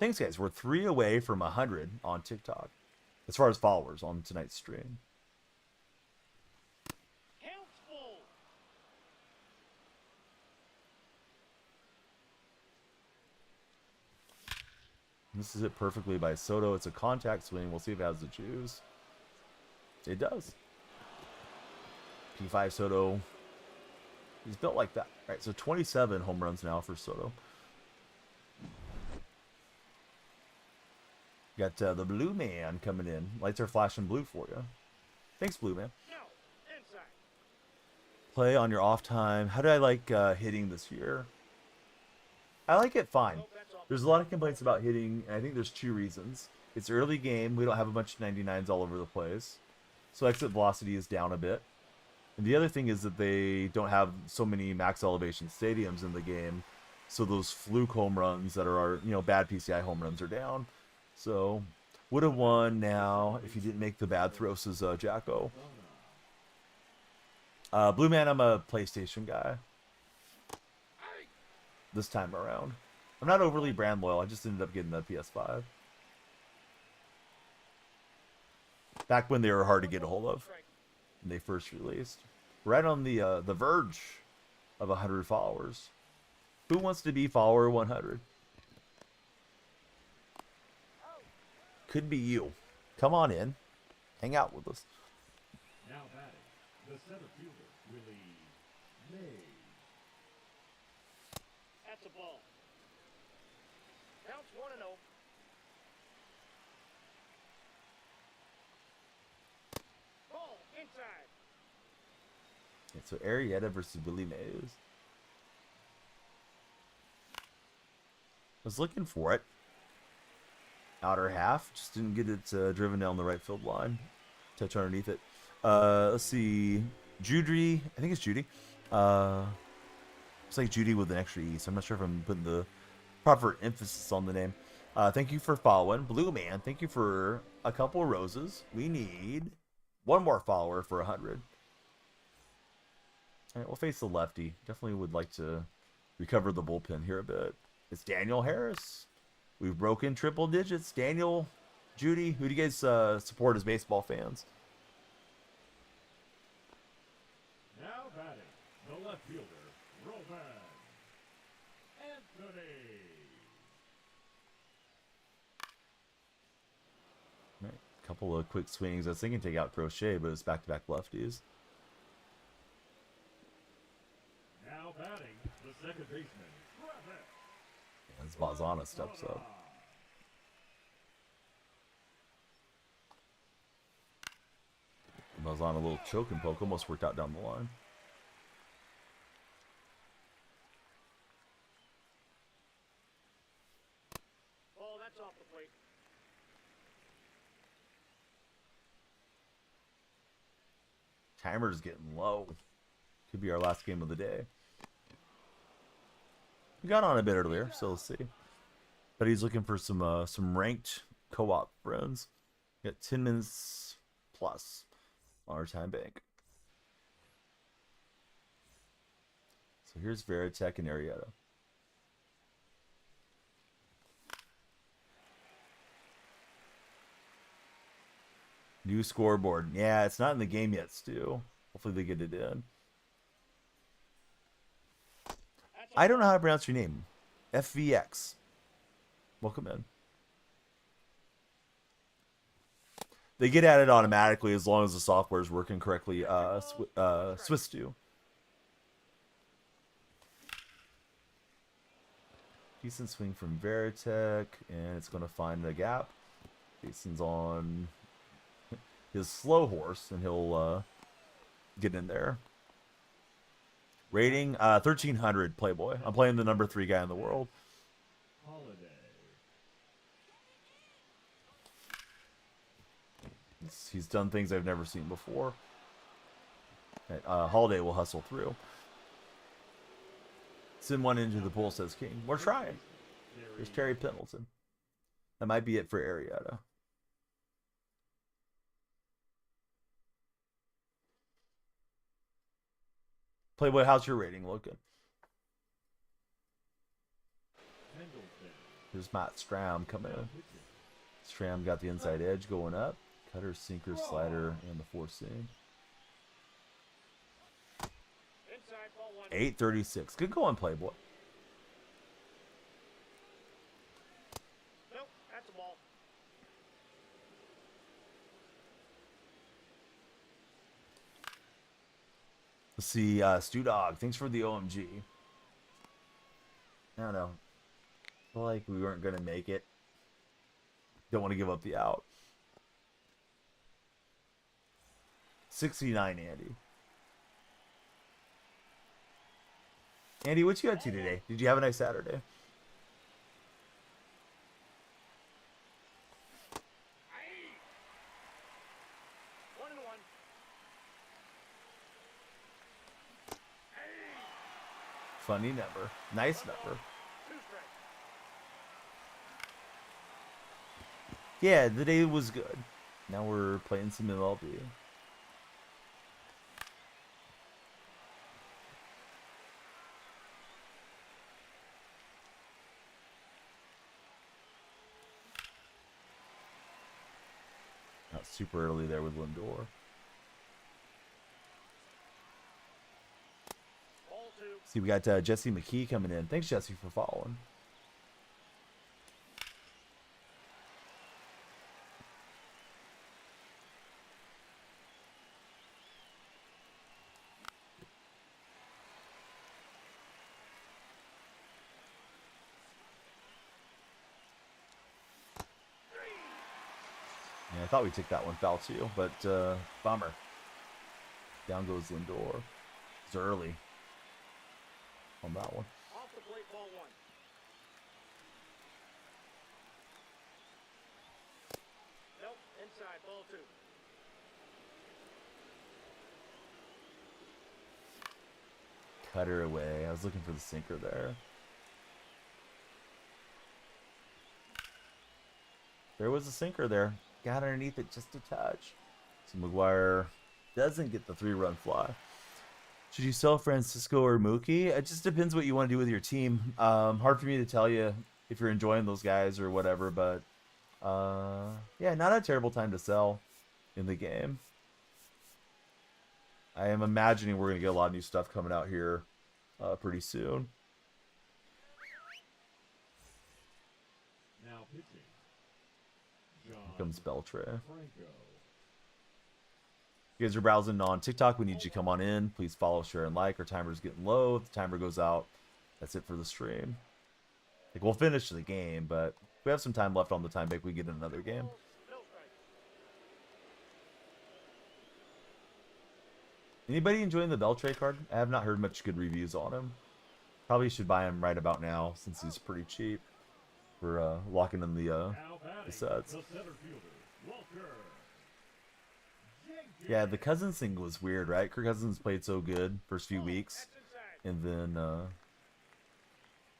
[SPEAKER 3] Thanks, guys. We're 3 away from 100 on TikTok, as far as followers on tonight's stream. This is it perfectly by Soto. It's a contact swing. We'll see if it has the juice. It does. P5 Soto. He's built like that. All right, so 27 home runs now for Soto. Got the Blue Man coming in. Lights are flashing blue for you. Thanks, Blue Man. Play on your off time. How do I like hitting this year? I like it fine. There's a lot of complaints about hitting, and I think there's 2 reasons. It's early game. We don't have a bunch of 99s all over the place. So exit velocity is down a bit. And the other thing is that they don't have so many max elevation stadiums in the game. So those fluke home runs that are, you know, bad PCI home runs are down. So would have won now if you didn't make the bad throws as Jacko. Blue Man, I'm a PlayStation guy. This time around. I'm not overly brand loyal. I just ended up getting the PS5. Back when they were hard to get a hold of. When they first released. Right on the verge of 100 followers. Who wants to be follower 100? Could be you. Come on in. Hang out with us.
[SPEAKER 2] Now batting, the center fielder, Willie Mays.
[SPEAKER 1] That's a ball. Counts 1-0. Ball inside.
[SPEAKER 3] Okay, so Arrieta versus Willie Mays. Was looking for it. Outer half. Just didn't get it driven down the right field line. Touch underneath it. Let's see. Judy. I think it's Judy. It's like Judy with an extra E, so I'm not sure if I'm putting the proper emphasis on the name. Thank you for following. Blue Man, thank you for a couple of roses. We need one more follower for 100. All right, we'll face the lefty. Definitely would like to recover the bullpen here a bit. It's Daniel Harris. We've broken triple digits. Daniel, Judy, who do you guys support as baseball fans?
[SPEAKER 2] Now batting, the left fielder, Roman Anthony.
[SPEAKER 3] All right, couple of quick swings. I was thinking take out Crochet, but it's back-to-back lefties.
[SPEAKER 2] Now batting, the second baseman, Travis.
[SPEAKER 3] As Bazana steps up. Bazana, a little choke and poke, almost worked out down the line.
[SPEAKER 1] Ball, that's off the plate.
[SPEAKER 3] Timer's getting low. Could be our last game of the day. We got on a bit earlier, so let's see. But he's looking for some ranked co-op friends. Got 10 minutes plus on our time bank. So So here's Veritek and Arietta. New scoreboard. Yeah, it's not in the game yet, Stu. Hopefully they get it in. I don't know how to pronounce your name. FVX. Welcome in. They get added automatically as long as the software is working correctly. Swiss do. Decent swing from Veritek, and it's going to find the gap. Jason's on his slow horse, and he'll get in there. Rating 1300 Playboy. I'm playing the number 3 guy in the world.
[SPEAKER 2] Holiday.
[SPEAKER 3] He's done things I've never seen before. Holiday will hustle through. Send one into the pool, says King. We're trying. There's Terry Pendleton. That might be it for Arietta. Playboy, how's your rating looking? Here's Matt Stram coming in. Stram got the inside edge going up. Cutter, sinker, slider, and the 4-seam. 836. Good going, Playboy.
[SPEAKER 1] Nope, that's a ball.
[SPEAKER 3] Let's see, Stu Dog. Thanks for the OMG. I don't know. I feel like we weren't gonna make it. Don't want to give up the out. 69, Andy. Andy, what you up to today? Did you have a nice Saturday? Funny number. Nice number. Yeah, the day was good. Now we're playing some MLB. Not super early there with Lindor. See, we got Jesse McKee coming in. Thanks, Jesse, for following. Yeah, I thought we took that one foul too, but bummer. Down goes Lindor. It's early on that one.
[SPEAKER 1] Off the plate, ball 1. Nope, inside, ball 2.
[SPEAKER 3] Cutter away. I was looking for the sinker there. There was a sinker there. Got underneath it just a touch. So McGuire doesn't get the 3-run fly. Should you sell Francisco or Mookie? It just depends what you want to do with your team. Hard for me to tell you if you're enjoying those guys or whatever, but yeah, not a terrible time to sell in the game. I am imagining we're going to get a lot of new stuff coming out here pretty soon.
[SPEAKER 2] Now pitching.
[SPEAKER 3] Here comes Beltre. You guys are browsing on TikTok. We need you to come on in. Please follow, share, and like. Our timer's getting low. If the timer goes out, that's it for the stream. Like, we'll finish the game, but if we have some time left on the time bank, we get in another game. Anybody enjoying the Beltre card? I have not heard much good reviews on him. Probably should buy him right about now since he's pretty cheap. We're locking in the sets. Yeah, the Cousins thing was weird, right? Kirk Cousins played so good first few weeks, and then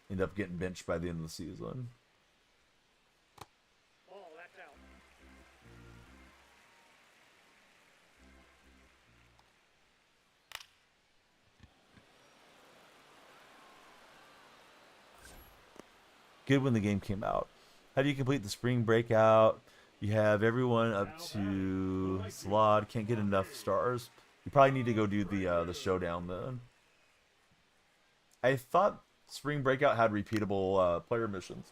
[SPEAKER 3] ended up getting benched by the end of the season. Good when the game came out. How do you complete the spring breakout? You have everyone up to slot. Can't get enough stars. You probably need to go do the showdown then. I thought spring breakout had repeatable player missions.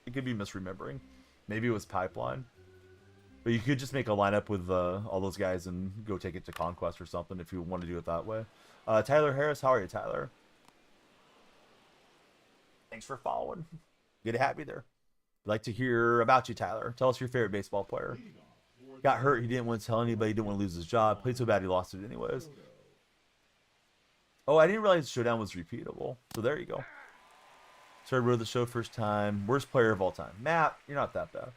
[SPEAKER 3] It could be misremembering. Maybe it was pipeline. But you could just make a lineup with all those guys and go take it to Conquest or something if you want to do it that way. Tyler Harris, how are you, Tyler? Thanks for following. Good to have you there. I'd like to hear about you, Tyler. Tell us your favorite baseball player. Got hurt. He didn't want to tell anybody. He didn't want to lose his job. Played so bad he lost it anyways. Oh, I didn't realize Showdown was repeatable. So there you go. Started road the show first time. Worst player of all time. Matt, you're not that bad.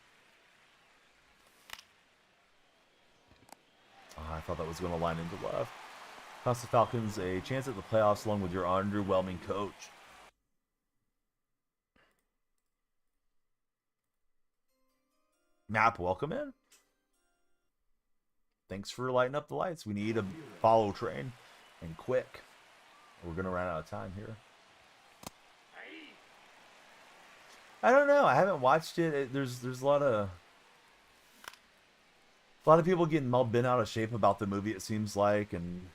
[SPEAKER 3] Oh, I thought that was going to line into left. Cost the Falcons a chance at the playoffs along with your underwhelming coach. Map, welcome in. Thanks for lighting up the lights. We need a follow train, and quick. We're gonna run out of time here. I don't know. I haven't watched it. There's a lot of people getting all bent out of shape about the movie. It seems like, and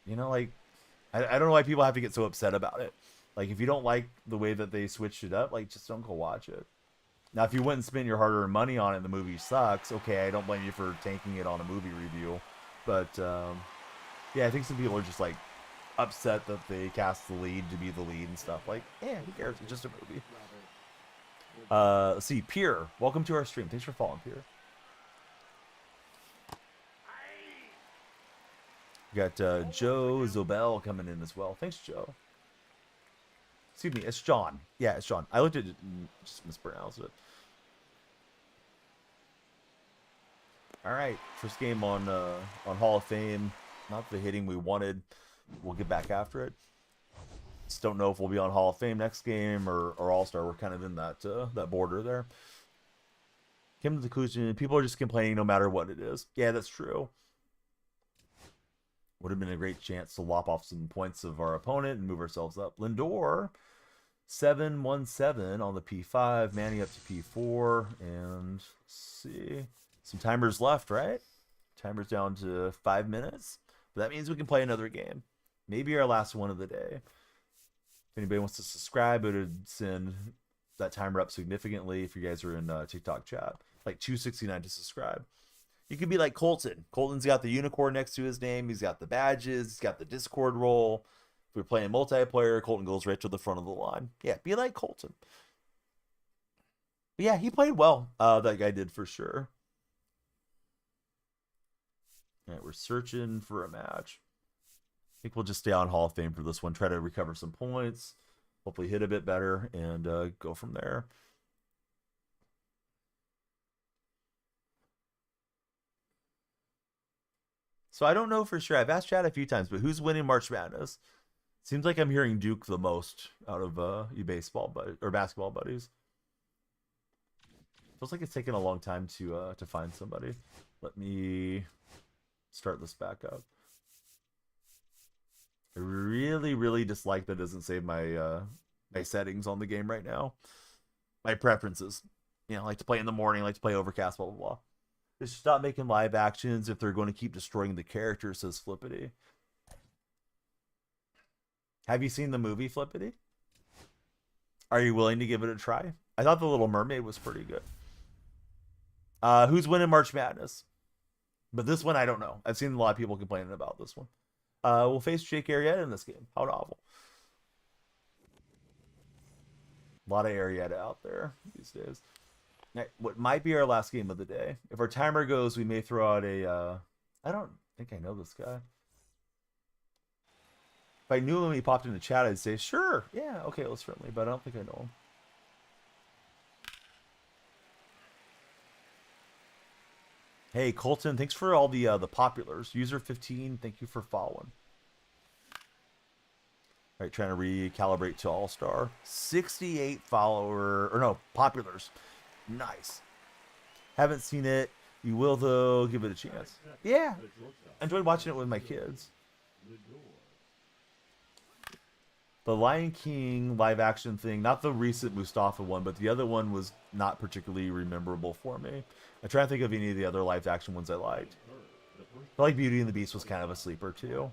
[SPEAKER 3] you know, like I don't know why people have to get so upset about it. Like, if you don't like the way that they switched it up, like, just don't go watch it. Now, if you wouldn't spend your hard-earned money on it and the movie sucks, okay, I don't blame you for tanking it on a movie review. But, yeah, I think some people are just, like, upset that they cast the lead to be the lead and stuff. Like, yeah, who cares? It's just a movie. Let's see, Pierre, welcome to our stream. Thanks for following, Pierre. We got Joe Zobel coming in as well. Thanks, Joe. Excuse me, it's John. Yeah, it's John. I looked at it and just mispronounced it. All right, first game on Hall of Fame. Not the hitting we wanted. We'll get back after it. Just don't know if we'll be on Hall of Fame next game or All-Star. We're kind of in that border there. Came to the conclusion, people are just complaining no matter what it is. Yeah, that's true. Would have been a great chance to lop off some points of our opponent and move ourselves up. Lindor, 7-1-7 on the P5. Manny up to P4. And let's see. Some timers left, right? Timers down to 5 minutes. But that means we can play another game. Maybe our last one of the day. If anybody wants to subscribe, it would send that timer up significantly if you guys are in TikTok chat. Like 269 to subscribe. You could be like Colton. Colton's got the unicorn next to his name. He's got the badges. He's got the Discord role. If we're playing multiplayer, Colton goes right to the front of the line. Yeah, be like Colton. But yeah, he played well. That guy did for sure. All right, we're searching for a match. I think we'll just stay on Hall of Fame for this one. Try to recover some points. Hopefully hit a bit better and go from there. So I don't know for sure. I've asked Chad a few times, but who's winning March Madness? Seems like I'm hearing Duke the most out of you basketball buddies. Feels like it's taken a long time to find somebody. Let me start this back up. I really, really dislike that it doesn't save my my settings on the game right now. My preferences. You know, I like to play in the morning, I like to play Overcast, blah, blah, blah. They should stop making live actions if they're going to keep destroying the character, says Flippity. Have you seen the movie Flippity? Are you willing to give it a try? I thought The Little Mermaid was pretty good. Who's winning March Madness? But this one, I don't know. I've seen a lot of people complaining about this one. We'll face Jake Arrieta in this game. How novel. A lot of Arrieta out there these days. What might be our last game of the day. If our timer goes, we may throw out a... I don't think I know this guy. If I knew him when he popped into chat, I'd say, sure. Yeah, okay, let's friendly. But I don't think I know him. Hey, Colton, thanks for all the populars. User 15, thank you for following. All right, trying to recalibrate to All-Star. 68 populars. Nice. Haven't seen it. You will, though. Give it a chance. Yeah. I enjoyed watching it with my kids. The Lion King live action thing, not the recent Mustafa one, but the other one was not particularly memorable for me. I try to think of any of the other live action ones I liked. I like Beauty and the Beast was kind of a sleeper too.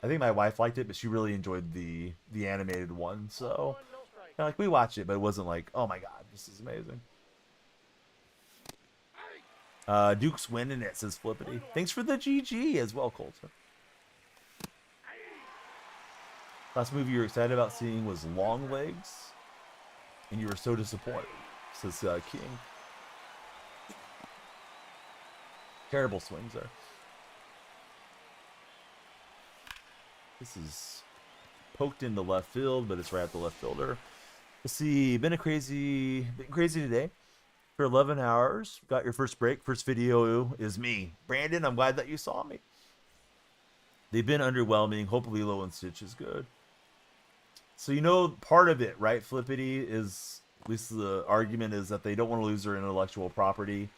[SPEAKER 3] I think my wife liked it, but she really enjoyed the animated one. So, like we watched it, but it wasn't like, oh my god, this is amazing. Duke's winning it, says Flippity. Thanks for the GG as well, Colton. Last movie you were excited about seeing was Long Legs, and you were so disappointed, says King. Terrible swings there. This is poked into left field, but it's right at the left fielder. Let's see, been crazy today. For 11 hours, got your first break. First video is me. Brandon, I'm glad that you saw me. They've been underwhelming. Hopefully Lilo and Stitch is good. So you know part of it, right, Flippity, is, at least the argument is that they don't want to lose their intellectual property.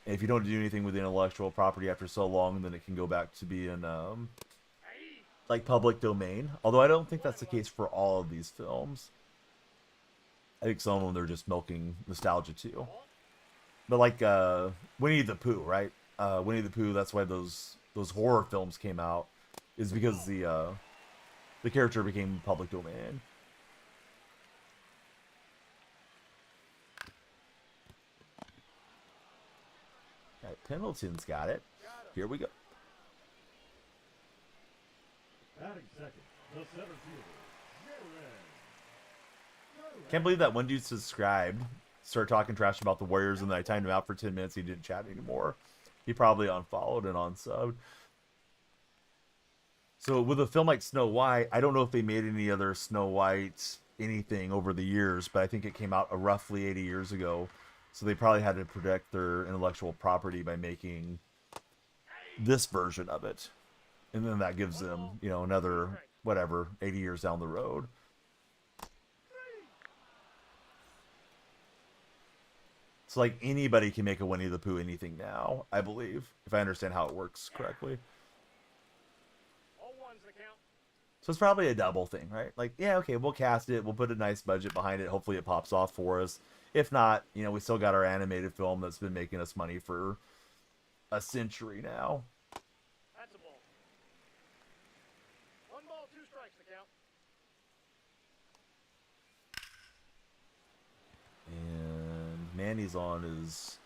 [SPEAKER 3] And if you don't do anything with the intellectual property after so long, then it can go back to being like public domain. Although I don't think that's the case for all of these films. I think some of them they're just milking nostalgia too. But like Winnie the Pooh, right? Winnie the Pooh, that's why those horror films came out, is because the character became public domain. All right, Pendleton's got it. Here we go.
[SPEAKER 2] Batting second, the center fielder.
[SPEAKER 3] Can't believe that one dude subscribed, started talking trash about the Warriors, and then I timed him out for 10 minutes. He didn't chat anymore. He probably unfollowed and unsubbed. So with a film like Snow White, I don't know if they made any other Snow White anything over the years, but I think it came out roughly 80 years ago. So they probably had to protect their intellectual property by making this version of it. And then that gives them, you know, another, whatever, 80 years down the road. So like anybody can make a Winnie the Pooh anything now, I believe, if I understand how it works correctly. So it's probably a double thing, right? Like, yeah, okay, we'll cast it, we'll put a nice budget behind it, hopefully it pops off for us. If not, you know, we still got our animated film that's been making us money for a century now.
[SPEAKER 1] That's a ball. 1 ball, 2 strikes to count.
[SPEAKER 3] And Manny's on his,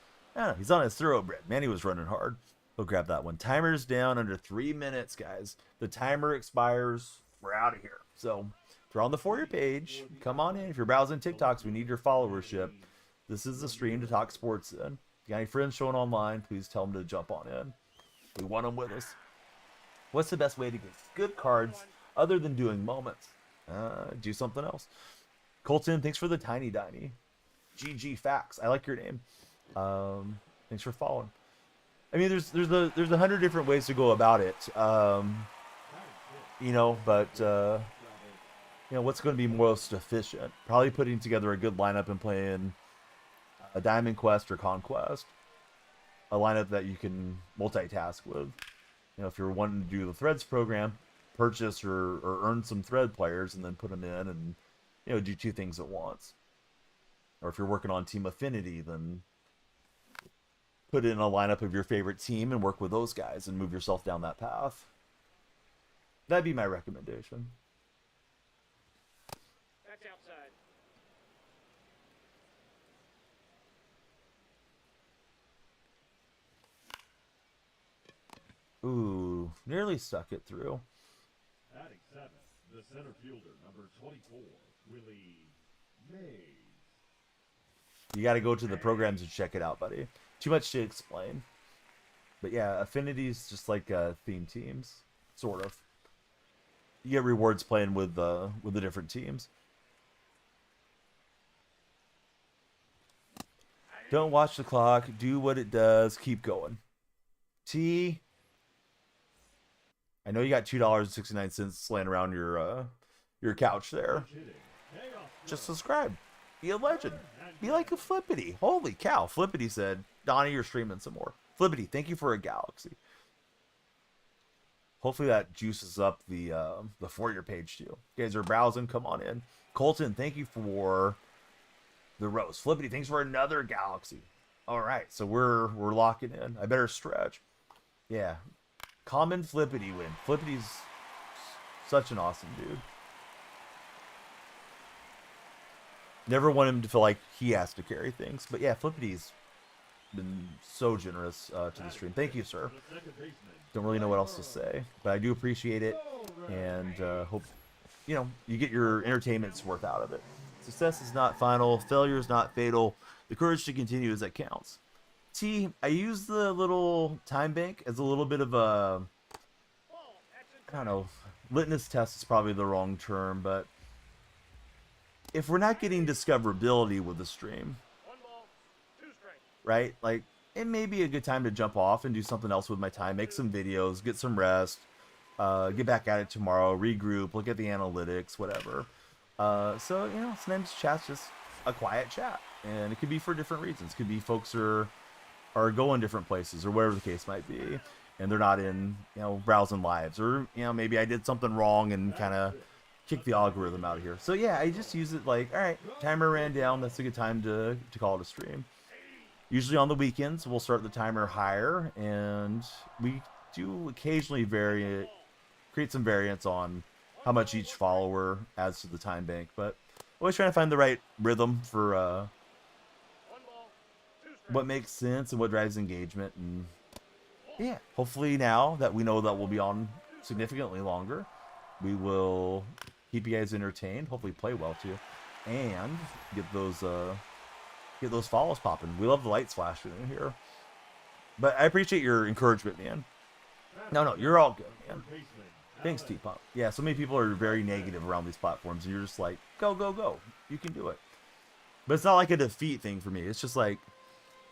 [SPEAKER 3] he's on his thoroughbred. Manny was running hard. He'll grab that one. Timer's down under 3 minutes, guys. The timer expires. We're out of here. So if you're on the For You page, come on in. If you're browsing TikToks, we need your followership. This is the stream to talk sports in. If you got any friends showing online, please tell them to jump on in. We want them with us. What's the best way to get good cards other than doing moments? Do something else. Colton, thanks for the tiny diny. GG Facts. I like your name. Thanks for following. I mean, there's 100 different ways to go about it. You know, but you know, what's going to be most efficient? Probably putting together a good lineup and playing a Diamond Quest or Conquest. A lineup that you can multitask with. You know, if you're wanting to do the Threads program, purchase or earn some Thread players and then put them in and, you know, do 2 things at once. Or if you're working on Team Affinity, then put in a lineup of your favorite team and work with those guys and move yourself down that path. That'd be my recommendation.
[SPEAKER 1] That's outside.
[SPEAKER 3] Ooh, nearly stuck it through.
[SPEAKER 2] Batting seventh, the center fielder, number 24, Willie Mays.
[SPEAKER 3] You got to go to the programs and check it out, buddy. Too much to explain. But yeah, Affinity's just like theme teams, sort of. You get rewards playing with the different teams. Don't watch the clock. Do what it does. Keep going. T. I know you got $2.69 laying around your couch there. Just subscribe. Be a legend. Be like a Flippity. Holy cow. Flippity said, Donnie, you're streaming some more. Flippity, thank you for a galaxy. hopefully that juices up the For Your page too. You guys are browsing, come on in. Colton, thank you for the rose. Flippity, thanks for another galaxy. All right, so we're locking in. I better stretch. Yeah, common Flippity win. Flippity's such an awesome dude. Never want him to feel like he has to carry things, but yeah, Flippity's been so generous to the stream. Thank you, sir. Don't really know what else to say, but I do appreciate it, and hope you get your entertainment's worth out of it. Success is not final, failure is not fatal. The courage to continue is that counts. T, I use the little time bank as a little bit of a, I don't know, litmus test is probably the wrong term, but if we're not getting discoverability with the stream, right? Like, it may be a good time to jump off and do something else with my time, make some videos, get some rest, get back at it tomorrow, regroup, look at the analytics, whatever. So, sometimes chat's just a quiet chat, and it could be for different reasons. It could be folks are going different places or whatever the case might be, and they're not in, browsing lives, or, maybe I did something wrong and kind of kick the algorithm out of here. So yeah, I just use it like, all right, timer ran down, that's a good time to call it a stream. Usually on the weekends, we'll start the timer higher, and we do occasionally create some variance on how much each follower adds to the time bank, but always trying to find the right rhythm for what makes sense and what drives engagement. And yeah, hopefully now that we know that we'll be on significantly longer, we will keep you guys entertained, hopefully play well too, and get those follows popping. We love the lights flashing in here. But I appreciate your encouragement, man. No, you're all good, man. Thanks, T-Pump. Yeah, so many people are very negative around these platforms, and you're just like, go, go, go. You can do it. But it's not like a defeat thing for me. It's just like,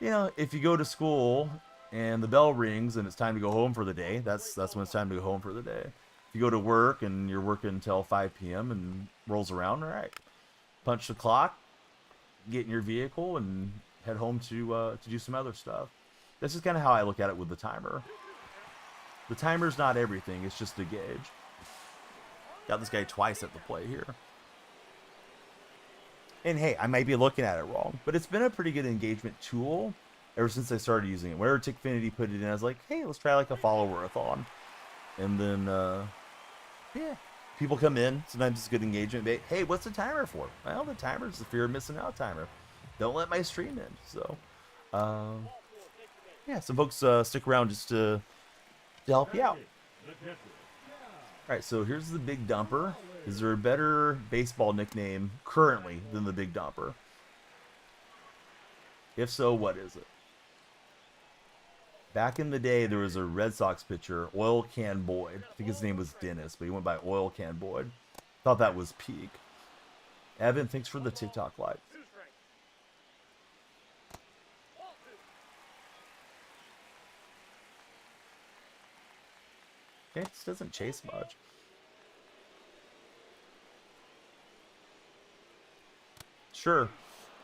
[SPEAKER 3] if you go to school and the bell rings and it's time to go home for the day, that's when it's time to go home for the day. If you go to work and you're working until 5 p.m. and rolls around, all right, punch the clock, get in your vehicle, and head home to do some other stuff. This is kind of how I look at it with the timer. The timer's not everything, it's just a gauge. Got this guy twice at the play here. And hey, I might be looking at it wrong, but it's been a pretty good engagement tool ever since I started using it. Whenever Tickfinity put it in, I was like, hey, let's try like a follower-a-thon. And then, yeah, people come in. Sometimes it's good engagement. Hey, what's the timer for? Well, the timer's the fear of missing out timer. Don't let my stream in. So, yeah, some folks stick around just to help you out. All right, so here's the Big Dumper. Is there a better baseball nickname currently than the Big Dumper? If so, what is it? Back in the day, there was a Red Sox pitcher, Oil Can Boyd. I think his name was Dennis, but he went by Oil Can Boyd. Thought that was peak. Evan, thanks for the TikTok live. Okay, this doesn't chase much. Sure,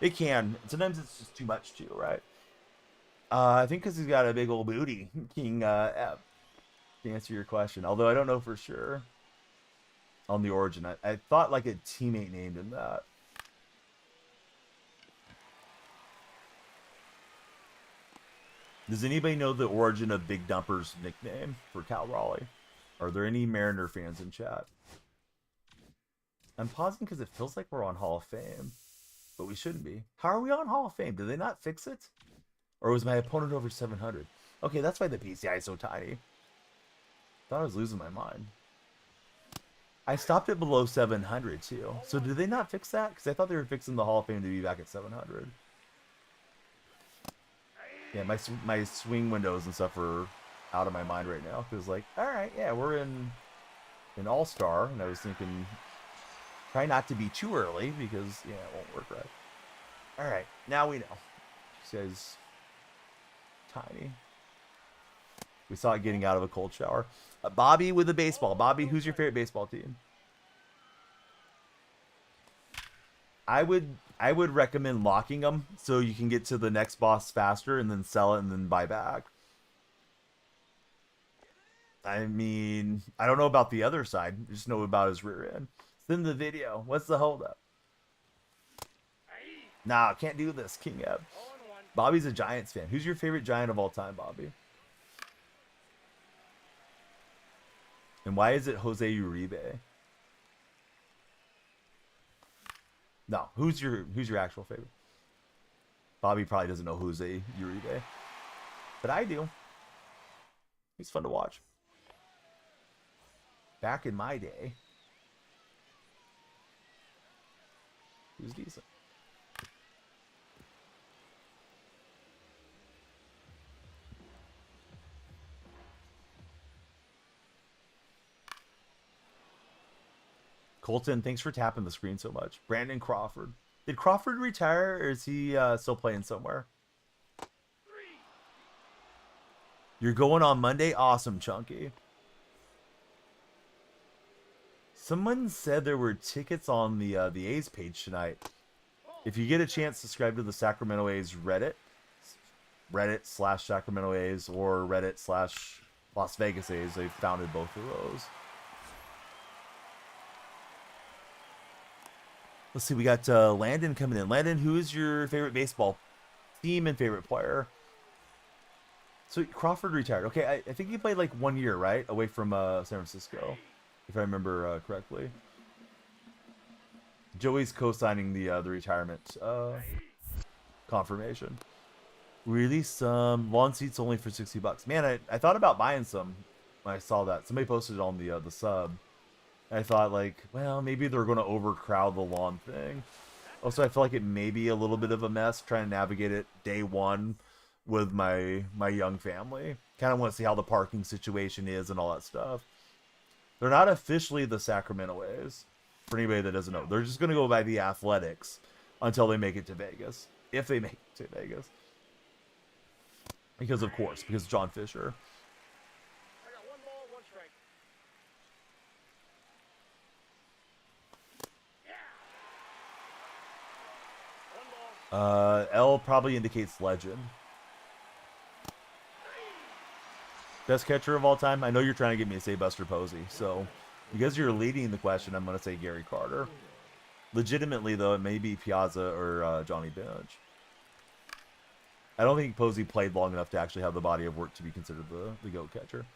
[SPEAKER 3] it can. Sometimes it's just too much too, right? I think because he's got a big old booty, King F, to answer your question. Although I don't know for sure on the origin. I thought like a teammate named him that. Does anybody know the origin of Big Dumper's nickname for Cal Raleigh? Are there any Mariner fans in chat? I'm pausing because it feels like we're on Hall of Fame, but we shouldn't be. How are we on Hall of Fame? Did they not fix it? Or was my opponent over 700? Okay, that's why the PCI is so tiny. Thought I was losing my mind. I stopped it below 700 too. So did they not fix that? Because I thought they were fixing the Hall of Fame to be back at 700. Yeah, my swing windows and stuff are out of my mind right now. Because like, all right, yeah, we're in All-Star. And I was thinking, try not to be too early because, yeah, it won't work right. All right, now we know. This guy's tiny. We saw it getting out of a cold shower. Bobby with the baseball. Bobby, who's your favorite baseball team? I would recommend locking them so you can get to the next boss faster and then sell it and then buy back. I mean, I don't know about the other side. I just know about his rear end. Send the video. What's the holdup? Nah, can't do this, King Eb. Bobby's a Giants fan. Who's your favorite Giant of all time, Bobby? And why is it Jose Uribe? No, who's your actual favorite? Bobby probably doesn't know Jose Uribe, but I do. He's fun to watch. Back in my day, he was decent. Colton, thanks for tapping the screen so much. Brandon Crawford. Did Crawford retire, or is he still playing somewhere? You're going on Monday? Awesome, Chunky. Someone said there were tickets on the A's page tonight. If you get a chance, subscribe to the Sacramento A's Reddit/Sacramento A's or Reddit/Las Vegas A's. They've founded both of those. Let's see, we got Landon coming in. Landon, who is your favorite baseball team and favorite player? So Crawford retired. Okay, I think he played like 1 year, right? Away from San Francisco, if I remember correctly. Joey's co-signing the retirement confirmation. Released some lawn seats only for $60. Man, I thought about buying some when I saw that. Somebody posted it on the sub. I thought, like, well, maybe they're going to overcrowd the lawn thing. Also, I feel like it may be a little bit of a mess trying to navigate it day one with my young family. Kind of want to see how the parking situation is and all that stuff. They're not officially the Sacramento A's, for anybody that doesn't know. They're just going to go by the Athletics until they make it to Vegas. If they make it to Vegas. Because, of course, because John Fisher. L probably indicates legend. Best catcher of all time? I know you're trying to get me to say Buster Posey, so because you're leading the question, I'm going to say Gary Carter. Legitimately, though, it may be Piazza or Johnny Bench. I don't think Posey played long enough to actually have the body of work to be considered the GOAT catcher.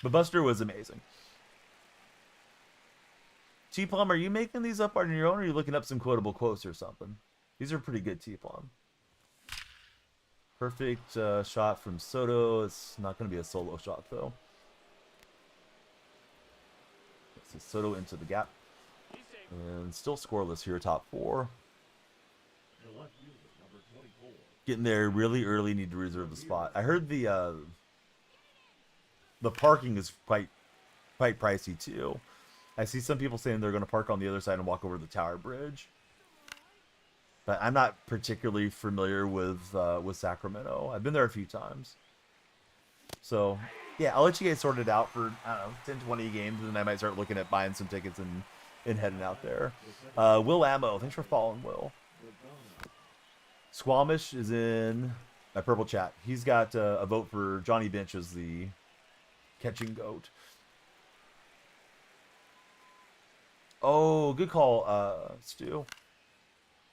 [SPEAKER 3] But Buster was amazing. T-Plum, are you making these up on your own, or are you looking up some quotable quotes or something? These are pretty good, T-Plum. Perfect shot from Soto. It's not going to be a solo shot, though. So Soto into the gap. And still scoreless here, top four. Getting there really early, need to reserve the spot. I heard the parking is quite pricey, too. I see some people saying they're going to park on the other side and walk over the Tower Bridge. But I'm not particularly familiar with Sacramento. I've been there a few times. So, yeah, I'll let you guys sort it out for, I don't know, 10, 20 games, and then I might start looking at buying some tickets and heading out there. Will Ammo, thanks for following, Will. Squamish is in my purple chat. He's got a vote for Johnny Bench as the catching GOAT. Oh, good call, Stu.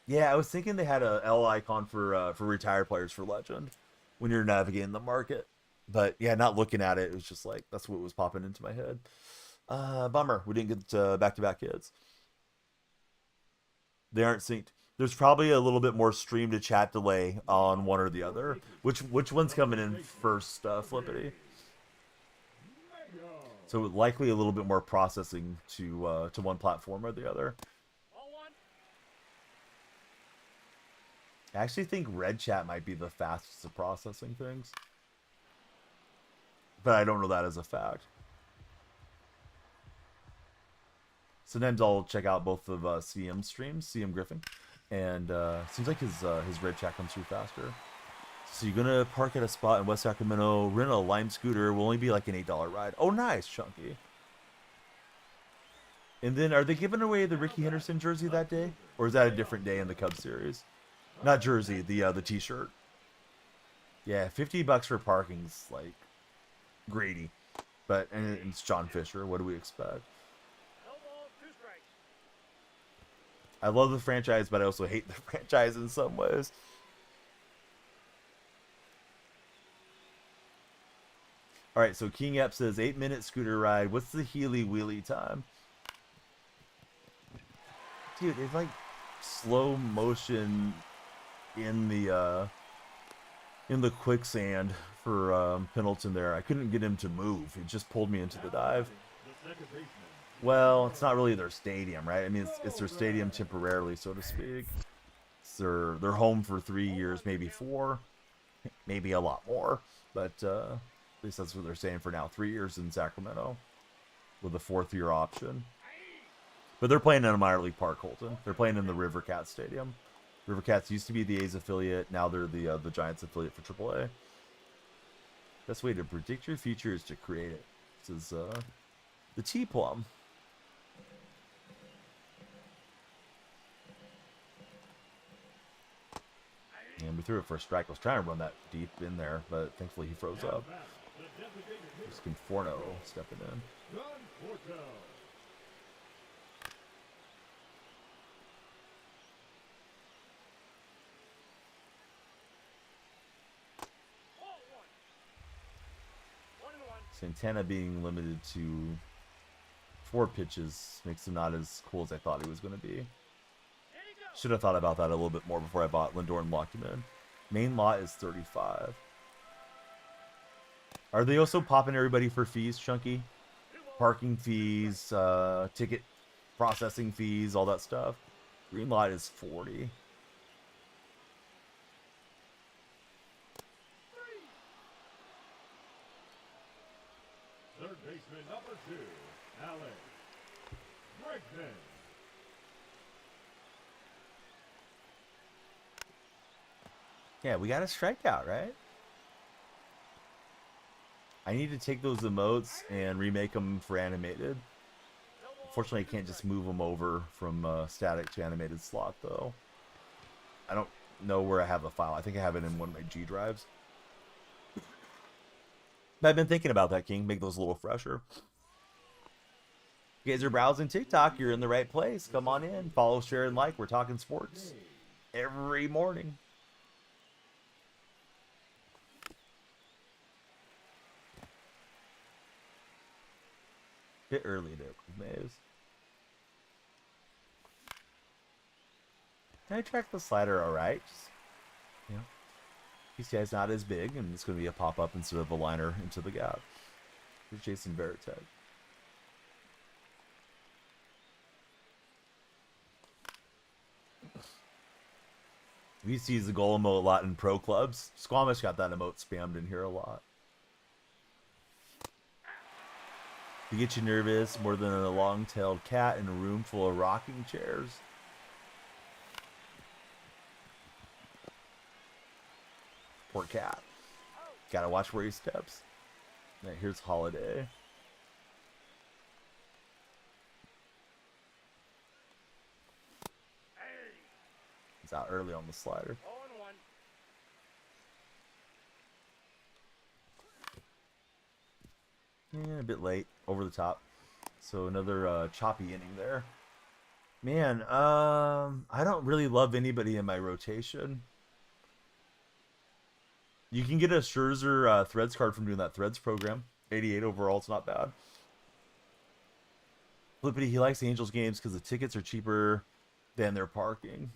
[SPEAKER 3] Yeah, I was thinking they had a L icon for retired players for Legend when you're navigating the market. But yeah, not looking at it, it was just like, that's what was popping into my head. Bummer, we didn't get back-to-back hits. They aren't synced. There's probably a little bit more stream to chat delay on one or the other. Which one's coming in first, Flippity? So likely a little bit more processing to one platform or the other. I actually think Red Chat might be the fastest at processing things. But I don't know that as a fact. Sometimes I'll check out both of CM streams, CM Griffin. And seems like his Red Chat comes through faster. So you're going to park at a spot in West Sacramento, rent a Lime scooter, will only be like an $8 ride. Oh, nice, Chunky. And then are they giving away the Ricky Henderson jersey that day? Or is that a different day in the Cubs series? Not jersey, the t-shirt. Yeah, $50 for parking's like greedy, and it's John Fisher. What do we expect?
[SPEAKER 1] No ball, 2 strikes.
[SPEAKER 3] I love the franchise, but I also hate the franchise in some ways. All right, so King Ep says 8-minute scooter ride. What's the Healy wheelie time? Dude, it's like slow motion in the quicksand for Pendleton there. I couldn't get him to move. It just pulled me into the dive. Well, it's not really their stadium, right? I mean, it's their stadium temporarily, so to speak. It's they're home for 3 years, maybe 4, maybe a lot more. But at least that's what they're saying for now. 3 years in Sacramento with a 4th-year option. But they're playing in a minor league park, Colton. They're playing in the River Cats Stadium. River Cats used to be the A's affiliate. Now they're the Giants affiliate for AAA. Best way to predict your future is to create it. This is the T-Plum. And we threw it for a strike. I was trying to run that deep in there, but thankfully he froze up. Just Conforno stepping in. Santana being limited to 4 pitches makes him not as cool as I thought he was going to be. Should have thought about that a little bit more before I bought Lindor and locked him in. Main lot is 35. Are they also popping everybody for fees, Chunky? Parking fees, ticket processing fees, all that stuff. Green lot is 40.
[SPEAKER 2] Third baseman number 2, Alex Bregman.
[SPEAKER 3] Yeah, we got a strikeout, right? I need to take those emotes and remake them for animated. Unfortunately, I can't just move them over from static to animated slot, though. I don't know where I have the file. I think I have it in one of my G drives. But I've been thinking about that, King. Make those a little fresher. If you guys are browsing TikTok, you're in the right place. Come on in. Follow, share, and like. We're talking sports every morning. Bit early there, Maze. Can I track the slider alright? You know, PCI's not as big, and it's going to be a pop-up instead of a liner into the gap. Here's Jason Veritek. We used to use the goal emote a lot in pro clubs. Squamish got that emote spammed in here a lot. To get you nervous more than a long-tailed cat in a room full of rocking chairs. Poor cat. Gotta watch where he steps. Right, here's Holiday. He's out early on the slider.
[SPEAKER 1] 0-1.
[SPEAKER 3] Yeah, a bit late. Over the top. So another choppy inning there. Man, I don't really love anybody in my rotation. You can get a Scherzer Threads card from doing that Threads program. 88 overall, it's not bad. Flippity, he likes the Angels games because the tickets are cheaper than their parking.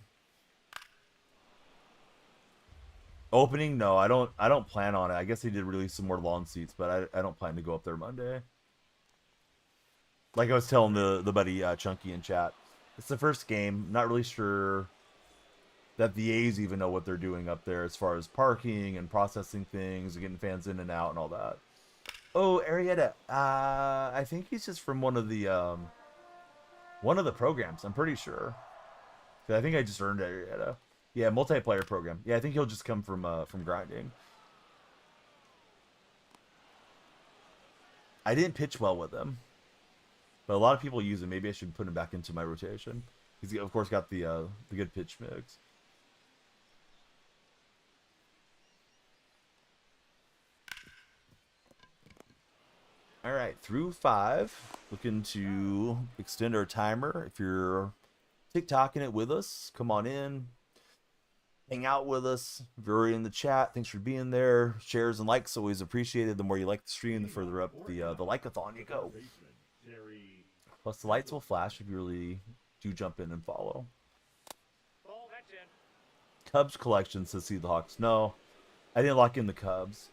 [SPEAKER 3] Opening, no, I don't plan on it. I guess they did release some more lawn seats, but I don't plan to go up there Monday. Like I was telling the buddy Chunky in chat, it's the first game. Not really sure that the A's even know what they're doing up there as far as parking and processing things and getting fans in and out and all that. Oh, Arietta, I think he's just from one of the programs. I'm pretty sure. I think I just earned Arietta. Yeah, multiplayer program. Yeah, I think he'll just come from grinding. I didn't pitch well with him, but a lot of people use him. Maybe I should put him back into my rotation. He's of course got the good pitch mix. All right, through 5. Looking to extend our timer. If you're TikToking it with us, come on in. Hang out with us. If you're already in the chat, thanks for being there. Shares and likes always appreciated. The more you like the stream, the further up the like-a-thon you go. Plus, the lights will flash if you really do jump in and follow.
[SPEAKER 1] Ball, that's in.
[SPEAKER 3] Cubs collection says see the Hawks. No, I didn't lock in the Cubs.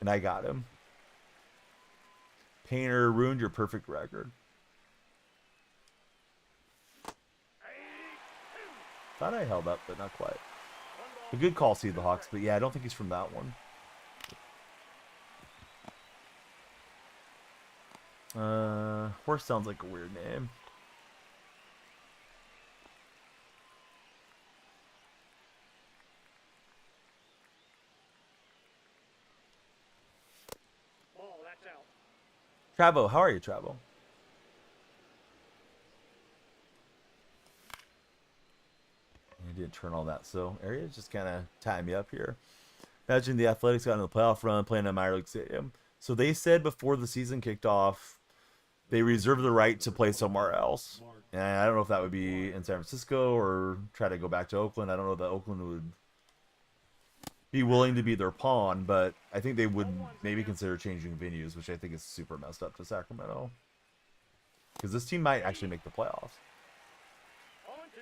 [SPEAKER 3] And I got him. Painter ruined your perfect record. Thought I held up, but not quite. A good call, see the Hawks, but yeah, I don't think he's from that one. Horse sounds like a weird name.
[SPEAKER 1] Ball, that's out.
[SPEAKER 3] Travo, how are you, Travo? I didn't turn all that, so area just kind of tie me up here. Imagine the Athletics got in the playoff run playing at Minor League Stadium. So they said before the season kicked off, they reserved the right to play somewhere else. And I don't know if that would be in San Francisco or try to go back to Oakland. I don't know that Oakland would be willing to be their pawn, but I think they would maybe consider changing venues, which I think is super messed up to Sacramento. Because this team might actually make the playoffs.
[SPEAKER 1] Ball and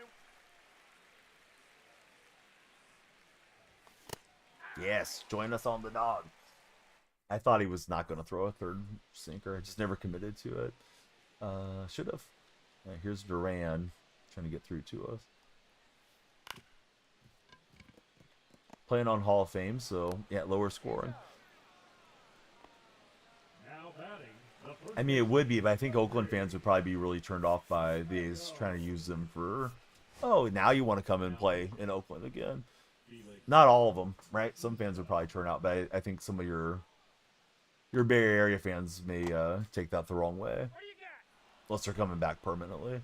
[SPEAKER 1] 2.
[SPEAKER 3] Yes, join us on the dog. I thought he was not going to throw a third sinker. I just never committed to it. Should have. Right, here's Duran trying to get through to us. Playing on Hall of Fame, so yeah, lower scoring.
[SPEAKER 2] Now batting, the first
[SPEAKER 3] I mean, it would be, but I think Oakland fans would probably be really turned off by these trying to use them for, oh, now you want to come and play in Oakland again. Not all of them, right? Some fans would probably turn out, but I think some of your Bay Area fans may take that the wrong way.
[SPEAKER 1] What do you got?
[SPEAKER 3] Unless they're coming back permanently.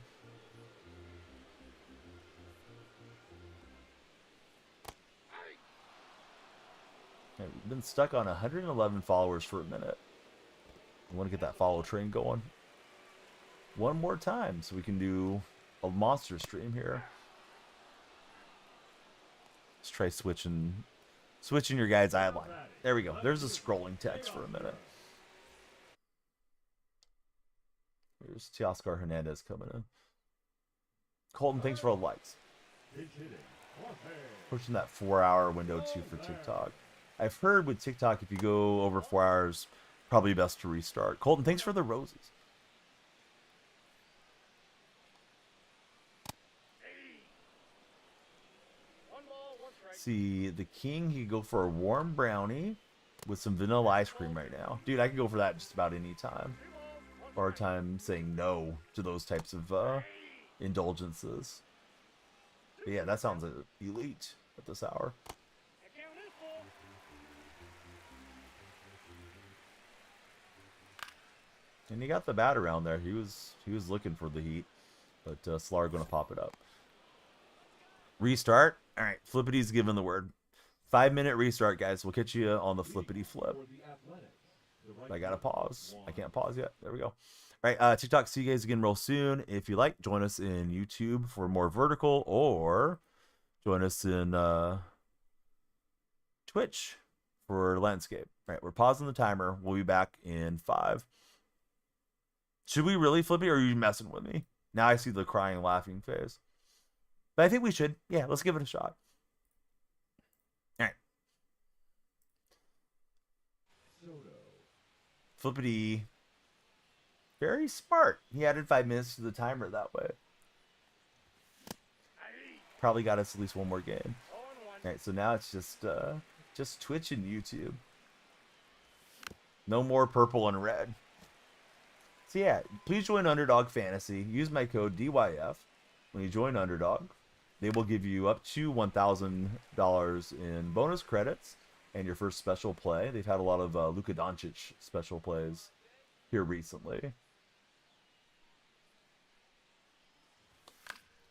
[SPEAKER 3] Okay, we've been stuck on 111 followers for a minute. I want to get that follow train going. One more time so we can do a monster stream here. Let's try switching your guys' eye line. There we go. There's a scrolling text for a minute. Here's Teoscar Hernandez coming in. Colton, thanks for all the likes. Pushing that 4-hour window too for TikTok. I've heard with TikTok, if you go over 4 hours, probably best to restart. Colton, thanks for the roses.
[SPEAKER 1] One ball, one strike.
[SPEAKER 3] See, the king, he could go for a warm brownie with some vanilla ice cream right now. Dude, I could go for that just about any time. Hard time saying no to those types of indulgences. But yeah, that sounds elite at this hour.
[SPEAKER 1] The count is full.
[SPEAKER 3] And he got the bat around there. He was looking for the heat, but Slar gonna pop it up. Restart. All right, Flippity's giving the word. 5-minute restart, guys. We'll catch you on the Flippity flip. I gotta pause. I can't pause yet. There we go. All right, TikTok. See you guys again real soon. If you like, join us in YouTube for more vertical, or join us in Twitch for landscape. All right, we're pausing the timer. We'll be back in 5. Should we really flip it, or are you messing with me? Now I see the crying, laughing face. But I think we should. Yeah, let's give it a shot. All right. Flippity. Very smart. He added 5 minutes to the timer that way. Probably got us at least one more game. All right, so now it's just Twitch and YouTube. No more purple and red. So yeah, please join Underdog Fantasy. Use my code DYF when you join Underdog. They will give you up to $1,000 in bonus credits and your first special play. They've had a lot of Luka Doncic special plays here recently.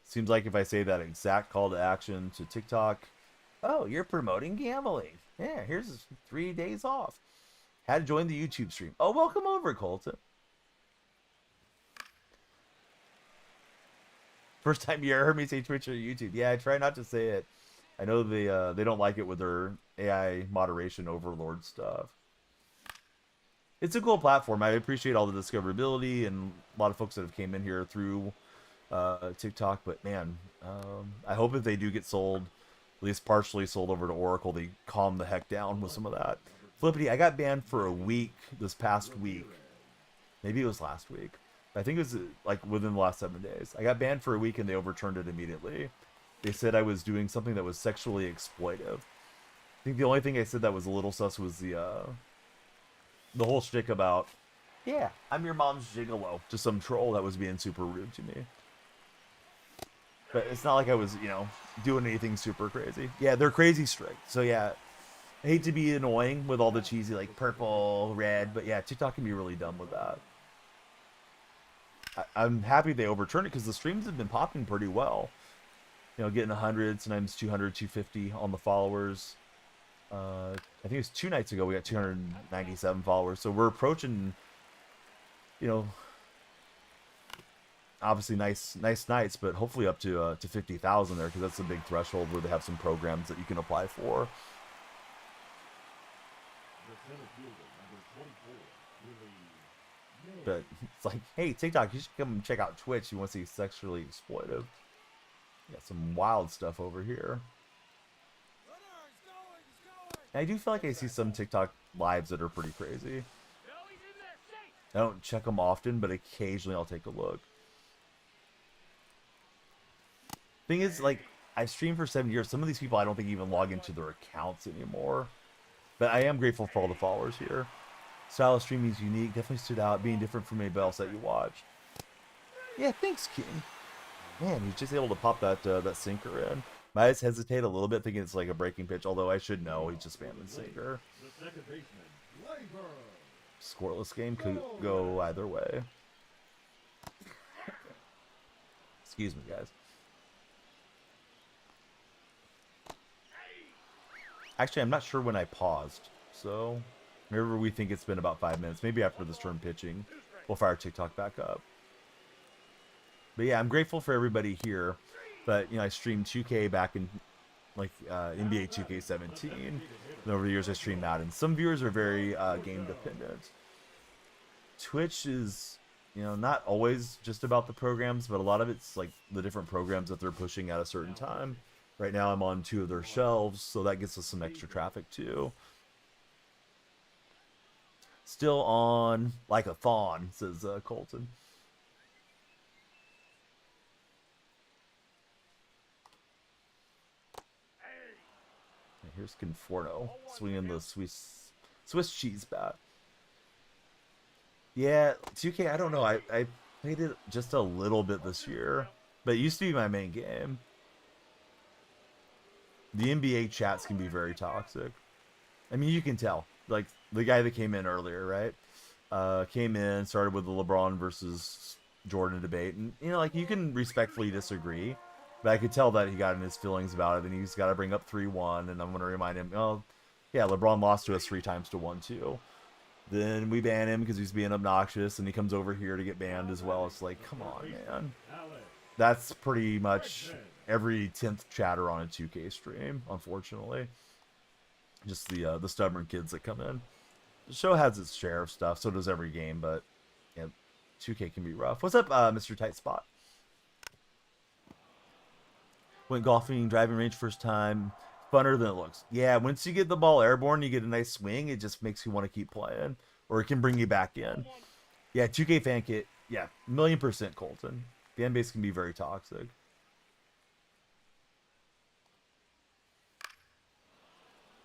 [SPEAKER 3] Seems like if I say that exact call to action to TikTok, oh, you're promoting gambling. Yeah, here's 3 days off. Had to join the YouTube stream. Oh, welcome over, Colton. First time you ever heard me say Twitch or YouTube. Yeah, I try not to say it. I know they don't like it with their AI moderation overlord stuff. It's a cool platform. I appreciate all the discoverability and a lot of folks that have came in here through TikTok. But man, I hope if they do get sold, at least partially sold over to Oracle, they calm the heck down with some of that. Flippity, I got banned for a week this past week. Maybe it was last week. I think it was like within the last 7 days. I got banned for a week and they overturned it immediately. They said I was doing something that was sexually exploitive. I think the only thing I said that was a little sus was the whole shtick about, yeah, I'm your mom's gigolo, to some troll that was being super rude to me. But it's not like I was, doing anything super crazy. Yeah, they're crazy strict. So yeah, I hate to be annoying with all the cheesy like purple, red, but yeah, TikTok can be really dumb with that. I'm happy they overturned it because the streams have been popping pretty well. Getting 100, sometimes 200, 250 on the followers. I think it was 2 nights ago we got 297 followers. So we're approaching, obviously nice nights, but hopefully up to 50,000 there because that's a big threshold where they have some programs that you can apply for. But it's like, hey, TikTok, you should come check out Twitch. You want to see sexually exploitive. Got some wild stuff over here. And I do feel like I see some TikTok lives that are pretty crazy. I don't check them often, but occasionally I'll take a look. Thing is, like, I've streamed for 7 years. Some of these people I don't think even log into their accounts anymore. But I am grateful for all the followers here. Style of streaming is unique. Definitely stood out, being different from anybody else that you watch. Yeah, thanks, King. Man, he's just able to pop that sinker in. My eyes hesitate a little bit, thinking it's like a breaking pitch, although I should know he's just spamming sinker. Scoreless game could go either way. Excuse me, guys. Actually, I'm not sure when I paused, so remember we think it's been about 5 minutes. Maybe after this turn pitching, we'll fire TikTok back up. But yeah, I'm grateful for everybody here. But I streamed 2K back in like NBA 2K17. And over the years, I streamed that. And some viewers are very game dependent. Twitch is, not always just about the programs, but a lot of it's like the different programs that they're pushing at a certain time. Right now, I'm on 2 of their shelves, so that gets us some extra traffic too. Still on like a fawn, says Colton. And here's Conforto swinging the Swiss cheese bat. Yeah, 2K, I don't know. I played it just a little bit this year, but it used to be my main game. The NBA chats can be very toxic. I mean, you can tell. Like, the guy that came in earlier, right? Came in, started with the LeBron versus Jordan debate. And, like, you can respectfully disagree. But I could tell that he got in his feelings about it. And he's got to bring up 3-1. And I'm going to remind him, oh, yeah, LeBron lost to us 3 times to 1-2. Then we ban him because he's being obnoxious. And he comes over here to get banned as well. It's like, come on, man. That's pretty much every 10th chatter on a 2K stream, unfortunately. Just the stubborn kids that come in. The show has its share of stuff, so does every game, but 2K can be rough. What's up, Mr. Tight Spot? Went golfing, driving range first time. Funner than it looks. Yeah, once you get the ball airborne, you get a nice swing, it just makes you want to keep playing. Or it can bring you back in. Yeah, 2K fan kit. Yeah, 1,000,000% Colton. Fan base can be very toxic.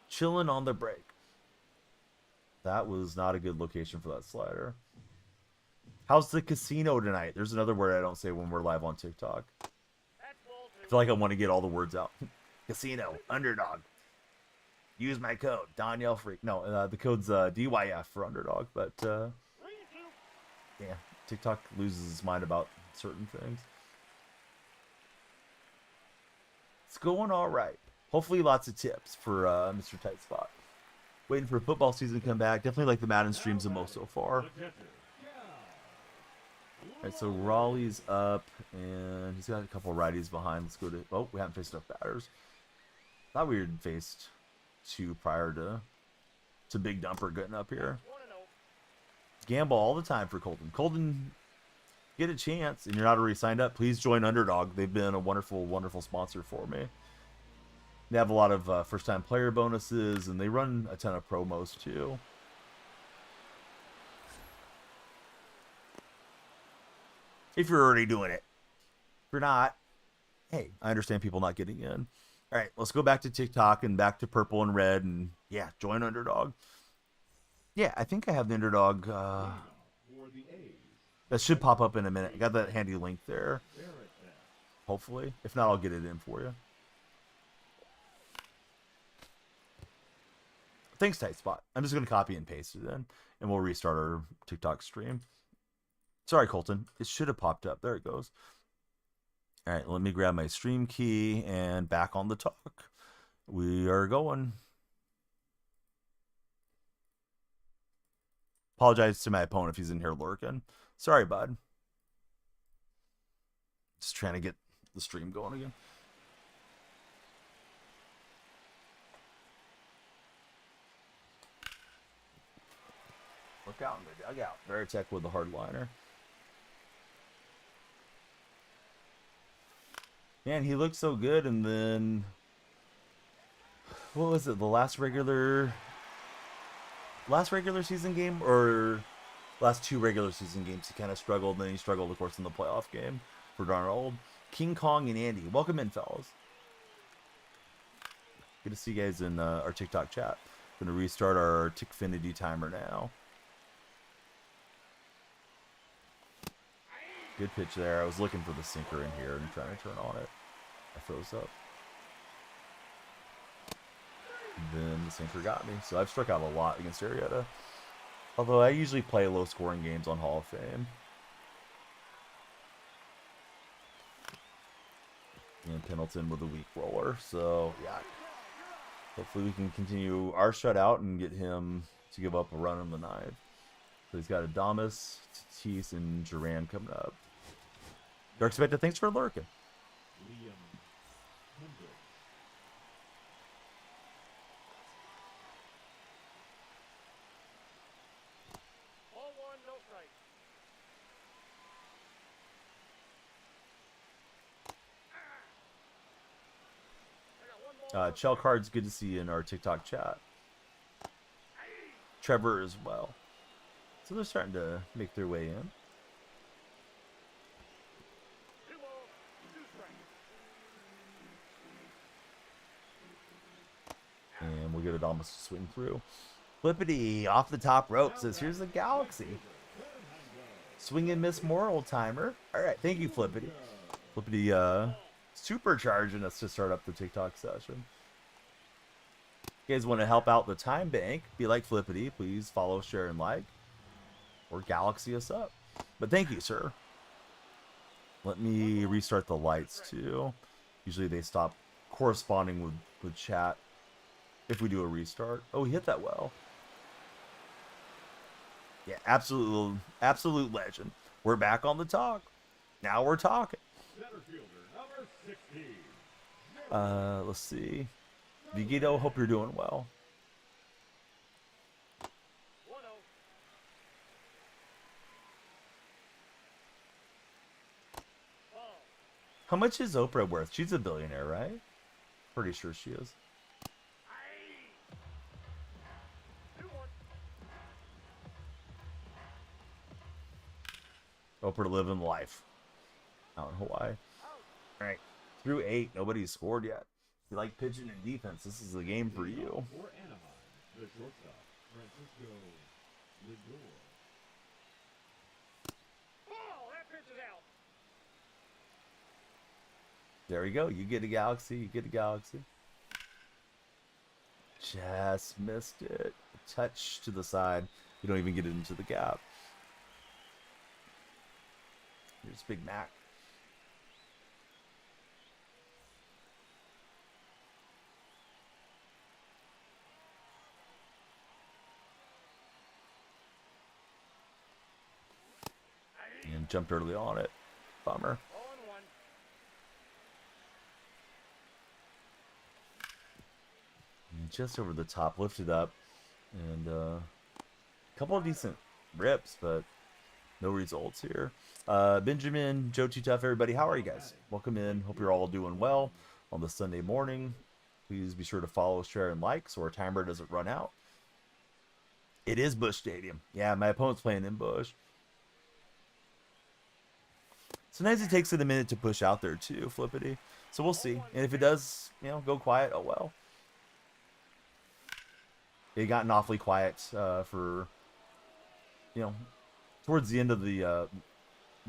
[SPEAKER 3] Chilling on the break. That was not a good location for that slider. How's the casino tonight? There's another word I don't say when we're live on TikTok. I feel like I want to get all the words out. Casino, underdog. Use my code, Danielle Freak. No, the code's DYF for underdog. But, yeah, TikTok loses its mind about certain things. It's going all right. Hopefully lots of tips for Mr. Tight Spot. Waiting for football season to come back. Definitely like the Madden streams the most so far.
[SPEAKER 2] The catcher.
[SPEAKER 3] Alright, so Raleigh's up, and he's got a couple righties behind. Let's go to... Oh, we haven't faced enough batters. Thought we had faced 2 prior to Big Dumper getting up here. Gamble all the time for Colton. Colton, get a chance, and you're not already signed up, please join Underdog. They've been a wonderful, wonderful sponsor for me. They have a lot of first-time player bonuses, and they run a ton of promos, too. If you're already doing it. If you're not, hey, I understand people not getting in. All right, let's go back to TikTok and back to purple and red, and yeah, join Underdog. Yeah, I think I have the Underdog. That should pop up in a minute. I got that handy link there. Hopefully. If not, I'll get it in for you. Thanks, Tight Spot. I'm just going to copy and paste it in, and we'll restart our TikTok stream. Sorry, Colton. It should have popped up. There it goes. All right, let me grab my stream key and back on the talk. We are going. Apologize to my opponent if he's in here lurking. Sorry, bud. Just trying to get the stream going again. Look out in the dugout. Veritech with the hardliner. Man, he looked so good, and then what was it? The last regular season game, or last 2 regular season games, he kind of struggled. And then he struggled, of course, in the playoff game for Darnold. King Kong and Andy, welcome in, fellas. Good to see you guys in our TikTok chat. Going to restart our Tickfinity timer now. Good pitch there. I was looking for the sinker in here and trying to turn on it. I froze up. Then the sinker got me. So I've struck out a lot against Arietta. Although I usually play low-scoring games on Hall of Fame. And Pendleton with a weak roller. So, yeah. Hopefully we can continue our shutout and get him to give up a run on the 9th. So he's got Adamas, Tatis, and Duran coming up. Dark Spectre, thanks for lurking.
[SPEAKER 1] All one, no strike.
[SPEAKER 3] Chell Card's good to see you in our TikTok chat. Trevor as well. So they're starting to make their way in. And we'll get it almost to swing through. Flippity off the top rope says, here's the Galaxy. Swing and miss more, old timer. All right, thank you, Flippity. Flippity supercharging us to start up the TikTok session. If you guys want to help out the time bank, be like Flippity, please follow, share, and like. Or Galaxy us up. But thank you, sir. Let me restart the lights, too. Usually they stop corresponding with chat if we do a restart. Oh, he hit that well. Yeah, absolute legend. We're back on the talk. Now we're talking.
[SPEAKER 2] Center fielder number 16.
[SPEAKER 3] Let's see. Vigito, hope you're doing well. How much is Oprah worth? She's a billionaire, right? Pretty sure she is. Oprah living life out in Hawaii. All right, through 8, nobody's scored yet. If you like pitching and defense, this is the game for you.
[SPEAKER 2] For Anaheim, the shortstop, Francisco Lindor.
[SPEAKER 1] Oh, that pitch is out.
[SPEAKER 3] There we go. You get a Galaxy. You get a Galaxy. Just missed it. A touch to the side. You don't even get it into the gap. Here's Big Mac. jumped early on it. Bummer.
[SPEAKER 1] All in one.
[SPEAKER 3] And just over the top, lifted up, and a couple of decent rips, but no results here. Benjamin, Joe Too Tough, everybody, how are you guys? Welcome in. Hope you're all doing well on the Sunday morning. Please be sure to follow, share, and like so our timer doesn't run out. It is Busch Stadium. Yeah, my opponent's playing in Busch. Sometimes it takes it a minute to push out there too, Flippity. So we'll see. And if it does, you know, go quiet, oh well. It got awfully quiet for, you know, towards the end of the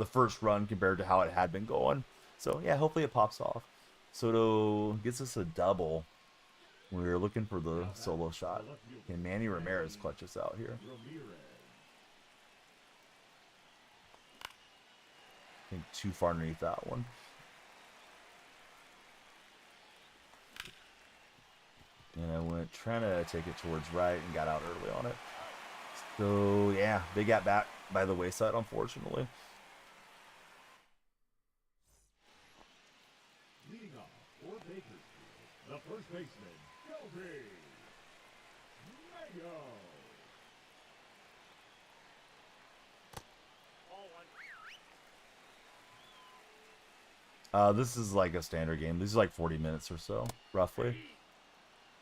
[SPEAKER 3] first run compared to how it had been going. So yeah, hopefully it pops off. Soto gets us a double. We're looking for the solo shot. Can Manny Ramirez clutch us out here? I think too far underneath that one. And I went trying to take it towards right and got out early on it. So yeah, they got back by the wayside, unfortunately.
[SPEAKER 2] Leading off for Bakersfield, the first baseman, Shelby Mayo.
[SPEAKER 1] All one.
[SPEAKER 3] This is like a standard game. This is like 40 minutes or so, roughly.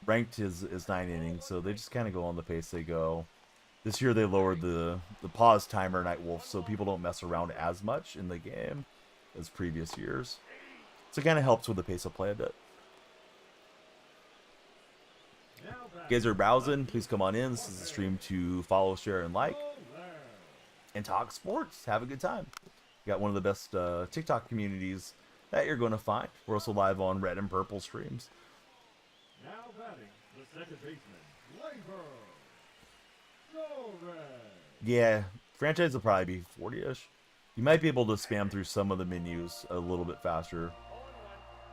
[SPEAKER 3] Ranked is 9 innings, so they just kind of go on the pace they go. This year they lowered the pause timer, Night Wolf, so people don't mess around as much in the game as previous years. So it kind of helps with the pace of play a bit. If you guys are browsing, please come on in. This is a stream to follow, share, and like. And talk sports. Have a good time. We got one of the best TikTok communities that you're going to find. We're also live on Red and Purple streams.
[SPEAKER 2] Now batting, the second baseman, Labor. Go Red.
[SPEAKER 3] Yeah, franchise will probably be 40-ish. You might be able to spam through some of the menus a little bit faster.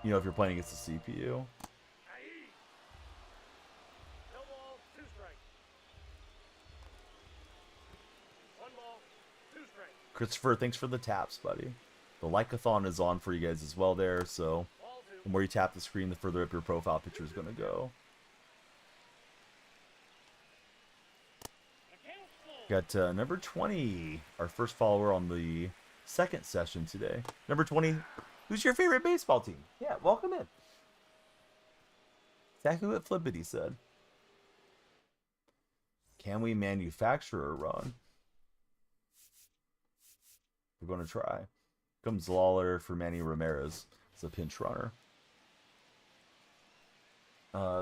[SPEAKER 3] You know, if you're playing against the CPU.
[SPEAKER 1] No ball, 2 strikes. 1 ball, 2 strikes.
[SPEAKER 3] Christopher, thanks for the taps, buddy. The like-a-thon is on for you guys as well there, so
[SPEAKER 1] Ball 2.
[SPEAKER 3] the more you tap the screen, the further up your profile picture is going to go. Got number 20, our first follower on the second session today. Number 20, who's your favorite baseball team? Yeah, welcome in. Exactly what Flippity said. Can we manufacture a run? We're going to try. Comes Lawler for Manny Ramirez. It's a pinch runner.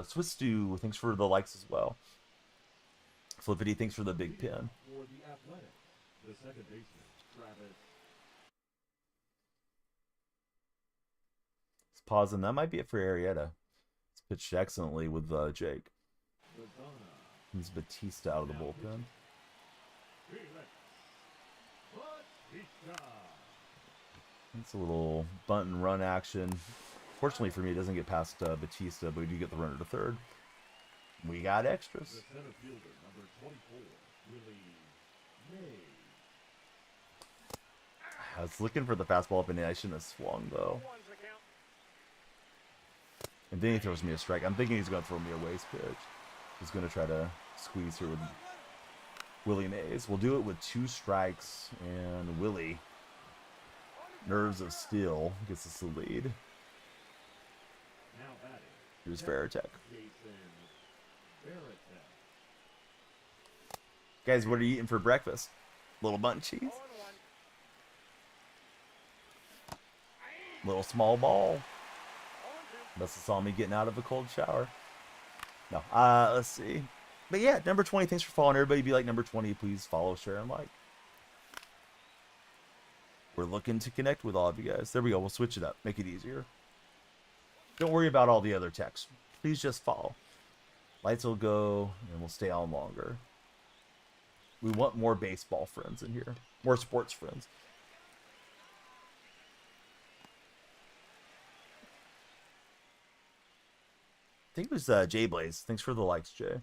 [SPEAKER 3] Swiss Stew, thanks for the likes as well. Flippity, thanks for the big pin.
[SPEAKER 2] For the Athletic, the second baseman, Travis.
[SPEAKER 3] Let's pause, and that might be it for Arrieta. It's pitched excellently with Jake.
[SPEAKER 2] Bazana.
[SPEAKER 3] He's Batista out of the bullpen.
[SPEAKER 2] Felix. Batista.
[SPEAKER 3] It's a little bunt and run action. Fortunately for me, it doesn't get past Batista, but we do get the runner to third. We got extras.
[SPEAKER 2] The center fielder, number 24, Willie May.
[SPEAKER 3] I was looking for the fastball up, and I shouldn't have swung, though.
[SPEAKER 1] 1's the count.
[SPEAKER 3] And then he throws me a strike. I'm thinking he's going to throw me a waste pitch. He's going to try to squeeze here with Willie Mays. We'll do it with 2 strikes, and Willie, nerves of steel, gets us the lead.
[SPEAKER 2] Now batting,
[SPEAKER 3] Here's Veritek.
[SPEAKER 2] Jason Veritek.
[SPEAKER 3] Guys, what are you eating for breakfast? Little bun cheese?
[SPEAKER 1] All in 1.
[SPEAKER 3] Little small ball.
[SPEAKER 1] All in 2.
[SPEAKER 3] Must have saw me getting out of a cold shower. No, let's see. But yeah, number 20, thanks for following. Everybody be like number 20, please follow, share, and like. We're looking to connect with all of you guys. There we go. We'll switch it up. Make it easier. Don't worry about all the other texts. Please just follow. Lights will go, and we'll stay on longer. We want more baseball friends in here. More sports friends. I think it was Jay Blaze. Thanks for the likes, Jay.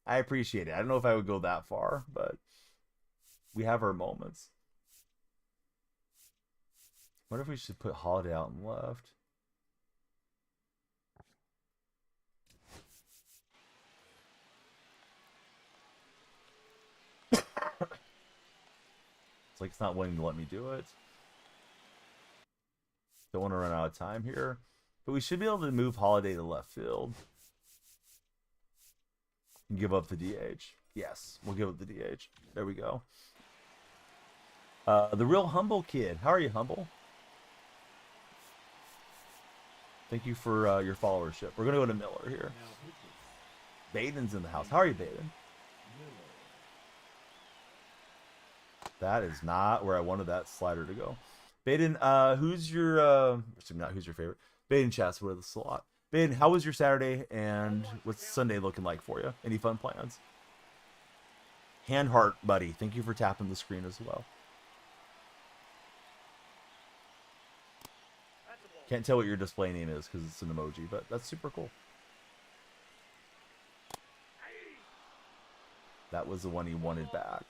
[SPEAKER 3] I appreciate it. I don't know if I would go that far, but We have our moments. What if we should put Holiday out and left? It's like it's not wanting to let me do it. Don't want to run out of time here. But we should be able to move Holiday to left field. And give up the DH. Yes, we'll give up the DH. There we go. The real Humble Kid. How are you, Humble? Thank you for your followership. We're going to go to Miller here. Baden's in the house. How are you, Baden? That is not where I wanted that slider to go. Baden, who's your... not who's your favorite. Baden chats with the slot. Baden, how was your Saturday and what's Sunday looking like for you? Any fun plans? Hand heart, buddy. Thank you for tapping the screen as well. Can't tell what your display name is because it's an emoji, but that's super cool. That was the one he wanted back.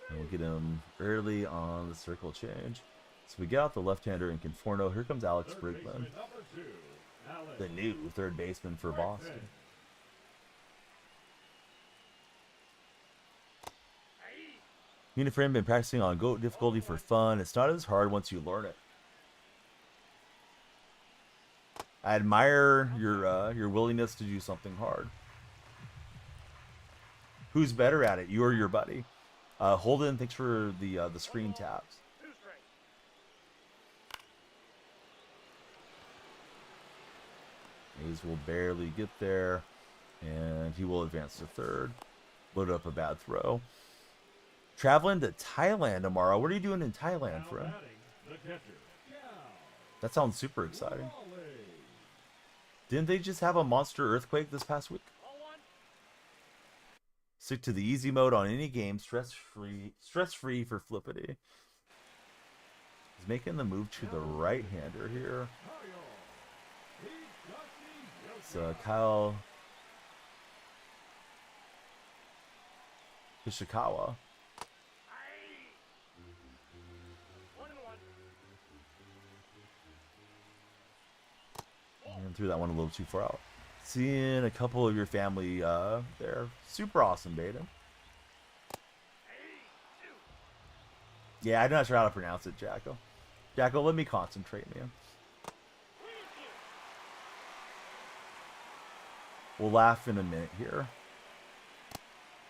[SPEAKER 3] And we'll get him early on the circle change. So we get out the left-hander in Conforno. Here comes Alex Brigman, the new third baseman for Boston. Me and a friend have been practicing on GOAT difficulty for fun. It's not as hard once you learn it. I admire your willingness to do something hard. Who's better at it, you or your buddy? Holden, thanks for the screen taps. Hayes will barely get there, and he will advance to third. Load up a bad throw. Traveling to Thailand tomorrow. What are you doing in Thailand, friend? That sounds super exciting. Didn't they just have a monster earthquake this past week? Stick to the easy mode on any game. Stress-free for Flippity. He's making the move to the right-hander here. It's Kyle Ishikawa. And threw that one a little too far out. Seeing a couple of your family there. Super awesome, Baden. Yeah, I'm not sure how to pronounce it, Jacko. Jacko, let me concentrate, man. We'll laugh in a minute here.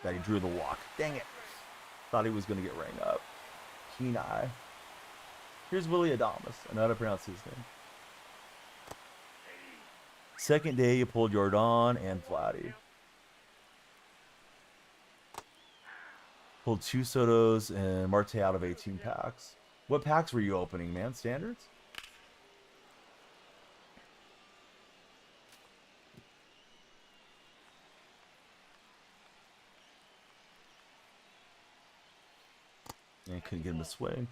[SPEAKER 3] That he drew the walk. Dang it. Thought he was going to get rang up. Keen eye. Here's Willie Adamas. I know how to pronounce his name. Second day, you pulled Jordan and Vladdy. Pulled 2 Sotos and Marte out of 18 packs. What packs were you opening, man? Standards? And couldn't get him to swing.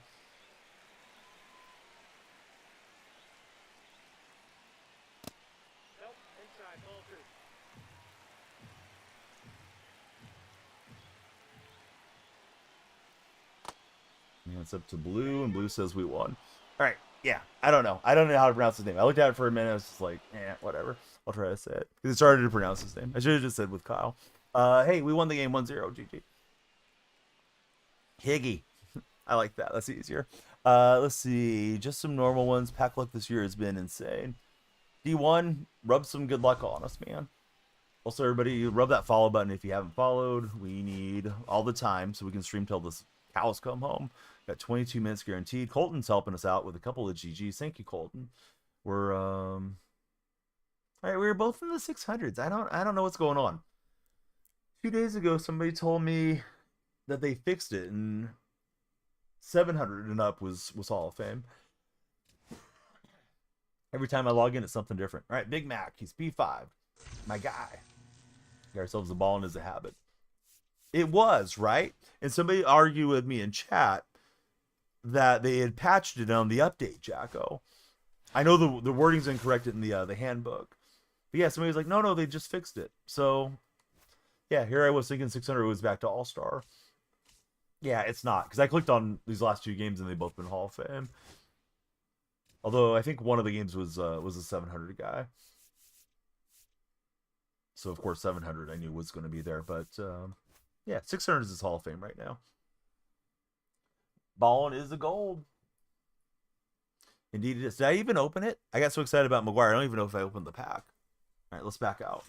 [SPEAKER 3] And it's up to Blue, and Blue says we won. All right, yeah, I don't know. I don't know how to pronounce his name. I looked at it for a minute. I was just like, whatever. I'll try to say it. Because it started to pronounce his name. I should have just said with Kyle. Hey, we won the game 1-0, GG. Higgy. I like that. That's easier. Let's see. Just some normal ones. Pack luck this year has been insane. D1, rub some good luck on us, man. Also, everybody, rub that follow button if you haven't followed. We need all the time so we can stream till the cows come home. Got 22 minutes guaranteed. Colton's helping us out with a couple of GGs. Thank you, Colton. We're all right. We were both in the 600s. I don't know what's going on. 2 days ago, somebody told me that they fixed it and 700 and up was Hall of Fame. Every time I log in, it's something different. All right, Big Mac. He's P5. My guy. Got ourselves a ball in as a habit. It was, right? And somebody argued with me in chat that they had patched it on the update, Jacko. I know the wording's incorrect in the handbook. But yeah, somebody was like, no, they just fixed it. So Yeah, here I was thinking 600 was back to All-Star. Yeah, it's not, because I clicked on these last two games and they've both been Hall of Fame. Although I think one of the games was a 700 guy. So of course 700 I knew was going to be there, but yeah, 600 is his Hall of Fame right now. Ballin is a gold. Indeed it is. Did I even open it? I got so excited about McGuire. I don't even know if I opened the pack. All right, let's back out.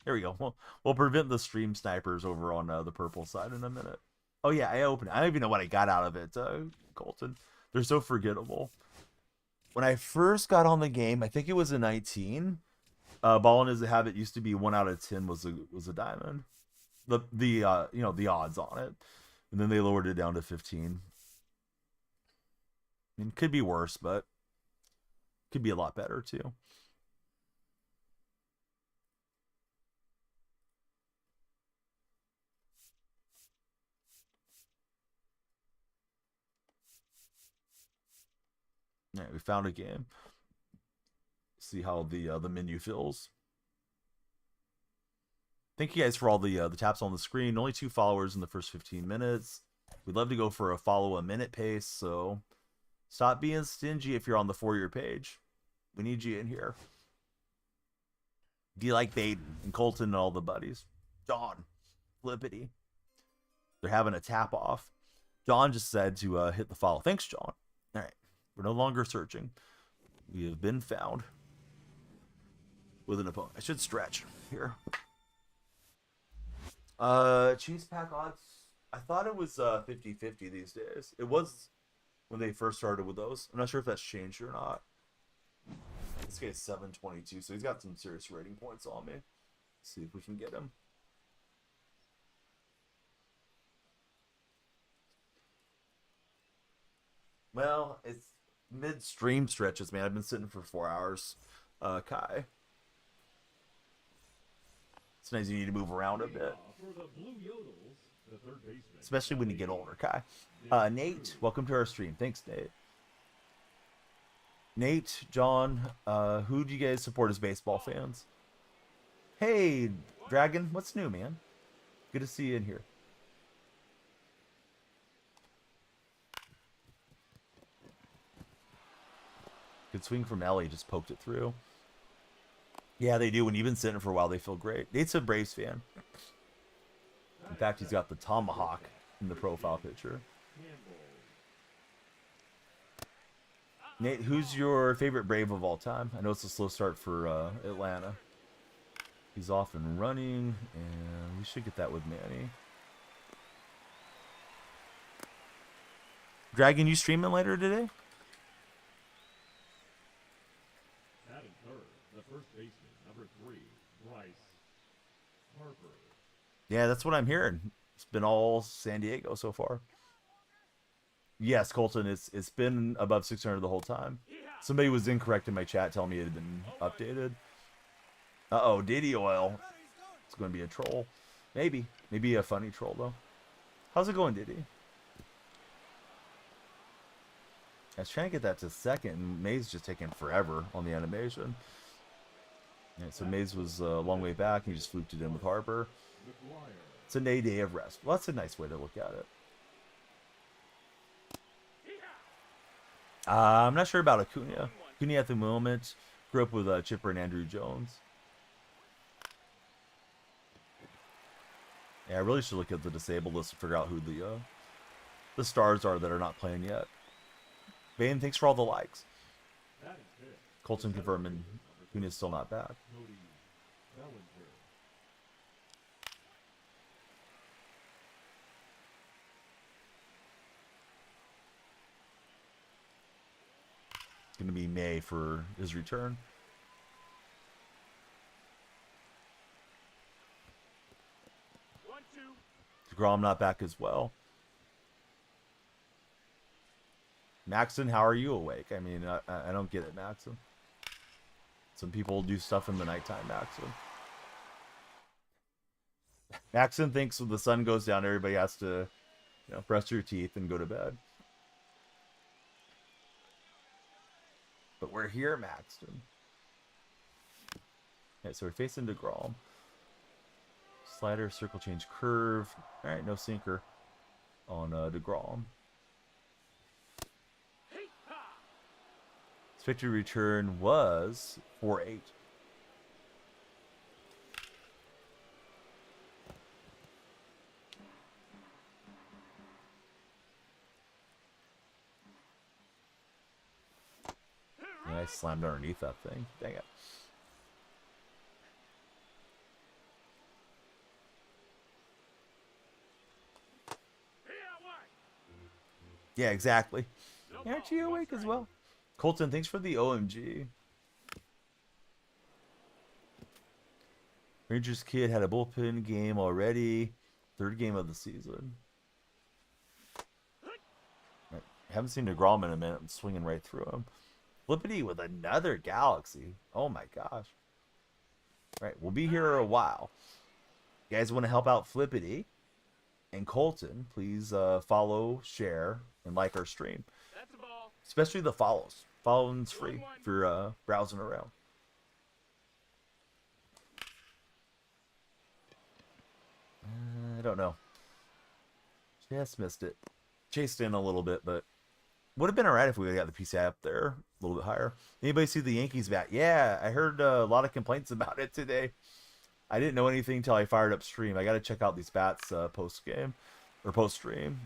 [SPEAKER 3] There we go. We'll prevent the stream snipers over on the purple side in a minute. Oh yeah, I opened it. I don't even know what I got out of it, Colton. They're so forgettable. When I first got on the game, I think it was a 19. Ballin' is a habit used to be 1 out of 10 was a diamond. The odds on it, and then they lowered it down to 15. I mean, could be worse, but could be a lot better too. Yeah, we found a game. See how the menu fills. Thank you guys for all the taps on the screen. Only 2 followers in the first 15 minutes. We'd love to go for a follow a minute pace, so stop being stingy if you're on the for-year page. We need you in here. Do you like Baden and Colton and all the buddies? John, Flippity. They're having a tap off. John just said to hit the follow. Thanks, John. All right. We're no longer searching. We have been found with an opponent. I should stretch here. Cheese pack odds. I thought it was 50-50 these days. It was when they first started with those. I'm not sure if that's changed or not. This guy's 722, so he's got some serious rating points on me. Let's see if we can get him. Well, it's mid-stream stretches, man. I've been sitting for 4 hours. Kai. Sometimes you need to move around a bit. Especially when you get older, Kai. Nate, welcome to our stream. Thanks, Nate. Nate, John, who do you guys support as baseball fans? Hey, Dragon, what's new, man? Good to see you in here. Good swing from Ellie, just poked it through. Yeah, they do. When you've been sitting for a while, they feel great. Nate's a Braves fan. In fact, he's got the tomahawk in the profile picture. Nate, who's your favorite Brave of all time? I know it's a slow start for Atlanta. He's off and running, and we should get that with Manny. Dragon, you streaming later today?
[SPEAKER 2] Batting third, the first baseman, number 3, Bryce Harper.
[SPEAKER 3] Yeah, that's what I'm hearing. It's been all San Diego so far. Yes, Colton, it's been above 600 the whole time. Somebody was incorrect in my chat telling me it had been updated. Uh-oh, Diddy Oil. It's going to be a troll. Maybe a funny troll, though. How's it going, Diddy? I was trying to get that to second, and Maze just taking forever on the animation. Yeah, so Maze was a long way back, and he just fluked it in with Harper. It's a day of rest. Well, that's a nice way to look at it. I'm not sure about Acuna. Acuna at the moment grew up with Chipper and Andrew Jones. Yeah, I really should look at the disabled list to figure out who the stars are that are not playing yet. Bane, thanks for all the likes. Colton confirming Acuna's still not back. It's going to be May for his return. DeGrom not back as well. Maxon, how are you awake? I mean, I don't get it, Maxon. Some people do stuff in the nighttime, Maxon. Maxon thinks when the sun goes down, everybody has to, brush their teeth and go to bed. But we're here, Maxton. Okay, so we're facing DeGrom. Slider, circle change, curve. All right, no sinker on DeGrom. Expected return was 4.8. And I slammed underneath that thing. Dang it. Yeah, exactly. Aren't you awake as well? Colton, thanks for the OMG. Rangers kid had a bullpen game already. Third game of the season. Right. Haven't seen DeGrom in a minute. I'm swinging right through him. Flippity with another Galaxy. Oh my gosh. All right, we'll be here a while. You guys want to help out Flippity and Colton, please follow, share, and like our stream. Especially the follows. Following's free if you're browsing around. I don't know. Just missed it. Chased in a little bit, but would have been alright if we got the PCI up there a little bit higher. Anybody see the Yankees bat? Yeah, I heard a lot of complaints about it today. I didn't know anything until I fired up stream. I got to check out these bats post-game or post-stream.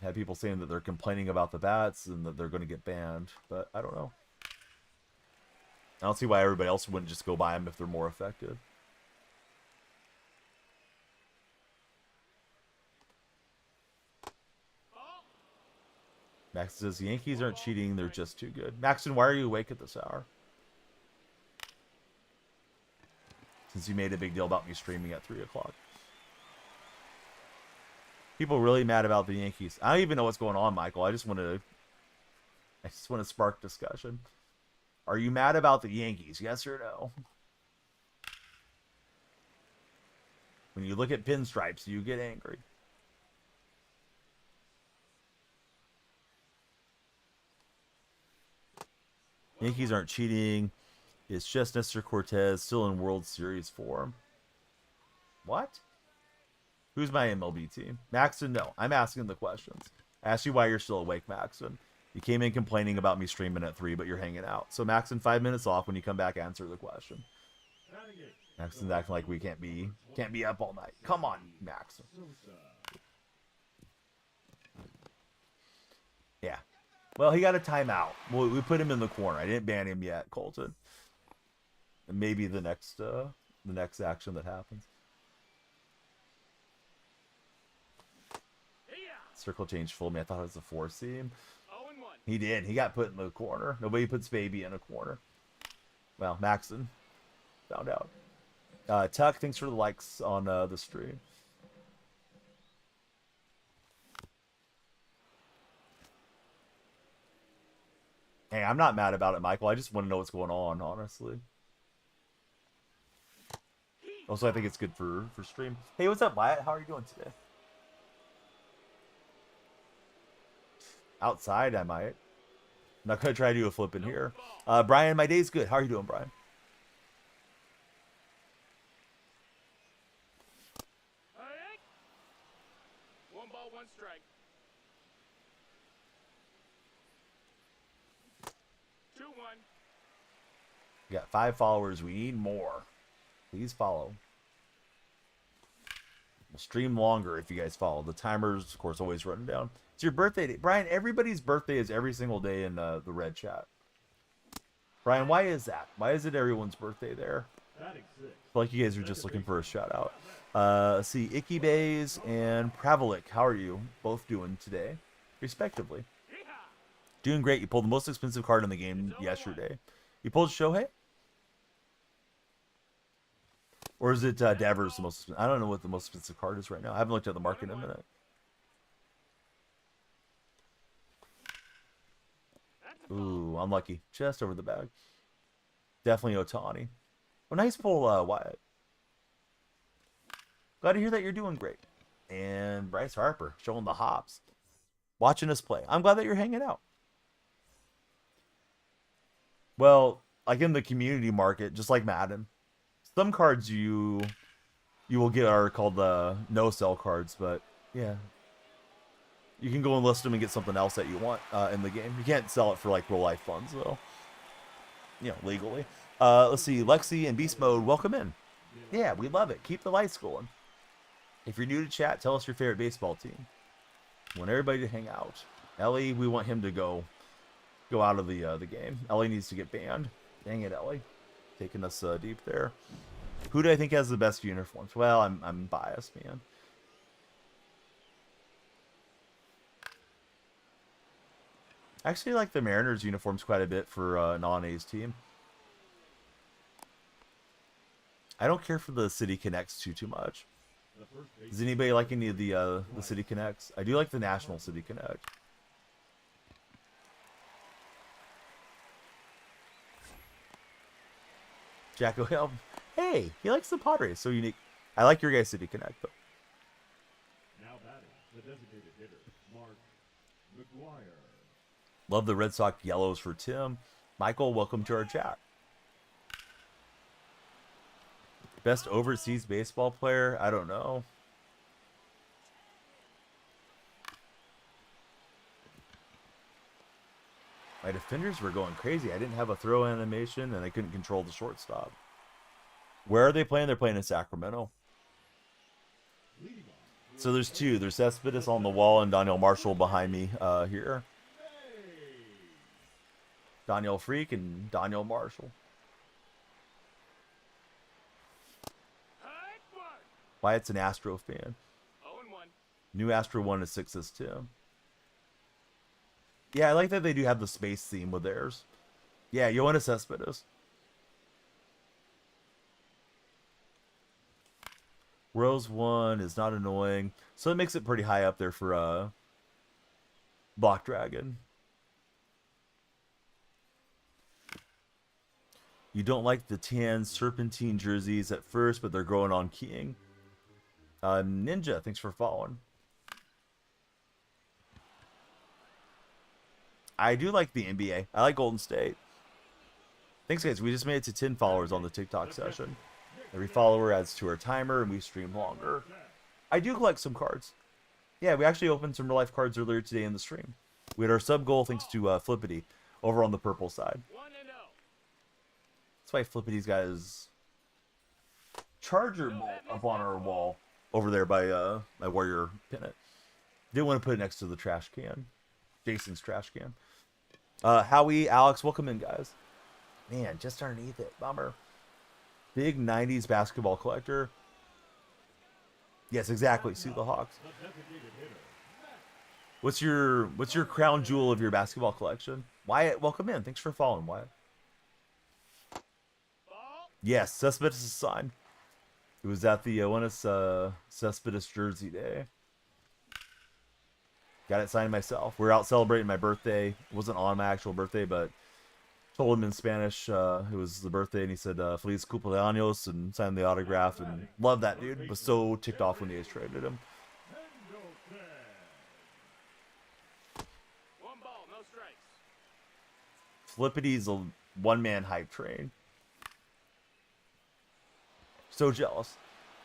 [SPEAKER 3] Had people saying that they're complaining about the bats and that they're going to get banned, but I don't know. I don't see why everybody else wouldn't just go buy them if they're more effective. Max says the Yankees aren't cheating, they're just too good. Maxton, why are you awake at this hour? Since you made a big deal about me streaming at 3 o'clock. People really mad about the Yankees. I don't even know what's going on, Michael. I just want to spark discussion. Are you mad about the Yankees? Yes or no? When you look at pinstripes, you get angry. Yankees aren't cheating. It's just Nestor Cortez still in World Series form. What? Who's my MLB team? Maxton, no. I'm asking the questions. I asked you why you're still awake, Maxton. You came in complaining about me streaming at 3, but you're hanging out. So, Maxton, 5 minutes off. When you come back, answer the question. Maxton's acting like we can't be up all night. Come on, Maxton. Yeah. Well, he got a timeout. Well, we put him in the corner. I didn't ban him yet, Colton. And maybe the next action that happens. Circle change full me. I thought it was a 4-seam. He did. He got put in the corner. Nobody puts baby in a corner. Well, Maxton found out. Tuck, thanks for the likes on the stream. Hey, I'm not mad about it, Michael. I just want to know what's going on, honestly. Also, I think it's good for stream. Hey, what's up, Wyatt? How are you doing today? Outside, I might. I'm not going to try to do a flip in here. Brian, my day's good. How are you doing, Brian?
[SPEAKER 1] One ball, one strike. 2-1.
[SPEAKER 3] We got 5 followers. We need more. Please follow. We'll stream longer if you guys follow. The timer's, of course, always running down. It's your birthday day. Brian, everybody's birthday is every single day in the red chat. Brian, why is that? Why is it everyone's birthday there? I feel like you guys are just looking for a shout out. Let's see, Icky Bays and Pravalik, how are you both doing today, respectively? Doing great. You pulled the most expensive card in the game yesterday. You pulled Shohei? Or is it Devers the most expensive? I don't know what the most expensive card is right now. I haven't looked at the market in a minute. Ooh, unlucky. Just over the bag. Definitely Otani. Oh, nice pull, Wyatt. Glad to hear that you're doing great. And Bryce Harper showing the hops. Watching us play. I'm glad that you're hanging out. Well, like in the community market, just like Madden. Some cards you will get are called the no sell cards, but yeah, you can go and list them and get something else that you want in the game. You can't sell it for like real life funds though, you know, legally. Let's see, Lexi and Beast Mode, welcome in. Yeah, we love it. Keep the lights going. If you're new to chat, tell us your favorite baseball team. We want everybody to hang out. Ellie, we want him to go out of the game. Ellie needs to get banned. Dang it, Ellie. Taking us deep there. Who do I think has the best uniforms? Well, I'm biased, man. I actually like the Mariners uniforms quite a bit for a non-A's team. I don't care for the City Connects too much. Does anybody like any of the City Connects? I do like the National City Connect. Jacko, hey, he likes the Padres. So unique. I like your guys' City Connect though.
[SPEAKER 2] Now batting, the designated hitter, Mark McGuire.
[SPEAKER 3] Love the Red Sox yellows for Tim. Michael, welcome to our chat. Best overseas baseball player? I don't know. My defenders were going crazy. I didn't have a throw animation, and I couldn't control the shortstop. Where are they playing? They're playing in Sacramento. So there's two. There's Cespedes on the wall and Daniel Marshall behind me here. Daniel Freak and Daniel Marshall. Wyatt's an Astro fan.
[SPEAKER 1] 0-1.
[SPEAKER 3] New Astro 1 is 6 as Tim. Yeah, I like that they do have the space theme with theirs. Yeah, Yoenis Cespedes. Rose 1 is not annoying. So it makes it pretty high up there for Block Dragon. You don't like the tan serpentine jerseys at first, but they're growing on keying. Ninja, thanks for following. I do like the NBA. I like Golden State. Thanks, guys. We just made it to 10 followers on the TikTok session. Every follower adds to our timer, and we stream longer. I do collect some cards. Yeah, we actually opened some real-life cards earlier today in the stream. We had our sub-goal thanks to Flippity over on the purple side.
[SPEAKER 1] 1-0.
[SPEAKER 3] That's why Flippity's got his charger bolt up on our wall over there by my warrior pennant. Didn't want to put it next to the trash can. Jason's trash can. Howie, Alex, welcome in, guys. Man, just underneath it. Bummer. Big 90s basketball collector. Yes, exactly. See the Hawks. What's your crown jewel of your basketball collection? Wyatt, welcome in. Thanks for following, Wyatt. Yes, Cespedes' sign. It was at the Yoenis Cespedes jersey day. Got it signed myself. We were out celebrating my birthday. It wasn't on my actual birthday, but told him in Spanish it was the birthday, and he said Feliz cumpleaños and signed the autograph, and loved that dude. Was so ticked off when the A's traded him.
[SPEAKER 1] 1 ball, no strikes.
[SPEAKER 3] Flippity's a one-man hype train. So jealous.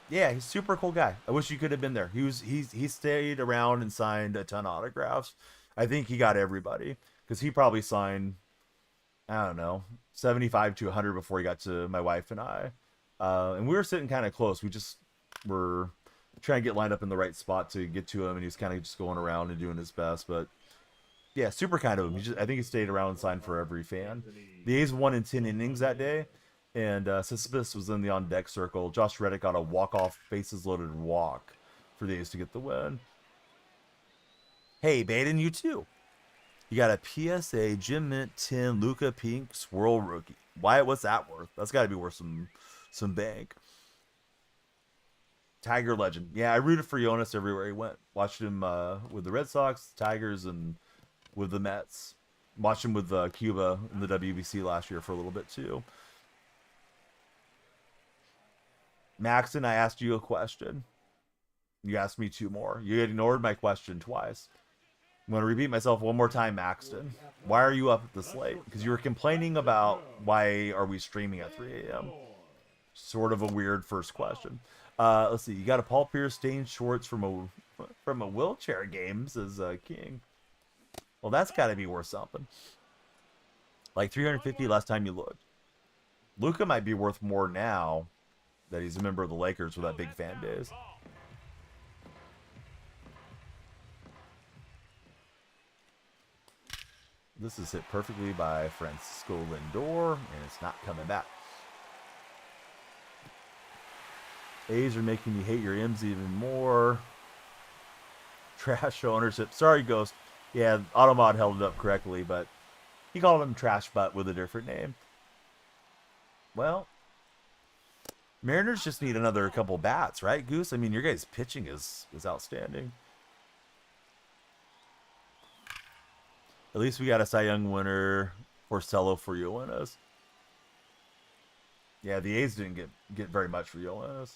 [SPEAKER 3] Yeah, he's a super cool guy. I wish you could have been there. He stayed around and signed a ton of autographs. I think he got everybody because he probably signed, I don't know, 75 to 100 before he got to my wife and I. And we were sitting kind of close. We just were trying to get lined up in the right spot to get to him, and he was kind of just going around and doing his best. But yeah, super kind of him. I think he stayed around and signed for every fan. The A's won in 10 innings that day. And Cespedes was in the on-deck circle. Josh Reddick got a walk-off, bases-loaded walk for the A's to get the win. Hey, Baden, you too. You got a PSA Gym Mint 10 Luca Pink Swirl Rookie. Wyatt, what's that worth? That's got to be worth some bank. Tiger legend. Yeah, I rooted for Yoenis everywhere he went. Watched him with the Red Sox, Tigers, and with the Mets. Watched him with Cuba in the WBC last year for a little bit too. Maxton, I asked you a question. You asked me 2 more. You ignored my question twice. I'm going to repeat myself one more time, Maxton. Why are you up this late? Because you were complaining about why are we streaming at 3 a.m. Sort of a weird first question. Let's see. You got a Paul Pierce stained shorts from a wheelchair game, says King. Well, that's got to be worth something. Like 350 last time you looked. Luka might be worth more now that he's a member of the Lakers with that big fan base. This is hit perfectly by Francisco Lindor, and it's not coming back. A's are making you hate your M's even more. Trash ownership. Sorry, Ghost. Yeah, Automod held it up correctly, but he called him Trash Butt with a different name. Well, Mariners just need another couple bats, right, Goose? I mean, your guys' pitching is outstanding. At least we got a Cy Young winner, Porcello for Yoenis. Yeah, the A's didn't get very much for Yoenis.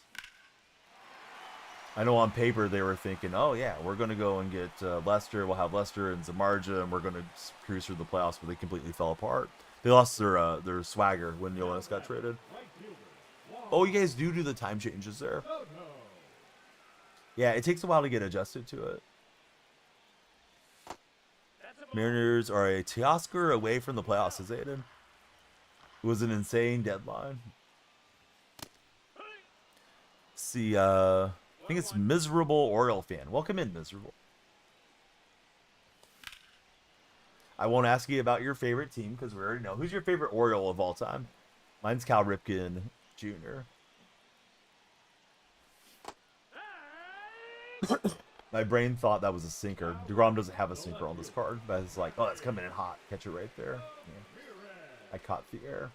[SPEAKER 3] I know on paper they were thinking, oh yeah, we're going to go and get Lester. We'll have Lester and Zamarja, and we're going to cruise through the playoffs, but they completely fell apart. They lost their swagger when Yoenis got traded. Oh, you guys do the time changes there. Yeah, it takes a while to get adjusted to it. Mariners are a Teoscar away from the playoffs, says Aiden. It was an insane deadline. See, I think it's Miserable Oriole fan. Welcome in, Miserable. I won't ask you about your favorite team because we already know. Who's your favorite Oriole of all time? Mine's Cal Ripken Jr. My brain thought that was a sinker. DeGrom doesn't have a sinker on this card, but it's like, oh, it's coming in hot. Catch it right there. Yeah. I caught the air.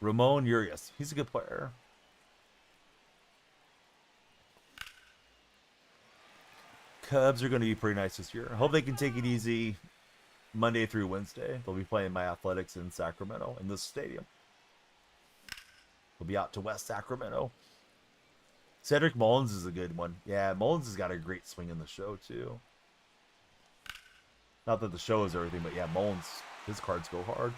[SPEAKER 3] Ramon Urias. He's a good player. Cubs are going to be pretty nice this year. I hope they can take it easy Monday through Wednesday. They'll be playing my Athletics in Sacramento in this stadium. We'll be out to West Sacramento. Cedric Mullins is a good one. Yeah, Mullins has got a great swing in the show, too. Not that the show is everything, but yeah, Mullins, his cards go hard.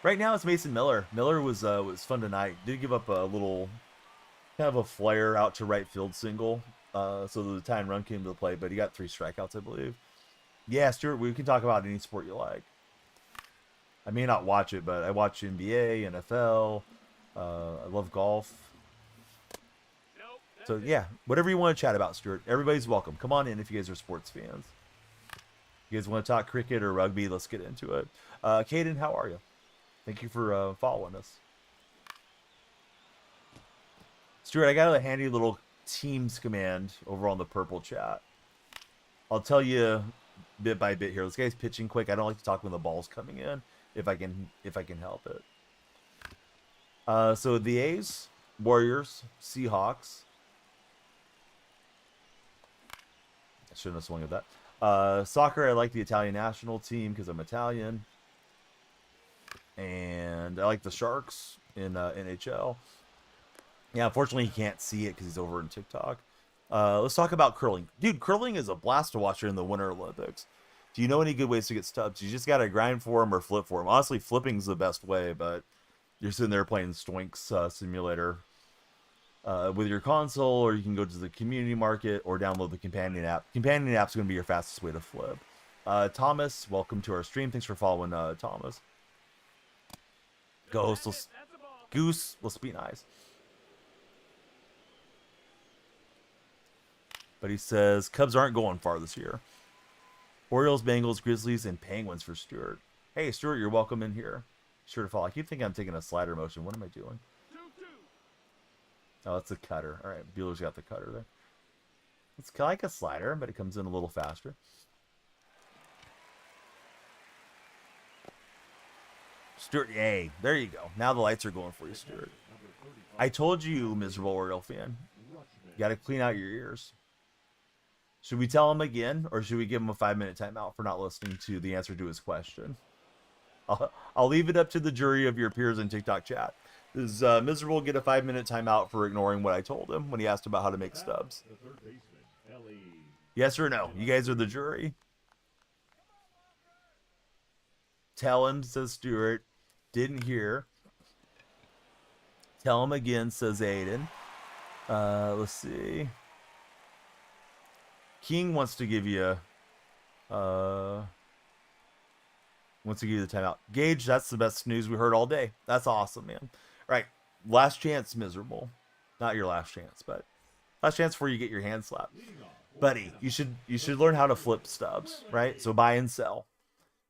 [SPEAKER 3] Right now, it's Mason Miller. Miller was fun tonight. Did give up a little, kind of a flare out to right field single. So the tying run came to the play, but he got 3 strikeouts, I believe. Yeah, Stuart, we can talk about any sport you like. I may not watch it, but I watch NBA, NFL. I love golf. So yeah, whatever you want to chat about, Stuart. Everybody's welcome. Come on in if you guys are sports fans. You guys want to talk cricket or rugby? Let's get into it. Caden, how are you? Thank you for following us. Stuart, I got a handy little Teams command over on the purple chat. I'll tell you bit by bit here. This guy's pitching quick. I don't like to talk when the ball's coming in if I can help it. So the A's, Warriors, Seahawks. I shouldn't have swung at that. Soccer, I like the Italian national team because I'm Italian. And I like the Sharks in NHL. Yeah, unfortunately, he can't see it because he's over in TikTok. Let's talk about curling. Dude, curling is a blast to watch in the Winter Olympics. Do you know any good ways to get stubs? You just got to grind for them or flip for them. Honestly, flipping's the best way, but you're sitting there playing Stoinks Simulator with your console, or you can go to the community market or download the companion app. Companion app's going to be your fastest way to flip. Thomas, welcome to our stream. Thanks for following Thomas. Ghost, Goose, let's be nice. But he says, Cubs aren't going far this year. Orioles, Bengals, Grizzlies, and Penguins for Stuart. Hey, Stuart, you're welcome in here. Sure to follow. I keep thinking I'm taking a slider motion. What am I doing? Oh, that's a cutter. All right, Bueller's got the cutter there. It's kind of like a slider, but it comes in a little faster. Stuart, yay. There you go. Now the lights are going for you, Stuart. I told you, miserable Oriole fan. You got to clean out your ears. Should we tell him again, or should we give him a 5-minute timeout for not listening to the answer to his question? I'll leave it up to the jury of your peers in TikTok chat. Does Miserable get a 5-minute timeout for ignoring what I told him when he asked about how to make stubs? Yes or no? You guys are the jury. Tell him, says Stuart. Didn't hear. Tell him again, says Aiden. Let's see. King wants to give you the timeout. Gage, that's the best news we heard all day. That's awesome, man. All right, last chance, miserable. Not your last chance, but last chance before you get your hand slapped. Buddy, you should learn how to flip stubs, right? So buy and sell.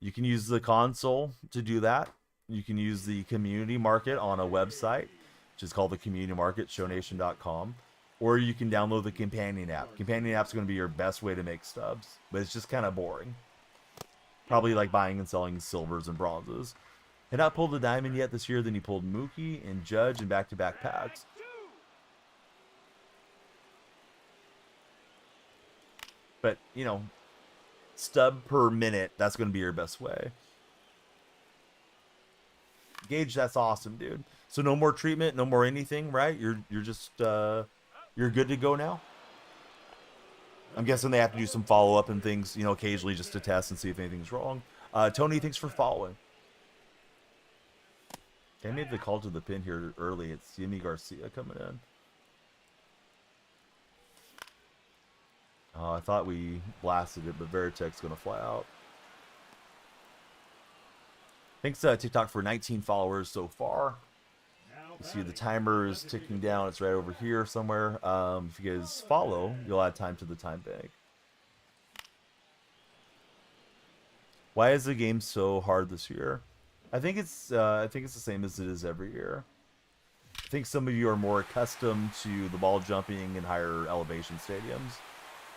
[SPEAKER 3] You can use the console to do that. You can use the community market on a website, which is called the community market, shownation.com. Or you can download the companion app. Companion app's going to be your best way to make stubs, but it's just kind of boring. Probably like buying and selling silvers and bronzes. Had not pulled a diamond yet this year, then he pulled Mookie and Judge and back-to-back packs. But, you know, stub per minute, that's going to be your best way. Gage, that's awesome, dude. So no more treatment, no more anything, right? You're just you're good to go now. I'm guessing they have to do some follow-up and things, you know, occasionally just to test and see if anything's wrong. Tony, thanks for following. I made the call to the pin here early. It's Yimi Garcia coming in. I thought we blasted it, but Veritek's going to fly out. Thanks TikTok for 19 followers so far. You see the timer is ticking down. It's right over here somewhere. If you guys follow, you'll add time to the time bank. Why is the game so hard this year? I think it's the same as it is every year. I think some of you are more accustomed to the ball jumping in higher elevation stadiums.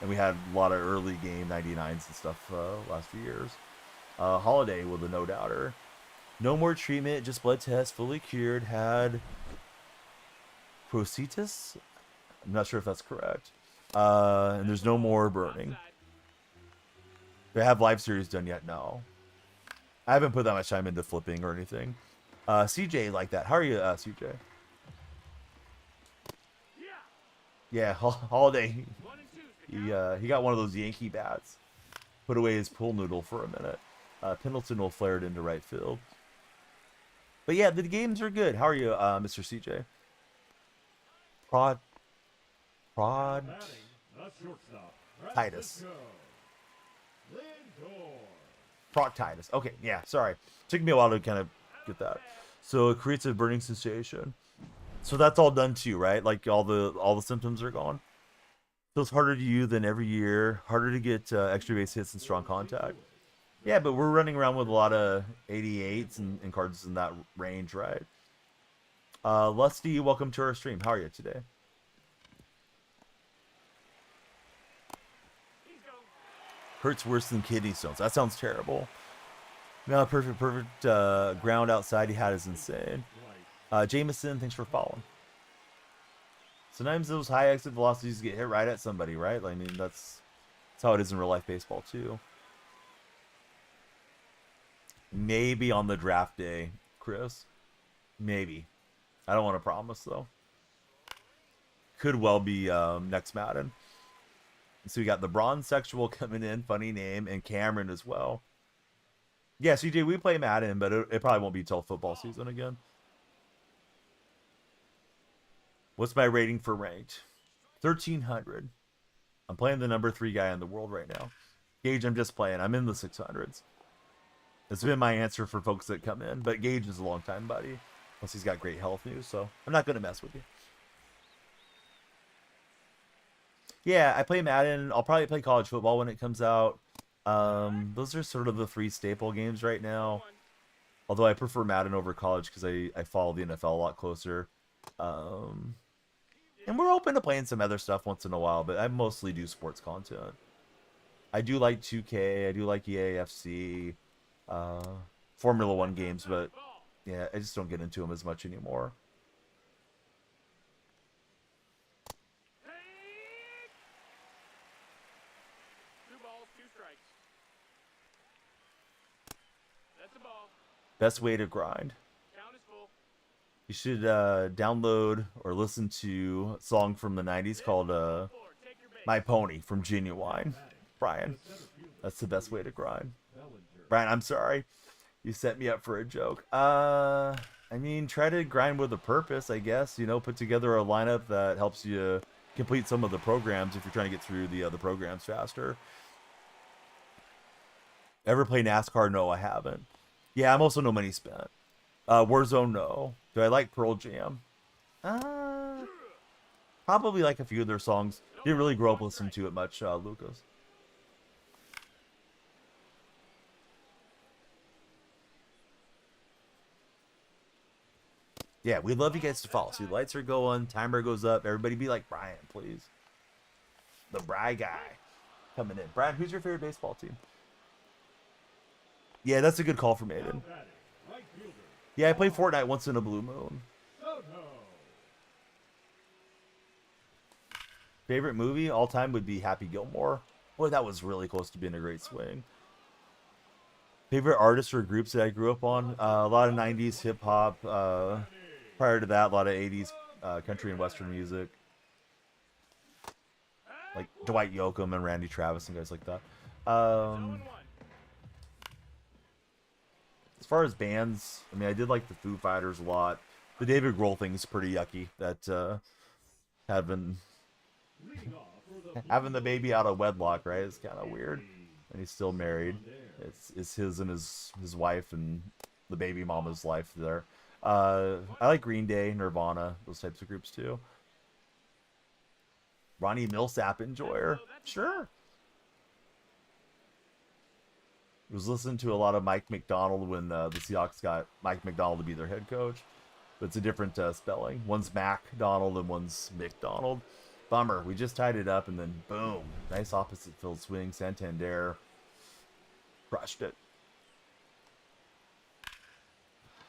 [SPEAKER 3] And we had a lot of early game 99s and stuff last few years. Holiday with a no-doubter. No more treatment, just blood test, fully cured, had prosthesis? I'm not sure if that's correct. And there's no more burning. Do I have live series done yet? No. I haven't put that much time into flipping or anything. CJ like that. How are you, CJ? Yeah, Holiday. He got one of those Yankee bats. Put away his pool noodle for a minute. Pendleton will flare it into right field. But yeah, the games are good. How are you, Mr. CJ? Titus. Proctitis. Okay, yeah, sorry. Took me a while to kind of get that. So it creates a burning sensation. So that's all done too, right? Like all the symptoms are gone. So it's harder to you than every year. Harder to get extra base hits and strong contact. Yeah, but we're running around with a lot of 88s and cards in that range, right? Lusty, welcome to our stream. How are you today? Hurts worse than kidney stones. That sounds terrible. No, perfect ground outside he had is insane. Jameson, thanks for following. Sometimes those high exit velocities get hit right at somebody, right? I mean, that's how it is in real life baseball too. Maybe on the draft day, Chris. Maybe. I don't want to promise though. Could well be next Madden. So we got the Bronze Sexual coming in, funny name, and Cameron as well. Yeah, CJ, we play Madden, but it probably won't be till football season again. What's my rating for ranked? 1,300. I'm playing the number 3 guy in the world right now. Gage, I'm just playing. I'm in the 600s. It's been my answer for folks that come in, but Gage is a long time buddy. Plus he's got great health news, so I'm not going to mess with you. Yeah, I play Madden. I'll probably play college football when it comes out. Those are sort of the 3 staple games right now. Although I prefer Madden over college because I follow the NFL a lot closer. And we're open to playing some other stuff once in a while, but I mostly do sports content. I do like 2K. I do like EAFC. Formula 1 games, but yeah, I just don't get into them as much anymore. Best way to grind. You should download or listen to a song from the 90s called My Pony from Genuine. Brian, that's the best way to grind. Brian, I'm sorry. You set me up for a joke. I mean, try to grind with a purpose, I guess. You know, put together a lineup that helps you complete some of the programs if you're trying to get through the other programs faster. Ever play NASCAR? No, I haven't. Yeah, I'm also no money spent. Warzone? No. Do I like Pearl Jam? Probably like a few of their songs. Didn't really grow up listening to it much, Lucas. Yeah, we'd love you guys to follow. See, the lights are going, timer goes up. Everybody be like Brian, please. The Bry guy coming in. Brian, who's your favorite baseball team? Yeah, that's a good call from Aiden. Yeah, I play Fortnite once in a blue moon. Favorite movie all time would be Happy Gilmore. Boy, that was really close to being a great swing. Favorite artists or groups that I grew up on? A lot of 90s hip hop. Prior to that, a lot of 80s country and western music. Like Dwight Yoakam and Randy Travis and guys like that. As far as bands, I mean, I did like the Foo Fighters a lot. The David Grohl thing is pretty yucky. That having the baby out of wedlock, right? It's kind of weird. And he's still married. It's his and his wife and the baby mama's life there. I like Green Day, Nirvana, those types of groups too. Ronnie Millsap enjoyer, sure. Was listening to a lot of Mike McDonald when the Seahawks got Mike McDonald to be their head coach, but it's a different spelling. One's MacDonald and one's McDonald. Bummer. We just tied it up and then boom, nice opposite field swing. Santander crushed it.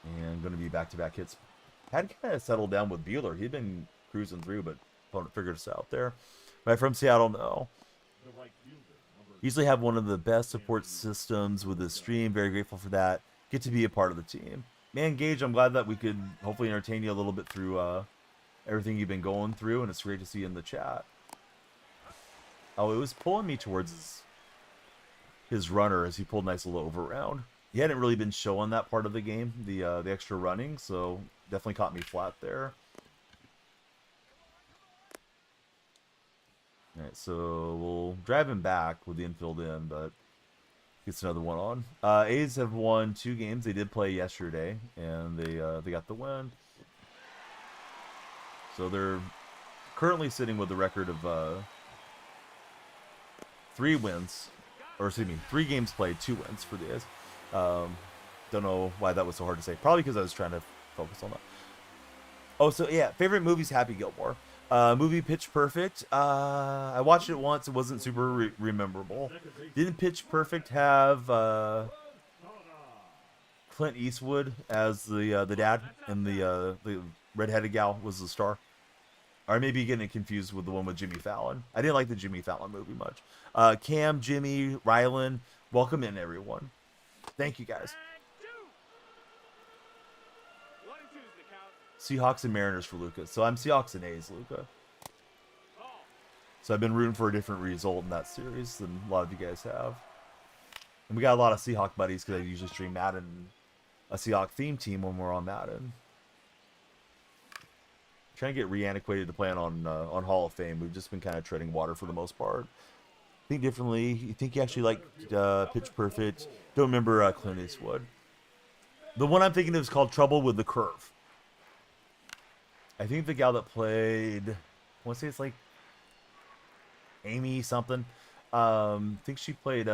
[SPEAKER 3] And going to be back-to-back hits. Had kind of settled down with Bueller. He'd been cruising through, but opponent figured us out there. Am I from Seattle? No. Usually have one of the best support systems with the stream. Very grateful for that. Get to be a part of the team. Man, Gage, I'm glad that we could hopefully entertain you a little bit through everything you've been going through, and it's great to see you in the chat. Oh, it was pulling me towards his runner as he pulled a nice little over round. He hadn't really been showing that part of the game, the extra running, so definitely caught me flat there. All right, so we'll drive him back with the infield in, but gets another one on. A's have won 2 games. They did play yesterday, and they got the win. So they're currently sitting with a record of 3 wins, or excuse me, 3 games played, 2 wins for the A's. Don't know why that was so hard to say. Probably because I was trying to focus on that. Oh, so yeah, favorite movie's Happy Gilmore. Movie Pitch Perfect. I watched it once. It wasn't super rememberable. Didn't Pitch Perfect have Clint Eastwood as the dad, and the redheaded gal was the star? Or maybe getting it confused with the one with Jimmy Fallon. I didn't like the Jimmy Fallon movie much. Cam, Jimmy, Rylan, welcome in everyone. Thank you guys. Seahawks and Mariners for Lucas. So I'm Seahawks and A's, Luca. So I've been rooting for a different result in that series than a lot of you guys have. And we got a lot of Seahawk buddies because I usually stream Madden, a Seahawk theme team when we're on Madden. Trying to get re-antiquated to playing on Hall of Fame. We've just been kind of treading water for the most part. Think differently. You think you actually like Pitch Perfect? Don't remember Clint Eastwood. The one I'm thinking of is called Trouble with the Curve. I think the gal that played, I want to say it's like Amy something. I think she played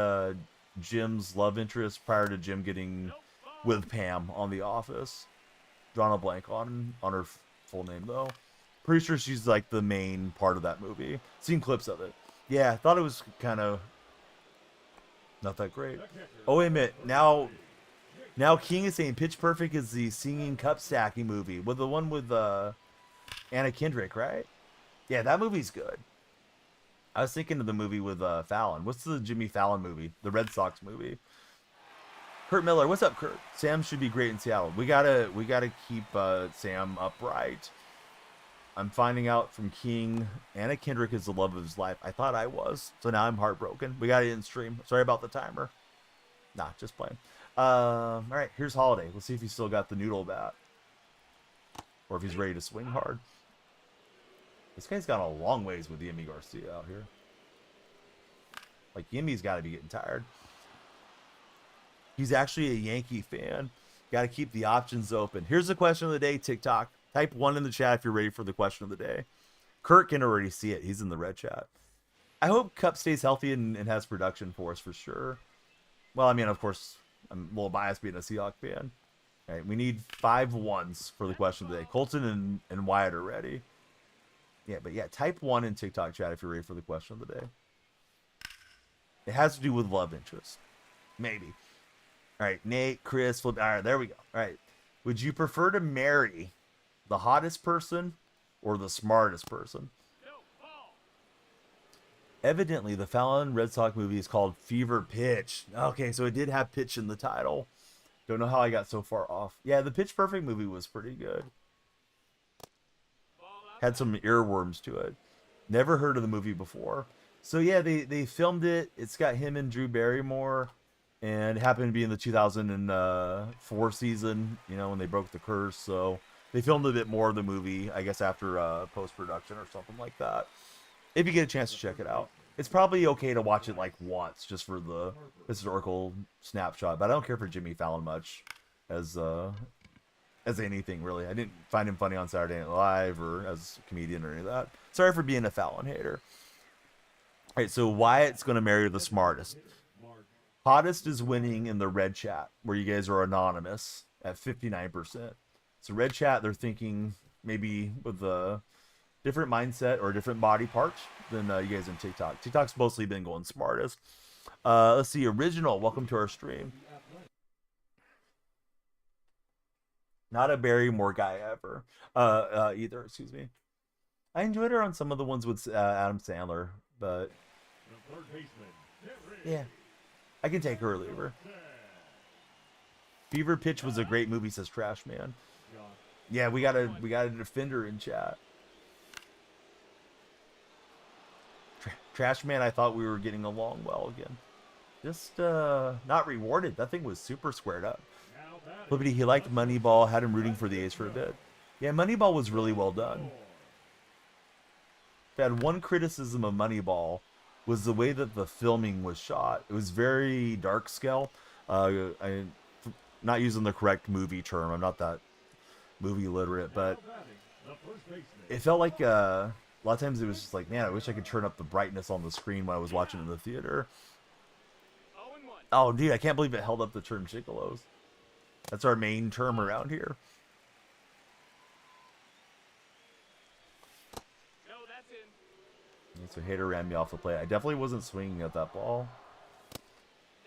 [SPEAKER 3] Jim's love interest prior to Jim getting with Pam on The Office. Drawn a blank on her full name though. Pretty sure she's like the main part of that movie. Seen clips of it. Yeah, I thought it was kind of not that great. Oh, wait a minute. Now King is saying Pitch Perfect is the singing cup stacking movie. With the one with Anna Kendrick, right? Yeah, that movie's good. I was thinking of the movie with Fallon. What's the Jimmy Fallon movie? The Red Sox movie. Kurt Miller, what's up, Kurt? Sam should be great in Seattle. We gotta keep Sam upright. I'm finding out from King, Anna Kendrick is the love of his life. I thought I was, so now I'm heartbroken. We got it in stream. Sorry about the timer. Nah, just playing. All right, here's Holiday. Let's see if he's still got the noodle bat. Or if he's ready to swing hard. This guy's got a long ways with Yimi Garcia out here. Like, Yimi's got to be getting tired. He's actually a Yankee fan. Got to keep the options open. Here's the question of the day, TikTok. Type 1 in the chat if you're ready for the question of the day. Kurt can already see it. He's in the red chat. I hope Cup stays healthy and has production for us for sure. Well, I mean, of course, I'm a little biased being a Seahawk fan. All right, we need 5 ones for the question of the day. Colton and Wyatt are ready. Yeah, but yeah, type 1 in TikTok chat if you're ready for the question of the day. It has to do with love interest. Maybe. All right, Nate, Chris, Flip. All right, there we go. All right. Would you prefer to marry the hottest person or the smartest person? Evidently, the Fallon Red Sox movie is called Fever Pitch. Okay, so it did have pitch in the title. Don't know how I got so far off. Yeah, the Pitch Perfect movie was pretty good. Had some earworms to it. Never heard of the movie before. So yeah, they filmed it. It's got him and Drew Barrymore. And it happened to be in the 2004 season, you know, when they broke the curse. So they filmed a bit more of the movie, I guess, after post-production or something like that. If you get a chance to check it out. It's probably okay to watch it like once, just for the historical snapshot. But I don't care for Jimmy Fallon much as anything, really. I didn't find him funny on Saturday Night Live or as a comedian or any of that. Sorry for being a Fallon hater. All right, so Wyatt's going to marry the smartest. Hottest is winning in the red chat, where you guys are anonymous at 59%. So red chat, they're thinking maybe with a different mindset or a different body part than you guys in TikTok. TikTok's mostly been going smartest. Let's see, Original, welcome to our stream. Not a Barrymore guy ever. Either, excuse me. I enjoyed her on some of the ones with Adam Sandler, but yeah, I can take her or leave her. Fever Pitch was a great movie, says Trash Man. Yeah, we got a defender in chat. Trash Man, I thought we were getting along well again. Just not rewarded. That thing was super squared up. Flippity, he liked Moneyball, had him rooting for the A's for a bit. Yeah, Moneyball was really well done. If I had one criticism of Moneyball, was the way that the filming was shot. It was very dark scale. I'm not using the correct movie term. I'm not that movie literate, but it felt like a lot of times it was just like, man, I wish I could turn up the brightness on the screen when I was watching in the theater. Oh, dude, I can't believe it held up the term gigolos. That's our main term around here. So hater ran me off the plate. I definitely wasn't swinging at that ball.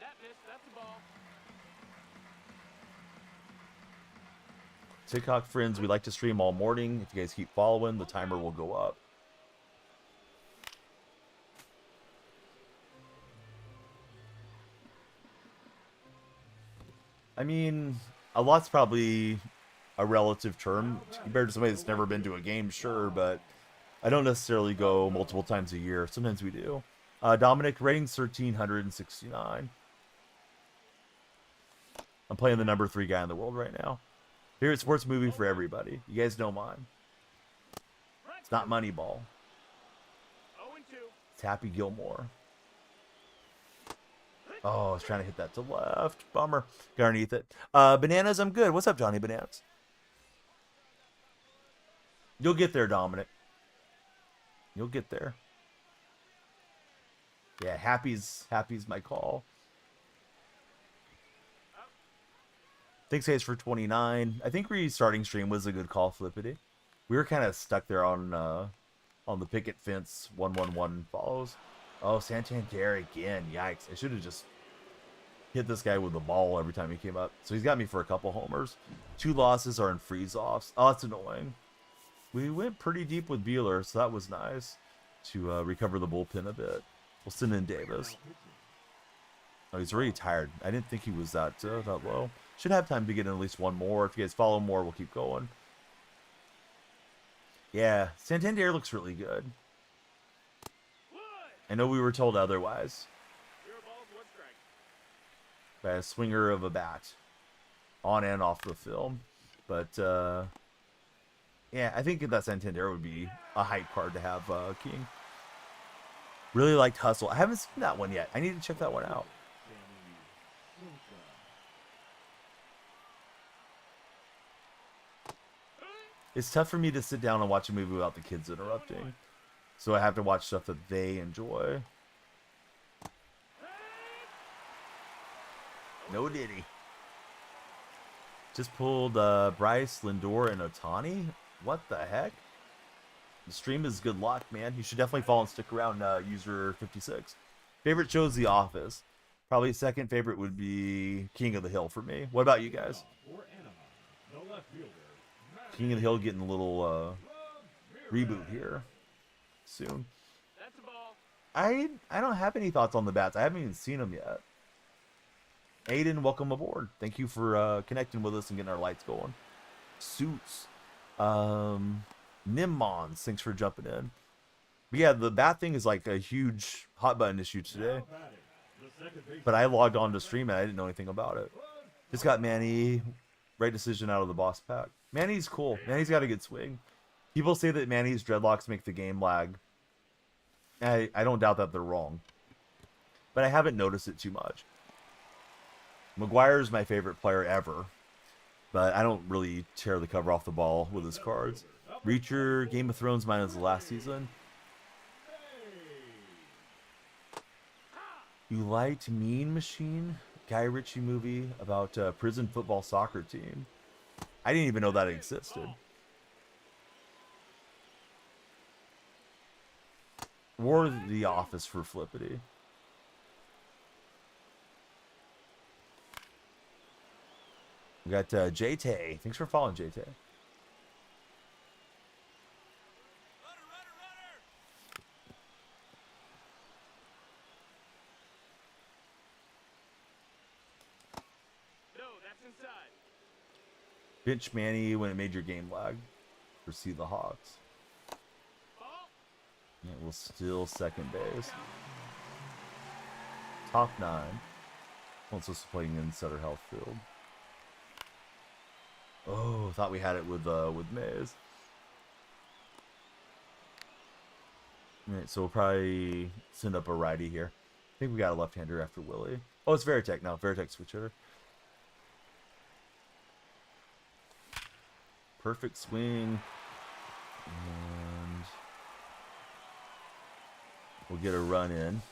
[SPEAKER 1] That missed. That's a ball.
[SPEAKER 3] TikTok friends, we like to stream all morning. If you guys keep following, the timer will go up. I mean, a lot's probably a relative term compared to somebody that's never been to a game, sure, but I don't necessarily go multiple times a year. Sometimes we do. Dominic, rating's 1,369. I'm playing the number 3 guy in the world right now. Favorite sports movie for everybody. You guys know mine. It's not Moneyball. It's Happy Gilmore. Oh, I was trying to hit that to left. Bummer. Got underneath it. Bananas, I'm good. What's up, Johnny Bananas? You'll get there, Dominic. You'll get there. Yeah, happy's my call. Thanks, guys, for 29. I think restarting stream was a good call, Flippity. We were kind of stuck there on the picket fence. 111 follows. Oh, Santander again. Yikes. I should have just hit this guy with the ball every time he came up. So he's got me for a couple homers. 2 losses are in freeze-offs. Oh, that's annoying. We went pretty deep with Bueller, so that was nice to recover the bullpen a bit. We'll send in Davis. Oh, he's already tired. I didn't think he was that low. Should have time to get in at least one more. If you guys follow more, we'll keep going. Yeah, Santander looks really good. I know we were told otherwise. by a swinger of a bat, on and off the film. But yeah, I think that Santander would be a hype card to have King. Really liked Hustle. I haven't seen that one yet. I need to check that one out. It's tough for me to sit down and watch a movie without the kids interrupting. So I have to watch stuff that they enjoy. No diddy. Just pulled Bryce, Lindor, and Otani. What the heck? The stream is good luck, man. You should definitely follow and stick around, user 56. Favorite show is The Office. Probably second favorite would be King of the Hill for me. What about you guys? King of the Hill getting a little reboot here soon.
[SPEAKER 1] That's a ball.
[SPEAKER 3] I don't have any thoughts on the bats. I haven't even seen them yet. Aiden, welcome aboard. Thank you for connecting with us and getting our lights going. Suits. Nimmons, thanks for jumping in. But yeah, the bat thing is like a huge hot button issue today. But I logged on to stream and I didn't know anything about it. Just got Manny. Right decision out of the boss pack. Manny's cool. Manny's got a good swing. People say that Manny's dreadlocks make the game lag. I don't doubt that they're wrong. But I haven't noticed it too much. McGuire's my favorite player ever. But I don't really tear the cover off the ball with his cards. Reacher, Game of Thrones minus the last season. You liked Mean Machine? Guy Ritchie movie about a prison football soccer team. I didn't even know that existed. Or The Office for Flippity. We got JT. Thanks for following, JT. Bench Manny when it made your game lag. For the Hawks. Yeah, we'll still second base. Top 9. Also playing in Sutter Health Field. Oh, thought we had it with Mays. Alright, so we'll probably send up a righty here. I think we got a left-hander after Willie. Oh, it's Veritek now. Veritek switch hitter. Perfect swing. And we'll get a run in.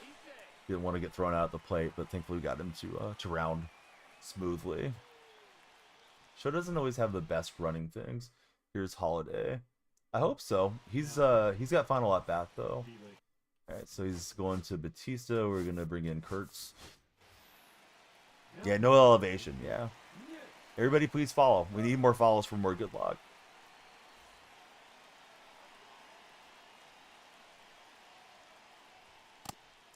[SPEAKER 3] Didn't want to get thrown out at the plate, but thankfully we got him to round smoothly. Show doesn't always have the best running things. Here's Holiday. I hope so. He's got final at bat though. Alright, so he's going to Batista. We're gonna bring in Kurtz. Yeah, no elevation, yeah. Everybody please follow. We need more follows for more good luck.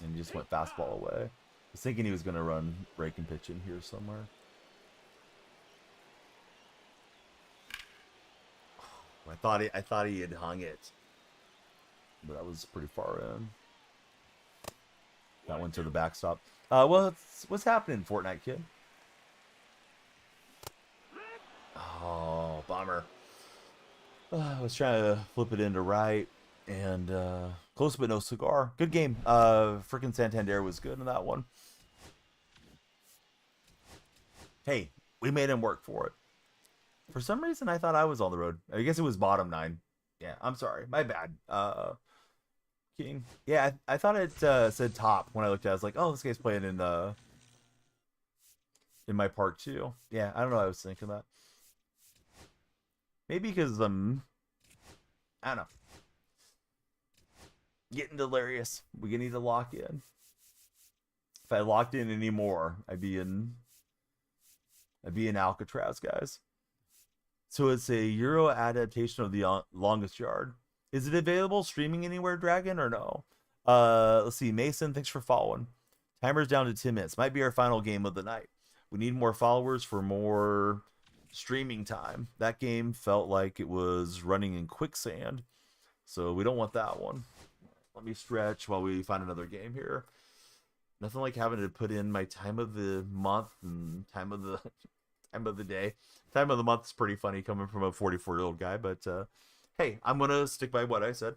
[SPEAKER 3] And he just went fastball away. I was thinking he was going to run break and pitch in here somewhere. I thought he had hung it. But that was pretty far in. That went to the backstop. Well, what's happening, Fortnite kid? Oh, bummer. I was trying to flip it into right, and close but no cigar. Good game. Freaking Santander was good in that one. Hey, we made him work for it. For some reason, I thought I was on the road. I guess it was bottom 9. Yeah, I'm sorry. My bad. King. Yeah, I thought it said top when I looked at it. I was like, oh, this guy's playing in my park too. Yeah, I don't know. I was thinking that. Maybe because I don't know. Getting delirious. We need to lock in. If I locked in anymore, I'd be in Alcatraz, guys. So it's a Euro adaptation of The Longest Yard. Is it available streaming anywhere, Dragon, or no? Let's see. Mason, thanks for following. Timer's down to 10 minutes. Might be our final game of the night. We need more followers for more streaming time. That game felt like it was running in quicksand, so we don't want that one. Let me stretch while we find another game here. Nothing like having to put in my time of the month and time of the day. Time of the month is pretty funny coming from a 44-year-old guy, but hey, I'm gonna stick by what I said.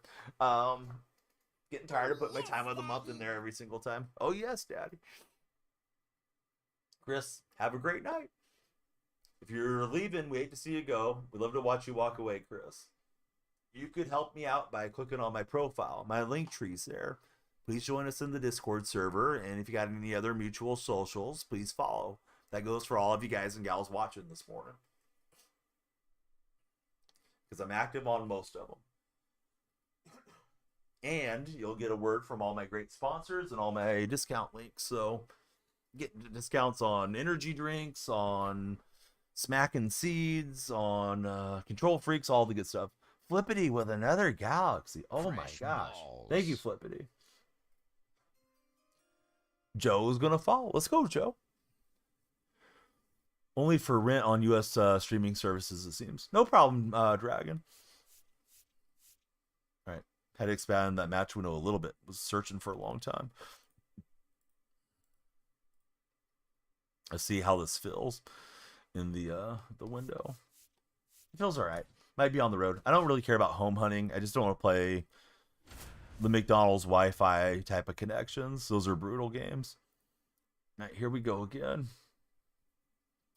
[SPEAKER 3] Getting tired of putting my time of the month in there every single time. Oh yes, Daddy. Chris, have a great night. If you're leaving, we hate to see you go. We'd love to watch you walk away, Chris. You could help me out by clicking on my profile. My link tree's there. Please join us in the Discord server, and if you got any other mutual socials, please follow. That goes for all of you guys and gals watching this morning, because I'm active on most of them. And you'll get a word from all my great sponsors and all my discount links. So get discounts on energy drinks, on smacking seeds, on control freaks, all the good stuff. Flippity with another galaxy. Oh my gosh. Thank you, Flippity. Joe's gonna follow. Let's go, Joe. Only for rent on US streaming services, it seems. No problem, Dragon. All right. Had to expand that match window a little bit. Was searching for a long time. Let's see how this feels in the window. It feels all right. Might be on the road. I don't really care about home hunting. I just don't want to play the McDonald's Wi-Fi type of connections. Those are brutal games. All right, here we go again.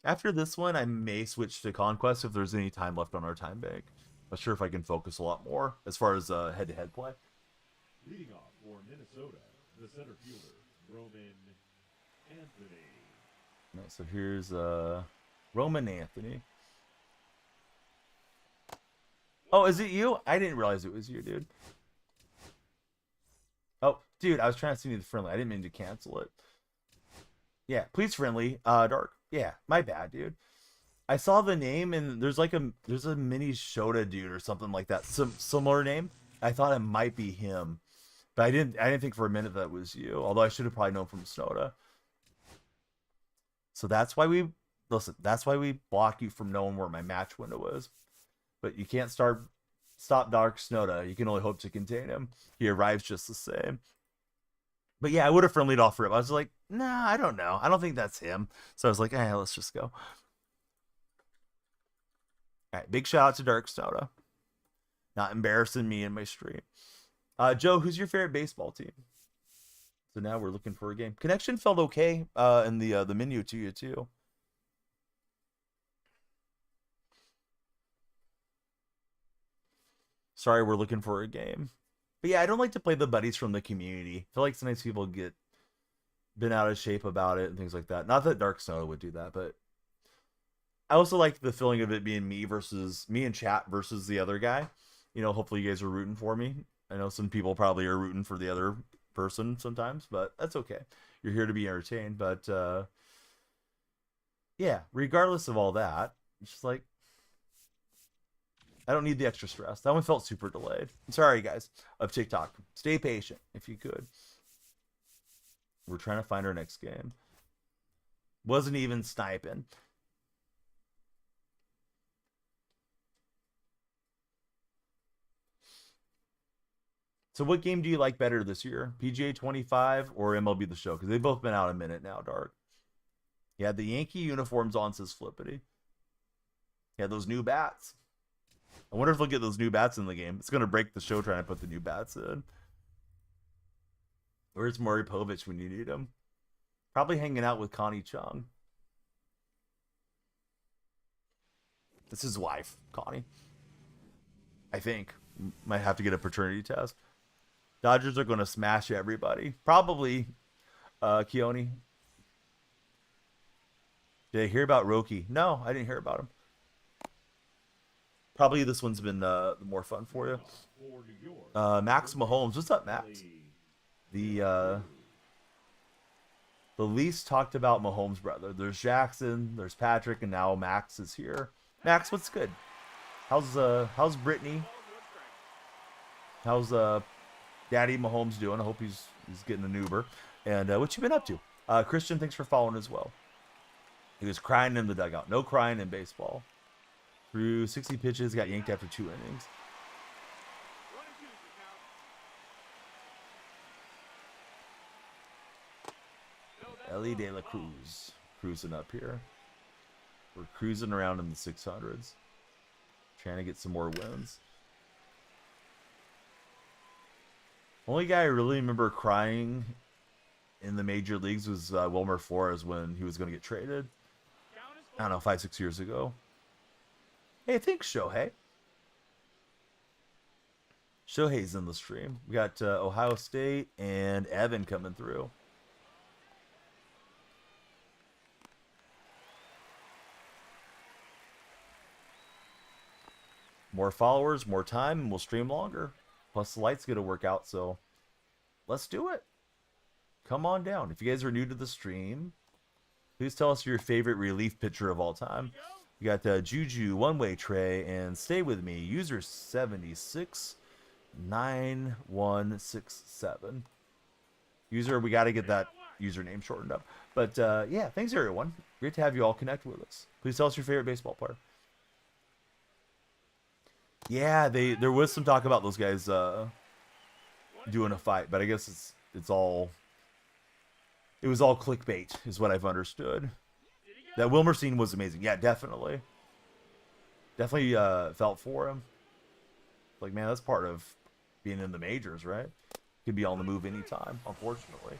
[SPEAKER 3] After this one, I may switch to Conquest if there's any time left on our time bank. Not sure if I can focus a lot more as far as head-to-head play.
[SPEAKER 2] Leading off for Minnesota, the center fielder, Roman Anthony.
[SPEAKER 3] No, so here's Roman Anthony. Oh, is it you? I didn't realize it was you, dude. Oh, dude, I was trying to send you the friendly. I didn't mean to cancel it. Yeah, please friendly. Dark. Yeah, my bad, dude. I saw the name and there's a mini Shota dude or something like that. Similar name. I thought it might be him. But I didn't think for a minute that was you. Although I should have probably known from Snowda. So that's why we block you from knowing where my match window is. But you can't stop Dark Snowda. You can only hope to contain him. He arrives just the same. But yeah, I would have friendlied off rip. I was like, nah, I don't know. I don't think that's him. So I was like, let's just go. All right, big shout out to Dark Snowda. Not embarrassing me in my stream. Joe, who's your favorite baseball team? So now we're looking for a game. Connection felt okay in the menu to you too. Sorry, we're looking for a game. But yeah, I don't like to play the buddies from the community. I feel like sometimes people get been out of shape about it and things like that. Not that Dark Snow would do that, but I also like the feeling of it being me and chat versus the other guy. You know, hopefully you guys are rooting for me. I know some people probably are rooting for the other person sometimes, but that's okay. You're here to be entertained. But yeah, regardless of all that, it's just like, I don't need the extra stress. That one felt super delayed. I'm sorry, guys, of TikTok. Stay patient if you could. We're trying to find our next game. Wasn't even sniping. So what game do you like better this year? PGA 25 or MLB The Show? Because they've both been out a minute now, Dark. Yeah, the Yankee uniforms on, says Flippity. Yeah, those new bats. I wonder if they'll get those new bats in the game. It's going to break the show trying to put the new bats in. Where's Maury Povich when you need him? Probably hanging out with Connie Chung. That's his wife, Connie. I think. Might have to get a paternity test. Dodgers are going to smash everybody. Probably Keone. Did I hear about Roki? No, I didn't hear about him. Probably this one's been the more fun for you. Max Mahomes. What's up, Max? The least talked about Mahomes brother. There's Jackson, there's Patrick, and now Max is here. Max, what's good? How's Brittany? How's Daddy Mahomes doing? I hope he's getting an Uber. And what you been up to? Christian, thanks for following as well. He was crying in the dugout. No crying in baseball. Threw 60 pitches, got yanked after 2 innings. Ellie De La Cruz cruising up here. We're cruising around in the 600s. Trying to get some more wins. Only guy I really remember crying in the major leagues was Wilmer Flores when he was going to get traded. I don't know, 5-6 years ago. Hey, thanks, Shohei. Shohei's in the stream. We got Ohio State and Evan coming through. More followers, more time, and we'll stream longer. Plus, the light's going to work out, so let's do it. Come on down. If you guys are new to the stream, please tell us your favorite relief pitcher of all time. We got Juju, One Way Trey, and Stay With Me, user 769167. User, we got to get that username shortened up. But yeah, thanks everyone. Great to have you all connect with us. Please tell us your favorite baseball player. Yeah, there was some talk about those guys doing a fight, but I guess it was all clickbait, is what I've understood. That Wilmer scene was amazing. Yeah, definitely. Definitely felt for him. Like, man, that's part of being in the majors, right? Could be on the move anytime, unfortunately.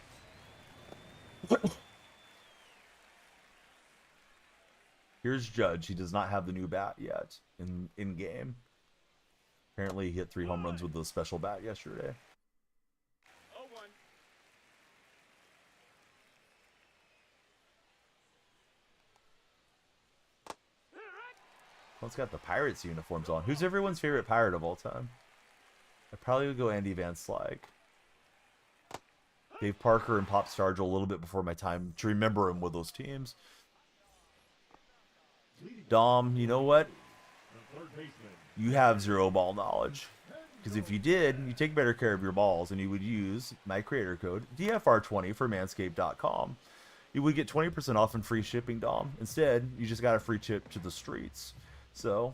[SPEAKER 3] Here's Judge. He does not have the new bat yet in game. Apparently, he hit 3 home runs with the special bat yesterday. Well, it's got the Pirates uniforms on. Who's everyone's favorite Pirate of all time? I probably would go Andy Van Slyke. Dave Parker and Pop Stargell a little bit before my time to remember him with those teams. Dom, you know what? You have zero ball knowledge. Because if you did, you take better care of your balls and you would use my creator code DFR20 for manscaped.com. You would get 20% off and free shipping, Dom. Instead, you just got a free trip to the streets. So,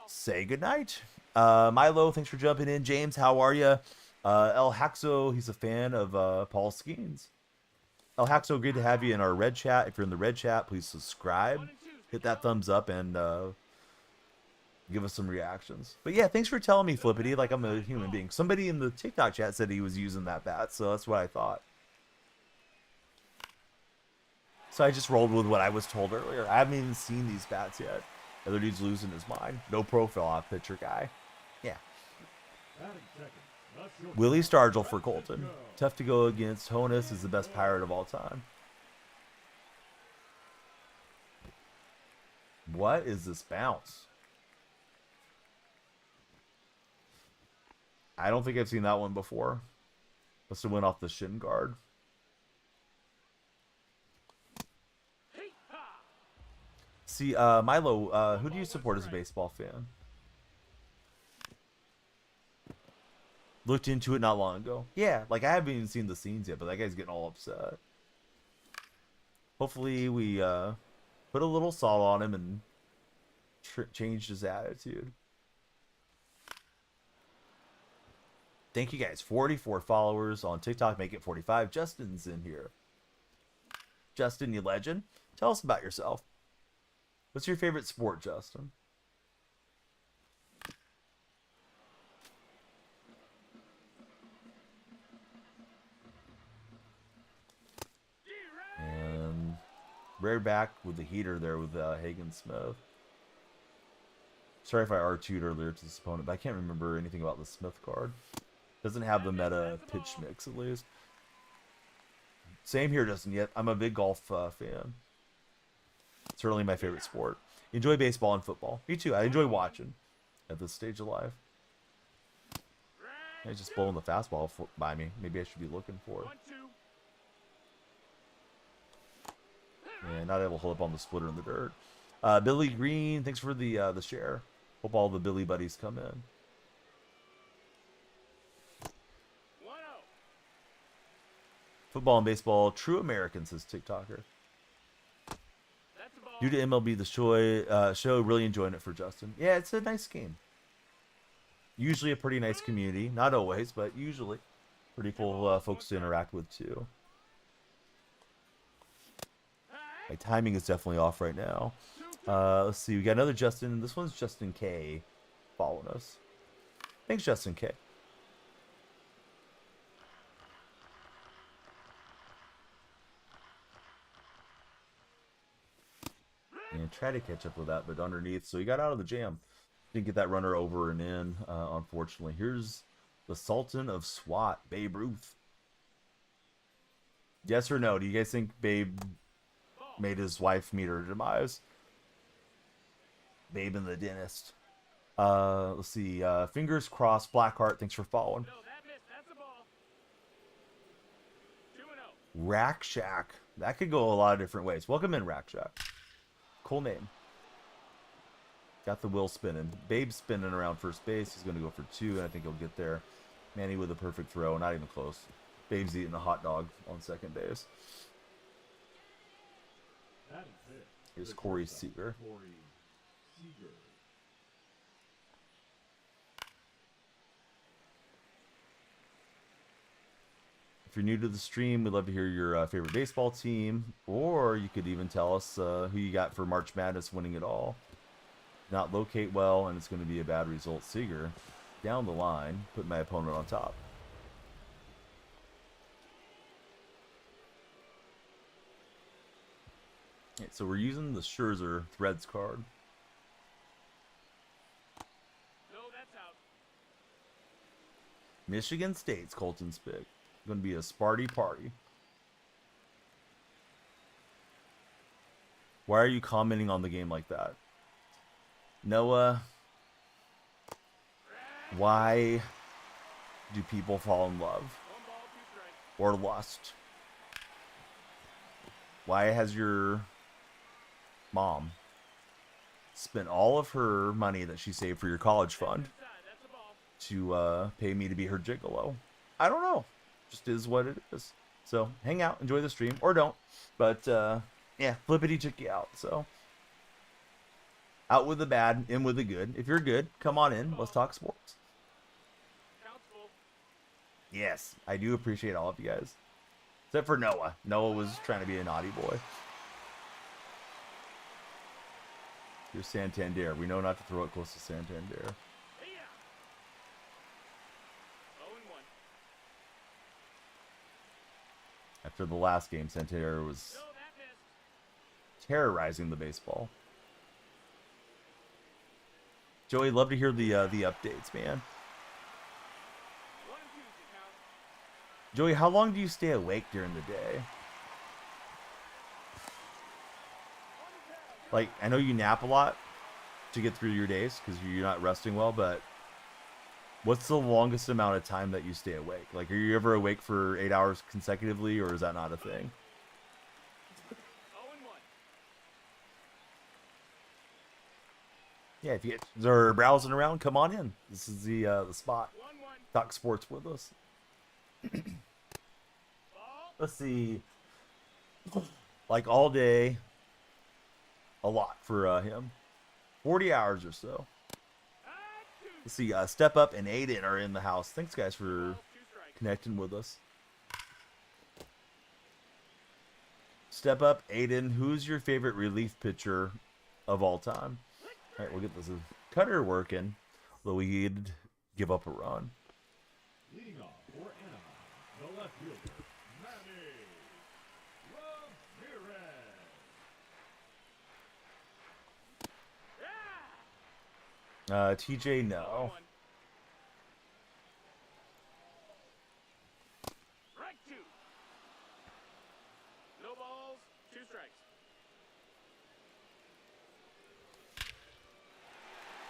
[SPEAKER 3] say goodnight. Milo, thanks for jumping in. James, how are you? El Haxo, he's a fan of Paul Skeens. El Haxo, good to have you in our red chat. If you're in the red chat, please subscribe. Hit that thumbs up and give us some reactions. But yeah, thanks for telling me, Flippity, like I'm a human being. Somebody in the TikTok chat said he was using that bat, so that's what I thought. So I just rolled with what I was told earlier. I haven't even seen these bats yet. The other dude's losing his mind. No profile off pitcher guy. Yeah. Willie Stargell for Colton. Tough to go against. Honus is the best Pirate of all time. What is this bounce? I don't think I've seen that one before. Must have went off the shin guard. See, Milo, who do you support as a baseball fan? Looked into it not long ago. Yeah, like I haven't even seen the scenes yet, but that guy's getting all upset. Hopefully we put a little salt on him and changed his attitude. Thank you guys. 44 followers on TikTok. Make it 45. Justin's in here. Justin, you legend. Tell us about yourself. What's your favorite sport, Justin? And rare back with the heater there with Hagen Smith. Sorry if I R2'd earlier to this opponent, but I can't remember anything about the Smith card. Doesn't have the meta pitch mix, at least. Same here, Justin. Yet I'm a big golf fan. Certainly my favorite sport. Enjoy baseball and football. Me too. I enjoy watching at this stage of life. He's just blowing the fastball by me. Maybe I should be looking for it. And not able to hold up on the splitter in the dirt. Billy Green, thanks for the share. Hope all the Billy buddies come in. Football and baseball, true Americans, says TikToker. Due to MLB The Show, really enjoying it for Justin. Yeah, it's a nice game. Usually a pretty nice community. Not always, but usually. Pretty cool folks to interact with, too. My timing is definitely off right now. Let's see. We got another Justin. This one's Justin K following us. Thanks, Justin K. And try to catch up with that, but underneath. So he got out of the jam. Didn't get that runner over and in, unfortunately. Here's the Sultan of SWAT, Babe Ruth. Yes or no? Do you guys think Babe made his wife meet her demise? Babe and the dentist. Let's see. Fingers crossed. Blackheart, thanks for following.
[SPEAKER 1] No, that missed. That's a ball. 2-0.
[SPEAKER 3] Rack Shack. That could go a lot of different ways. Welcome in, Rack Shack. Cool name. Got the wheel spinning. Babe's spinning around first base. He's going to go for 2, and I think he'll get there. Manny with a perfect throw. Not even close. Babe's eating a hot dog on second base.
[SPEAKER 2] That is it.
[SPEAKER 3] Here's Corey Seager.
[SPEAKER 2] Corey Seager.
[SPEAKER 3] If you're new to the stream, we'd love to hear your favorite baseball team, or you could even tell us who you got for March Madness winning it all. Not locate well, and it's going to be a bad result. Seager down the line, put my opponent on top. Okay, so we're using the Scherzer Threads card.
[SPEAKER 1] No, that's out.
[SPEAKER 3] Michigan State's Colton's pick. Going to be a Sparty party. Why are you commenting on the game like that? Noah, why do people fall in love
[SPEAKER 1] 1 ball, 2 strikes.
[SPEAKER 3] or lust? Why has your mom spent all of her money that she saved for your college fund
[SPEAKER 1] Inside. That's a ball.
[SPEAKER 3] to pay me to be her gigolo? I don't know. Just is what it is. So hang out, enjoy the stream, or don't. But yeah, flippity took you out. So out with the bad, in with the good. If you're good, come on in. Let's talk sports.
[SPEAKER 1] Counts full.
[SPEAKER 3] Yes, I do appreciate all of you guys. Except for Noah. Noah was trying to be a naughty boy. Here's Santander. We know not to throw it close to Santander.
[SPEAKER 1] Hey, yeah. 0-1.
[SPEAKER 3] After the last game, Santander was
[SPEAKER 1] No, that missed.
[SPEAKER 3] terrorizing the baseball. Joey, love to hear the updates, man.
[SPEAKER 1] 1 and 2 to count.
[SPEAKER 3] Joey, how long do you stay awake during the day? Like, I know you nap a lot to get through your days because you're not resting well, but what's the longest amount of time that you stay awake? Like, are you ever awake for 8 hours consecutively, or is that not a thing?
[SPEAKER 1] 0-1.
[SPEAKER 3] Yeah, if you guys are browsing around, come on in. This is the spot.
[SPEAKER 1] 1-1.
[SPEAKER 3] Talk sports with us.
[SPEAKER 1] Ball.
[SPEAKER 3] Let's see. Like all day, a lot for him. 40 hours or so. Let's see. Step Up and Aiden are in the house. Thanks, guys, for
[SPEAKER 1] 2 strikes.
[SPEAKER 3] connecting with us. Step Up, Aiden. Who's your favorite relief pitcher of all time? All right, we'll get this cutter working. Though we'd give up a run.
[SPEAKER 2] Leading off for Anaheim, the left fielder, Manny Ramirez.
[SPEAKER 1] Yeah.
[SPEAKER 3] TJ, no.
[SPEAKER 1] 0-1. Strike 2. No balls, 2 strikes.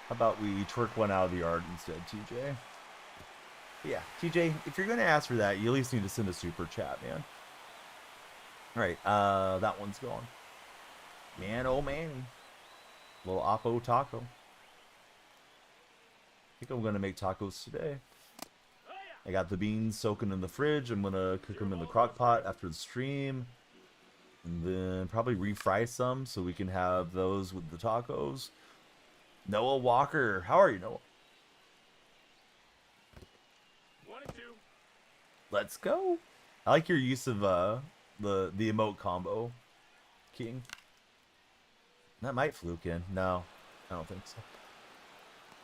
[SPEAKER 3] How about we twerk one out of the yard instead, TJ? Yeah, TJ, if you're going to ask for that, you at least need to send a super chat, man. All right, that one's gone. Man, oh man. Little Oppo taco. I think I'm going to make tacos today.
[SPEAKER 1] Oh, yeah.
[SPEAKER 3] I got the beans soaking in the fridge. I'm going to cook them in the crock pot after the stream. And then probably refry some so we can have those with the tacos. Noah Walker. How are you, Noah?
[SPEAKER 1] 1 and 2.
[SPEAKER 3] Let's go. I like your use of the emote combo. king. That might fluke in. No, I don't think so.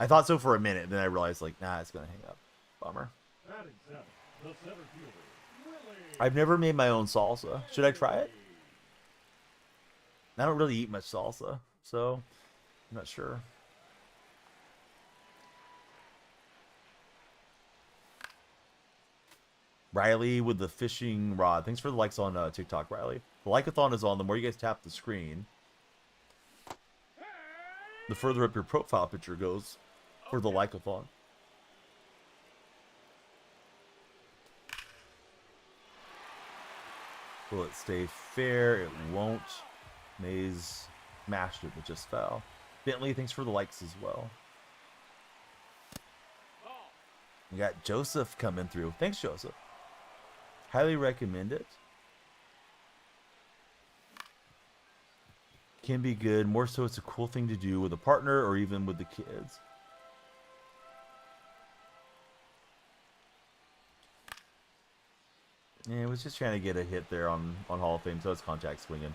[SPEAKER 3] I thought so for a minute, then I realized, like, nah, it's going to hang up. Bummer.
[SPEAKER 2] Batting seventh, the center fielder, Willie.
[SPEAKER 3] I've never made my own salsa. Should I try it? I don't really eat much salsa, so I'm not sure. Riley with the fishing rod. Thanks for the likes on TikTok, Riley. The like-a-thon is on. The more you guys tap the screen, the further up your profile picture goes for the like-a-thon. Will it stay fair? It won't. Maze smashed it, but just fell. Bentley, thanks for the likes as well. We got Joseph coming through. Thanks, Joseph. Highly recommend it. Can be good. More so it's a cool thing to do with a partner or even with the kids. Yeah, I was just trying to get a hit there on Hall of Fame, so it's contact swinging.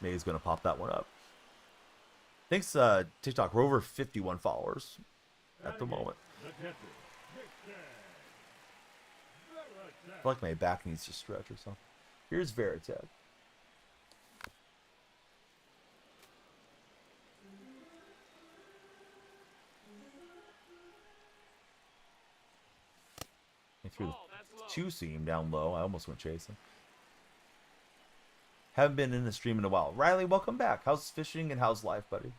[SPEAKER 3] May's going to pop that one up. Thanks, TikTok. We're over 51 followers at the moment. I feel like my back needs to stretch or something. Here's Veritek. I threw the two seam down low. I almost went chasing. Haven't been in the stream in a while. Riley, welcome back. How's fishing and how's life, buddy?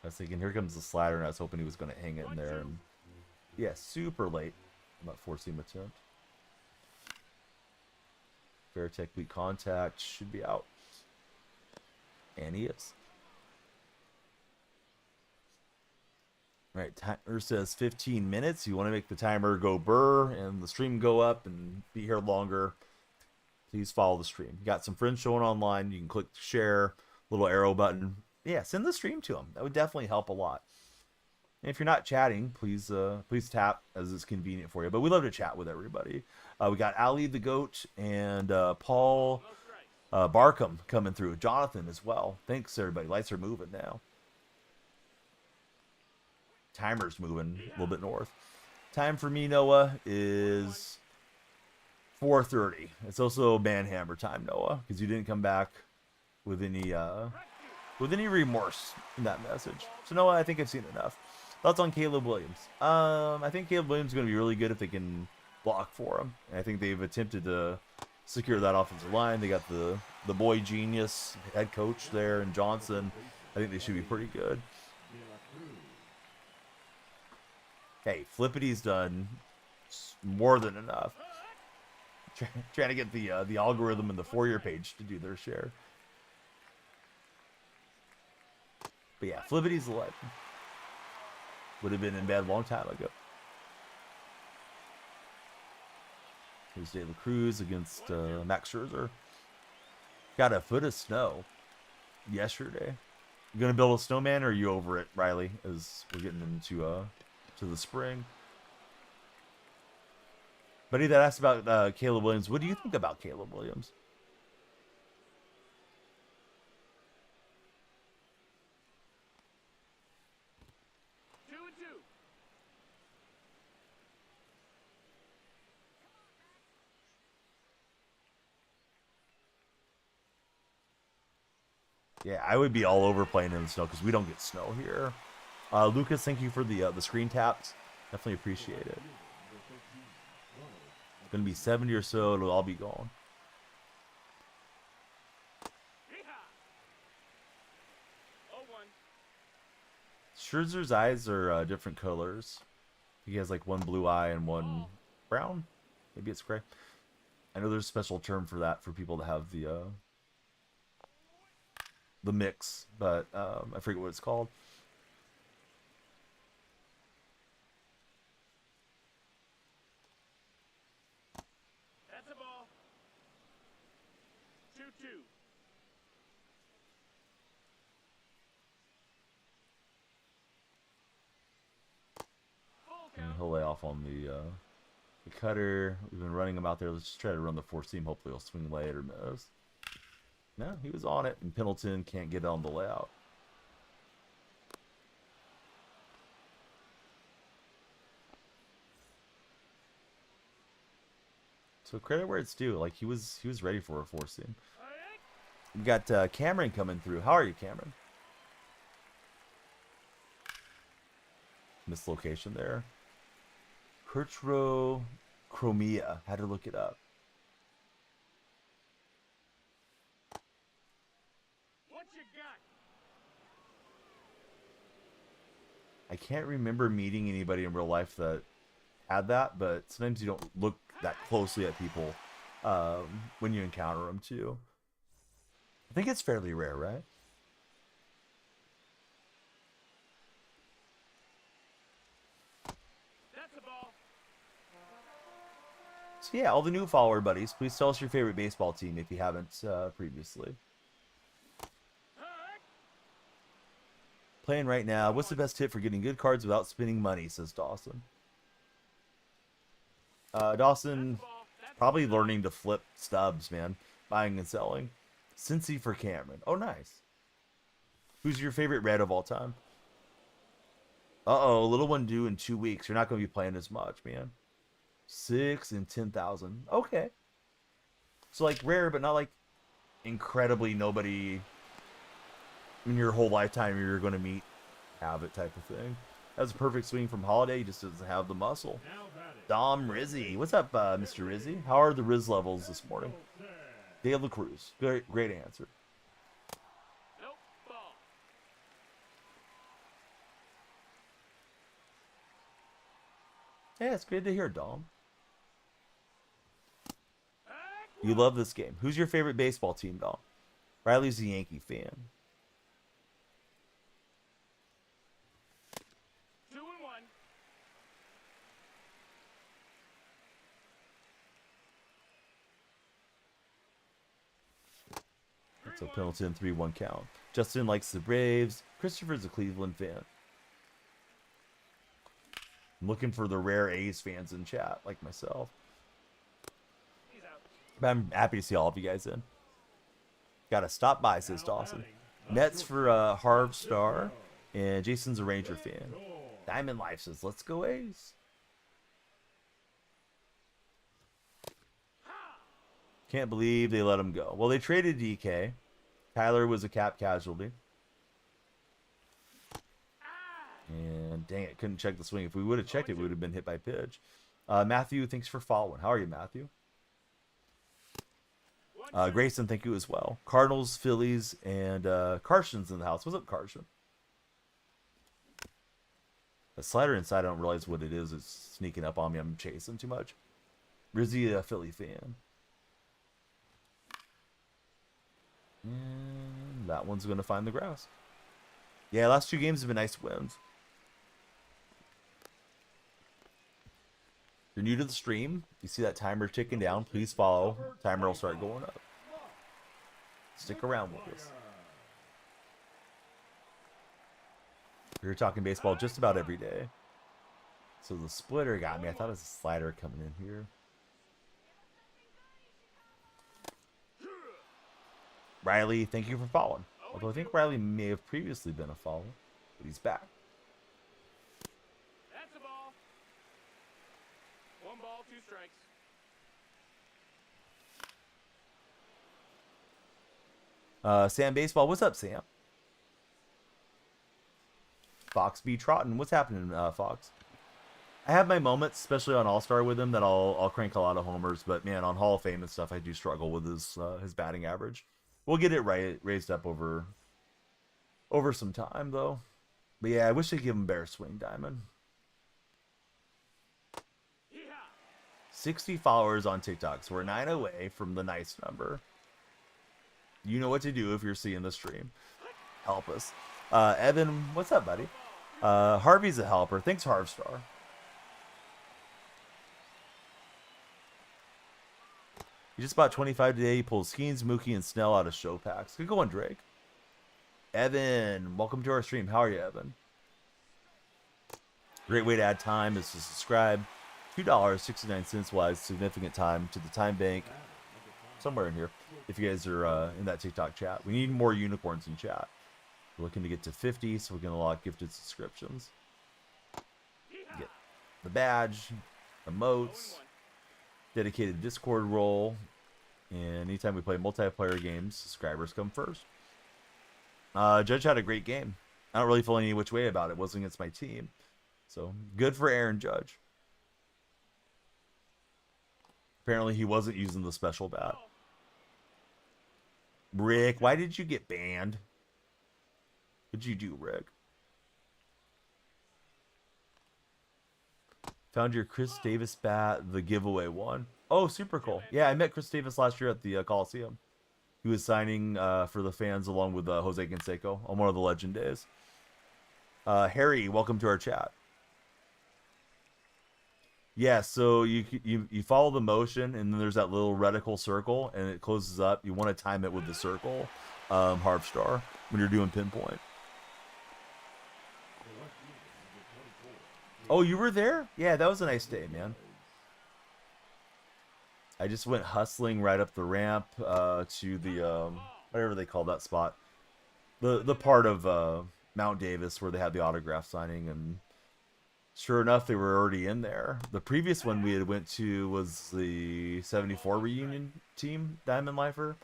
[SPEAKER 3] I was thinking, here comes the slider, and I was hoping he was going to hang it in there. And yeah, super late on that four seam attempt. Veritek weak contact should be out. And he is. All right, timer says 15 minutes. You want to make the timer go burr and the stream go up and be here longer, please follow the stream. You got some friends showing online. You can click share, little arrow button. Yeah, send the stream to them. That would definitely help a lot. And if you're not chatting, please tap as it's convenient for you. But we love to chat with everybody. We got Ali the Goat and Paul Barkham coming through. Jonathan as well. Thanks, everybody. Lights are moving now. Timer's moving a little bit north. Time for me, Noah, is 4:30. It's also Manhammer time, Noah, because you didn't come back with any remorse in that message. So Noah, I think I've seen enough. Thoughts on Caleb Williams? I think Caleb Williams is going to be really good if they can block for him. And I think they've attempted to secure that offensive line. They got the boy genius head coach there and Johnson. I think they should be pretty good. Hey, Flippity's done more than enough. Trying to get the algorithm and the For-You page to do their share. But yeah, Flippity's the legend. Would have been in bed a long time ago. Here's De La Cruz against Max Scherzer. Got a foot of snow yesterday. You gonna build a snowman, or are you over it, Riley? As we're getting into to the spring. Buddy that asked about Caleb Williams. What do you think about Caleb Williams? Yeah, I would be all over playing in the snow because we don't get snow here. Lucas, thank you for the screen taps. Definitely appreciate it. It's gonna be 70 or so. It'll all be gone. Scherzer's eyes are different colors. He has like one blue eye and one brown. Maybe it's gray. I know there's a special term for that for people to have the mix, but I forget what it's called.
[SPEAKER 1] That's a ball. 2-2.
[SPEAKER 3] And he'll lay off on the cutter. We've been running him out there. Let's just try to run the four seam. Hopefully he'll swing late or miss. No, he was on it, and Pendleton can't get on the layout. So credit where it's due. Like he was ready for a 4-seam. We got Cameron coming through. How are you, Cameron? Mislocation there. Kirchro Chromia. Had to look it up.
[SPEAKER 1] What you got?
[SPEAKER 3] I can't remember meeting anybody in real life that had that, but sometimes you don't look that closely at people when you encounter them too. I think it's fairly rare, right?
[SPEAKER 1] That's a ball.
[SPEAKER 3] So yeah, all the new follower buddies, please tell us your favorite baseball team if you haven't previously. Playing right now. What's the best tip for getting good cards without spending money, says Dawson. Dawson, probably learning to flip stubs, man. Buying and selling. Cincy for Cameron. Oh, nice. Who's your favorite red of all time? Uh-oh, little one due in 2 weeks. You're not going to be playing as much, man. 6 and 10,000. Okay. So, like, rare, but not, like, incredibly nobody in your whole lifetime you're going to meet have it type of thing. That's a perfect swing from Holiday. He just doesn't have the muscle. Dom Rizzy. What's up, Mr. Rizzy? How are the Riz levels this morning? De La Cruz. Great answer.
[SPEAKER 1] Nope, ball.
[SPEAKER 3] Yeah, it's great to hear, Dom. You love this game. Who's your favorite baseball team, Dom? Riley's a Yankee fan.
[SPEAKER 1] 2 and 1.
[SPEAKER 3] So Pendleton 3-1 count. Justin likes the Braves. Christopher's a Cleveland fan. I'm looking for the rare A's fans in chat, like myself.
[SPEAKER 1] He's out.
[SPEAKER 3] But I'm happy to see all of you guys in. Gotta stop by, says Dawson. Mets for Harv Star. And Jason's a Ranger fan. Diamond Life says, let's go A's. Can't believe they let him go. Well, they traded DK. Tyler was a cap casualty. And dang it, couldn't check the swing. If we would have checked it, we would have been hit by pitch. Matthew, thanks for following. How are you, Matthew? Grayson, thank you as well. Cardinals, Phillies, and Carson's in the house. What's up, Carson? The slider inside, I don't realize what it is. It's sneaking up on me. I'm chasing too much. Rizzy, a Philly fan. And that one's going to find the grass. Yeah, last 2 games have been nice wins. If you're new to the stream, you see that timer ticking down, please follow. Timer will start going up. Stick around with us. We're talking baseball just about every day. So the splitter got me. I thought it was a slider coming in here. Riley, thank you for following. Although I think Riley may have previously been a follower, but he's back.
[SPEAKER 1] That's a ball. 1 ball, 2 strikes.
[SPEAKER 3] Sam Baseball, what's up, Sam? Fox B Trottin, what's happening, Fox? I have my moments, especially on All-Star with him, that I'll crank a lot of homers, but man, on Hall of Fame and stuff, I do struggle with his batting average. We'll get it raised up over some time, though. But yeah, I wish they'd give him better swing, Diamond. 60 followers on TikTok, so we're 9 away from the nice number. You know what to do if you're seeing the stream. Help us. Evan, what's up, buddy? Harvey's a helper. Thanks, Harvstar. He just bought 25 today. He pulls Skeens, Mookie, and Snell out of show packs. Good going, Drake. Evan, welcome to our stream. How are you, Evan? Great way to add time is to subscribe. $2.69 will add significant time to the time bank. Somewhere in here. if you guys are in that TikTok chat. We need more unicorns in chat. We're looking to get to 50 so we can unlock gifted subscriptions. Get the badge, emotes, dedicated Discord role, and anytime we play multiplayer games, subscribers come first. Judge had a great game. I don't really feel any which way about it. It wasn't against my team. So, good for Aaron Judge. Apparently, he wasn't using the special bat. Rick, why did you get banned? What'd you do, Rick? Found your Chris Davis bat, the giveaway one. Oh, super cool. Yeah, I met Chris Davis last year at the Coliseum. He was signing for the fans along with Jose Canseco on one of the Legend days. Harry, welcome to our chat. Yeah, so you follow the motion, and then there's that little reticle circle, and it closes up. You want to time it with the circle, Harp Star, when you're doing pinpoint. Oh, you were there? Yeah, that was a nice day, man. I just went hustling right up the ramp to the whatever they call that spot, the part of Mount Davis where they had the autograph signing, and sure enough, they were already in there. The previous one we had went to was the 74 reunion team, Diamond Lifer.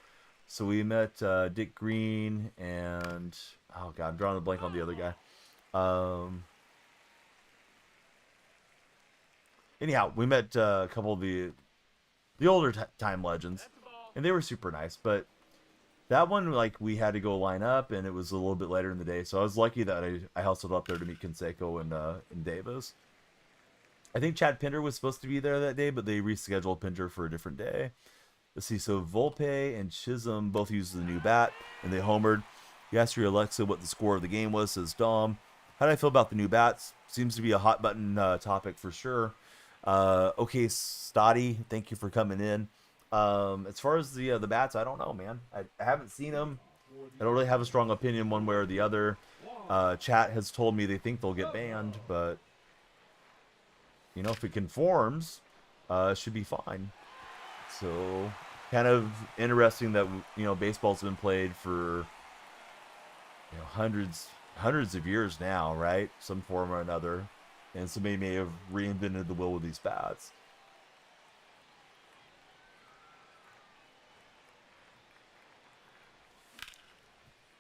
[SPEAKER 3] So we met Dick Green and, oh god, I'm drawing a blank on the other guy. Anyhow, we met a couple of the older time legends, and they were super nice. But that one, like, we had to go line up, and it was a little bit later in the day. So I was lucky that I hustled up there to meet Canseco and Davis. I think Chad Pinder was supposed to be there that day, but they rescheduled Pinder for a different day. Let's see. So Volpe and Chisholm both used the new bat, and they homered. You asked your Alexa what the score of the game was, says Dom. How do I feel about the new bats? Seems to be a hot button topic for sure. Okay, Stoddy, thank you for coming in. As far as the bats, I don't know, man. I haven't seen them. I don't really have a strong opinion one way or the other. Chat has told me they think they'll get banned, but you know, if it conforms, it should be fine. So, kind of interesting that, you know, baseball's been played for, you know, hundreds of years now, right? Some form or another. And somebody may have reinvented the wheel with these bats.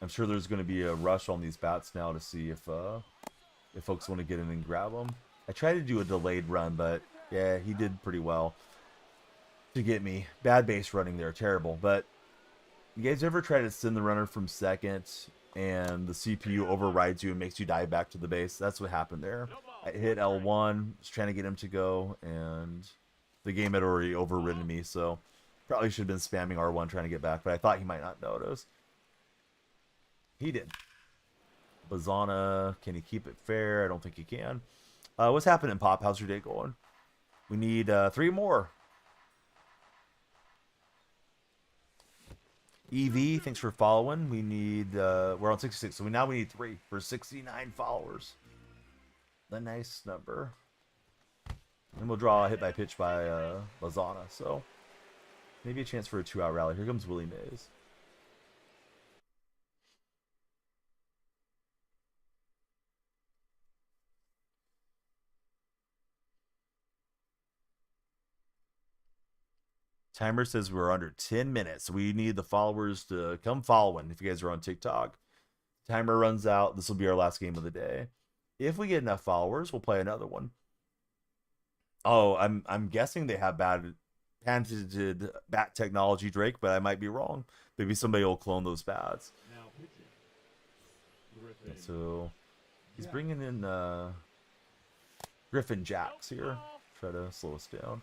[SPEAKER 3] I'm sure there's going to be a rush on these bats now to see if folks want to get in and grab them. I tried to do a delayed run, but yeah, he did pretty well to get me. Bad base running there, terrible. But you guys ever try to send the runner from second and the CPU overrides you and makes you dive back to the base? That's what happened there. I hit L1, was trying to get him to go, and the game had already overridden me, so probably should have been spamming R1 trying to get back, but I thought he might not notice. He did. Bazana, can he keep it fair? I don't think he can. What's happening, Pop? How's your day going? We need 3 more. EV, thanks for following. We need, we're on 66, so now we need 3 for 69 followers. The nice number. And we'll draw a hit by pitch by Lazana. So maybe a chance for a 2-out rally. Here comes Willie Mays. Timer says we're under 10 minutes. We need the followers to come following if you guys are on TikTok. Timer runs out. This will be our last game of the day. If we get enough followers, we'll play another one. Oh, I'm guessing they have patented bat technology, Drake, but I might be wrong. Maybe somebody will clone those bats. So he's bringing in Griffin Jacks here. Try to slow us down.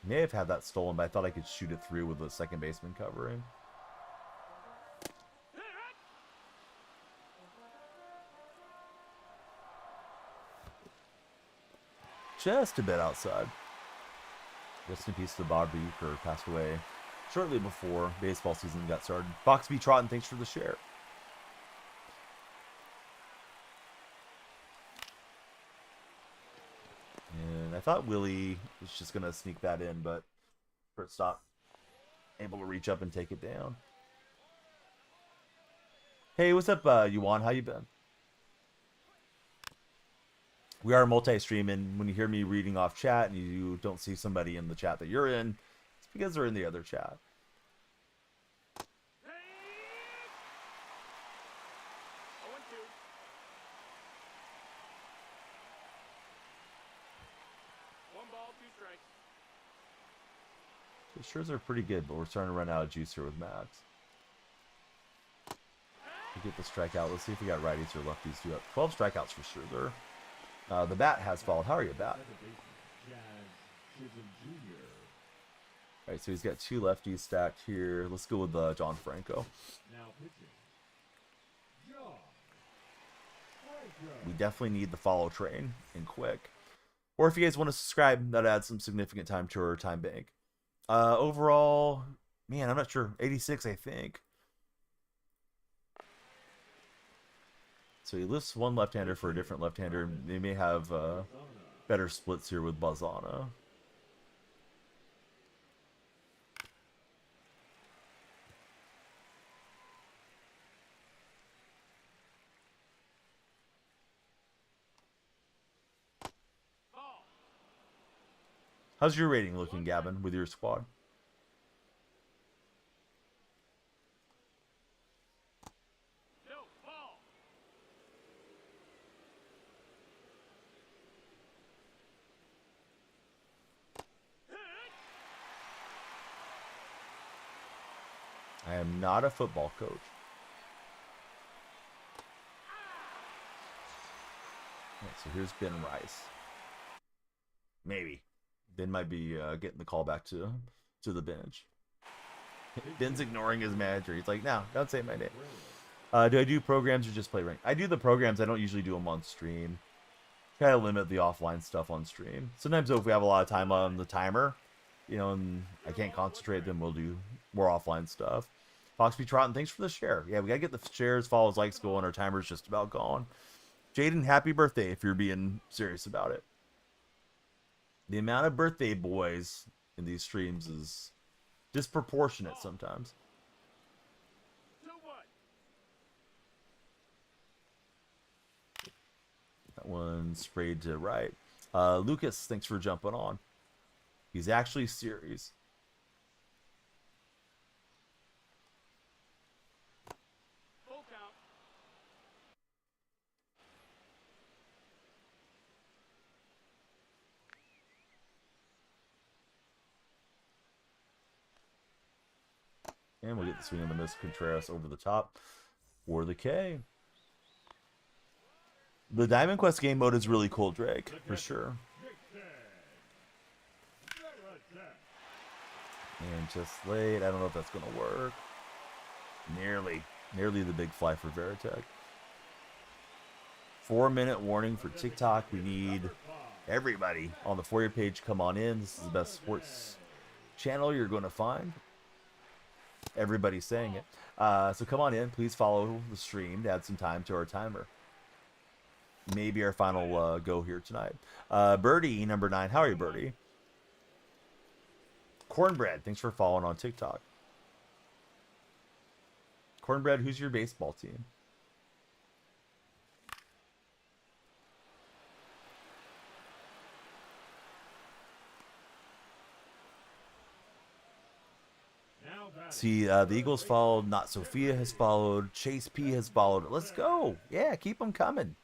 [SPEAKER 3] May have had that stolen, but I thought I could shoot it through with the second baseman covering. Just a bit outside. Rest in peace to Bob Bucher, passed away shortly before baseball season got started. Fox B. Trotton, thanks for the share. And I thought Willie was just gonna sneak that in, but first stop, able to reach up and take it down. Hey, what's up, Yuan? How you been? We are multi-streaming. When you hear me reading off chat and you don't see somebody in the chat that you're in, it's because they're in the other chat. The Scherzer are pretty good, but we're starting to run out of juice here with Max. We get the strikeout. Let's see if we got righties or lefties. Do 12 strikeouts for Scherzer. The bat has followed. How are you, bat? Alright, so he's got 2 lefties stacked here. Let's go with John Franco. We definitely need the follow train and quick. Or if you guys want to subscribe, that adds some significant time to our time bank. Overall, man, I'm not sure. 86, I think. So he lifts one left-hander for a different left-hander. They may have better splits here with Bazana. How's your rating looking, Gavin, with your squad? I am not a football coach. Right, so here's Ben Rice. Maybe. Ben might be getting the call back to the bench. Ben's ignoring his manager. He's like, no, don't say my name. Do I do programs or just play rank? I do the programs. I don't usually do them on stream. Try to limit the offline stuff on stream. Sometimes if we have a lot of time on the timer, you know, and I can't concentrate, then we'll do more offline stuff. Foxby Trotton, thanks for the share. Yeah, we gotta get the shares, follows, likes going. Our timer's just about gone. Jaden, happy birthday if you're being serious about it. The amount of birthday boys in these streams is disproportionate sometimes. That one sprayed to right. Lucas, thanks for jumping on. He's actually serious. And we'll get the swing and the miss. Contreras over the top for the K. The Diamond Quest game mode is really cool, Drake, for sure. And just late. I don't know if that's going to work. Nearly the big fly for Veritek. 4-minute warning for TikTok. We need everybody on the For You page. Come on in. This is the best sports channel you're going to find. Everybody's saying it. So come on in. Please follow the stream to add some time to our timer. Maybe our final go here tonight. Birdie, number 9. How are you, Birdie? Cornbread, thanks for following on TikTok. Cornbread, who's your baseball team? See, the Eagles followed. Not Sophia has followed. Chase P has followed. Let's go. Yeah, keep them coming.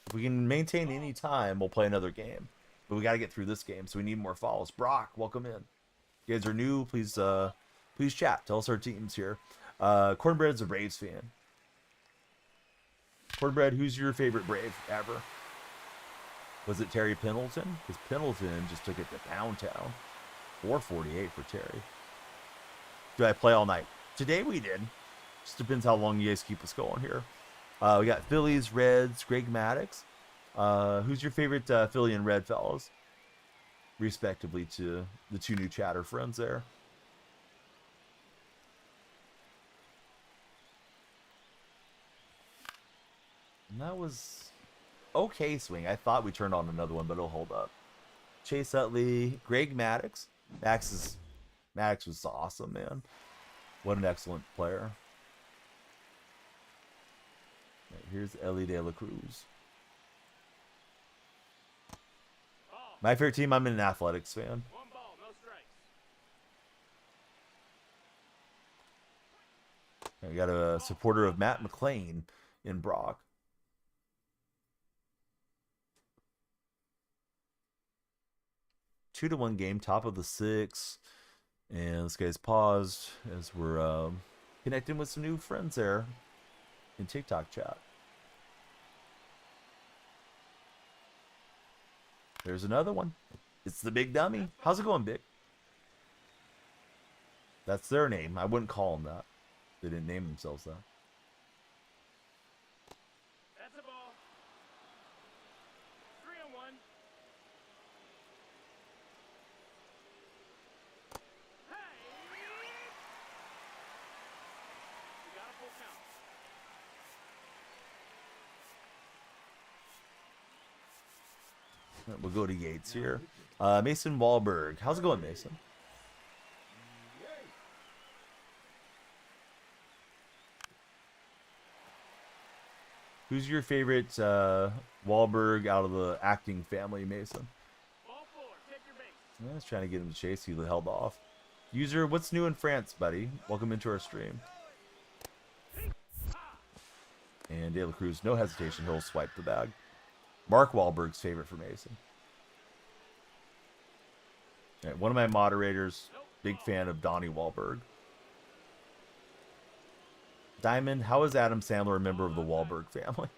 [SPEAKER 3] If we can maintain any time, we'll play another game. But we got to get through this game, so we need more follows. Brock, welcome in. If you guys are new, please chat. Tell us our teams here. Cornbread's a Braves fan. Cornbread, who's your favorite Brave ever? Was it Terry Pendleton? Because Pendleton just took it to Pound Town. 448 for Terry. Do I play all night? Today we did. Just depends how long you guys keep us going here. We got Phillies, Reds, Greg Maddux. Who's your favorite Philly and Red fellows? Respectively to the 2 new chatter friends there. And that was okay swing. I thought we turned on another one, but it'll hold up. Chase Utley, Greg Maddox. Maddox was awesome, man. What an excellent player. Right, here's Ellie De La Cruz. My favorite team, I'm an athletics fan.
[SPEAKER 1] One ball, no strikes.
[SPEAKER 3] I got a supporter of Matt McClain in Brock. Two to one game, top of the 6. And this guy's paused as we're connecting with some new friends there in TikTok chat. There's another one. It's the Big Dummy. How's it going, Big? That's their name. I wouldn't call them that. They didn't name themselves that.
[SPEAKER 1] That's a ball. 3-1. Hey! We got a full count.
[SPEAKER 3] We'll go to Yates here. Mason Wahlberg. How's it going, Mason? Who's your favorite Wahlberg out of the acting family, Mason?
[SPEAKER 1] Ball 4, take your base.
[SPEAKER 3] I was trying to get him to chase. He held off. User, what's new in France, buddy? Welcome into our stream. And De La Cruz, no hesitation. He'll swipe the bag. Mark Wahlberg's favorite for Mason. All right, one of my moderators, big fan of Donnie Wahlberg. Diamond, how is Adam Sandler a member of the Wahlberg family?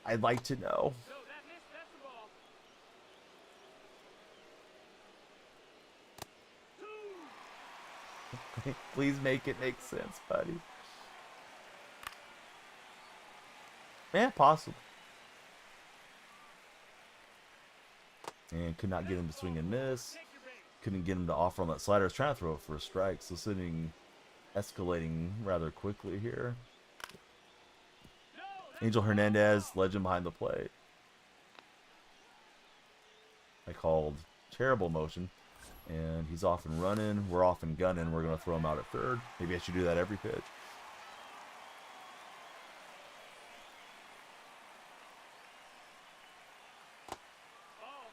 [SPEAKER 3] I'd like to know.
[SPEAKER 1] So that missed, that's the ball. 2.
[SPEAKER 3] Please make it make sense, buddy. Yeah, possible. And could not get him to swing and miss.
[SPEAKER 1] Take your base.
[SPEAKER 3] Couldn't get him to offer on that slider. I was trying to throw it for a strike. So sitting, escalating rather quickly here.
[SPEAKER 1] No, that's
[SPEAKER 3] Angel Hernandez, legend behind the plate. I called terrible motion. And he's off and running. We're off and gunning. We're going to throw him out at third. Maybe I should do that every pitch.
[SPEAKER 1] ball.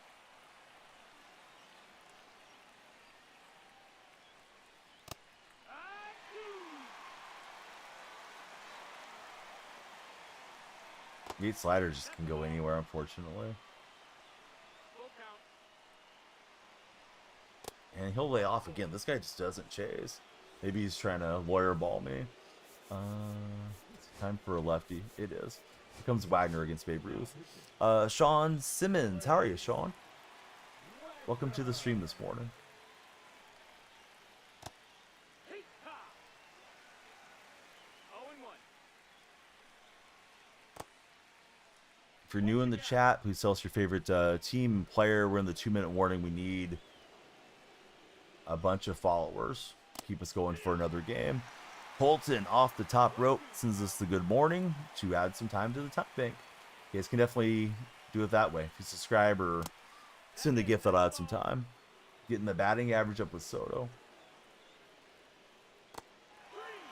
[SPEAKER 3] Gate sliders just can go anywhere, unfortunately.
[SPEAKER 1] Full count.
[SPEAKER 3] And he'll lay off again. This guy just doesn't chase. Maybe he's trying to lawyer ball me. It's time for a lefty. It is. Here comes Wagner against Babe Ruth. Sean Simmons. How are you, Sean? Welcome to the stream this morning.
[SPEAKER 1] Hey, ha. 0-1.
[SPEAKER 3] If you're new in the chat, please tell us your favorite team and player. We're in the 2-minute warning. We need a bunch of followers. Keep us going for another game. Colton off the top rope sends us the good morning to add some time to the time bank. You guys can definitely do it that way. If you subscribe or send the gift, that'll add some time. Getting the batting average up with Soto.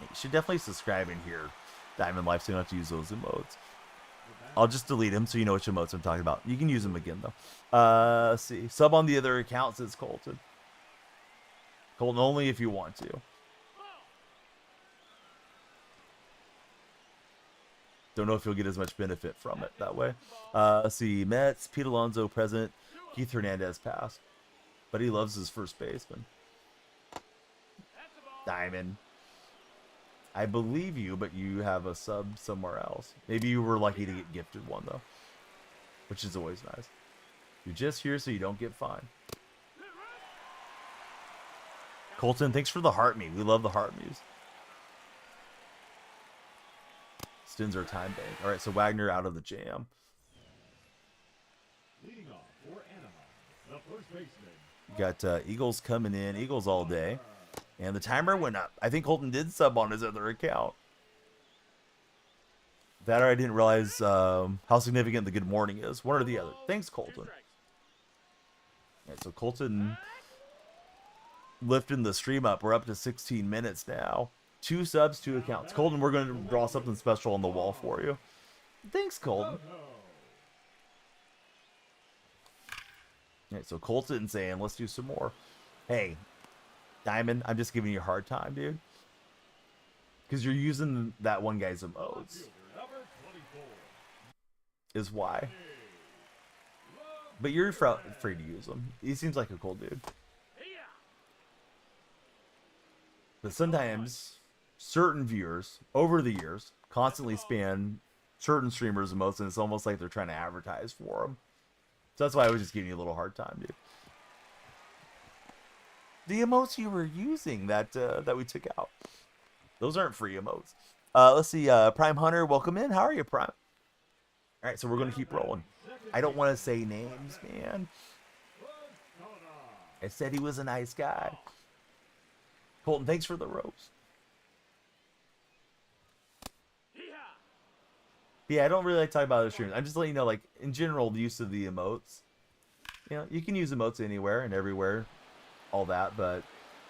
[SPEAKER 3] You should definitely subscribe in here, Diamond Life, so you don't have to use those emotes. I'll just delete them so you know which emotes I'm talking about. You can use them again, though. Let's see. Sub on the other account, says Colton. Colton, only if you want to. Don't know if you'll get as much benefit from it that way. Let's see. Mets, Pete Alonso present. Keith Hernandez passed. But he loves his first baseman. Diamond. I believe you, but you have a sub somewhere else. Maybe you were lucky to get gifted one, though. Which is always nice. You're just here so you don't get fined. Colton, thanks for the heart me. We love the heart muse. Stins our time bank. All right, so Wagner out of the jam.
[SPEAKER 2] Leading off for Anaheim, the first baseman.
[SPEAKER 3] Got Eagles coming in. Eagles all day. And the timer went up. I think Colton did sub on his other account. That or I didn't realize how significant the good morning is. One or the other. Thanks, Colton. Alright, so Colton lifting the stream up. We're up to 16 minutes now. 2 subs, 2 accounts. Colton, we're going to draw something special on the wall for you. Thanks, Colton. Alright, so Colton saying, let's do some more. Hey, Diamond, I'm just giving you a hard time, dude. Because you're using that one guy's emotes. Is why. But you're free to use them. He seems like a cool dude. But sometimes certain viewers over the years constantly spam certain streamers' emotes, and it's almost like they're trying to advertise for them. So that's why I was just giving you a little hard time, dude. The emotes you were using that we took out, those aren't free emotes. Let's see. Prime Hunter, welcome in. How are you, Prime? All right, so we're gonna keep rolling. I don't want to say names, man. I said he was a nice guy. Colton, thanks for the ropes. Yeah, I don't really like talking about other streams. I'm just letting you know, like, in general, the use of the emotes. You know, you can use emotes anywhere and everywhere, all that, but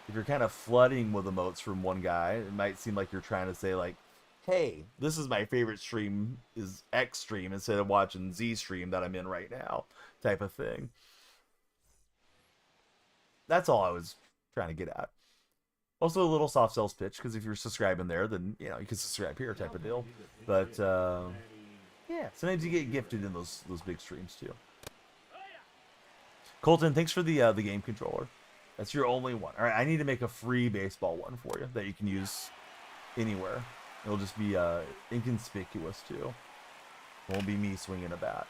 [SPEAKER 3] if you're kind of flooding with emotes from one guy, it might seem like you're trying to say, like, hey, this is my favorite stream, is X stream, instead of watching Z stream that I'm in right now, type of thing. That's all I was trying to get at. Also, a little soft sales pitch, because if you're subscribing there, then, you know, you can subscribe here, type of deal. But, yeah, sometimes you get gifted in those big streams, too. Colton, thanks for the game controller. That's your only one. All right, I need to make a free baseball one for you that you can use anywhere. It'll just be inconspicuous, too. It won't be me swinging a bat.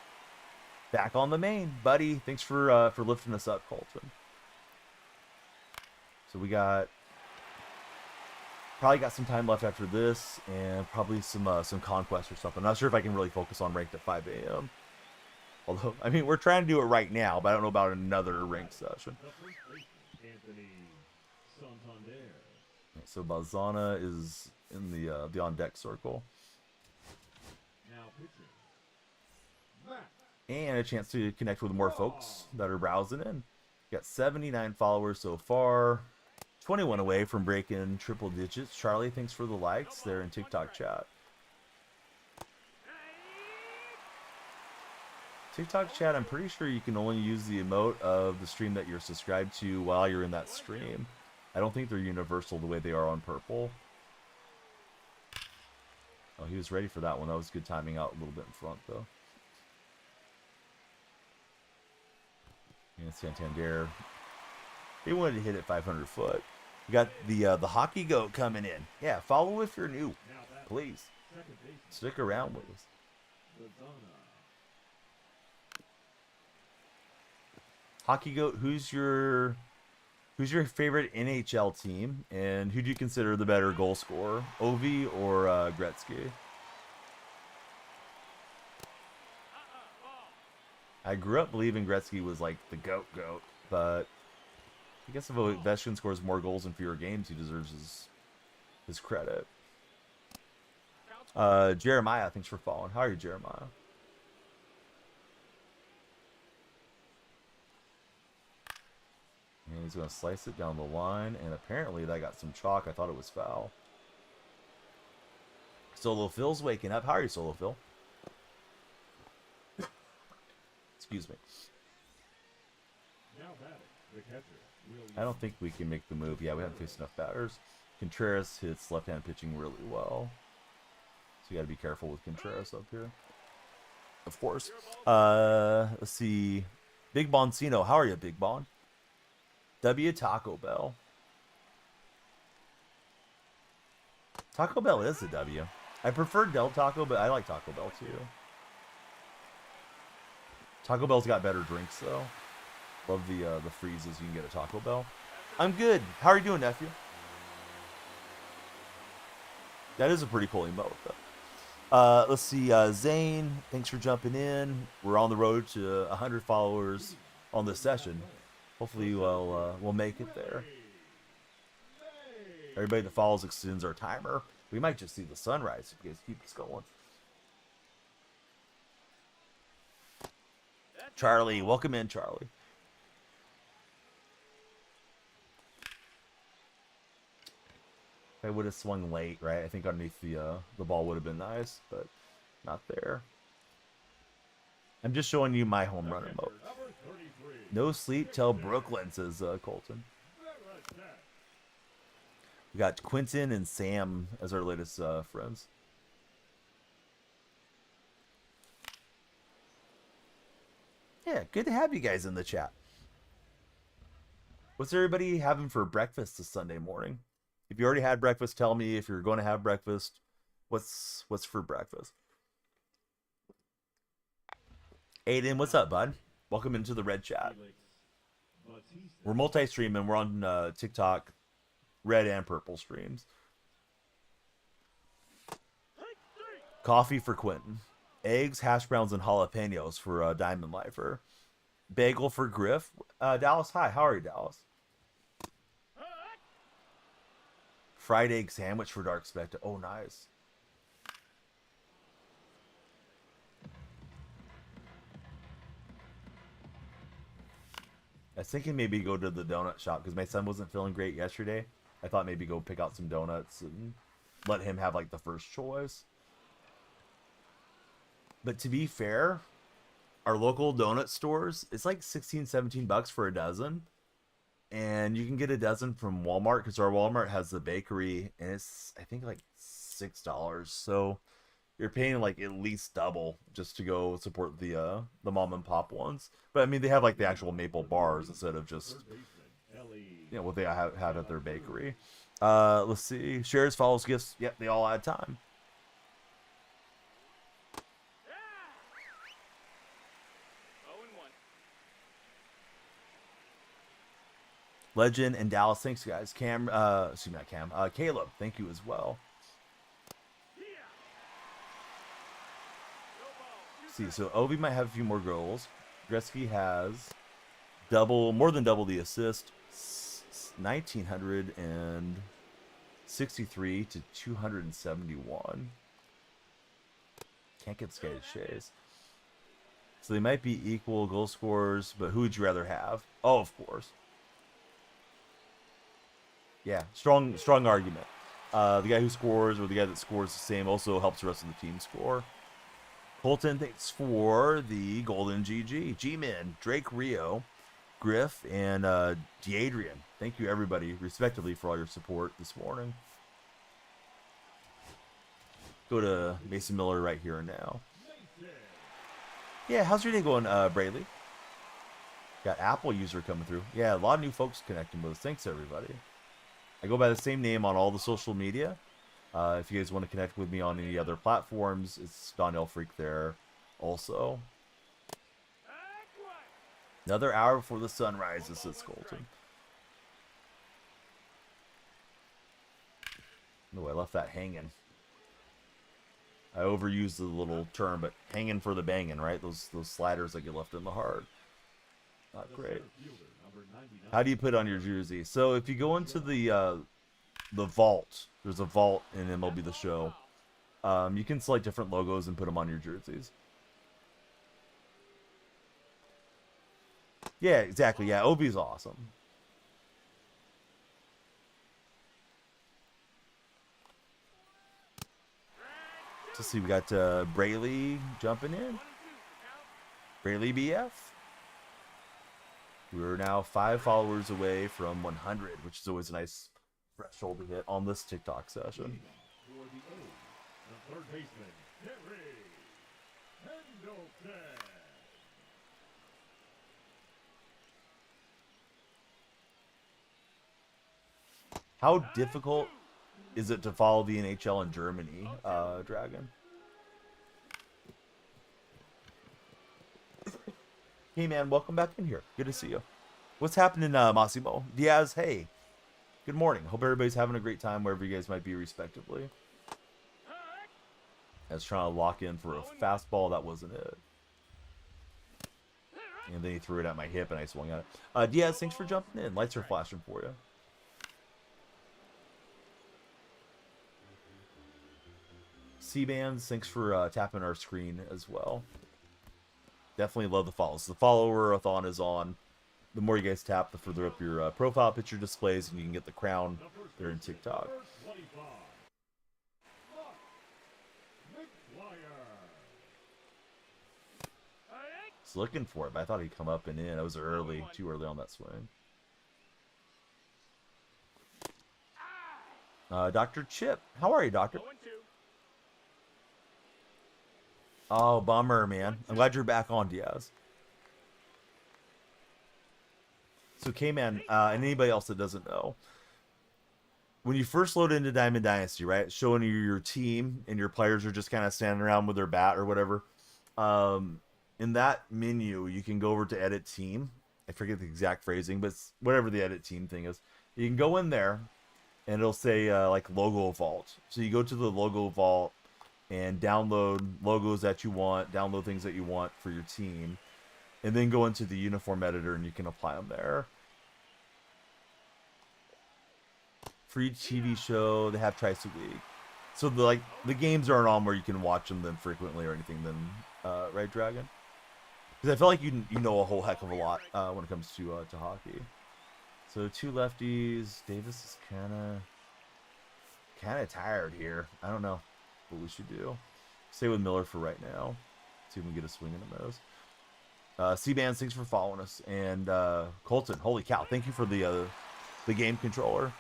[SPEAKER 3] Back on the main, buddy. Thanks for lifting us up, Colton. So we probably got some time left after this, and probably some Conquest or something. I'm not sure if I can really focus on ranked at 5 a.m. Although, I mean, we're trying to do it right now, but I don't know about another ranked session. So Balzana is in the on deck circle, and a chance to connect with more folks that are browsing in. Got 79 followers so far. 21 away from breaking triple digits. Charlie, thanks for the likes there in TikTok chat. TikTok chat, I'm pretty sure you can only use the emote of the stream that you're subscribed to while you're in that stream. I don't think they're universal the way they are on Purple. Oh, he was ready for that one. That was good timing out a little bit in front, though. And Santander. They wanted to hit it 500 foot. We got the hockey goat coming in. Yeah, follow if you're new, please. Stick around with us. Hockey goat, who's your favorite NHL team, and who do you consider the better goal scorer, Ovi or Gretzky? I grew up believing Gretzky was like the goat, but I guess if Ovechkin scores more goals in fewer games, he deserves his credit. Jeremiah, thanks for following. How are you, Jeremiah? And he's going to slice it down the line, and apparently that got some chalk. I thought it was foul. Solo Phil's waking up. How are you, Solo Phil? Excuse me. I don't think we can make the move. Yeah, we haven't faced enough batters. Contreras hits left-hand pitching really well. So you got to be careful with Contreras up here. Of course. Let's see. Big Boncino. How are you, Big Bon? W Taco Bell. Taco Bell is a W. I prefer Del Taco, but I like Taco Bell too. Taco Bell's got better drinks though. Love the freezes you can get at Taco Bell. I'm good. How are you doing, nephew? That is a pretty cool emote though. Let's see. Zane, thanks for jumping in. We're on the road to 100 followers on this session. Hopefully we'll make it there. Everybody that follows extends our timer. We might just see the sunrise if you guys keep us going. Charlie, welcome in, Charlie. I would have swung late, right? I think underneath the ball would have been nice, but not there. I'm just showing you my home run remote. No sleep till Brooklyn, says Colton. We got Quentin and Sam as our latest friends. Yeah, good to have you guys in the chat. What's everybody having for breakfast this Sunday morning? If you already had breakfast, tell me. If you're going to have breakfast, what's for breakfast? Aiden, what's up, bud? Welcome into the red chat. We're multi-streaming. We're on TikTok, red and purple streams. Coffee for Quentin. Eggs, hash browns, and jalapenos for Diamond Lifer. Bagel for Griff. Dallas, hi. How are you, Dallas? Fried egg sandwich for Dark Spectre. Oh, nice. I was thinking maybe go to the donut shop because my son wasn't feeling great yesterday. I thought maybe go pick out some donuts and let him have like the first choice. But to be fair, our local donut stores, it's like 16, 17 bucks for a dozen. And you can get a dozen from Walmart because our Walmart has the bakery and it's, I think, like $6. So you're paying like at least double just to go support the mom and pop ones. But I mean, they have like the actual maple bars instead of just, you know, what they have at their bakery. Let's see. Shares, follows, gifts. Yep, they all add time. Legend and Dallas, thanks guys. Cam, excuse me, not Cam. Caleb, thank you as well. See, so Ovi might have a few more goals. Gretzky has more than double the assist. 1963 to 271. Can't get skated shays. So they might be equal goal scorers, but who would you rather have? Oh, of course. Yeah, strong argument. The guy who scores or the guy that scores the same also helps the rest of the team score. Colton, thanks for the golden GG. G-Min, Drake Rio, Griff, and D'Adrian. Thank you, everybody, respectively, for all your support this morning. Go to Mason Miller right here and now. Yeah, how's your day going, Brayley? Got Apple user coming through. Yeah, a lot of new folks connecting with us. Thanks, everybody. I go by the same name on all the social media. If you guys want to connect with me on any other platforms, it's Donnell Freak there also. Another hour before the sun rises, says Colton. No, I left that hanging. I overused the little term, but hanging for the banging, right? Those sliders that get left in the heart. Not great. How do you put on your jersey? So if you go into the vault, there's a vault in MLB The Show. You can select different logos and put them on your jerseys. Yeah, exactly. Yeah, Obi's awesome. Let's see, we got Brayley jumping in. Brayley BF. We're now 5 followers away from 100, which is always a nice threshold to hit on this TikTok session. How difficult is it to follow the NHL in Germany, Dragon? Hey man, welcome back in here. Good to see you. What's happening, Massimo? Diaz, hey. Good morning. Hope everybody's having a great time wherever you guys might be, respectively. I was trying to lock in for a fastball. That wasn't it. And then he threw it at my hip and I swung at it. Diaz, thanks for jumping in. Lights are flashing for you. C-Bands, thanks for tapping our screen as well. Definitely love the follows. The follower-a-thon is on. The more you guys tap, the further up your profile picture displays, and you can get the crown there in TikTok. Just looking for it, but I thought he'd come up and in. I was early, too early on that swing. Dr. Chip, how are you, Doctor? Oh, bummer, man. I'm glad you're back on, Diaz. So, K-Man, and anybody else that doesn't know, when you first load into Diamond Dynasty, right, showing you your team and your players are just kind of standing around with their bat or whatever, in that menu, you can go over to Edit Team. I forget the exact phrasing, but it's whatever the Edit Team thing is. You can go in there, and it'll say, like, Logo Vault. So you go to the Logo Vault and download logos that you want, download things that you want for your team, and then go into the uniform editor and you can apply them there. Free TV show, they have twice a week. So the games aren't on where you can watch them then frequently or anything then, right, Dragon? Because I feel like you know a whole heck of a lot when it comes to hockey. So 2 lefties. Davis is kind of tired here. I don't know what we should do. Stay with Miller for right now. See if we can get a swing in the nose. C-Bands, thanks for following us. And Colton, holy cow, thank you for the game controller.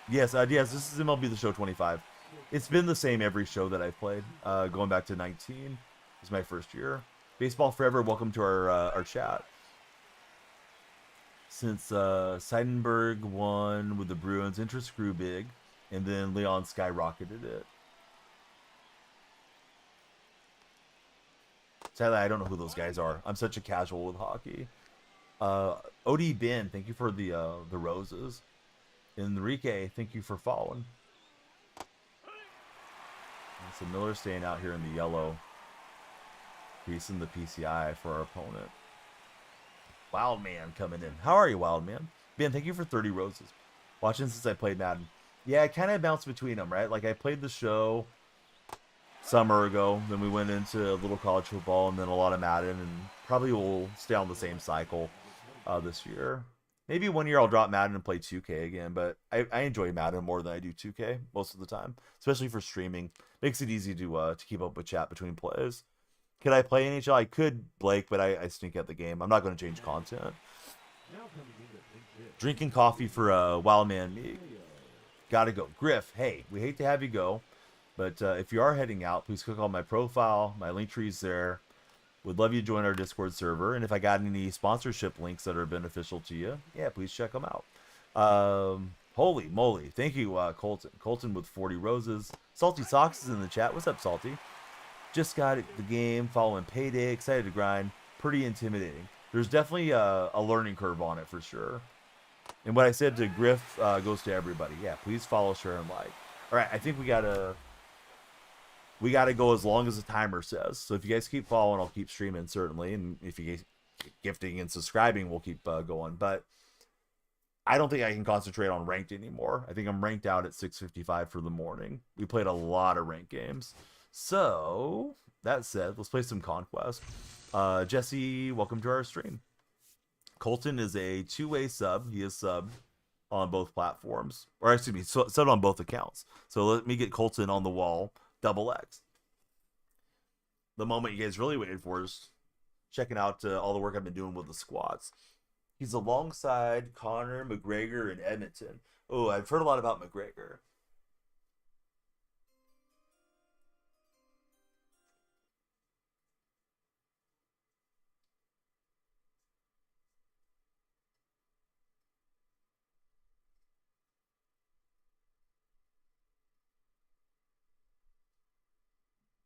[SPEAKER 3] Yes, yes, this is MLB The Show 25. It's been the same every show that I've played, going back to 19. This is my first year. Baseball Forever, welcome to our chat. Since Seidenberg won with the Bruins, interest grew big, and then Leon skyrocketed it. Sadly, I don't know who those guys are. I'm such a casual with hockey. OD Ben, thank you for the roses. Enrique, thank you for following. And so Miller staying out here in the yellow, creasing the PCI for our opponent. Wildman coming in. How are you, Wildman? Ben, thank you for 30 roses. Watching since I played Madden. Yeah, I kind of bounced between them, right? Like, I played the show summer ago, then we went into a little college football, and then a lot of Madden, and probably will stay on the same cycle this year. Maybe one year I'll drop Madden and play 2K again, but I enjoy Madden more than I do 2K most of the time, especially for streaming. Makes it easy to keep up with chat between plays. Could I play NHL? I could, Blake, but I stink at the game. I'm not going to change content. Drinking coffee for Wildman Meek. Gotta go. Griff, hey, we hate to have you go, but if you are heading out, please click on my profile. My link tree's there. Would love you to join our Discord server. And if I got any sponsorship links that are beneficial to you, yeah, please check them out. Holy moly. Thank you, Colton. Colton with 40 roses. Salty Socks is in the chat. What's up, Salty? Just got the game, following Payday, excited to grind. Pretty intimidating. There's definitely a learning curve on it for sure. And what I said to Griff goes to everybody. Yeah, please follow, share, and like. All right, I think we gotta go as long as the timer says. So if you guys keep following, I'll keep streaming, certainly. And if you guys keep gifting and subscribing, we'll keep going. But I don't think I can concentrate on ranked anymore. I think I'm ranked out at 6:55 for the morning. We played a lot of ranked games. So, that said, let's play some Conquest. Jesse, welcome to our stream. Colton is a two-way sub. He is subbed on both platforms. Or, excuse me, subbed on both accounts. So, let me get Colton on the wall. Double X. The moment you guys really waited for is checking out all the work I've been doing with the squats. He's alongside Connor, McGregor, and Edmonton. Oh, I've heard a lot about McGregor.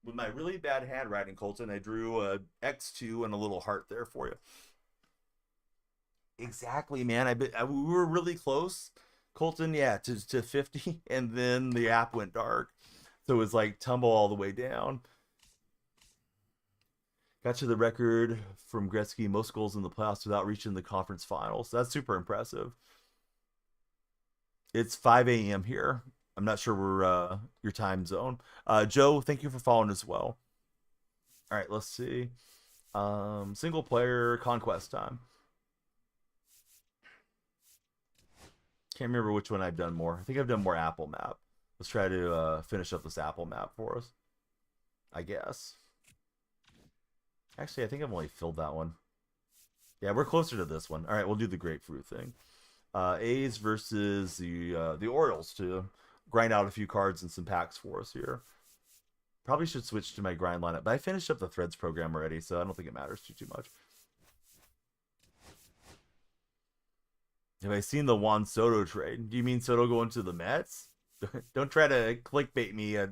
[SPEAKER 3] With my really bad handwriting, Colton, I drew a X2 and a little heart there for you. Exactly, man. We were really close, Colton. Yeah, to 50, and then the app went dark, so it was like tumble all the way down. Got to the record from Gretzky, most goals in the playoffs without reaching the conference finals. That's super impressive. It's 5 a.m. here. I'm not sure we're your time zone. Joe, thank you for following as well. All right, let's see. Single player Conquest time. Can't remember which one I've done more. I think I've done more Apple map. Let's try to finish up this Apple map for us, I guess. Actually, I think I've only filled that one. Yeah, we're closer to this one. All right, we'll do the grapefruit thing. A's versus the Orioles to grind out a few cards and some packs for us here. Probably should switch to my grind lineup, but I finished up the Threads program already, so I don't think it matters too much. Have I seen the Juan Soto trade? Do you mean Soto going to the Mets? Don't try to clickbait me at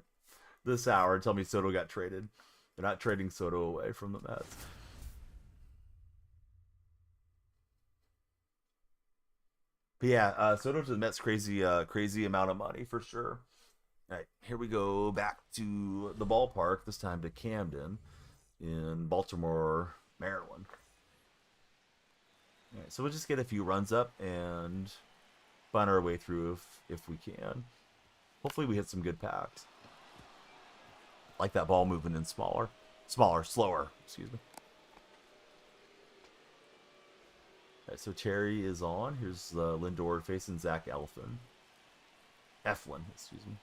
[SPEAKER 3] this hour and tell me Soto got traded. They're not trading Soto away from the Mets. But yeah, Soto to the Mets, crazy amount of money for sure. All right, here we go back to the ballpark, this time to Camden in Baltimore, Maryland. All right, so we'll just get a few runs up and find our way through if we can. Hopefully we hit some good packs. Like that ball moving in slower, excuse me. All right, so Terry is on. Here's Lindor facing Zach Eflin, excuse me.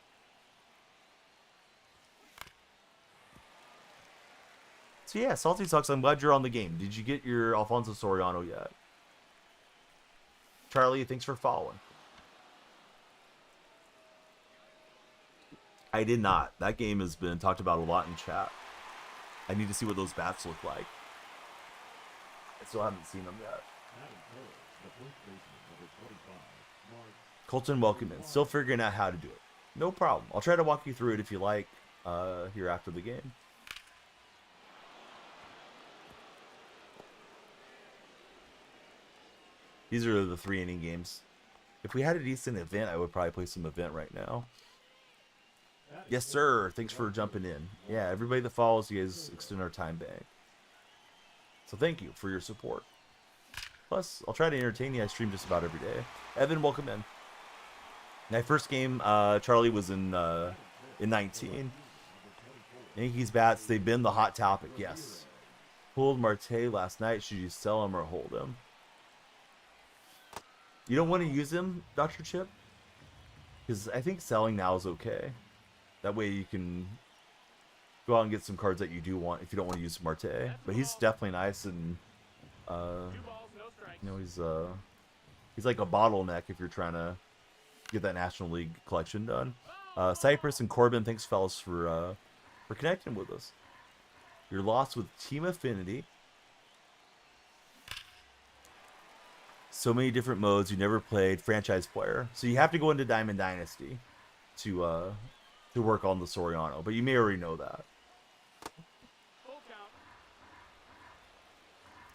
[SPEAKER 3] So yeah, Salty Sucks, I'm glad you're on the game. Did you get your Alfonso Soriano yet? Charlie, thanks for following. I did not. That game has been talked about a lot in chat. I need to see what those bats look like. I still haven't seen them yet. Colton, welcome in. Still figuring out how to do it. No problem. I'll try to walk you through it if you like here after the game. These are the 3-inning games. If we had a decent event, I would probably play some event right now. Yes, sir. Thanks for jumping in. Yeah, everybody that follows, you guys extend our time bank. So thank you for your support. Plus, I'll try to entertain you. I stream just about every day. Evan, welcome in. My first game, Charlie was in 19. Yankees bats, they've been the hot topic, yes. Pulled Marte last night. Should you sell him or hold him? You don't want to use him, Dr. Chip? Because I think selling now is okay. That way you can go out and get some cards that you do want if you don't want to use Marte. But he's definitely nice, and you know, he's like a bottleneck if you're trying to get that National League collection done. Cypress and Corbin, thanks fellas for connecting with us. You're lost with Team Affinity. So many different modes. You never played franchise player, so you have to go into Diamond Dynasty to work on the Soriano. But you may already know that.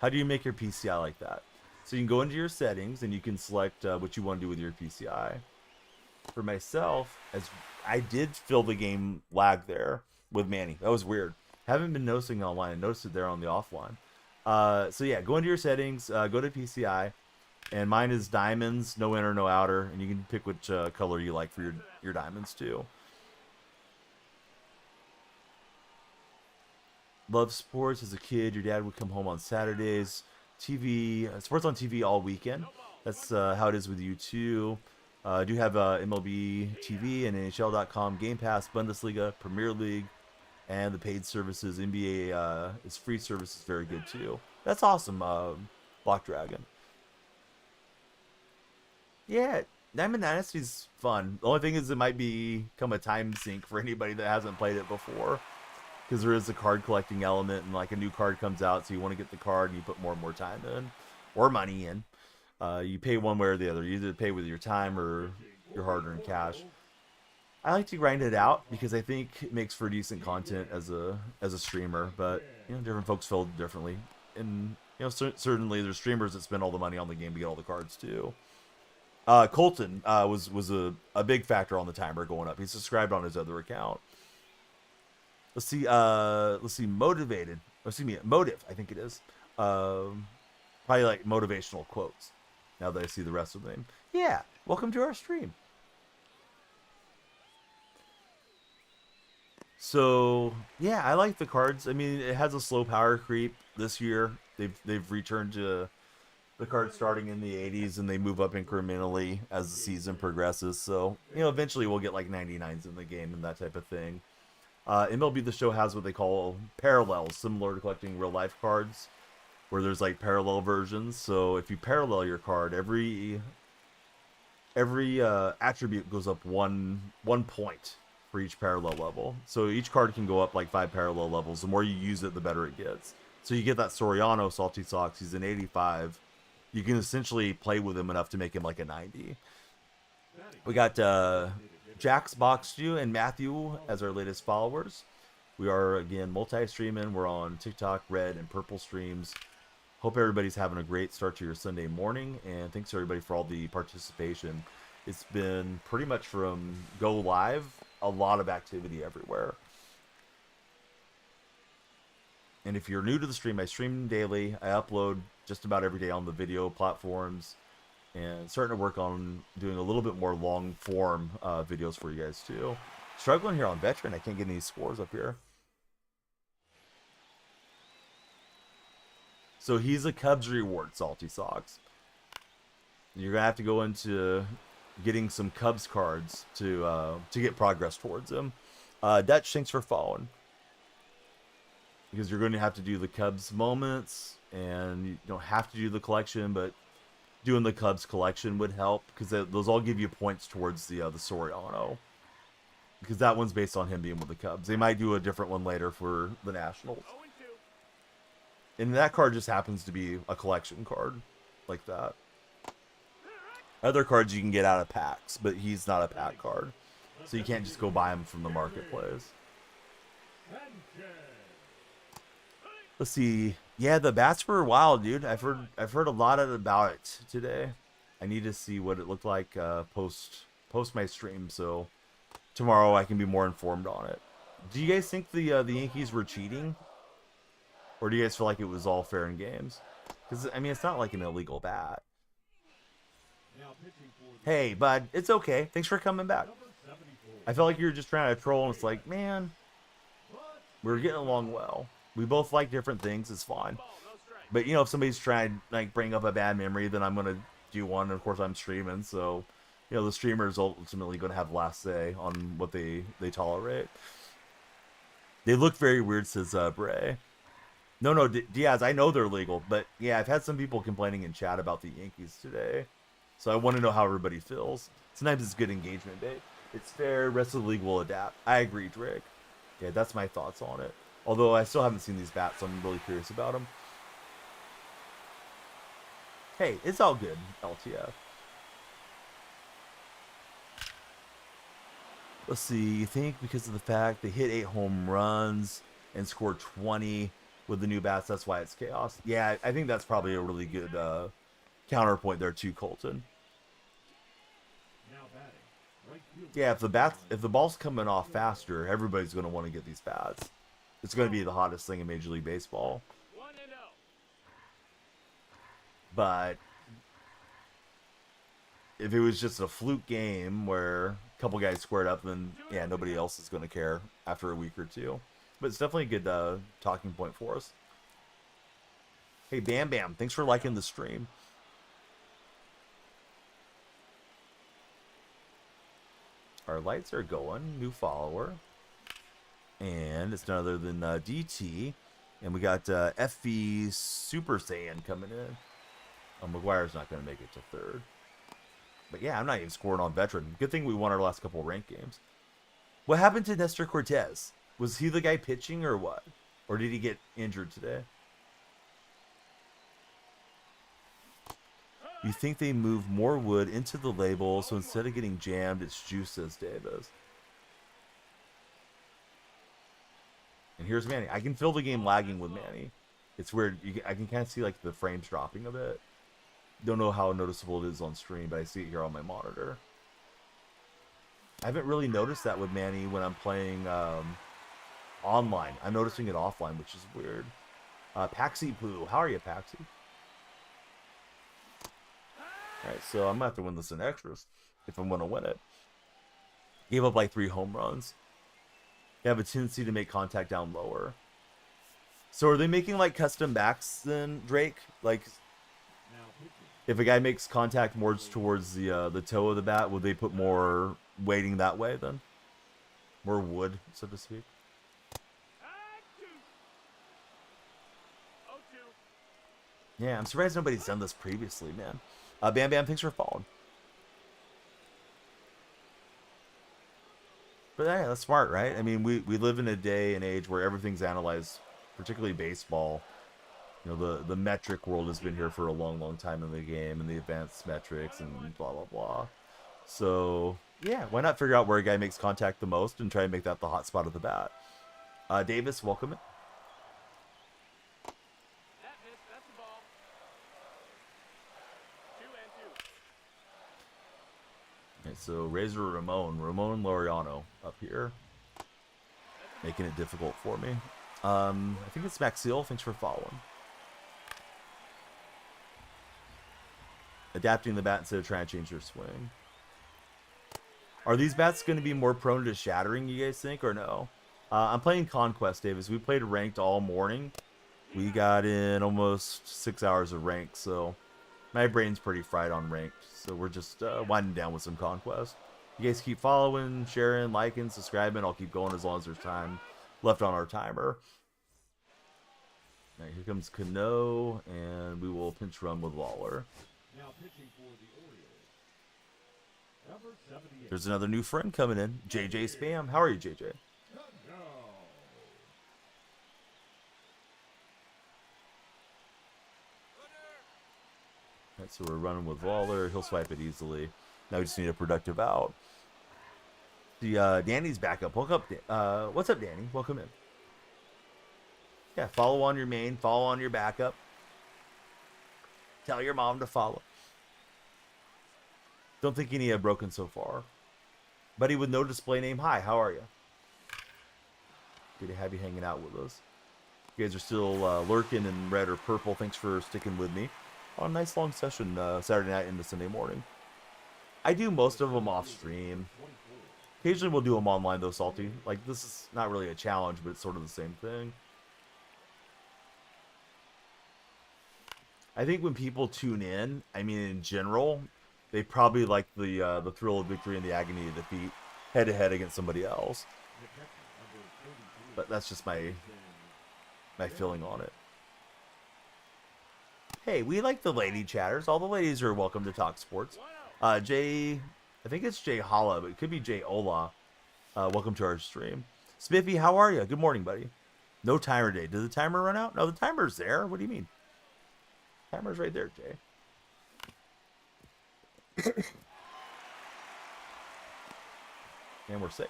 [SPEAKER 3] How do you make your PCI like that? So you can go into your settings and you can select what you want to do with your PCI. For myself, as I did feel the game lag there with Manny. That was weird. Haven't been noticing online. I noticed it there on the offline. So yeah, go into your settings, go to PCI. And mine is diamonds, no inner, no outer, and you can pick which color you like for your diamonds too. Love sports as a kid. Your dad would come home on Saturdays. TV, sports on TV all weekend. That's how it is with you too. I do have MLB TV and NHL.com, Game Pass, Bundesliga, Premier League, and the paid services. NBA is free service is very good too. That's awesome, Black Dragon. Yeah, Diamond Dynasty's fun. The only thing is it might become a time sink for anybody that hasn't played it before. Because there is a card collecting element and like a new card comes out, so you want to get the card and you put more and more time in. Or money in. You pay one way or the other. You either pay with your time or your hard-earned cash. I like to grind it out because I think it makes for decent content as a streamer. But, you know, different folks feel differently. And, you know, certainly there's streamers that spend all the money on the game to get all the cards too. Colton was a big factor on the timer going up. He subscribed on his other account. Let's see, motivated. Excuse me, motive, I think it is. Probably like motivational quotes. Now that I see the rest of the name. Yeah, welcome to our stream. So yeah, I like the cards. I mean, it has a slow power creep this year. They've returned to the cards starting in the 80s, and they move up incrementally as the season progresses. So eventually we'll get like 99s in the game and that type of thing. MLB The Show has what they call parallels, similar to collecting real life cards, where there's like parallel versions. So if you parallel your card, every attribute goes up one point for each parallel level. So each card can go up like 5 parallel levels. The more you use it, the better it gets. So you get that Soriano Salty Sox. He's an 85. You can essentially play with him enough to make him like a 90. We got Jax Boxju and Matthew as our latest followers. We are, again, multi-streaming. We're on TikTok, Red, and Purple streams. Hope everybody's having a great start to your Sunday morning, and thanks everybody for all the participation. It's been pretty much from go live, a lot of activity everywhere. And if you're new to the stream, I stream daily. I upload just about every day on the video platforms, and starting to work on doing a little bit more long form videos for you guys too. Struggling here on Veteran. I can't get any scores up here. So he's a Cubs reward, Salty Sox. You're gonna have to go into getting some Cubs cards to get progress towards him. Dutch, thanks for following. Because you're going to have to do the Cubs moments, and you don't have to do the collection, but doing the Cubs collection would help, because those all give you points towards the Soriano. Because that one's based on him being with the Cubs. They might do a different one later for the Nationals. And that card just happens to be a collection card, like that. Other cards you can get out of packs, but he's not a pack card. So you can't just go buy him from the marketplace. Let's see. Yeah, the bats were wild, dude. I've heard a lot about it today. I need to see what it looked like post my stream, so tomorrow I can be more informed on it. Do you guys think the Yankees were cheating, or do you guys feel like it was all fair in games? Because I mean, it's not like an illegal bat. Hey, bud, it's okay. Thanks for coming back. I felt like you were just trying to troll, and it's like, man, we're getting along well. We both like different things. It's fine. But, if somebody's trying to, like, bring up a bad memory, then I'm going to do one. And, of course, I'm streaming. So, the streamer is ultimately going to have the last say on what they tolerate. They look very weird, says Bray. No, Diaz, I know they're legal. But, yeah, I've had some people complaining in chat about the Yankees today. So I want to know how everybody feels. Sometimes it's good engagement, babe. It's fair. Rest of the league will adapt. I agree, Drake. Yeah, that's my thoughts on it. Although I still haven't seen these bats, so I'm really curious about them. Hey, it's all good, LTF. Let's see. You think because of the fact they hit 8 home runs and scored 20 with the new bats, that's why it's chaos? Yeah, I think that's probably a really good counterpoint there too, Colton. Yeah, if the ball's coming off faster, everybody's going to want to get these bats. It's going to be the hottest thing in Major League Baseball. But if it was just a fluke game where a couple guys squared up, then yeah, nobody else is going to care after a week or two. But it's definitely a good talking point for us. Hey, Bam Bam, thanks for liking the stream. Our lights are going. New follower. And it's none other than DT. And we got FV Super Saiyan coming in. McGuire's not going to make it to third. But yeah, I'm not even scoring on Veteran. Good thing we won our last couple ranked games. What happened to Nestor Cortez? Was he the guy pitching or what? Or did he get injured today? You think they move more wood into the label, so instead of getting jammed, it's juice, says Davis. And here's Manny. I can feel the game lagging with Manny. It's weird. I can kind of see like the frames dropping a bit. Don't know how noticeable it is on stream, but I see it here on my monitor. I haven't really noticed that with Manny when I'm playing online. I'm noticing it offline, which is weird. Paxi Poo. How are you, Paxi? Alright, so I'm going to have to win this in extras if I'm going to win it. Gave up like 3 home runs. They have a tendency to make contact down lower. So are they making like custom backs then, Drake? Like, if a guy makes contact more towards the toe of the bat, would they put more weighting that way then? More wood, so to speak. Yeah, I'm surprised nobody's done this previously, man. Bam Bam, thanks for following. But yeah, that's smart, right? I mean, we live in a day and age where everything's analyzed, particularly baseball. You know, the metric world has been here for a long, long time in the game, and the advanced metrics and blah, blah, blah. So, yeah, why not figure out where a guy makes contact the most and try and make that the hot spot of the bat? Davis, welcome it. Okay, so Razor Ramon Laureano up here, making it difficult for me. I think it's Maxiel. Thanks for following. Adapting the bat instead of trying to change your swing. Are these bats going to be more prone to shattering, you guys think, or no? I'm playing Conquest, Davis. We played ranked all morning. We got in almost 6 hours of ranked, so my brain's pretty fried on ranked. So we're just winding down with some Conquest. You guys keep following, sharing, liking, subscribing. I'll keep going as long as there's time left on our timer. All right, here comes Cano, and we will pinch run with Lawler.
[SPEAKER 2] Now pitching for the Orioles. Number 78.
[SPEAKER 3] There's another new friend coming in, JJ Spam. How are you, JJ? Right, so we're running with Lawler. He'll swipe it easily. Now we just need a productive out. The Danny's back up. Welcome up. What's up, Danny? Welcome in. Yeah, follow on your main. Follow on your backup. Tell your mom to follow. Don't think any have broken so far. Buddy with no display name. Hi, how are you? Good to have you hanging out with us. You guys are still lurking in red or purple. Thanks for sticking with me on a nice long session Saturday night into Sunday morning. I do most of them off stream. Occasionally we'll do them online though, Salty. Like, this is not really a challenge, but it's sort of the same thing. I think when people tune in, I mean in general, they probably like the thrill of victory and the agony of defeat head to head against somebody else. But that's just my feeling on it. Hey, we like the lady chatters. All the ladies are welcome to talk sports. Jay, I think it's Jay Holla, but it could be Jay Ola. Welcome to our stream. Spiffy, how are you? Good morning, buddy. No timer day. Did the timer run out? No, the timer's there. What do you mean? Timer's right there, Jay. And we're safe.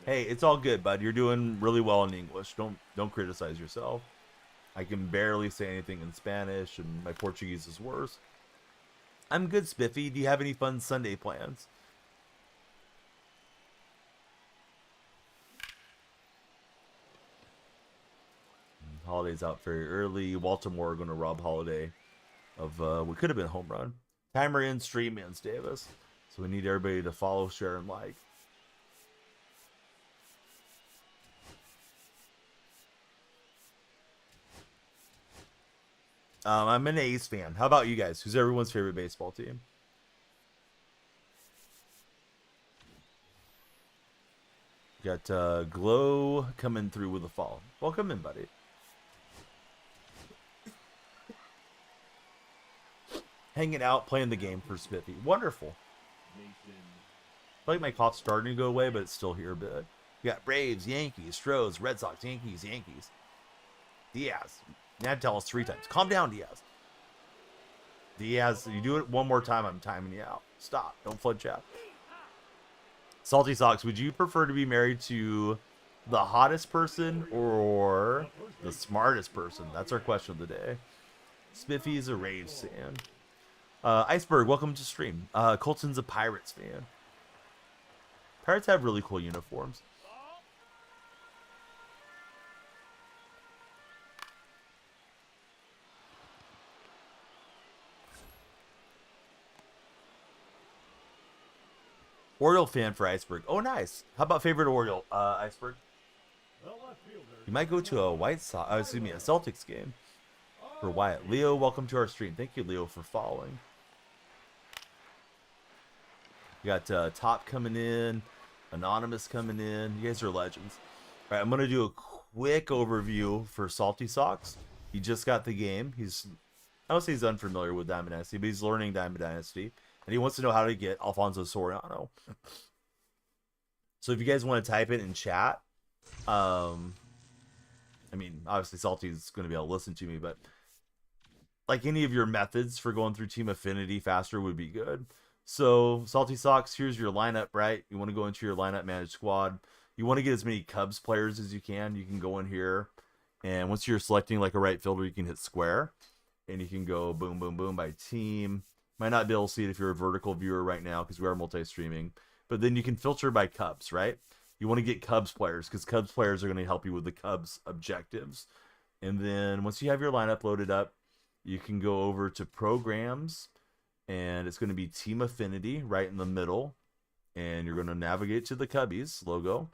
[SPEAKER 3] Hey, it's all good, bud. You're doing really well in English. Don't criticize yourself. I can barely say anything in Spanish, and my Portuguese is worse. I'm good, Spiffy. Do you have any fun Sunday plans? Holiday's out very early. Baltimore are going to rob Holiday of what could have been a home run. Timer in, stream ends, Davis. So we need everybody to follow, share, and like. I'm an A's fan. How about you guys? Who's everyone's favorite baseball team? Got Glow coming through with a fall. Welcome in, buddy. Hanging out, playing the game for Spiffy. Wonderful. I feel like my cough's starting to go away, but it's still here a bit. We got Braves, Yankees, Stros, Red Sox, Yankees. Diaz. You had to tell us 3 times. Calm down, Diaz. Diaz, you do it one more time, I'm timing you out. Stop. Don't flood chat. Salty Socks, would you prefer to be married to the hottest person or the smartest person? That's our question of the day. Spiffy is a Raves fan. Iceberg, welcome to stream. Colton's a Pirates fan. Pirates have really cool uniforms. Oriole fan for Iceberg. Oh, nice. How about favorite Oriole, Iceberg?
[SPEAKER 2] The left fielder.
[SPEAKER 3] You might go to a a Celtics game for Wyatt. Leo, welcome to our stream. Thank you, Leo, for following. You got Top coming in, Anonymous coming in. You guys are legends. All right, I'm gonna do a quick overview for Salty Socks. He just got the game. I don't say he's unfamiliar with Diamond Dynasty, but he's learning Diamond Dynasty, and he wants to know how to get Alfonso Soriano. So if you guys want to type it in chat, I mean, obviously Salty's going to be able to listen to me, but like any of your methods for going through Team Affinity faster would be good. So Salty Socks, here's your lineup, right? You want to go into your lineup manage squad. You want to get as many Cubs players as you can. You can go in here, and once you're selecting like a right fielder, you can hit square, and you can go boom, boom, boom by team. Might not be able to see it if you're a vertical viewer right now because we are multi-streaming, but then you can filter by Cubs, right? You want to get Cubs players because Cubs players are going to help you with the Cubs objectives. And then once you have your lineup loaded up, you can go over to programs, and it's going to be Team Affinity right in the middle, and you're going to navigate to the Cubbies logo.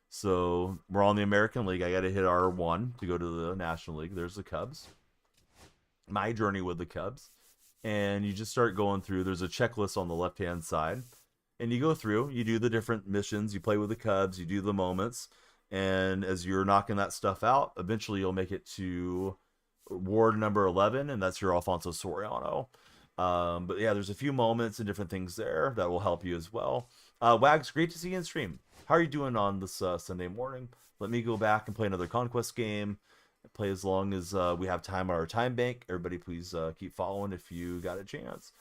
[SPEAKER 3] So we're on the American League. I got to hit R1 to go to the National League. There's the Cubs. My journey with the Cubs. And you just start going through. There's a checklist on the left-hand side. And you go through. You do the different missions. You play with the Cubs. You do the moments. And as you're knocking that stuff out, eventually you'll make it to ward number 11, and that's your Alfonso Soriano. But yeah, there's a few moments and different things there that will help you as well. Wags, great to see you in stream. How are you doing on this Sunday morning? Let me go back and play another Conquest game. Play as long as we have time on our time bank. Everybody, please keep following if you got a chance.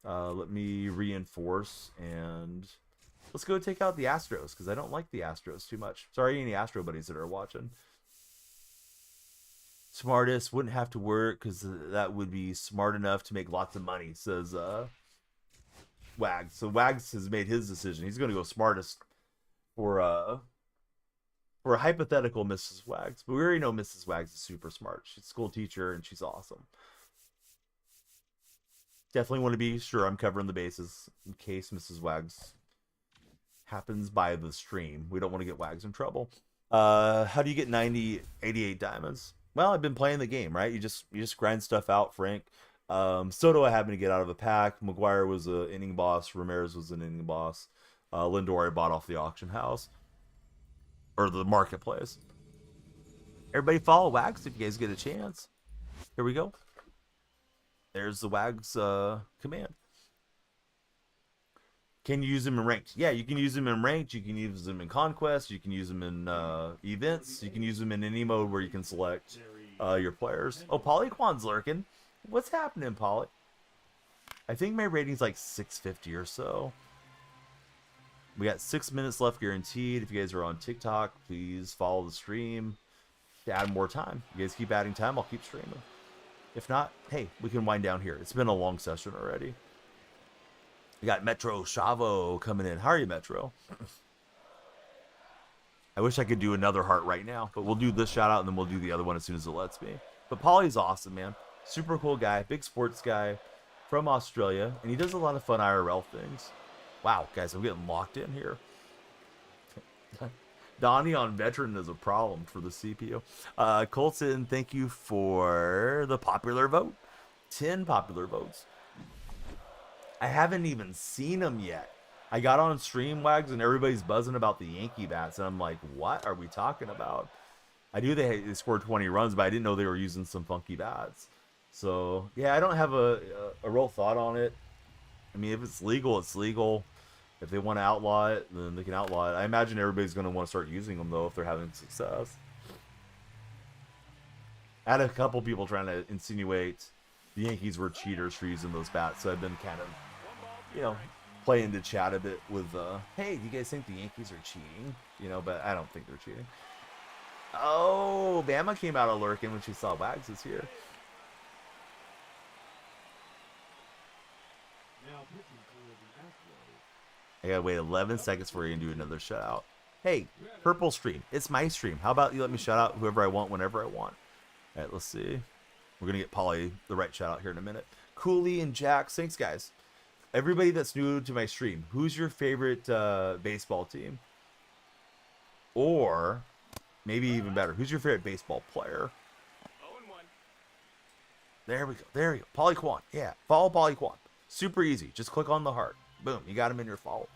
[SPEAKER 3] Let me reinforce, and let's go take out the Astros, because I don't like the Astros too much. Sorry, any Astro buddies that are watching. Smartest wouldn't have to work because that would be smart enough to make lots of money, says Wags. So Wags has made his decision. He's going to go smartest for a hypothetical Mrs. Wags. But we already know Mrs. Wags is super smart. She's a school teacher and she's awesome. Definitely want to be sure I'm covering the bases in case Mrs. Wags happens by the stream. We don't want to get Wags in trouble. How do you get 88 diamonds? Well, I've been playing the game, right? You just grind stuff out, Frank. Soto I happened to get out of a pack. McGuire was an inning boss. Ramirez was an inning boss. Lindor I bought off the auction house. Or the marketplace. Everybody follow Wags if you guys get a chance. Here we go. There's the Wags command. Can you use them in ranked? Yeah, you can use them in ranked. You can use them in Conquest. You can use them in events. You can use them in any mode where you can select your players. Oh, Polyquan's lurking. What's happening, Poly? I think my rating's like 650 or so. We got 6 minutes left guaranteed. If you guys are on TikTok, please follow the stream to add more time. You guys keep adding time, I'll keep streaming. If not, hey, we can wind down here. It's been a long session already. We got Metro Chavo coming in. How are you, Metro? I wish I could do another heart right now, but we'll do this shout out and then we'll do the other one as soon as it lets me. But Polly's awesome, man. Super cool guy, big sports guy from Australia, and he does a lot of fun IRL things. Wow, guys, I'm getting locked in here. Donnie on veteran is a problem for the CPU. Colton, thank you for the popular vote. 10 popular votes. I haven't even seen them yet. I got on Stream Wags and everybody's buzzing about the Yankee bats, and I'm like, what are we talking about? I knew they scored 20 runs, but I didn't know they were using some funky bats. So, yeah, I don't have a real thought on it. I mean, if it's legal, it's legal. If they want to outlaw it, then they can outlaw it. I imagine everybody's going to want to start using them, though, if they're having success. I had a couple people trying to insinuate the Yankees were cheaters for using those bats, so I've been kind of, you know, playing to chat a bit with, hey, do you guys think the Yankees are cheating? You know, but I don't think they're cheating. Oh, Bama came out of lurking when she saw Wags is here. I gotta wait 11 seconds for you and do another shout out. Hey, purple stream. It's my stream. How about you let me shout out whoever I want whenever I want? All right, let's see. We're gonna get Polly the right shout out here in a minute. Cooley and Jack, thanks guys. everybody that's new to my stream, who's your favorite baseball team? Or maybe even better, who's your favorite baseball player?
[SPEAKER 1] 0-1.
[SPEAKER 3] There we go. There we go. Polly Quan. Yeah, follow Polly Quan. Super easy. Just click on the heart. Boom. You got him in your follow.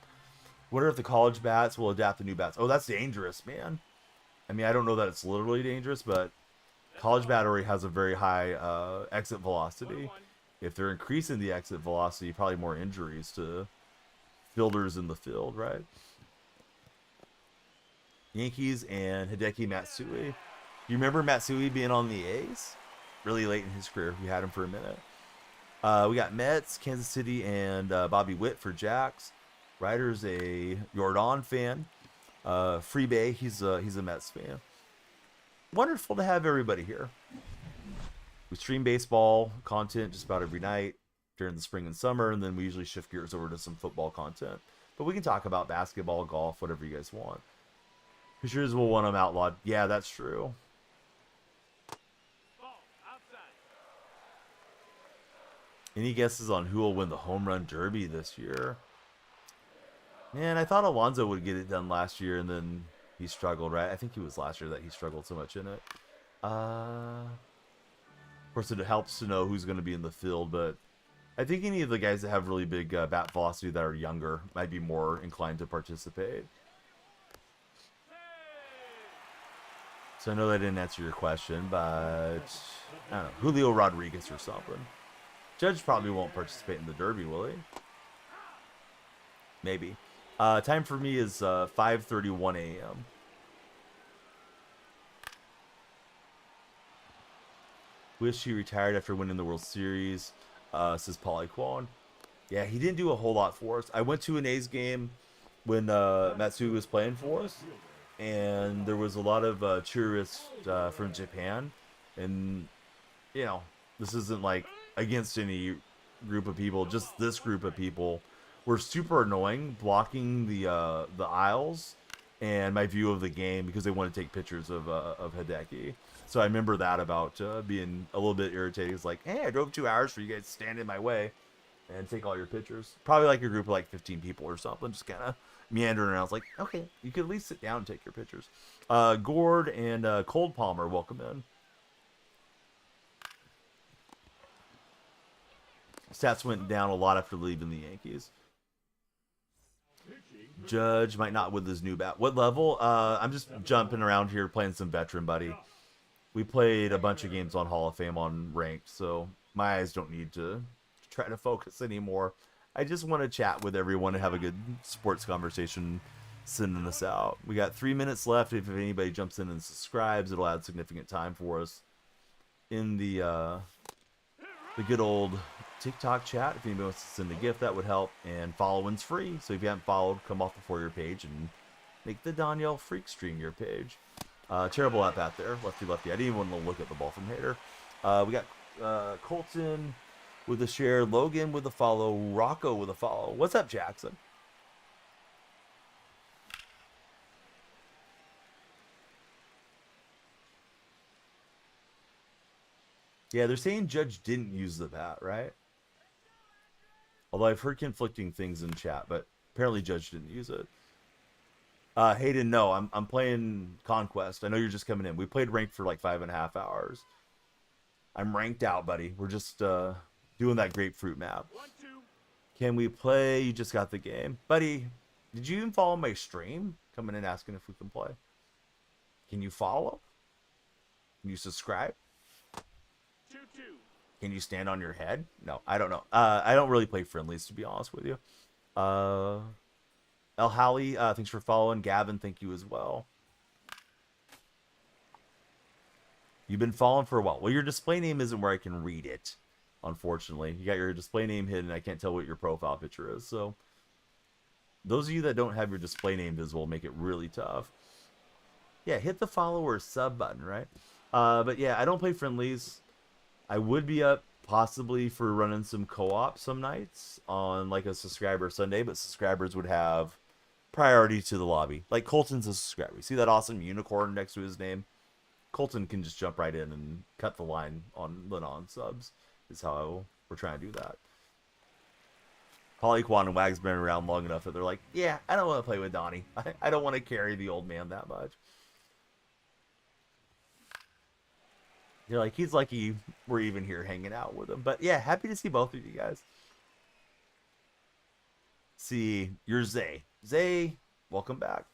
[SPEAKER 3] Wonder if the college bats will adapt the new bats. Oh, that's dangerous, man. I mean, I don't know that it's literally dangerous, but college bat already has a very high exit velocity. If they're increasing the exit velocity, probably more injuries to fielders in the field, right? Yankees and Hideki Matsui. You remember Matsui being on the A's? Really late in his career. We had him for a minute. We got Mets, Kansas City, and Bobby Witt for Jacks. Ryder's a Jordan fan. Free Bay, he's a Mets fan. Wonderful to have everybody here. We stream baseball content just about every night during the spring and summer, and then we usually shift gears over to some football content. But we can talk about basketball, golf, whatever you guys want. Pictures will want them outlawed. Yeah, that's true. Any guesses on who will win the home run derby this year? Man, I thought Alonso would get it done last year, and then he struggled, right? I think it was last year that he struggled so much in it. Of course, it helps to know who's going to be in the field, but I think any of the guys that have really big bat velocity that are younger might be more inclined to participate. So I know that didn't answer your question, but I don't know, Julio Rodriguez or something. Judge probably won't participate in the derby, will he? Maybe. Time for me is 5:31 a.m. Wish he retired after winning the World Series, says Polly Quan. Yeah, he didn't do a whole lot for us. I went to an A's game when Matsui was playing for us, and there was a lot of tourists from Japan. And, you know, this isn't like against any group of people, just this group of people were super annoying, blocking the aisles and my view of the game because they want to take pictures of Hideki. So I remember that about being a little bit irritating. It's like, hey, I drove 2 hours for you guys to stand in my way and take all your pictures. Probably like a group of like 15 people or something, just kind of meandering around. I was like, okay, you could at least sit down and take your pictures. Gord and Cold Palmer, welcome in. Stats went down a lot after leaving the Yankees. Judge might not with his new bat. What level? I'm just jumping around here playing some veteran, buddy. We played a bunch of games on Hall of Fame on ranked, so my eyes don't need to try to focus anymore. I just want to chat with everyone and have a good sports conversation sending this out. We got 3 minutes left. If anybody jumps in and subscribes, it'll add significant time for us in the good old TikTok chat. If anybody wants to send a gift, that would help. And following's free, so if you haven't followed, come off the For Your page and make the Danielle Freak stream your page. Terrible at that there, lefty. I didn't even want to look at the ball from Hater. We got Colton with a share, Logan with a follow, Rocco with a follow. What's up, Jackson? Yeah, they're saying Judge didn't use the bat, right? Although I've heard conflicting things in chat, but apparently Judge didn't use it. Hayden, no, I'm playing Conquest. I know you're just coming in. We played ranked for like 5.5 hours. I'm ranked out, buddy. We're just doing that grapefruit map. Can we play? You just got the game. Buddy, did you even follow my stream? Coming in asking if we can play. Can you follow? Can you subscribe?
[SPEAKER 1] 2-2.
[SPEAKER 3] Can you stand on your head? No, I don't know. I don't really play friendlies, to be honest with you. El Halley, thanks for following. Gavin, thank you as well. You've been following for a while. Well, your display name isn't where I can read it, unfortunately. You got your display name hidden. I can't tell what your profile picture is. So those of you that don't have your display name visible make it really tough. Yeah, hit the follow or sub button, right? But yeah, I don't play friendlies. I would be up possibly for running some co-op some nights on like a subscriber Sunday, but subscribers would have priority to the lobby. Like Colton's a subscriber. You see that awesome unicorn next to his name? Colton can just jump right in and cut the line on the non-subs. Is how we're trying to do that. Polyquan and Wag's been around long enough that they're like, yeah, I don't want to play with Donnie. I don't want to carry the old man that much. You're like, he's lucky we're even here hanging out with him. But yeah, happy to see both of you guys. See, you're Zay. Zay, welcome back.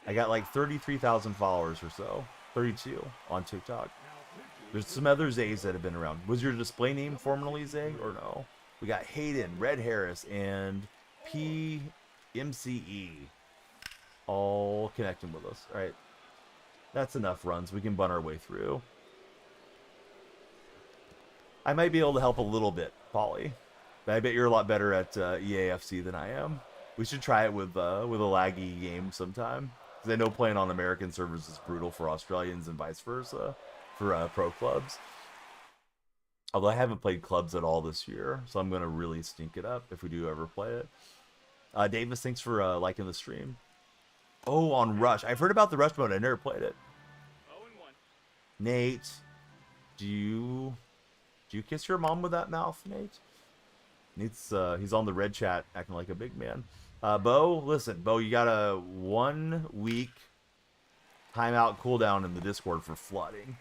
[SPEAKER 3] I got like 33,000 followers or so. 32 on TikTok. There's some other Zays that have been around. Was your display name formerly Zay or no? We got Hayden, Red Harris, and PMCE all connecting with us. All right. That's enough runs. We can bun our way through. I might be able to help a little bit, Polly. But I bet you're a lot better at EAFC than I am. We should try it with a laggy game sometime. Because I know playing on American servers is brutal for Australians and vice versa for pro clubs. Although I haven't played clubs at all this year, so I'm going to really stink it up if we do ever play it. Davis, thanks for liking the stream. Oh, on Rush. I've heard about the Rush mode. I never played it.
[SPEAKER 1] 0-1.
[SPEAKER 3] Nate, do you kiss your mom with that mouth, Nate? Nate's he's on the red chat acting like a big man. Bo, listen, Bo, you got a 1 week timeout cooldown in the Discord for flooding.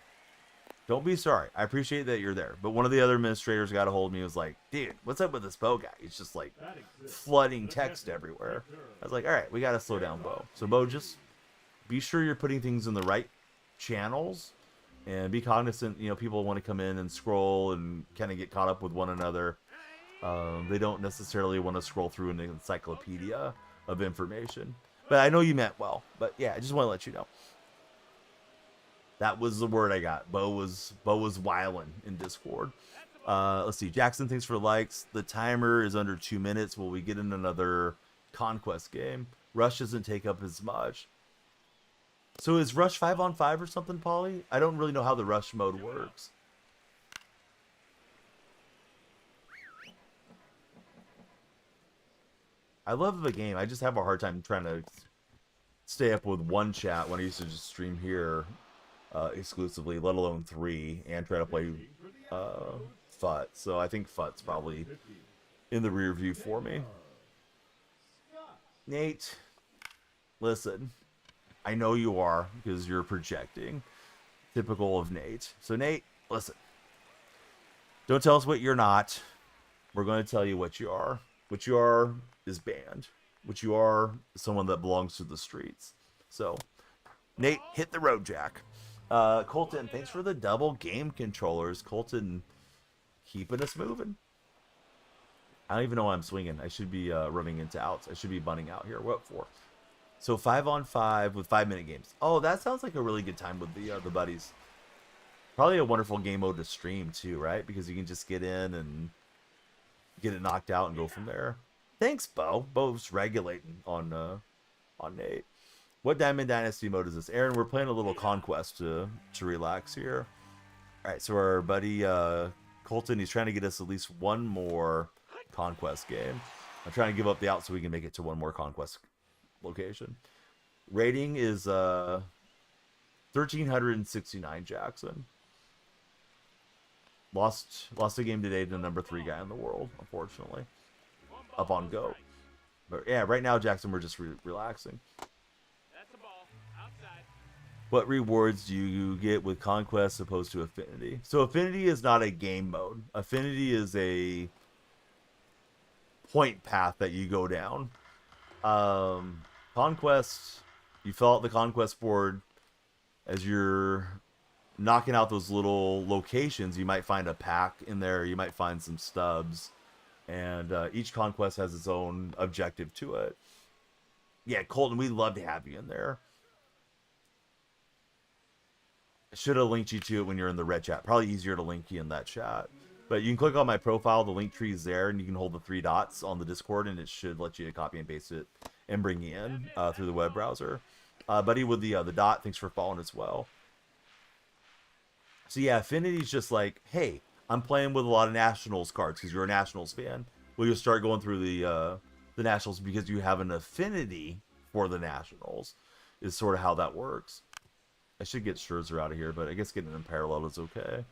[SPEAKER 3] Don't be sorry. I appreciate that you're there. But one of the other administrators got a hold of me and was like, dude, what's up with this Bo guy? He's just like flooding text everywhere. I was like, all right, we got to slow down, Bo. So, Bo, just be sure you're putting things in the right channels and be cognizant. You know, people want to come in and scroll and kind of get caught up with one another. They don't necessarily want to scroll through an encyclopedia of information. But I know you meant well. But yeah, I just want to let you know. That was the word I got. Bo was wildin' in Discord. Let's see. Jackson, thanks for likes. The timer is under 2 minutes. Will we get in another Conquest game? Rush doesn't take up as much. So is Rush 5-on-5 or something, Polly? I don't really know how the Rush mode works. I love the game. I just have a hard time trying to stay up with one chat when I used to just stream here exclusively, let alone 3, and try to play FUT. So I think FUT's probably in the rear view for me. Nate, listen, I know you are because you're projecting. Typical of Nate. So Nate, listen, don't tell us what you're not. We're going to tell you what you are. What you are is banned. What you are is someone that belongs to the streets. So, Nate, hit the road, Jack. Colton, thanks for the double game controllers. Colton, keeping us moving. I don't even know why I'm swinging. I should be running into outs. I should be bunning out here. What for? So 5-on-5 with 5-minute games. Oh, that sounds like a really good time with the buddies. Probably a wonderful game mode to stream too, right? Because you can just get in and get it knocked out and go from there. Thanks, Bo. Bo's regulating on Nate. What Diamond Dynasty mode is this? Aaron, we're playing a little Conquest to relax here. All right, so our buddy Colton, he's trying to get us at least one more Conquest game. I'm trying to give up the out so we can make it to one more Conquest location. Rating is 1369, Jackson. Lost a game today to the number 3 guy in the world, unfortunately. Up on Go. But yeah, right now, Jackson, we're just relaxing.
[SPEAKER 1] That's a ball. Outside.
[SPEAKER 3] What rewards do you get with Conquest opposed to Affinity? So Affinity is not a game mode. Affinity is a point path that you go down. Conquest, you fill out the Conquest board as you're knocking out those little locations. You might find a pack in there. You might find some stubs. And each Conquest has its own objective to it. Yeah, Colton, we'd love to have you in there. I should have linked you to it when you're in the red chat. Probably easier to link you in that chat. But you can click on my profile. The link tree is there. And you can hold the 3 dots on the Discord. And it should let you copy and paste it and bring you in through the web browser. Buddy with the dot, thanks for following as well. So yeah, Affinity's just like, hey, I'm playing with a lot of Nationals cards because you're a Nationals fan. Well, you'll start going through the Nationals because you have an affinity for the Nationals. Is sort of how that works. I should get Scherzer out of here, but I guess getting them in parallel is okay.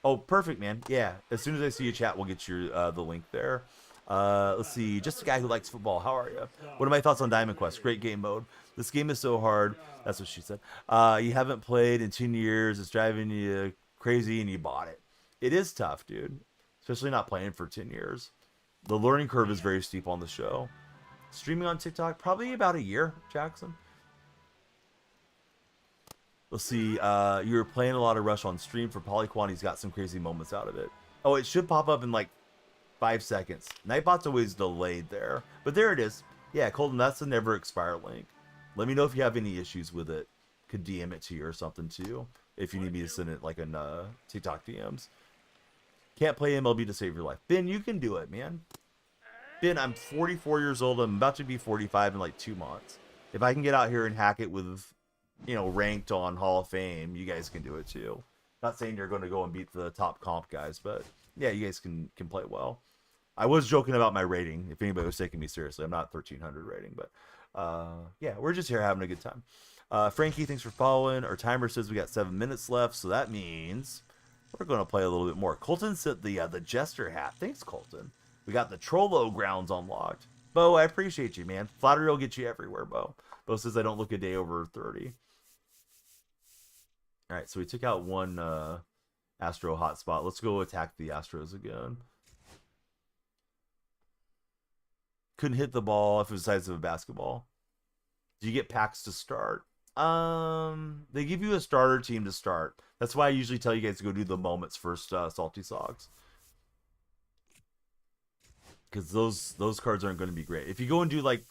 [SPEAKER 3] Oh, perfect, man. Yeah, as soon as I see you chat, we'll get your the link there. Let's see. Just a guy who likes football. How are you? What are my thoughts on Diamond Quest? Great game mode. This game is so hard. That's what she said. You haven't played in 10 years. It's driving you crazy, and you bought it. It is tough, dude. Especially not playing for 10 years. The learning curve is very steep on the show. Streaming on TikTok, probably about a year, Jackson. Let's see. You were playing a lot of Rush on stream for Polyquan. He's got some crazy moments out of it. Oh, it should pop up in like 5 seconds. Nightbot's always delayed there. But there it is. Yeah, Colton, that's the never expire link. Let me know if you have any issues with it. Could DM it to you or something too. If you need me to send it like in TikTok DMs. Can't play MLB to save your life. Ben, you can do it, man. Ben, I'm 44 years old. I'm about to be 45 in like 2 months. If I can get out here and hack it with, you know, ranked on Hall of Fame, you guys can do it too. Not saying you're going to go and beat the top comp guys, but yeah, you guys can play well. I was joking about my rating. If anybody was taking me seriously, I'm not 1300 rating, but yeah, we're just here having a good time. Frankie, thanks for following. Our timer says we got 7 minutes left, so that means we're going to play a little bit more. Colton sent the Jester hat. Thanks, Colton. We got the Trollo grounds unlocked. Bo, I appreciate you, man. Flattery will get you everywhere, Bo. Bo says I don't look a day over 30. All right, so we took out one Astro hotspot. Let's go attack the Astros again. Couldn't hit the ball if it was the size of a basketball. Do you get packs to start? They give you a starter team to start. That's why I usually tell you guys to go do the moments first, Salty Socks. Because those cards aren't going to be great. If you go and do like,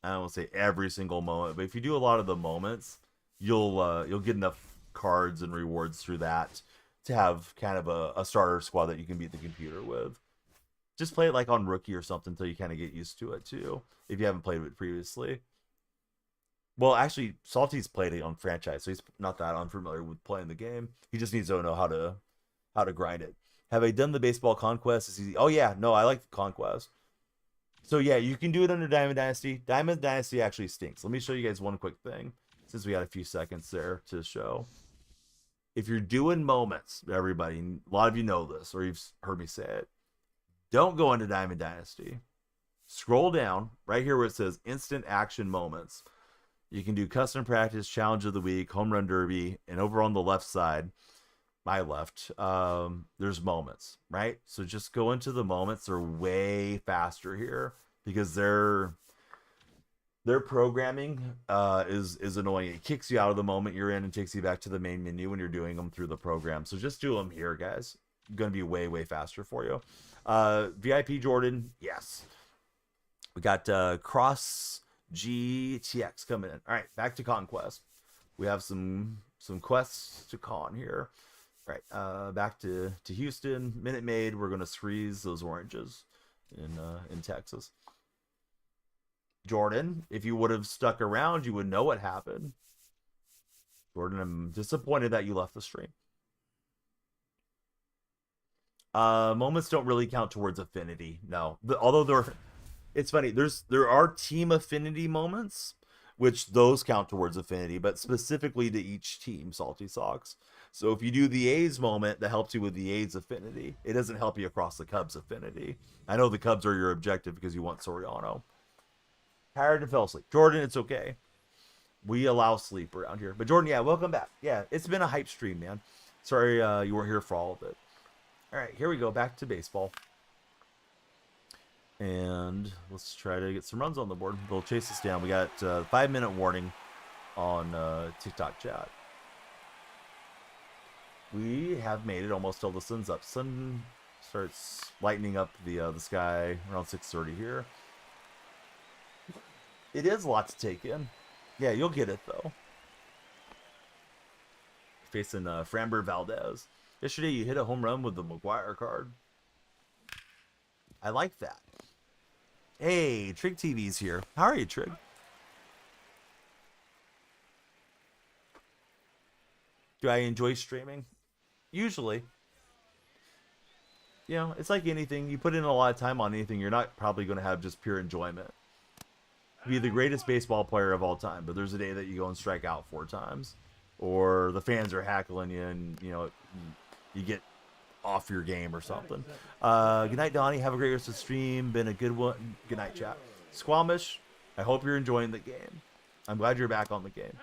[SPEAKER 3] I don't want to say every single moment, but if you do a lot of the moments, you'll get enough cards and rewards through that to have kind of a starter squad that you can beat the computer with. Just play it like on rookie or something until you kind of get used to it too, if you haven't played it previously. Well, actually, Salty's played it on franchise, so he's not that unfamiliar with playing the game. He just needs to know how to grind it. Have I done the baseball Conquest? It's easy. Oh yeah, no, I like the Conquest. So yeah, you can do it under Diamond Dynasty. Diamond Dynasty actually stinks. Let me show you guys one quick thing, since we got a few seconds there to show. If you're doing moments, everybody, a lot of you know this, or you've heard me say it, don't go into Diamond Dynasty. Scroll down right here where it says Instant Action Moments. You can do Custom Practice, Challenge of the Week, Home Run Derby, and over on the left side, my left, there's moments, right? So just go into the moments. They're way faster here because their programming is annoying. It kicks you out of the moment you're in and takes you back to the main menu when you're doing them through the program. So just do them here, guys. Going to be way faster for you. VIP Jordan, yes. We got Cross GTX coming in. All right, back to Conquest. We have some quests to con here. All right, back to Houston. Minute Maid. We're gonna squeeze those oranges in Texas. Jordan, if you would have stuck around, you would know what happened. Jordan, I'm disappointed that you left the stream. Moments don't really count towards affinity. No, although it's funny. There are team affinity moments, which those count towards affinity, but specifically to each team, Salty Socks. So if you do the A's moment, that helps you with the A's affinity. It doesn't help you across the Cubs affinity. I know the Cubs are your objective because you want Soriano. Tired and fell asleep. Jordan, it's okay. We allow sleep around here. But Jordan, yeah, welcome back. Yeah, it's been a hype stream, man. Sorry you weren't here for all of it. All right, here we go. Back to baseball. And let's try to get some runs on the board. They'll chase us down. We got 5-minute warning on TikTok chat. We have made it almost till the sun's up. Sun starts lightening up the sky around 6:30 here. It is a lot to take in. Yeah, you'll get it though. Facing Framber Valdez. Yesterday you hit a home run with the McGuire card. I like that. Hey, Trig TV's here. How are you, Trig? Do I enjoy streaming? Usually. You know, it's like anything. You put in a lot of time on anything, you're not probably going to have just pure enjoyment. Be the greatest baseball player of all time, but there's a day that you go and strike out 4 times. Or the fans are hackling you and, you know, you get off your game or something. Good night, Donnie. Have a great rest of the stream. Been a good one. Good night, chat. Squamish, I hope you're enjoying the game. I'm glad you're back on the game.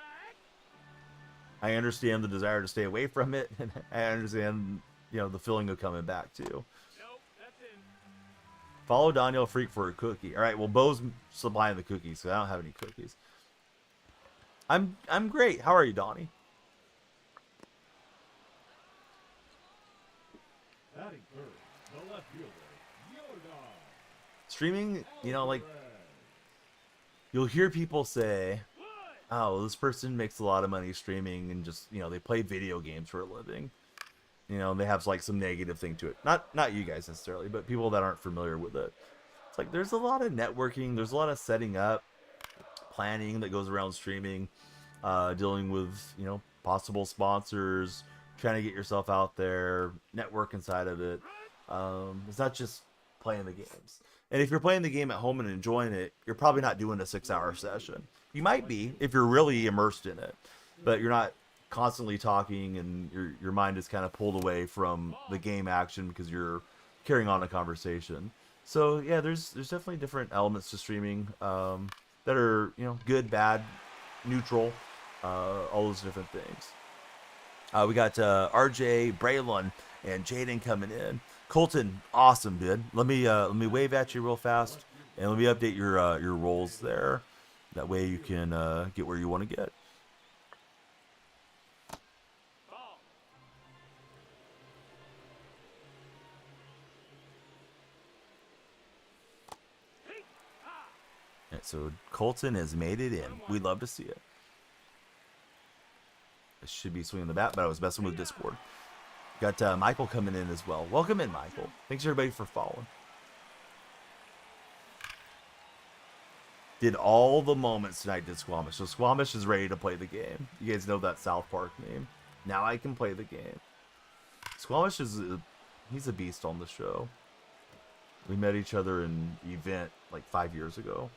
[SPEAKER 3] I understand the desire to stay away from it, and I understand, you know, the feeling of coming back too.
[SPEAKER 1] Nope, that's in.
[SPEAKER 3] Follow Daniel Freak for a cookie. All right, well, Bo's supplying the cookies, so I don't have any cookies. I'm great. How are you, Donnie?
[SPEAKER 2] Batting third, the left fielder, Underdog.
[SPEAKER 3] Streaming, you know, like, you'll hear people say, oh, this person makes a lot of money streaming and just, you know, they play video games for a living. You know, they have like some negative thing to it. Not you guys necessarily, but people that aren't familiar with it. It's like there's a lot of networking, there's a lot of setting up, planning that goes around streaming, dealing with, you know, possible sponsors, trying to get yourself out there, network inside of it. It's not just playing the games. And if you're playing the game at home and enjoying it, you're probably not doing a 6-hour session. You might be if you're really immersed in it, but you're not constantly talking and your mind is kind of pulled away from the game action because you're carrying on a conversation. So yeah, there's definitely different elements to streaming that are, you know, good, bad, neutral, all those different things. We got RJ, Braylon, and Jaden coming in. Colton, awesome, dude. Let me wave at you real fast, and let me update your roles there. That way you can get where you want to get. Right, so Colton has made it in. We'd love to see it. I should be swinging the bat, but I was messing with Discord. Got Michael coming in as well. Welcome in, Michael. Thanks everybody for following. Did all the moments tonight, did Squamish. So Squamish is ready to play the game. You guys know that South Park meme. Now I can play the game. Squamish he's a beast on the show. We met each other in an event like 5 years ago.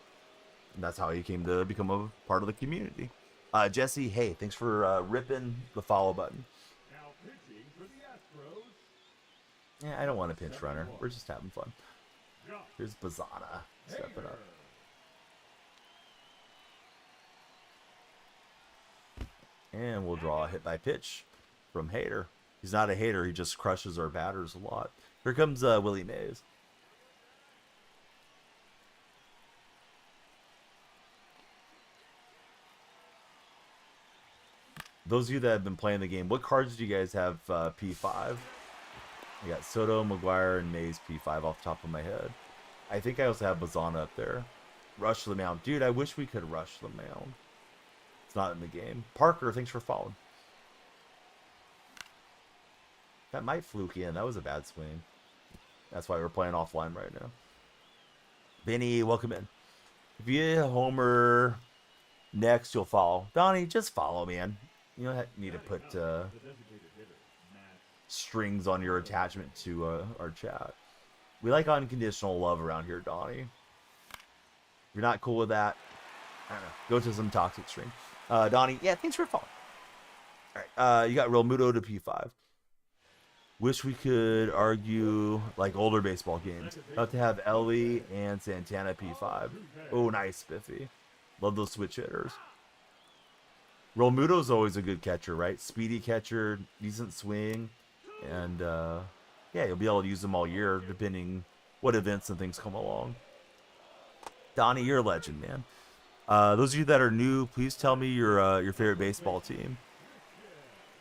[SPEAKER 3] And that's how he came to become a part of the community. Jesse, hey, thanks for ripping the follow button.
[SPEAKER 2] Now pitching for the Astros.
[SPEAKER 3] Yeah, I don't want a pinch runner. We're just having fun.
[SPEAKER 2] Josh
[SPEAKER 3] Here's Bazana stepping up. And we'll draw a hit by pitch from Hater. He's not a hater. He just crushes our batters a lot. Here comes Willie Mays. Those of you that have been playing the game, what cards do you guys have P5? I got Soto, McGuire, and Mays P5 off the top of my head. I think I also have Bazana up there. Rush the mound. Dude, I wish we could rush the mound. It's not in the game. Parker, thanks for following. That might fluke in. That was a bad swing. That's why we're playing offline right now. Benny, welcome in. If you hit a homer next, you'll follow. Donnie, just follow, man. You don't need to put strings on your attachment to our chat. We like unconditional love around here, Donnie. If you're not cool with that, I don't know. Go to some toxic stream. Donnie, yeah, thanks for following. All right, you got Real Muto to P5. Wish we could argue like older baseball games. About to have Ellie and Santana P5. Oh, nice, Spiffy. Love those switch hitters. Real Muto's always a good catcher, right? Speedy catcher, decent swing, and yeah, you'll be able to use them all year, depending what events and things come along. Donnie, you're a legend, man. Those of you that are new, please tell me your favorite baseball team.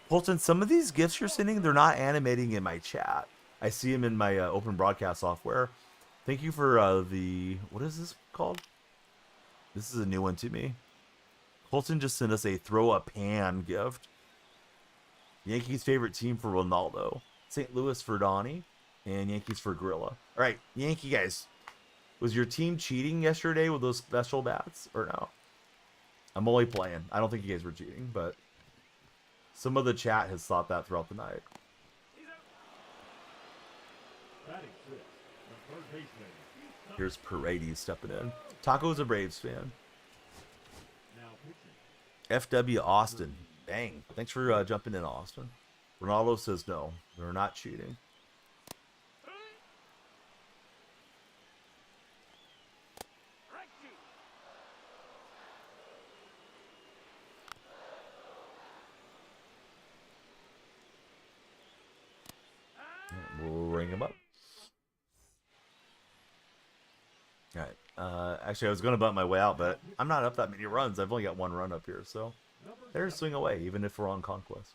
[SPEAKER 3] Colton, some of these gifts you're sending, they're not animating in my chat. I see them in my open broadcast software. Thank you for what is this called? This is a new one to me. Colton just sent us a throw a pan gift. Yankees favorite team for Ronaldo. St. Louis for Donnie. And Yankees for Gorilla. All right, Yankee guys. Was your team cheating yesterday with those special bats or no? I'm only playing. I don't think you guys were cheating, but some of the chat has thought that throughout the night. Here's Paredes stepping in. Taco's a Braves fan. FW Austin. Bang. Thanks for jumping in, Austin. Ronaldo says no. They're not cheating. ring him up. All right. Actually, I was going to butt my way out, but I'm not up that many runs. I've only got one run up here, so better swing away, even if we're on Conquest.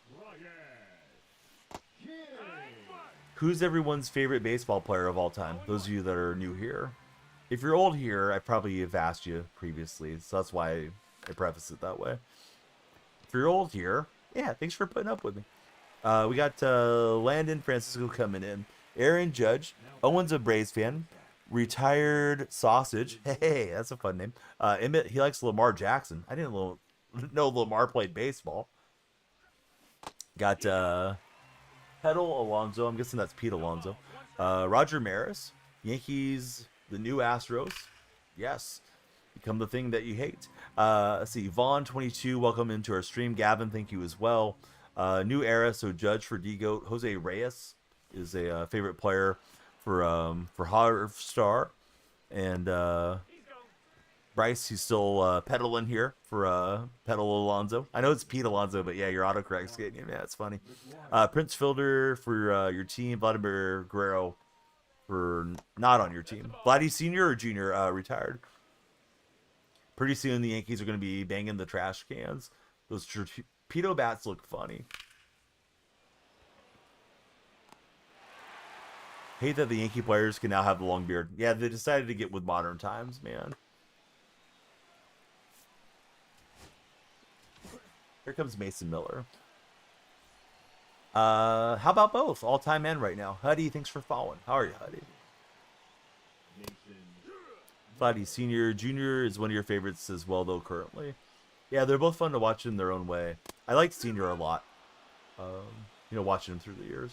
[SPEAKER 3] Who's everyone's favorite baseball player of all time? Those of you that are new here. If you're old here, I probably have asked you previously, so that's why I preface it that way. If you're old here, yeah, thanks for putting up with me. We got Landon Francisco coming in. Aaron Judge. Owen's a Braves fan. Retired Sausage. Hey, that's a fun name. Emmett, he likes Lamar Jackson. I didn't know Lamar played baseball. Got Petal Alonso. I'm guessing that's Pete Alonso. Roger Maris. Yankees, the new Astros. Yes. Become the thing that you hate. Let's see. Vaughn22, welcome into our stream. Gavin, thank you as well. New era, so Judge for D-Goat. Jose Reyes is a favorite player for Hotstar. And Bryce, he's still pedaling here for Pedal Alonso. I know it's Pete Alonso, but yeah, your autocorrect's getting him. Yeah, it's funny. Prince Fielder for your team. Vladimir Guerrero for not on your team. Vladdy Senior or Junior retired. Pretty soon the Yankees are going to be banging the trash cans. Those torpedo bats look funny. Hate that the Yankee players can now have the long beard. Yeah, they decided to get with modern times, man. Here comes Mason Miller. How about both? All-time and right now. Huddy, thanks for following. How are you, Huddy? Vladdy Senior, Junior is one of your favorites as well, though, currently. Yeah, they're both fun to watch in their own way. I like Senior a lot. Watching him through the years.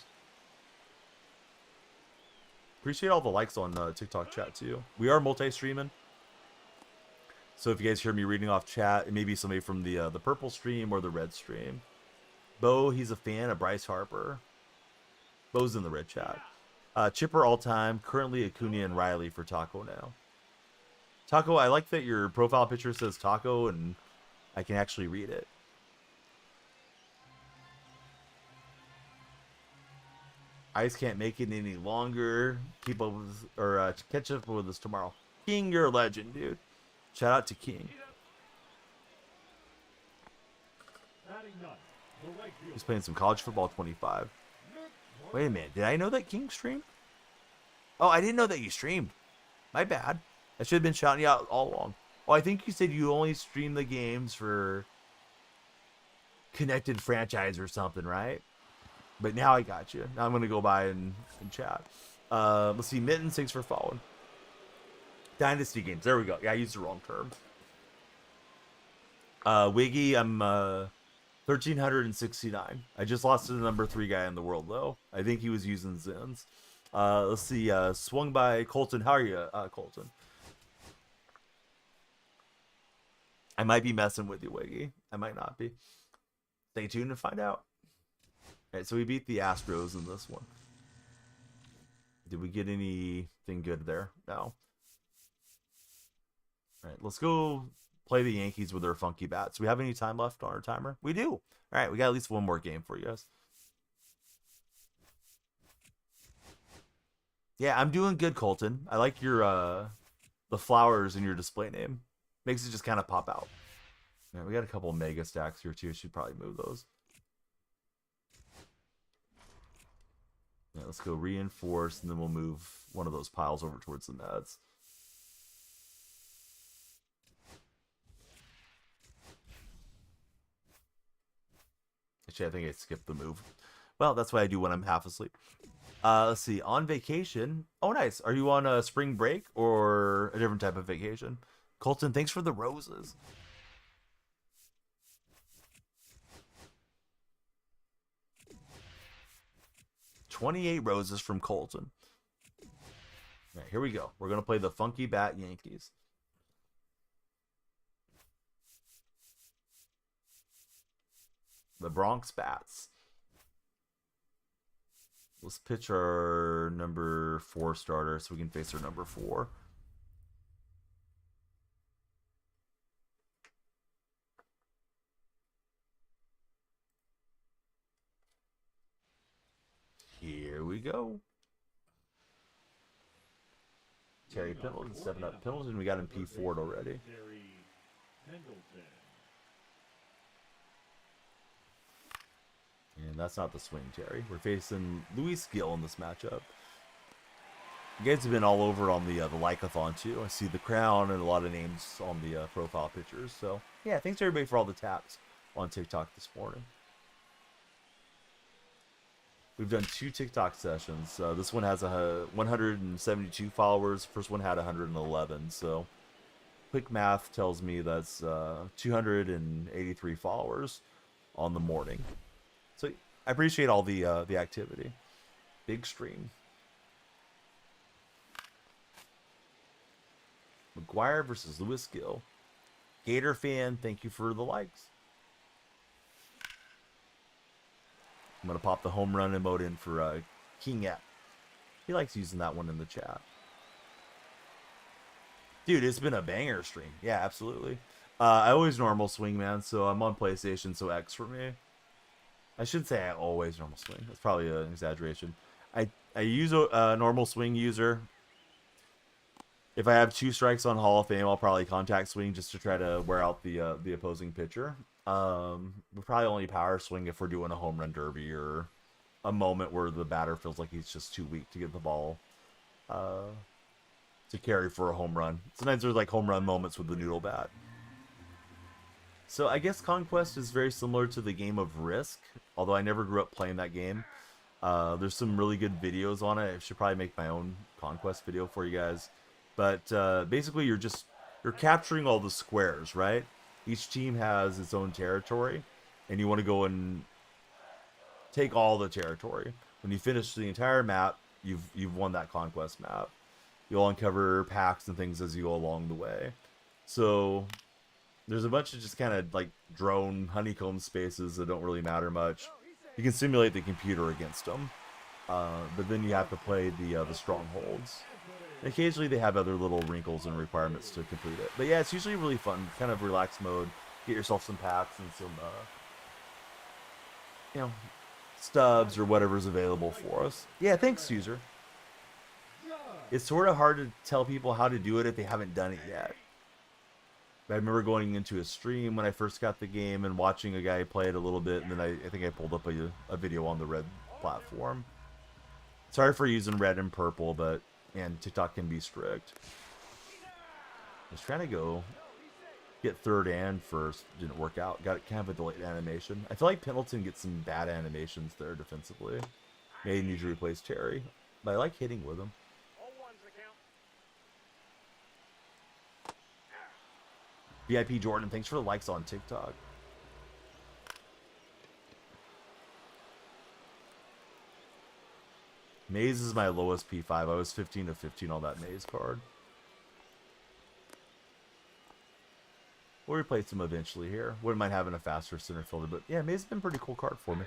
[SPEAKER 3] Appreciate all the likes on TikTok chat, too. We are multi-streaming. So if you guys hear me reading off chat, it may be somebody from the purple stream or the red stream. Bo, he's a fan of Bryce Harper. Bo's in the red chat. Chipper all-time, currently Acuna and Riley for Taco now. Taco, I like that your profile picture says Taco, and I can actually read it. Ice can't make it any longer. Keep up with, or catch up with us tomorrow. King, you're a legend, dude. Shout out to King. He's playing some college football 25. Wait a minute, did I know that King streamed? Oh, I didn't know that you streamed. My bad. I should have been shouting you out all along. Oh, I think you said you only stream the games for Connected Franchise or something, right? But now I got you. Now I'm going to go by and chat. Let's see. Mittens, thanks for following. Dynasty games. There we go. Yeah, I used the wrong term. Wiggy, I'm 1,369. I just lost to the number 3 guy in the world, though. I think he was using Zins. Let's see. Swung by Colton. How are you, Colton? I might be messing with you, Wiggy. I might not be. Stay tuned to find out. All right, so we beat the Astros in this one. Did we get anything good there? No. All right, let's go play the Yankees with their funky bats. Do we have any time left on our timer? We do. All right, we got at least one more game for you guys. Yeah, I'm doing good, Colton. I like your the flowers in your display name. Makes it just kind of pop out. Yeah, we got a couple of mega stacks here too. Should probably move those. Yeah, let's go reinforce, and then we'll move one of those piles over towards the Mets. Actually, I think I skipped the move. Well, that's what I do when I'm half asleep. Let's see. On vacation. Oh, nice. Are you on a spring break or a different type of vacation? Colton, thanks for the roses. $28 roses from Colton. All right, here we go. We're going to play the Funky Bat Yankees. The Bronx Bats. Let's pitch our number 4 starter so we can face our number 4. Here we go. Terry Pendleton stepping up. Pendleton, we got him P4'd already.
[SPEAKER 2] Terry Pendleton.
[SPEAKER 3] And that's not the swing, Terry. We're facing Luis Gill in this matchup. You guys have been all over on the Lycathon too. I see the crown and a lot of names on the profile pictures. So yeah, thanks everybody for all the taps on TikTok this morning. We've done 2 TikTok sessions. This one has 172 followers. First one had 111. So quick math tells me that's 283 followers on the morning. So I appreciate all the activity. Big stream. McGuire versus Lewis Gill. Gator fan, thank you for the likes. I'm going to pop the home run emote in for King App. He likes using that one in the chat. Dude, it's been a banger stream. Yeah, absolutely. I always normal swing, man, so I'm on PlayStation, so X for me. I should say I always normal swing. That's probably an exaggeration. I use a normal swing user. If I have 2 strikes on Hall of Fame, I'll probably contact swing just to try to wear out the opposing pitcher. We'll probably only power swing if we're doing a home run derby or a moment where the batter feels like he's just too weak to get the ball to carry for a home run. Sometimes there's like home run moments with the noodle bat. So I guess Conquest is very similar to the game of Risk, although I never grew up playing that game. There's some really good videos on it. I should probably make my own Conquest video for you guys. But basically you're capturing all the squares, right? Each team has its own territory, and you want to go and take all the territory. When you finish the entire map, you've won that Conquest map. You'll uncover packs and things as you go along the way. So there's a bunch of just kind of like drone honeycomb spaces that don't really matter much. You can simulate the computer against them, but then you have to play the strongholds. And occasionally they have other little wrinkles and requirements to complete it. But yeah, it's usually really fun, kind of relaxed mode. Get yourself some packs and some, stubs or whatever's available for us. Yeah, thanks, user. It's sort of hard to tell people how to do it if they haven't done it yet. But I remember going into a stream when I first got the game and watching a guy play it a little bit, and then I think I pulled up a video on the red platform. Sorry for using red and purple, but man, TikTok can be strict. I was trying to go get third and first, didn't work out. Got kind of a delayed animation. I feel like Pendleton gets some bad animations there defensively. May need to replace Terry, but I like hitting with him. VIP Jordan, thanks for the likes on TikTok. Maze is my lowest P5. I was 15 of 15 on that Maze card. We'll replace him eventually here. Wouldn't mind having a faster center fielder, but yeah, Maze has been a pretty cool card for me.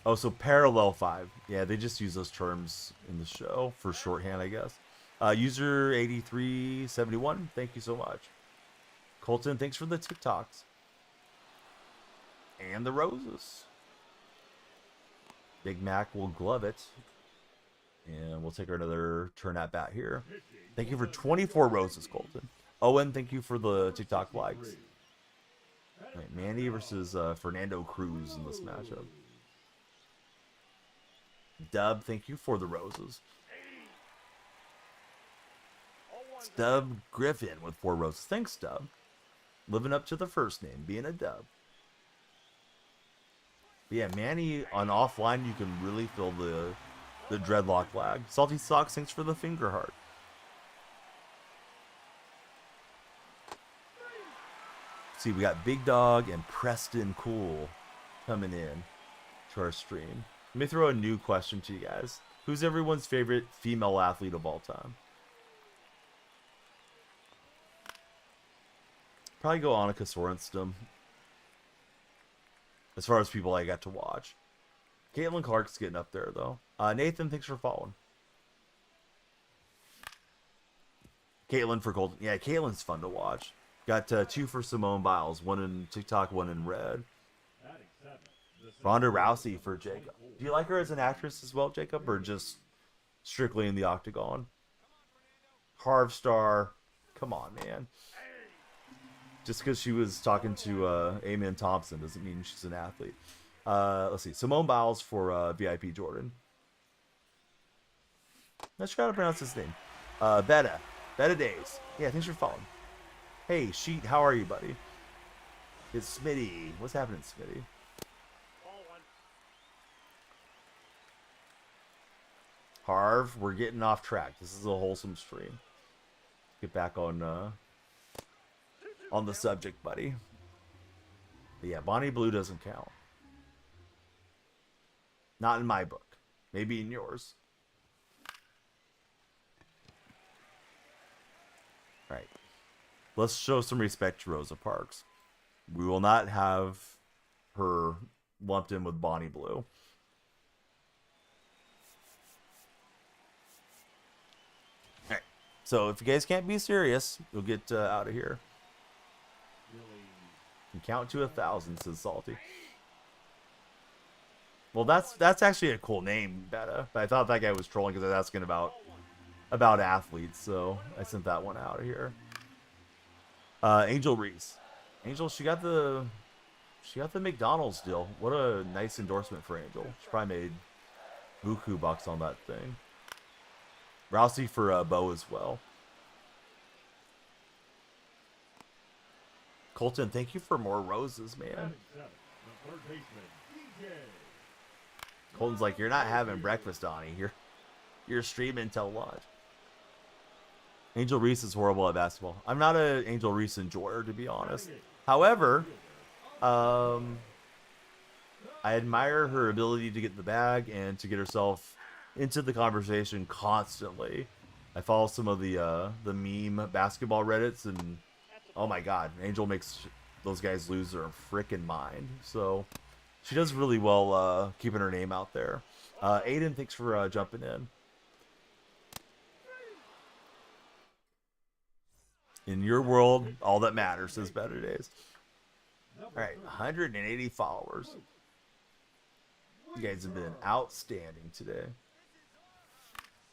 [SPEAKER 3] Oh, so parallel 5. Yeah, they just use those terms in the show for shorthand, I guess. User 8371, thank you so much. Colton, thanks for the TikToks. And the roses. Big Mac will glove it. And we'll take another turn at bat here. Thank you for 24 roses, Colton. Owen, thank you for the TikTok likes. All right, Manny versus Fernando Cruz in this matchup. Dub, thank you for the roses. Dub Griffin with 4 roses. Thanks, Dub. Living up to the first name, being a Dub. But yeah, Manny on offline, you can really feel the dreadlock lag. Salty Socks, thanks for the finger heart. See, we got Big Dog and Preston Cool coming in to our stream. Let me throw a new question to you guys. Who's everyone's favorite female athlete of all time? Probably go Annika Sorenstam. As far as people I got to watch. Caitlin Clark's getting up there, though. Nathan, thanks for following. Caitlin for Golden. Yeah, Caitlin's fun to watch. Got 2 for Simone Biles. 1 in TikTok, 1 in red. Ronda Rousey for Jacob. Do you like her as an actress as well, Jacob, or just strictly in the octagon? Harv Star. Come on, man. Just because she was talking to Amen Thompson doesn't mean she's an athlete. Let's see. Simone Biles for VIP Jordan. Let's try to pronounce his name. Betta. Betta Days. Yeah, thanks for following. Hey, Sheet, how are you, buddy? It's Smitty. What's happening, Smitty? Harv, we're getting off track. This is a wholesome stream. Get back on the subject, buddy. But yeah, Bonnie Blue doesn't count. Not in my book. Maybe in yours. Alright. Let's show some respect to Rosa Parks. We will not have her lumped in with Bonnie Blue. Alright. So if you guys can't be serious, you'll get out of here. And count to 1,000, says Salty. Well, that's actually a cool name, Betta. But I thought that guy was trolling because I was asking about athletes, so I sent that one out of here. Angel Reese. Angel, she got the McDonald's deal. What a nice endorsement for Angel. She probably made buku bucks on that thing. Rousey for Bo as well. Colton, thank you for more roses, man. Colton's like, you're not having breakfast, Donnie. You're streaming till lunch. Angel Reese is horrible at basketball. I'm not an Angel Reese enjoyer, to be honest. However, I admire her ability to get in the bag and to get herself into the conversation constantly. I follow some of the meme basketball Reddits, and oh my god, Angel makes those guys lose their freaking mind. So she does really well keeping her name out there. Aiden, thanks for jumping in. In your world, all that matters, says Better Days. Alright, 180 followers. You guys have been outstanding today.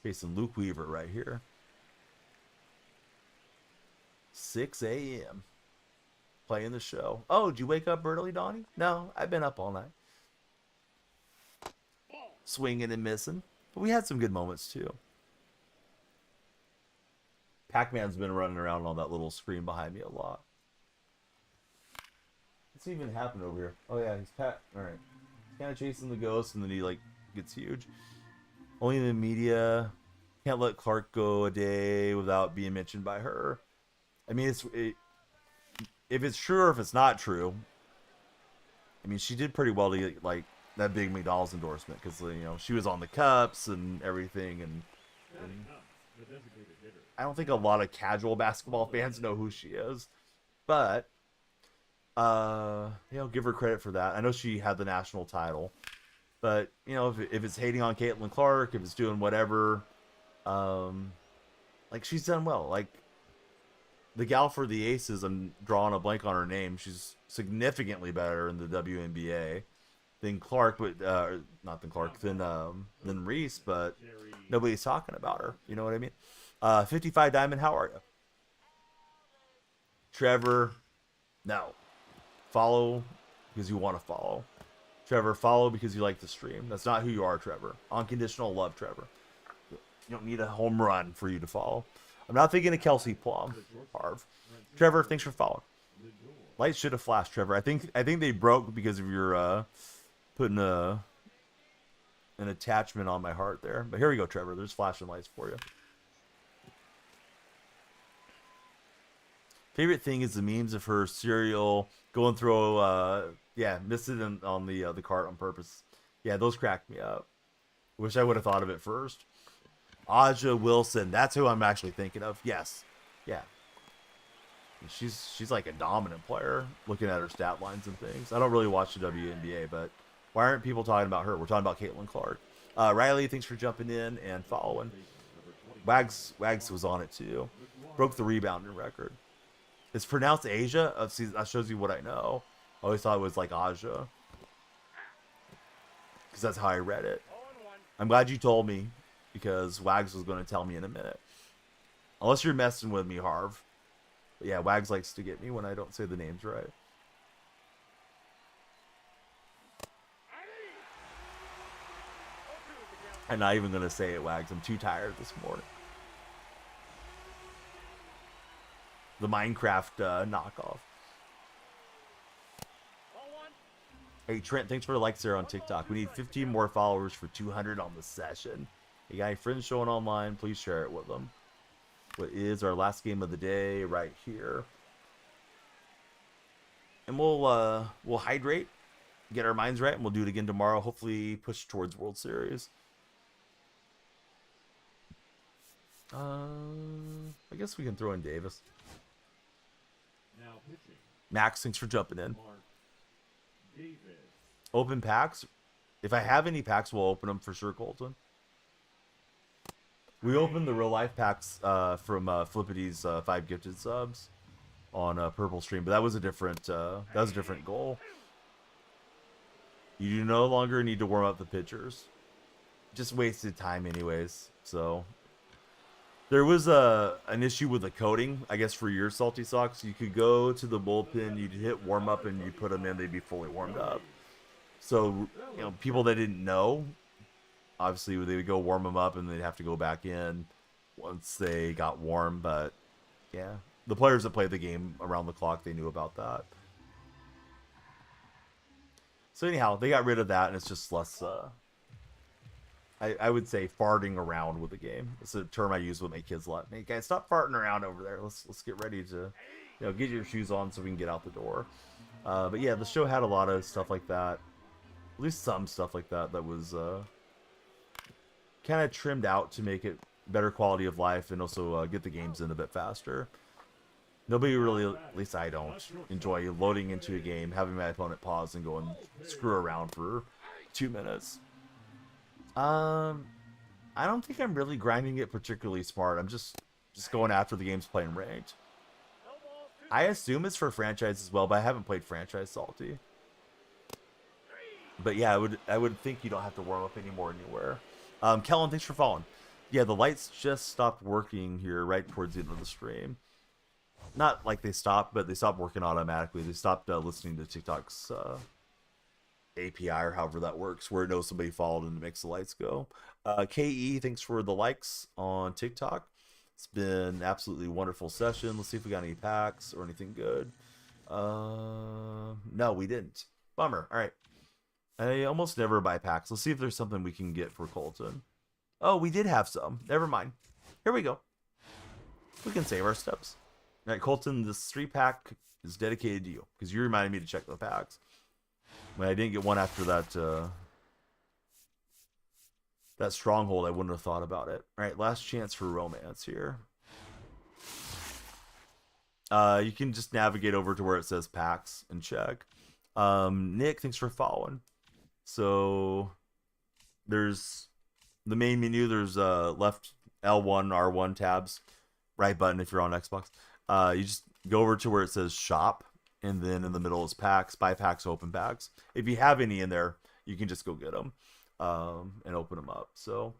[SPEAKER 3] Facing Luke Weaver right here. 6 a.m. Playing the show. Oh, did you wake up early, Donnie? No, I've been up all night. Swinging and missing. But we had some good moments, too. Pac-Man's been running around on that little screen behind me a lot. What's even happened over here? Oh, yeah, he's Alright. He's kind of chasing the ghost, and then he, like, gets huge. Only in the media. Can't let Clark go a day without being mentioned by her. I mean, if it's true or if it's not true, I mean, she did pretty well to get, like, that big McDonald's endorsement. Because, you know, she was on the cups and everything, and I don't think a lot of casual basketball fans know who she is, but you know, give her credit for that. I know she had the national title, but you know, if it's hating on Caitlin Clark, if it's doing whatever, like she's done well. Like the gal for the Aces, I'm drawing a blank on her name. She's significantly better in the WNBA than Clark, but not than Clark, than Reese, but nobody's talking about her. You know what I mean? 55 Diamond, how are you? Trevor, no. Follow because you want to follow. Trevor, follow because you like to stream. That's not who you are, Trevor. Unconditional love, Trevor. You don't need a home run for you to follow. I'm not thinking of Kelsey Plum. Harv. Trevor, thanks for following. Lights should have flashed, Trevor. I think they broke because of your putting an attachment on my heart there. But here we go, Trevor. There's flashing lights for you. Favorite thing is the memes of her cereal going through, missing on the cart on purpose. Yeah, those cracked me up. Wish I would have thought of it first. Aja Wilson, that's who I'm actually thinking of. Yes, yeah. She's like a dominant player. Looking at her stat lines and things. I don't really watch the WNBA, but why aren't people talking about her? We're talking about Caitlin Clark. Riley, thanks for jumping in and following. Wags was on it too. Broke the rebounding record. It's pronounced Asia. See, that shows you what I know. I always thought it was like Aja. because that's how I read it.
[SPEAKER 1] 0-1.
[SPEAKER 3] I'm glad you told me, because Wags was going to tell me in a minute. Unless you're messing with me, Harv. But yeah, Wags likes to get me when I don't say the names right. I'm not even going to say it, Wags. I'm too tired this morning. The Minecraft knockoff.
[SPEAKER 1] 0-1.
[SPEAKER 3] Hey, Trent, thanks for the likes there on TikTok. We need 15 more followers for 200 on the session. You got any friends showing online? Please share it with them. What is our last game of the day right here. And we'll hydrate, get our minds right, and we'll do it again tomorrow. Hopefully push towards World Series. I guess we can throw in Davis.
[SPEAKER 2] Now pitching.
[SPEAKER 3] Max, thanks for jumping in.
[SPEAKER 2] Mark Davis.
[SPEAKER 3] Open packs. If I have any packs, we'll open them for sure, Colton. We opened the real life packs from Flippity's 5 gifted subs on Purple Stream, but that was a different goal. You do no longer need to warm up the pitchers. Just wasted time anyways. So there was an issue with the coding, I guess, for your Salty Socks. You could go to the bullpen, you'd hit warm up, and you put them in, they'd be fully warmed up. So, you know, people that didn't know, obviously they would go warm them up and they'd have to go back in once they got warm. But yeah, the players that played the game around the clock, they knew about that. So anyhow, they got rid of that, and it's just less, I would say, farting around with the game. It's a term I use with my kids a lot. Hey guys, stop farting around over there. Let's get ready to, you know, get your shoes on so we can get out the door. But yeah, the show had a lot of stuff like that. At least some stuff like that that was kind of trimmed out to make it better quality of life and also get the games in a bit faster. Nobody really, at least I don't, enjoy loading into a game, having my opponent pause and go and screw around for 2 minutes. I don't think I'm really grinding it particularly smart. I'm just going after the games playing ranked. I assume it's for franchise as well, but I haven't played franchise Salty. But yeah, I would think you don't have to warm up anymore anywhere. Kellen, thanks for following. Yeah, the lights just stopped working here right towards the end of the stream. Not like they stopped, but they stopped working automatically. They stopped listening to TikTok's API or however that works, where it knows somebody followed and it makes the lights go. KE, thanks for the likes on TikTok. It's been an absolutely wonderful session. Let's see if we got any packs or anything good. No, we didn't. Bummer. All right. I almost never buy packs. Let's see if there's something we can get for Colton. Oh, we did have some. Never mind. Here we go. We can save our steps. All right, Colton, this 3-pack is dedicated to you because you reminded me to check the packs. When I didn't get one after that stronghold, I wouldn't have thought about it. All right, last chance for romance here. You can just navigate over to where it says packs and check. Nick, thanks for following. So there's the main menu. There's left L1, R1 tabs, right button if you're on Xbox. You just go over to where it says shop, and then in the middle is packs, buy packs, open packs. If you have any in there, you can just go get them and open them up. So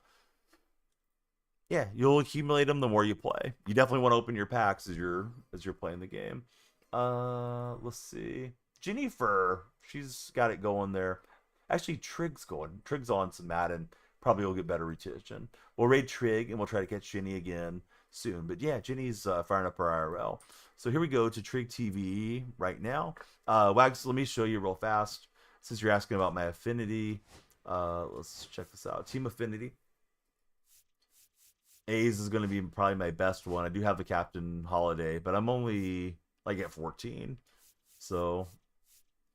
[SPEAKER 3] yeah, you'll accumulate them the more you play. You definitely want to open your packs as you're playing the game. Let's see. Jennifer, she's got it going there. Actually, Trig's going. Trig's on some Madden. Probably will get better retention. We'll raid Trig, and we'll try to catch Jenny again soon. But yeah, Jenny's firing up her IRL. So here we go to Trig TV right now. Wags, let me show you real fast. Since you're asking about my affinity, let's check this out. Team Affinity. A's is going to be probably my best one. I do have the Captain Holiday, but I'm only like at 14. So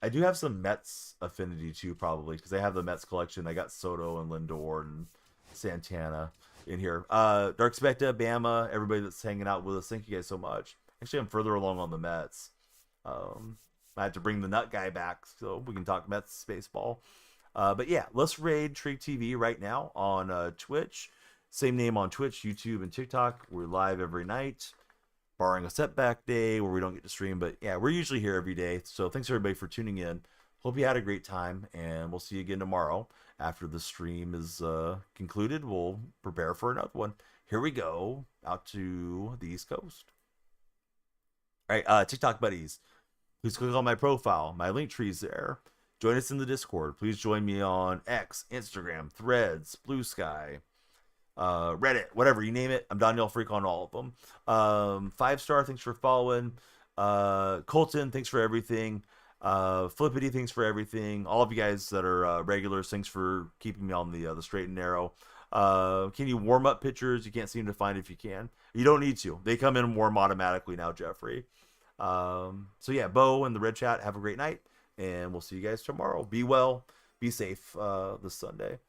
[SPEAKER 3] I do have some Mets affinity too, probably, because I have the Mets collection. I got Soto and Lindor and Santana in here. Dark Specta, Bama, everybody that's hanging out with us, thank you guys so much. Actually, I'm further along on the Mets. I had to bring the nut guy back so we can talk Mets baseball. But yeah, let's raid Trig TV right now on Twitch. Same name on Twitch, YouTube, and TikTok. We're live every night, barring a setback day where we don't get to stream. But yeah, we're usually here every day. So thanks everybody for tuning in. Hope you had a great time, and we'll see you again tomorrow. After the stream is concluded, we'll prepare for another one. Here we go, out to the East Coast. All right, TikTok buddies, please click on my profile. My link tree's there. Join us in the Discord. Please join me on X, Instagram, Threads, Blue Sky, Reddit, whatever you name it. I'm Daniel Freak on all of them. 5-star, thanks for following. Colton, thanks for everything. Flippity, thanks for everything. All of you guys that are regulars, thanks for keeping me on the straight and narrow. Can you warm up pictures? You can't seem to find if you can. You don't need to. They come in and warm automatically now, Jeffrey. So yeah, Bo and the Red Chat, have a great night, and we'll see you guys tomorrow. Be well, be safe this Sunday.